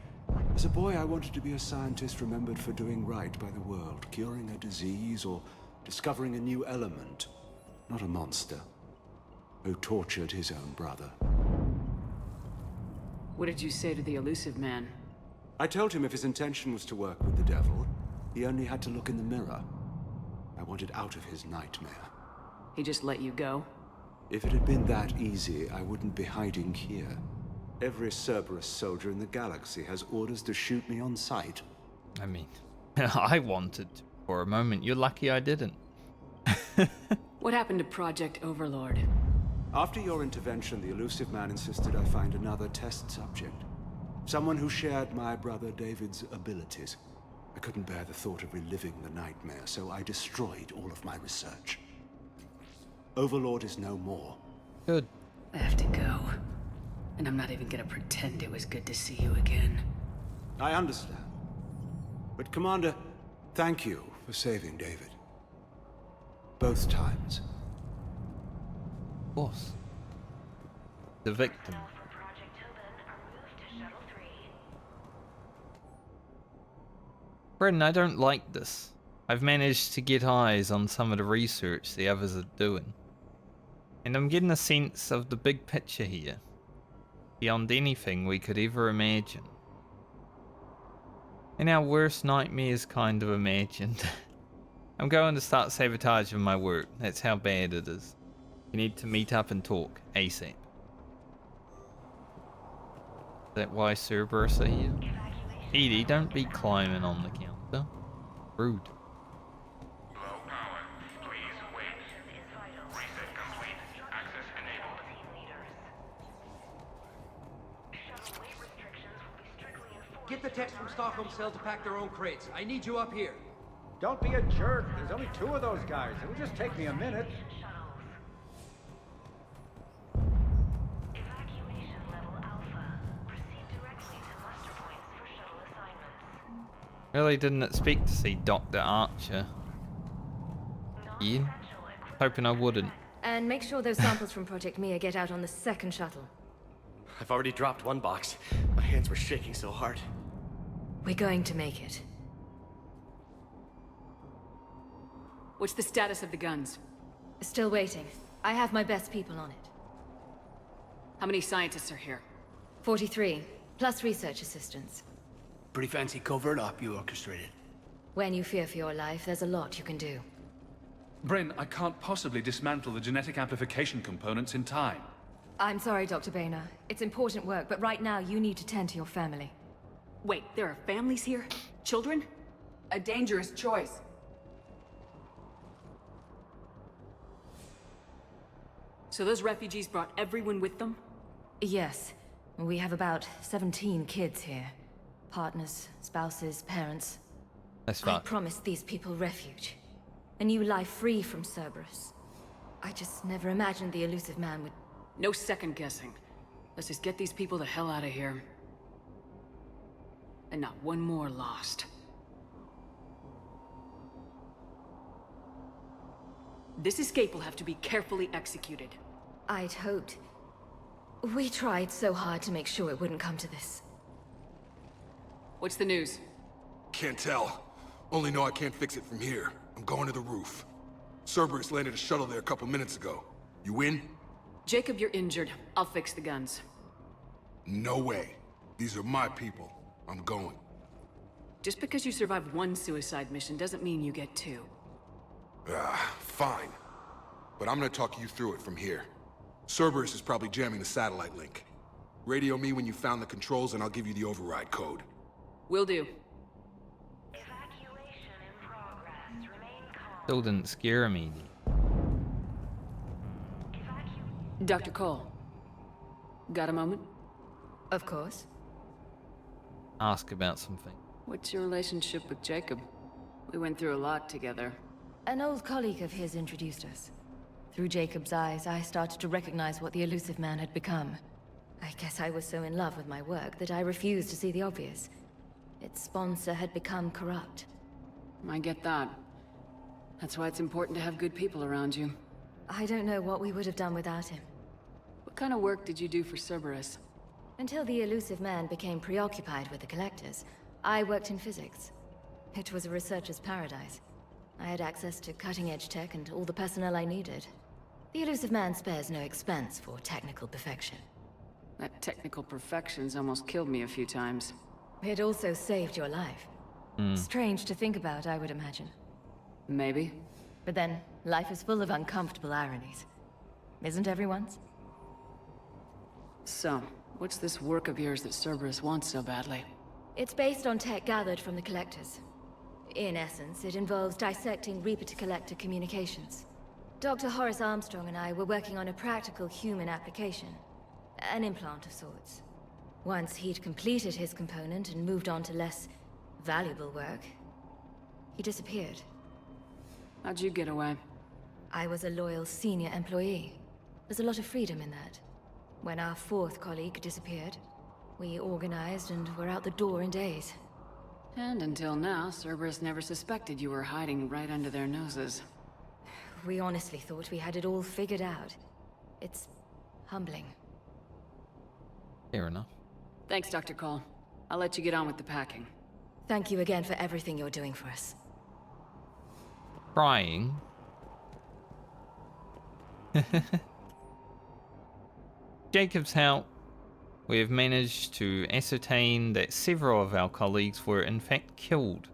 Speaker 21: As a boy, I wanted to be a scientist remembered for doing right by the world, curing a disease or discovering a new element. Not a monster who tortured his own brother.
Speaker 5: What did you say to the elusive man?
Speaker 21: I told him if his intention was to work with the devil, he only had to look in the mirror. I wanted out of his nightmare.
Speaker 5: He just let you go?
Speaker 21: If it had been that easy, I wouldn't be hiding here. Every Cerberus soldier in the galaxy has orders to shoot me on sight.
Speaker 1: I mean, I wanted to for a moment. You're lucky I didn't.
Speaker 5: What happened to Project Overlord?
Speaker 21: After your intervention, the elusive man insisted I find another test subject. Someone who shared my brother David's abilities. I couldn't bear the thought of reliving the nightmare, so I destroyed all of my research. Overlord is no more.
Speaker 1: Good.
Speaker 5: I have to go. And I'm not even gonna pretend it was good to see you again.
Speaker 21: I understand. But Commander, thank you for saving David. Both times.
Speaker 1: Of course. The victim. Brendan, I don't like this. I've managed to get eyes on some of the research the others are doing. And I'm getting a sense of the big picture here. Beyond anything we could ever imagine. And our worst nightmares kind of imagined. I'm going to start sabotaging my work. That's how bad it is. You need to meet up and talk ASAP. Is that why Cerberus are here? Edie, don't be climbing on the counter. Rude.
Speaker 13: Get the techs from Stockholm Cell to pack their own crates. I need you up here.
Speaker 2: Don't be a jerk. There's only 2 of those guys. It'll just take me a minute.
Speaker 1: Really didn't expect to see Dr. Archer. Ian? Hoping I wouldn't.
Speaker 22: And make sure those samples from Project Mia get out on the second shuttle.
Speaker 15: I've already dropped one box. My hands were shaking so hard.
Speaker 22: We're going to make it.
Speaker 5: What's the status of the guns?
Speaker 22: Still waiting. I have my best people on it.
Speaker 5: How many scientists are here?
Speaker 22: 43, plus research assistants.
Speaker 20: Pretty fancy covert op you orchestrated.
Speaker 22: When you fear for your life, there's a lot you can do.
Speaker 23: Bryn, I can't possibly dismantle the genetic amplification components in time.
Speaker 22: I'm sorry, Dr. Boehner. It's important work, but right now you need to tend to your family.
Speaker 5: Wait, there are families here? Children?
Speaker 16: A dangerous choice.
Speaker 5: So those refugees brought everyone with them?
Speaker 22: Yes. We have about 17 kids here. Partners, spouses, parents.
Speaker 1: That's
Speaker 22: I
Speaker 1: fine.
Speaker 22: promised these people refuge. A new life free from Cerberus. I just never imagined the elusive man would...
Speaker 5: No second guessing. Let's just get these people the hell out of here. And not one more lost. This escape will have to be carefully executed.
Speaker 22: I'd hoped. We tried so hard to make sure it wouldn't come to this.
Speaker 5: What's the news?
Speaker 8: Can't tell. Only know I can't fix it from here. I'm going to the roof. Cerberus landed a shuttle there a couple minutes ago. You in?
Speaker 5: Jacob, you're injured. I'll fix the guns.
Speaker 8: No way. These are my people. I'm going.
Speaker 5: Just because you survived one suicide mission doesn't mean you get 2.
Speaker 8: Fine. But I'm gonna talk you through it from here. Cerberus is probably jamming the satellite link. Radio me when you found the controls and I'll give you the override code.
Speaker 5: Will do.
Speaker 1: Still didn't scare me.
Speaker 5: Dr. Cole. Got a moment?
Speaker 22: Of course.
Speaker 1: Ask about something.
Speaker 5: What's your relationship with Jacob? We went through a lot together.
Speaker 22: An old colleague of his introduced us. Through Jacob's eyes, I started to recognize what the elusive man had become. I guess I was so in love with my work that I refused to see the obvious. Its sponsor had become corrupt.
Speaker 5: I get that. That's why it's important to have good people around you.
Speaker 22: I don't know what we would have done without him.
Speaker 5: What kind of work did you do for Cerberus?
Speaker 19: Until the elusive man became preoccupied with the collectors, I worked in physics. It was a researcher's paradise. I had access to cutting-edge tech and all the personnel I needed. The elusive man spares no expense for technical perfection.
Speaker 5: That technical perfection's almost killed me a few times.
Speaker 19: It also saved your life. Strange to think about, I would imagine.
Speaker 5: Maybe.
Speaker 19: But then, life is full of uncomfortable ironies. Isn't everyone's?
Speaker 5: So, what's this work of yours that Cerberus wants so badly?
Speaker 19: It's based on tech gathered from the collectors. In essence, it involves dissecting Reaper-to-Collector communications. Dr. Horace Armstrong and I were working on a practical human application. An implant of sorts. Once he'd completed his component and moved on to less valuable work, he disappeared.
Speaker 5: How'd you get away?
Speaker 19: I was a loyal senior employee. There's a lot of freedom in that. When our fourth colleague disappeared, we organized and were out the door in days.
Speaker 5: And until now, Cerberus never suspected you were hiding right under their noses.
Speaker 19: We honestly thought we had it all figured out. It's humbling.
Speaker 1: Fair enough.
Speaker 5: Thanks, Dr. Cole. I'll let you get on with the packing.
Speaker 19: Thank you again for everything you're doing for us.
Speaker 1: Crying. Jacob's help. We have managed to ascertain that several of our colleagues were in fact killed.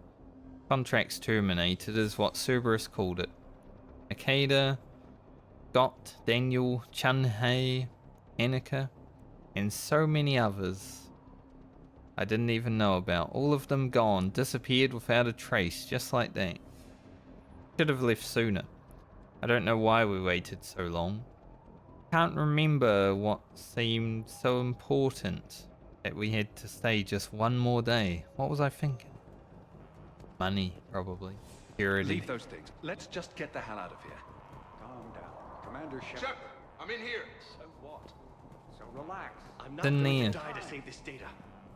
Speaker 1: Contracts terminated is what Cerberus called it. Akeda, Gott, Daniel, Chun-Hei, Annika, and so many others I didn't even know about. All of them gone, disappeared without a trace, just like that. Should have left sooner. I don't know why we waited so long. Can't remember what seemed so important that we had to stay just one more day. What was I thinking? Money, probably. Security.
Speaker 23: Leave those things. Let's just get the hell out of here.
Speaker 18: Calm down. Commander
Speaker 8: Shepard, I'm in here.
Speaker 20: So what?
Speaker 2: So relax.
Speaker 20: I'm not
Speaker 1: Didn't
Speaker 20: going
Speaker 1: he?
Speaker 20: to die to save this data.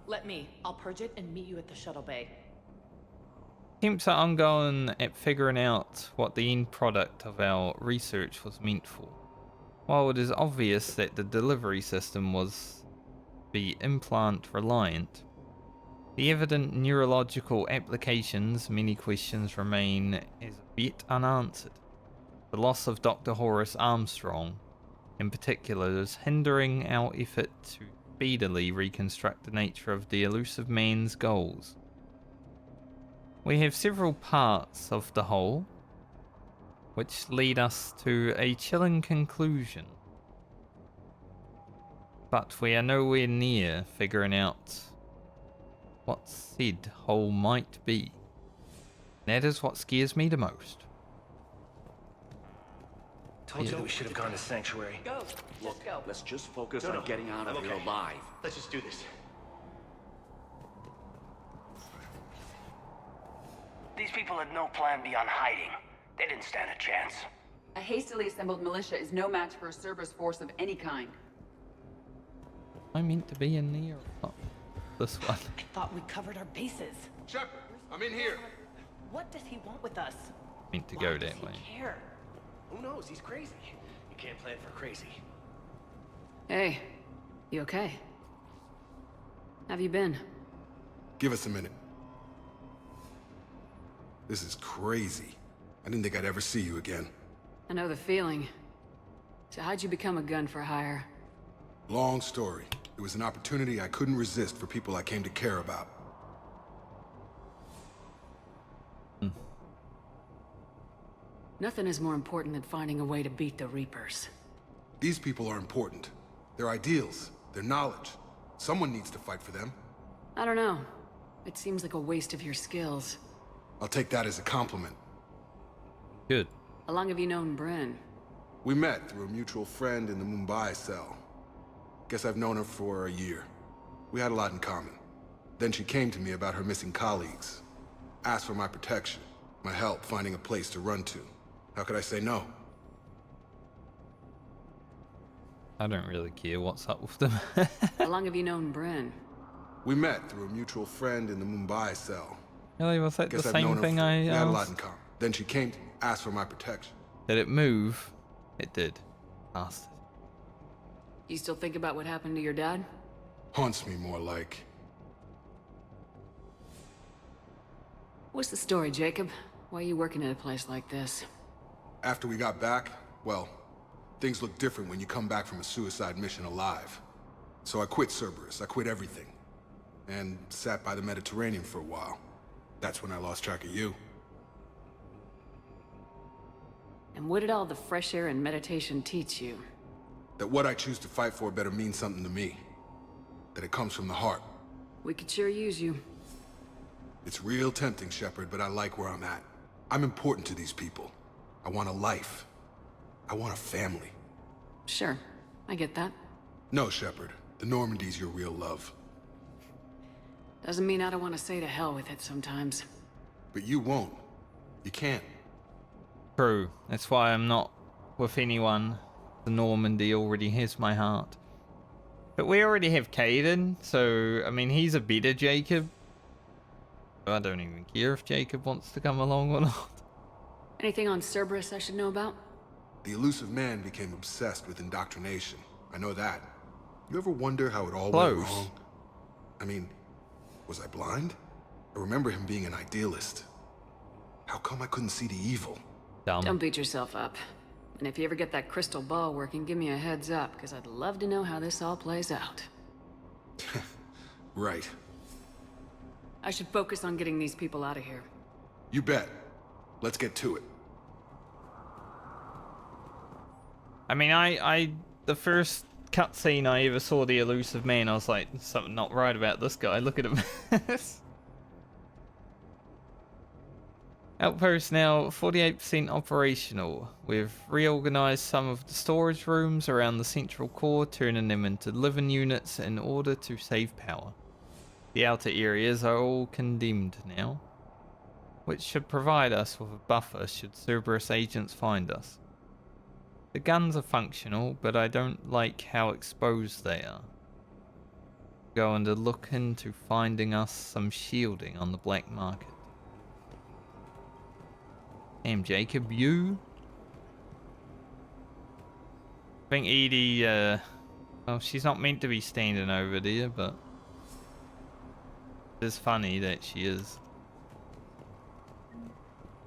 Speaker 7: Let me. I'll purge it and meet you at the shuttle bay.
Speaker 1: Attempts are ongoing at figuring out what the end product of our research was meant for. While it is obvious that the delivery system was be implant reliant, the evident neurological applications, many questions remain as yet unanswered. The loss of Dr. Horace Armstrong, in particular, is hindering our effort to speedily reconstruct the nature of the elusive man's goals. We have several parts of the whole, which lead us to a chilling conclusion. But we are nowhere near figuring out what said whole might be. That is what scares me the most.
Speaker 20: Told you that we should have gone to Sanctuary.
Speaker 7: Go.
Speaker 15: Look,
Speaker 7: Just go.
Speaker 15: let's just focus on getting out of here alive.
Speaker 20: Let's just do this. These people had no plan beyond hiding. They didn't stand a chance.
Speaker 16: A hastily assembled militia is no match for a Cerberus force of any kind.
Speaker 1: I meant to be in there. Oh, this one.
Speaker 7: I thought we covered our bases.
Speaker 8: Shepard, I'm in here.
Speaker 7: What does he want with us?
Speaker 1: Meant to go that way.
Speaker 7: Care.
Speaker 20: Who knows? He's crazy. You can't plan for crazy.
Speaker 5: Hey, you okay? Have you been?
Speaker 8: Give us a minute. This is crazy. I didn't think I'd ever see you again.
Speaker 5: I know the feeling. So how'd you become a gun for hire?
Speaker 8: Long story. It was an opportunity I couldn't resist for people I came to care about.
Speaker 5: Nothing is more important than finding a way to beat the Reapers.
Speaker 8: These people are important. Their ideals, their knowledge. Someone needs to fight for them.
Speaker 5: I don't know. It seems like a waste of your skills.
Speaker 8: I'll take that as a compliment.
Speaker 1: Good.
Speaker 5: How long have you known Bryn?
Speaker 8: We met through a mutual friend in the Mumbai cell. Guess I've known her for a year. We had a lot in common. Then she came to me about her missing colleagues. Asked for my protection, my help finding a place to run to. How could I say no?
Speaker 1: I don't really care what's up with them.
Speaker 5: How long have you known Bryn?
Speaker 8: We met through a mutual friend in the Mumbai cell.
Speaker 1: Really, was that
Speaker 8: Guess
Speaker 1: the
Speaker 8: I've
Speaker 1: same
Speaker 8: known her
Speaker 1: thing
Speaker 8: for-
Speaker 1: I
Speaker 8: We had a lot
Speaker 1: asked?
Speaker 8: in common. Then she came to me, asked for my protection.
Speaker 1: Did it move? It did. Bastard.
Speaker 5: You still think about what happened to your dad?
Speaker 8: Haunts me more like...
Speaker 5: What's the story, Jacob? Why are you working at a place like this?
Speaker 8: After we got back, well, things look different when you come back from a suicide mission alive. So I quit Cerberus, I quit everything. And sat by the Mediterranean for a while. That's when I lost track of you.
Speaker 5: And what did all the fresh air and meditation teach you?
Speaker 8: That what I choose to fight for better mean something to me. That it comes from the heart.
Speaker 5: We could sure use you.
Speaker 8: It's real tempting, Shepard, but I like where I'm at. I'm important to these people. I want a life. I want a family.
Speaker 5: Sure, I get that.
Speaker 8: No, Shepard. The Normandy's your real love.
Speaker 5: Doesn't mean I don't want to say to hell with it sometimes.
Speaker 8: But you won't. You can't.
Speaker 1: True. That's why I'm not with anyone. The Normandy already has my heart. But we already have Caden, so, I mean, he's a better Jacob. I don't even care if Jacob wants to come along or not.
Speaker 5: Anything on Cerberus I should know about?
Speaker 8: The elusive man became obsessed with indoctrination. I know that. You ever wonder how it all
Speaker 1: Close.
Speaker 8: went wrong? I mean, was I blind? I remember him being an idealist. How come I couldn't see the evil?
Speaker 1: Dumb.
Speaker 5: Don't beat yourself up. And if you ever get that crystal ball working, give me a heads up, because I'd love to know how this all plays out.
Speaker 8: Right.
Speaker 5: I should focus on getting these people out of here.
Speaker 8: You bet. Let's get to it.
Speaker 1: I mean, the first cutscene I ever saw the elusive man, I was like, something not right about this guy. Look at him. Outpost now 48% operational. We've reorganized some of the storage rooms around the central core, turning them into living units in order to save power. The outer areas are all condemned now, which should provide us with a buffer should Cerberus agents find us. The guns are functional, but I don't like how exposed they are. Going to look into finding us some shielding on the black market. Damn, Jacob, you? I think Edie, well, she's not meant to be standing over there, but it's funny that she is.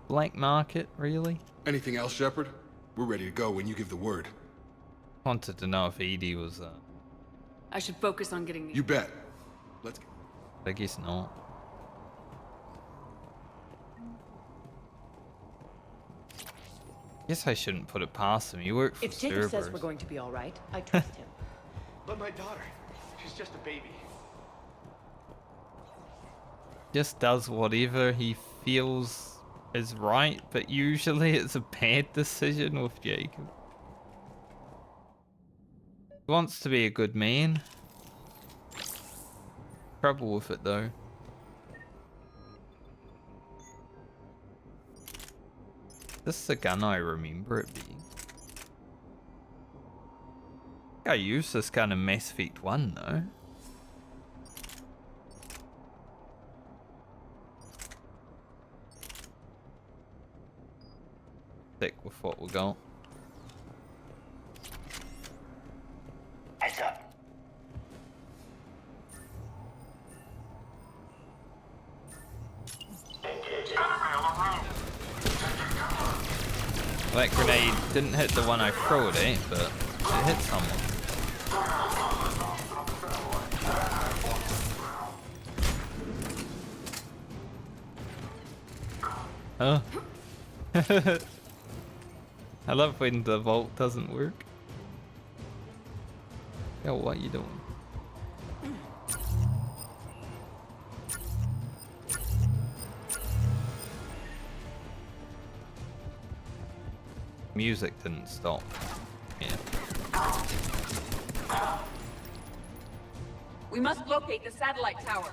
Speaker 1: Black market, really?
Speaker 8: Anything else, Shepard? We're ready to go when you give the word.
Speaker 1: Wanted to know if Edie was,
Speaker 5: I should focus on getting the...
Speaker 8: You bet. Let's go.
Speaker 1: I guess not. Guess I shouldn't put it past him. You work for
Speaker 7: If Jacob
Speaker 1: Cerberus.
Speaker 7: says we're going to be all right, I trust him.
Speaker 12: But my daughter, she's just a baby.
Speaker 1: Just does whatever he feels is right, but usually it's a bad decision with Jacob. He wants to be a good man. Trouble with it though. This is a gun I remember it being. I used this gun in Mass Effect 1 though. Stick with what we got.
Speaker 20: Heads up.
Speaker 1: That grenade didn't hit the one I threw it at, but it hit someone. Huh? I love when the vault doesn't work. Yo, what are you doing? Music didn't stop. Yeah.
Speaker 16: We must locate the satellite tower.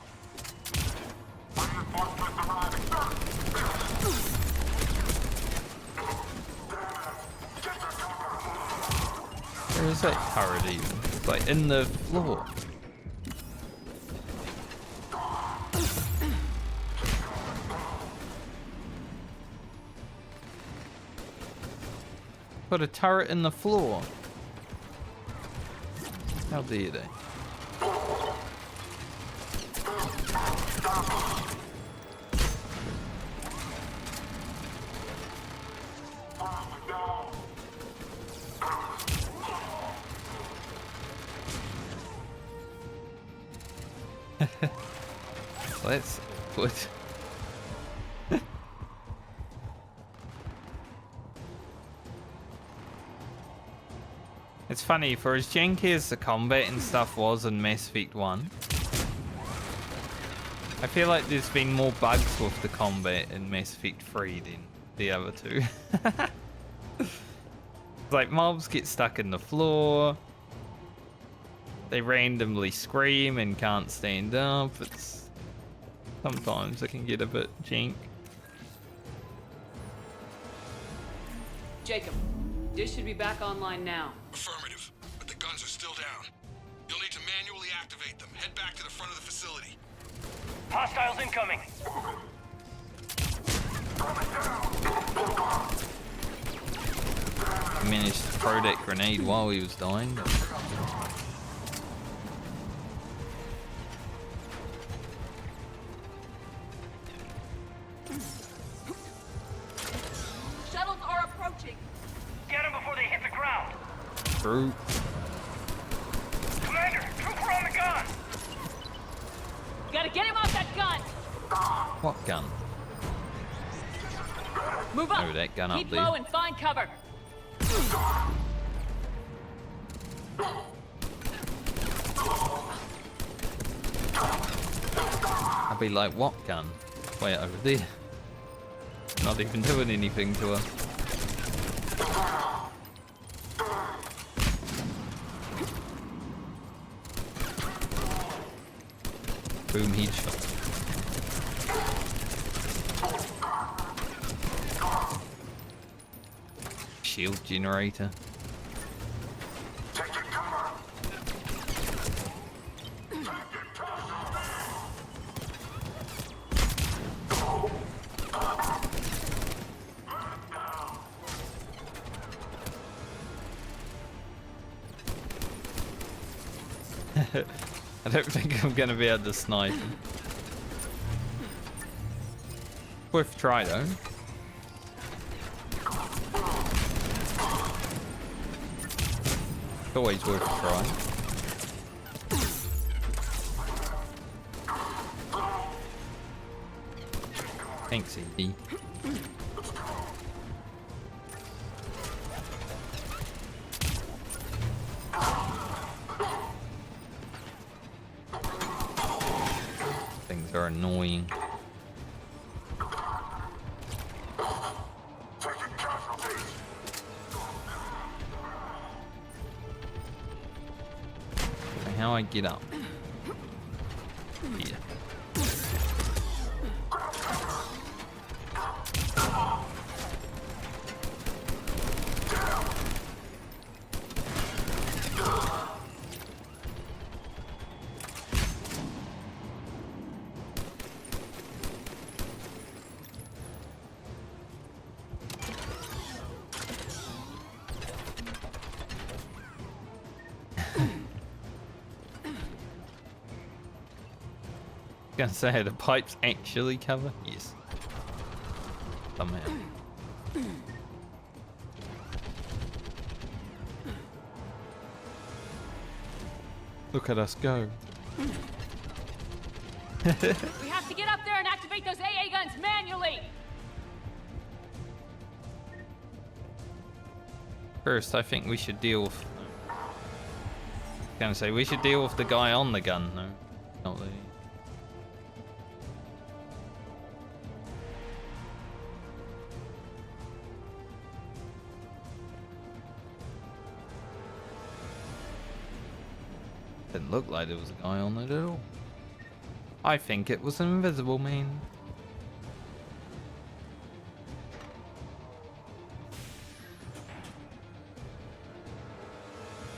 Speaker 1: Where is that turret even? It's like in the floor. Put a turret in the floor. How dare they? Let's put. It's funny, for as janky as the combat and stuff was in Mass Effect 1, I feel like there's been more bugs with the combat in Mass Effect 3 than the other two. Like, mobs get stuck in the floor, they randomly scream and can't stand up. It's sometimes it can get a bit jank.
Speaker 5: Jacob, dish should be back online now.
Speaker 8: Affirmative, but the guns are still down. You'll need to manually activate them. Head back to the front of the facility.
Speaker 20: Hostiles incoming.
Speaker 1: He managed to throw that grenade while he was dying.
Speaker 22: Shuttles are approaching.
Speaker 20: Get them before they hit the ground.
Speaker 1: True.
Speaker 20: Commander, trooper on the gun.
Speaker 5: Gotta get him off that gun!
Speaker 1: What gun?
Speaker 5: Move up!
Speaker 1: Oh, that gun up
Speaker 5: Keep
Speaker 1: there.
Speaker 5: low and find cover!
Speaker 1: I'd be like, what gun? Wait, over there. Not even doing anything to her. Boom, headshot. Shield generator. I don't think I'm gonna be able to snipe him. Worth a try though. It's always worth a try. Thanks, ED. Things are annoying. How I get up? Here. Gonna say the pipes actually cover? Yes. Somehow. Look at us go.
Speaker 5: We have to get up there and activate those AA guns manually!
Speaker 1: First, I think we should deal with... Gonna say, we should deal with the guy on the gun, no. Not the... Didn't look like there was a guy on it at all. I think it was an invisible man.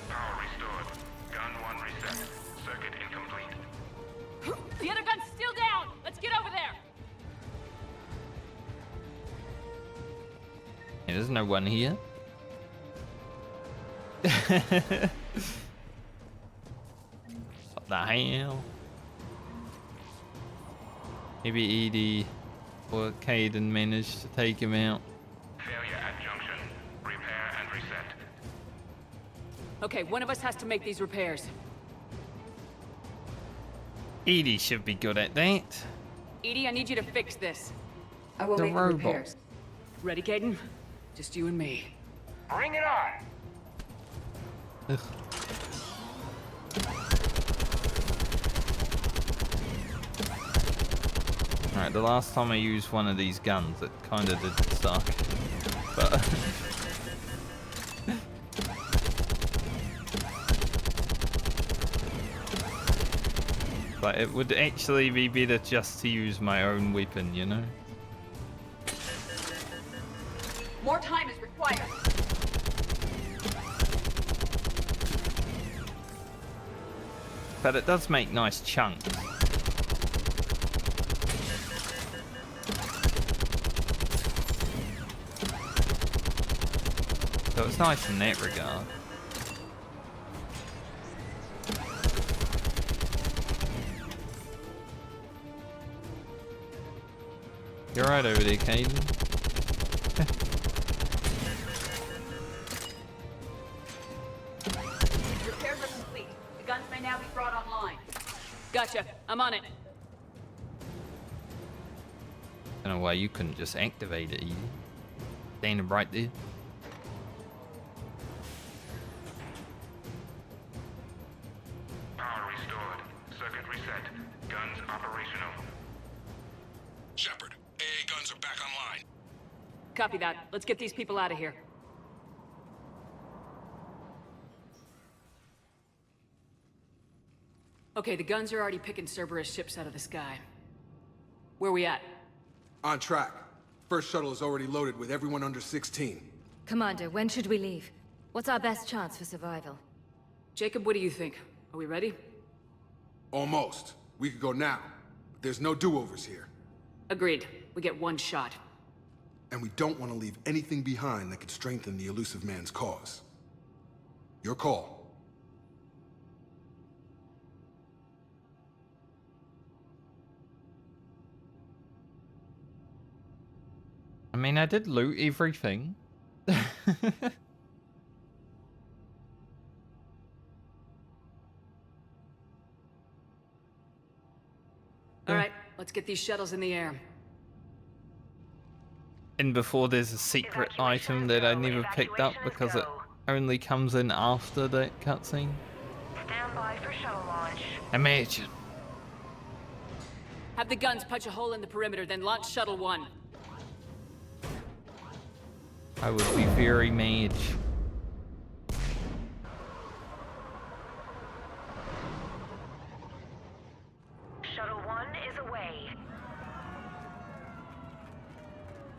Speaker 12: Power restored. Gun 1 reset. Circuit incomplete.
Speaker 5: The other gun's still down! Let's get over there!
Speaker 1: Yeah, there's no one here. What the hell? Maybe Edie or Caden managed to take him out.
Speaker 12: Failure at junction. Repair and reset.
Speaker 5: Okay, one of us has to make these repairs.
Speaker 1: Edie should be good at that.
Speaker 5: Edie, I need you to fix this.
Speaker 16: I will
Speaker 1: The
Speaker 16: make the
Speaker 1: robot.
Speaker 16: repairs.
Speaker 5: Ready, Caden? Just you and me.
Speaker 20: Bring it on.
Speaker 1: Ugh. Alright, the last time I used one of these guns, it kind of did suck. But but it would actually be better just to use my own weapon, you know?
Speaker 16: More time is required.
Speaker 1: But it does make nice chunks. So it's nice in that regard. You're right over there, Caden.
Speaker 16: Repairs are complete. The guns may now be brought online.
Speaker 5: Gotcha. I'm on it.
Speaker 1: I don't know why you couldn't just activate it, Edie. Standing right there.
Speaker 12: Power restored. Circuit reset. Guns operational.
Speaker 8: Shepard, AA guns are back online.
Speaker 5: Copy that. Let's get these people out of here. Okay, the guns are already picking Cerberus ships out of the sky. Where we at?
Speaker 8: On track. First shuttle is already loaded with everyone under 16.
Speaker 19: Commander, when should we leave? What's our best chance for survival?
Speaker 5: Jacob, what do you think? Are we ready?
Speaker 8: Almost. We could go now. But there's no do-overs here.
Speaker 5: Agreed. We get one shot.
Speaker 8: And we don't want to leave anything behind that could strengthen the elusive man's cause. Your call.
Speaker 1: I mean, I did loot everything.
Speaker 5: All right, let's get these shuttles in the air.
Speaker 1: And before there's a secret item that I never picked up because it only comes in after that cutscene.
Speaker 3: Stand by for shuttle launch.
Speaker 1: Imagine.
Speaker 5: Have the guns punch a hole in the perimeter, then launch Shuttle 1.
Speaker 1: I would be very mad.
Speaker 3: Shuttle 1 is away.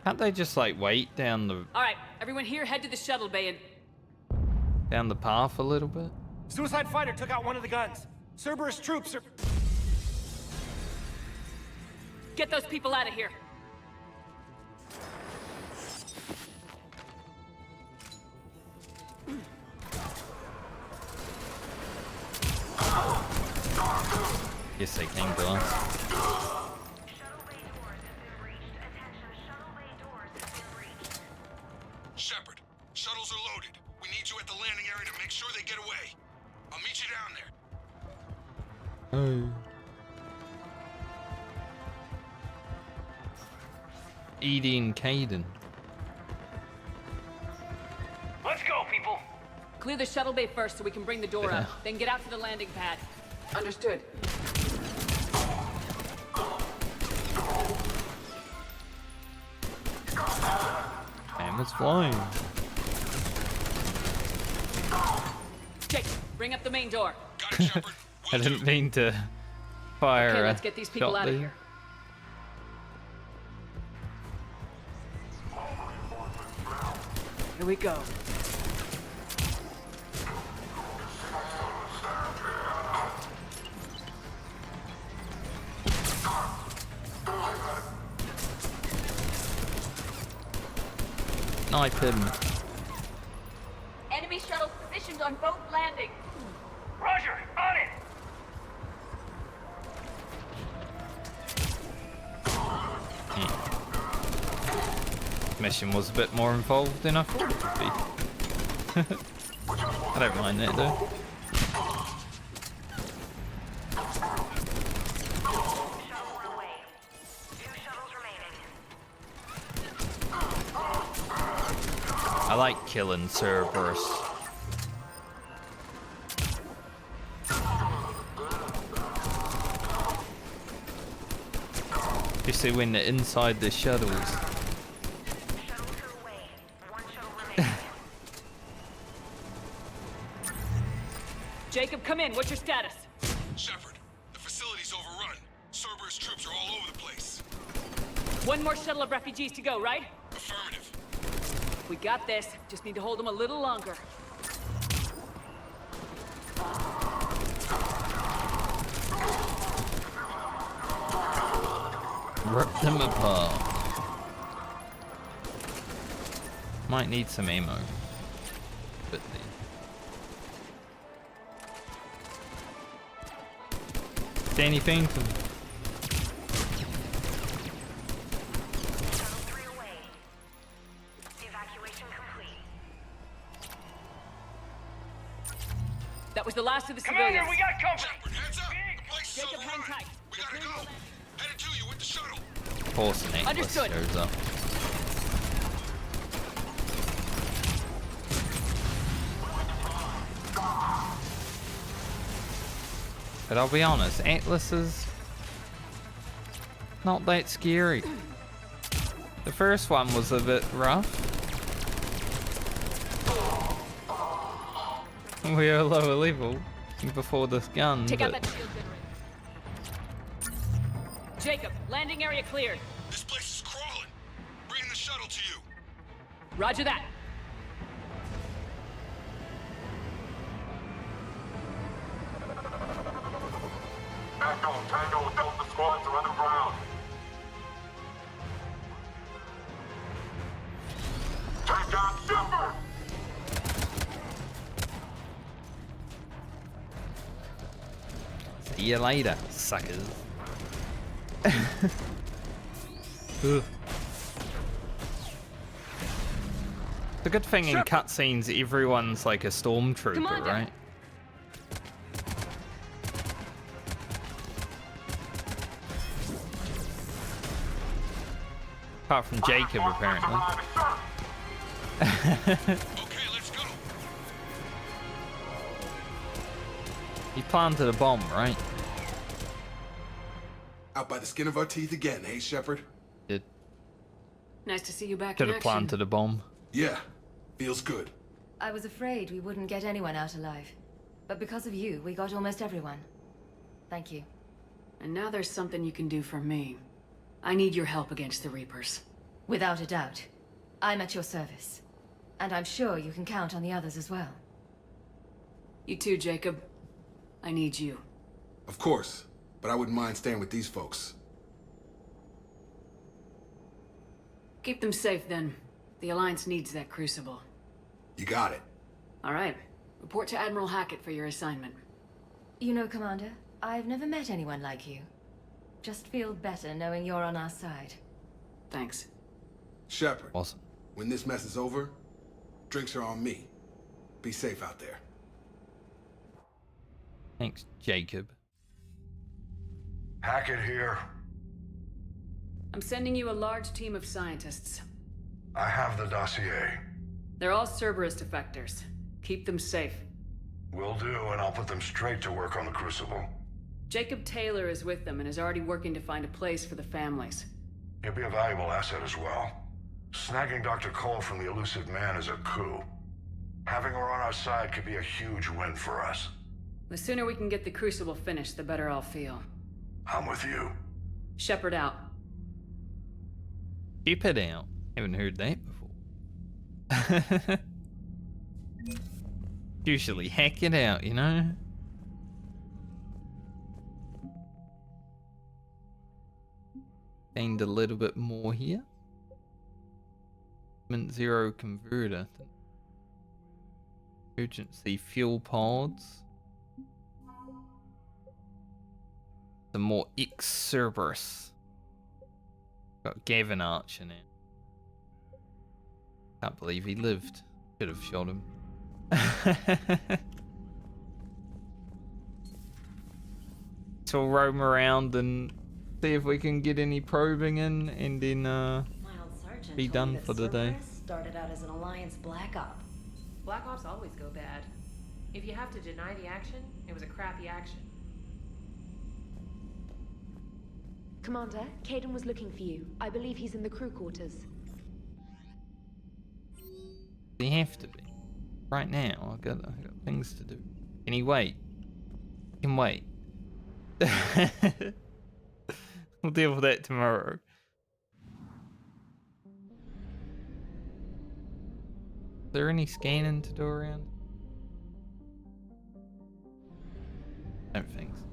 Speaker 1: Can't they just like wait down the
Speaker 5: All right, everyone here, head to the shuttle bay and...
Speaker 1: down the path a little bit?
Speaker 15: Suicide fighter took out one of the guns. Cerberus troops are...
Speaker 5: Get those people out of here.
Speaker 1: Yes, they came to us.
Speaker 8: Shepard, shuttles are loaded. We need you at the landing area to make sure they get away. I'll meet you down there.
Speaker 1: Oh. Edie and Caden.
Speaker 20: Let's go, people.
Speaker 5: Clear the shuttle bay first so we can bring the door up. Then get out to the landing pad.
Speaker 16: Understood.
Speaker 1: Hammer's flying.
Speaker 5: Jake, bring up the main door.
Speaker 1: I didn't mean to fire
Speaker 5: Okay,
Speaker 1: a
Speaker 5: let's get these people
Speaker 1: shot
Speaker 5: out of
Speaker 1: there.
Speaker 5: here. Here we go.
Speaker 1: Snipe him.
Speaker 16: Enemy shuttles positioned on both landings.
Speaker 20: Roger, on it.
Speaker 1: mission was a bit more involved than I thought it would be. I don't mind it though. I like killing Cerberus. Especially when they're inside the shuttles.
Speaker 5: Jacob, come in. What's your status?
Speaker 8: Shepard, the facility's overrun. Cerberus troops are all over the place.
Speaker 5: One more shuttle of refugees to go, right?
Speaker 8: Affirmative.
Speaker 5: We got this. Just need to hold them a little longer.
Speaker 1: Rip them apart. Might need some ammo. But Danny Phantom.
Speaker 5: That was the last of the
Speaker 20: Commander,
Speaker 5: civilians.
Speaker 20: we got company!
Speaker 8: Shepard, heads up! The place is
Speaker 5: Jacob, hang
Speaker 8: overrun.
Speaker 5: tight.
Speaker 8: We gotta go. Headed to you with the shuttle.
Speaker 1: Horse and Atlas
Speaker 5: Understood.
Speaker 1: shows up. But I'll be honest, Atlas is not that scary. The first one was a bit rough. We are lower level before this gun.
Speaker 5: Take out
Speaker 1: but
Speaker 5: that shield generator. Jacob, landing area cleared.
Speaker 8: This place is crawling. Bringing the shuttle to you.
Speaker 5: Roger that.
Speaker 12: Tango, Delta squads are underground. Take down Shepard!
Speaker 1: see you later, suckers. Ugh. The good thing in cutscenes, everyone's like a stormtrooper, right? Apart from Jacob, apparently.
Speaker 8: Okay, let's go.
Speaker 1: He planted a bomb, right?
Speaker 8: Out by the skin of our teeth again, hey, Shepard?
Speaker 1: Did.
Speaker 5: Nice to see you back
Speaker 1: Could
Speaker 5: in
Speaker 1: have
Speaker 5: action.
Speaker 1: planted a bomb.
Speaker 8: Yeah, feels good.
Speaker 19: I was afraid we wouldn't get anyone out alive. But because of you, we got almost everyone. Thank you.
Speaker 5: And now there's something you can do for me. I need your help against the Reapers.
Speaker 19: Without a doubt. I'm at your service. And I'm sure you can count on the others as well.
Speaker 5: You too, Jacob. I need you.
Speaker 8: Of course, but I wouldn't mind staying with these folks.
Speaker 5: Keep them safe, then. The Alliance needs that crucible.
Speaker 8: You got it.
Speaker 5: All right. Report to Admiral Hackett for your assignment.
Speaker 19: You know, Commander, I've never met anyone like you. Just feel better knowing you're on our side.
Speaker 5: Thanks.
Speaker 8: Shepard,
Speaker 1: Awesome.
Speaker 8: when this mess is over, drinks are on me. Be safe out there.
Speaker 1: Thanks, Jacob.
Speaker 12: Hackett here.
Speaker 5: I'm sending you a large team of scientists.
Speaker 12: I have the dossier.
Speaker 5: They're all Cerberus defectors. Keep them safe.
Speaker 12: Will do, and I'll put them straight to work on the Crucible.
Speaker 5: Jacob Taylor is with them and is already working to find a place for the families.
Speaker 12: He'll be a valuable asset as well. Snagging Dr. Cole from the elusive man is a coup. Having her on our side could be a huge win for us.
Speaker 5: The sooner we can get the Crucible finished, the better I'll feel.
Speaker 12: I'm with you.
Speaker 5: Shepard out.
Speaker 1: Keep it out. Haven't heard that before. Usually hack it out, you know? Gained a little bit more here. Mint zero converter. Urgency fuel pods. Some more Cerberus. Got Gavin Arch in it. Can't believe he lived. Should have shot him. So we'll roam around and see if we can get any probing in, and then be done for the day.
Speaker 22: Started out as an Alliance Black Op.
Speaker 9: Black Ops always go bad. If you have to deny the action, it was a crappy action.
Speaker 22: Commander, Caden was looking for you. I believe he's in the crew quarters.
Speaker 1: They have to be. Right now, I've got things to do. Can he wait? He can wait. We'll deal with that tomorrow. Is there any scanning to do around? Don't think so.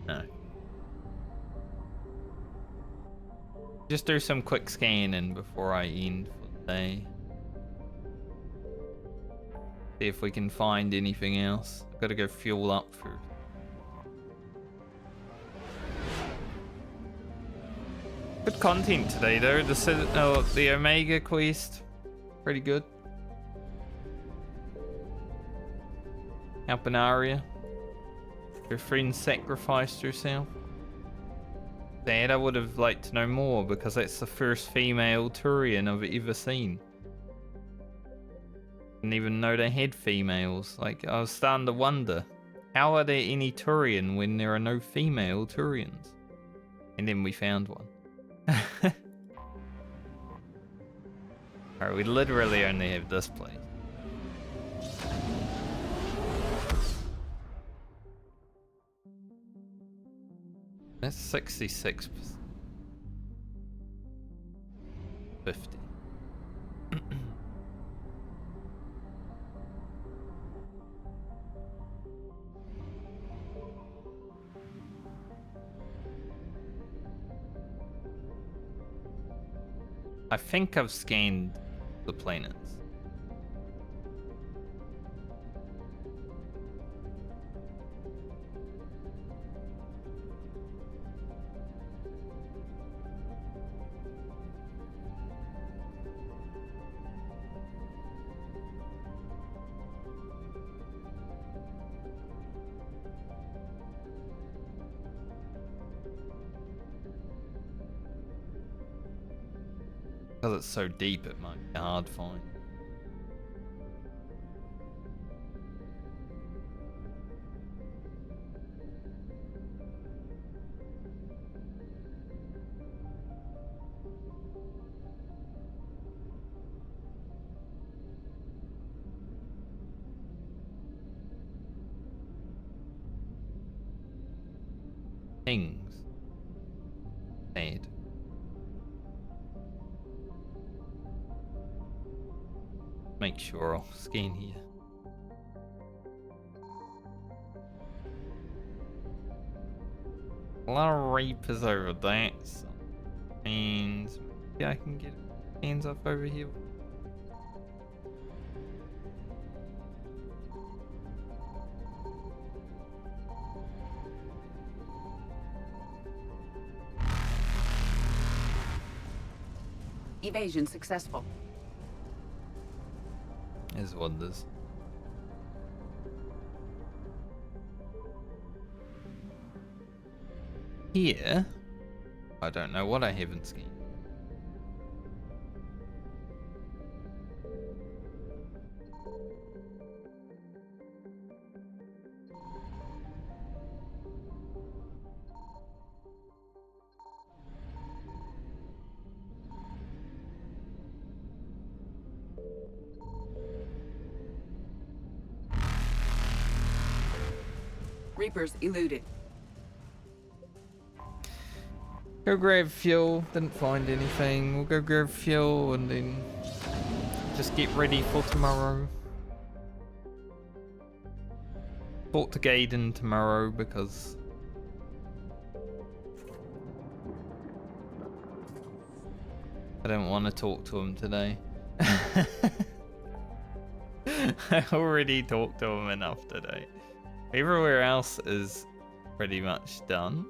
Speaker 1: No. Just do some quick scanning before I end for the day. See if we can find anything else. I've got to go fuel up first. Good content today though. The Omega quest, pretty good. Helping Arya. Your friend sacrificed herself. Sad, I would have liked to know more because that's the first female Turian I've ever seen. Didn't even know they had females. Like, I was starting to wonder, how are there any Turian when there are no female Turians? And then we found one. Alright, we literally only have this place. That's 66%. 50. I think I've scanned the planets. Because it's so deep, it might be hard to find. Things. Made. Make sure I'll scan here. A lot of Reapers over that, so. And maybe I can get hands up over here.
Speaker 16: Evasion successful.
Speaker 1: Is wonders. Here, I don't know what I haven't scanned.
Speaker 16: Reapers eluded.
Speaker 1: Go grab fuel. Didn't find anything. We'll go grab fuel and then just get ready for tomorrow. Talk to Gaiden tomorrow because I don't want to talk to him today. I already talked to him enough today. Everywhere else is pretty much done.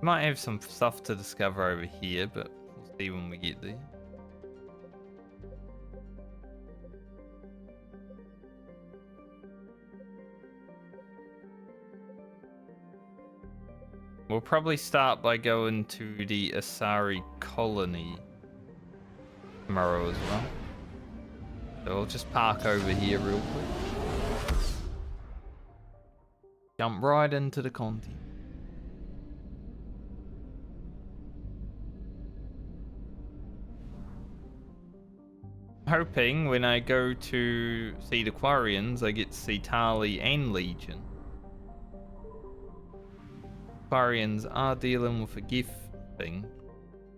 Speaker 1: Might have some stuff to discover over here, but we'll see when we get there. We'll probably start by going to the Asari colony tomorrow as well. So I'll just park over here real quick. Jump right into the content. Hoping when I go to see the Quarians, I get to see Tali and Legion. Quarians are dealing with a gift thing,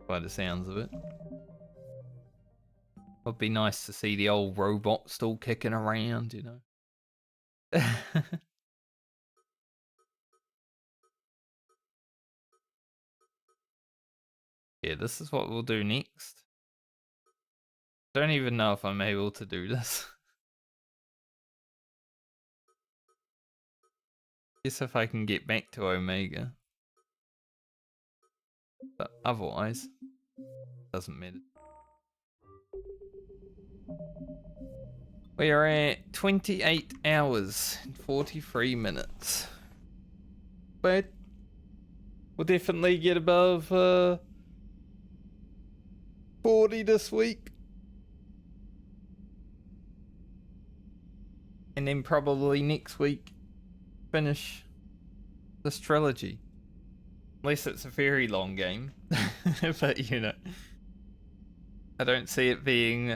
Speaker 1: by the sounds of it. Would be nice to see the old robot still kicking around, you know. Yeah, this is what we'll do next. Don't even know if I'm able to do this. Guess if I can get back to Omega. But otherwise, doesn't matter. We are at 28 hours and 43 minutes. But we'll definitely get above 40 this week. And then probably next week finish this trilogy. Unless it's a very long game. But you know, I don't see it being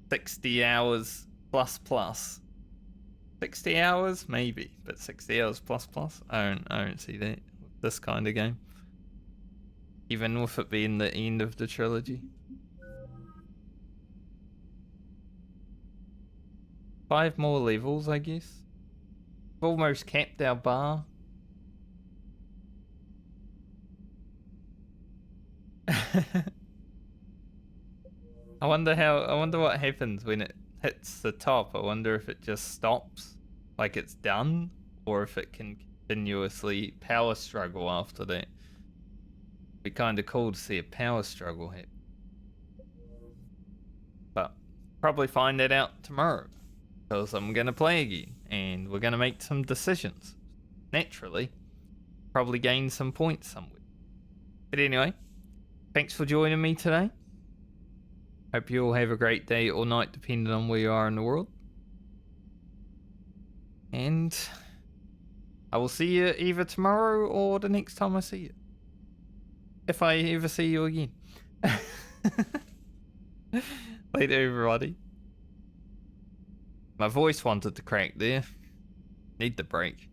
Speaker 1: 60 hours plus. 60 hours maybe, but 60 hours plus. I don't see that with this kind of game. Even with it being the end of the trilogy. 5 more levels, I guess. We've almost capped our bar. I wonder what happens when it hits the top. I wonder if it just stops, like it's done, or if it can continuously power struggle after that. Be kind of cool to see a power struggle happen. But probably find that out tomorrow, because I'm gonna play again and we're gonna make some decisions. Naturally, probably gain some points somewhere. But anyway, thanks for joining me today. Hope you all have a great day or night, depending on where you are in the world. And I will see you either tomorrow or the next time I see you. If I ever see you again. Later, everybody. My voice wanted to crack there. Need the break.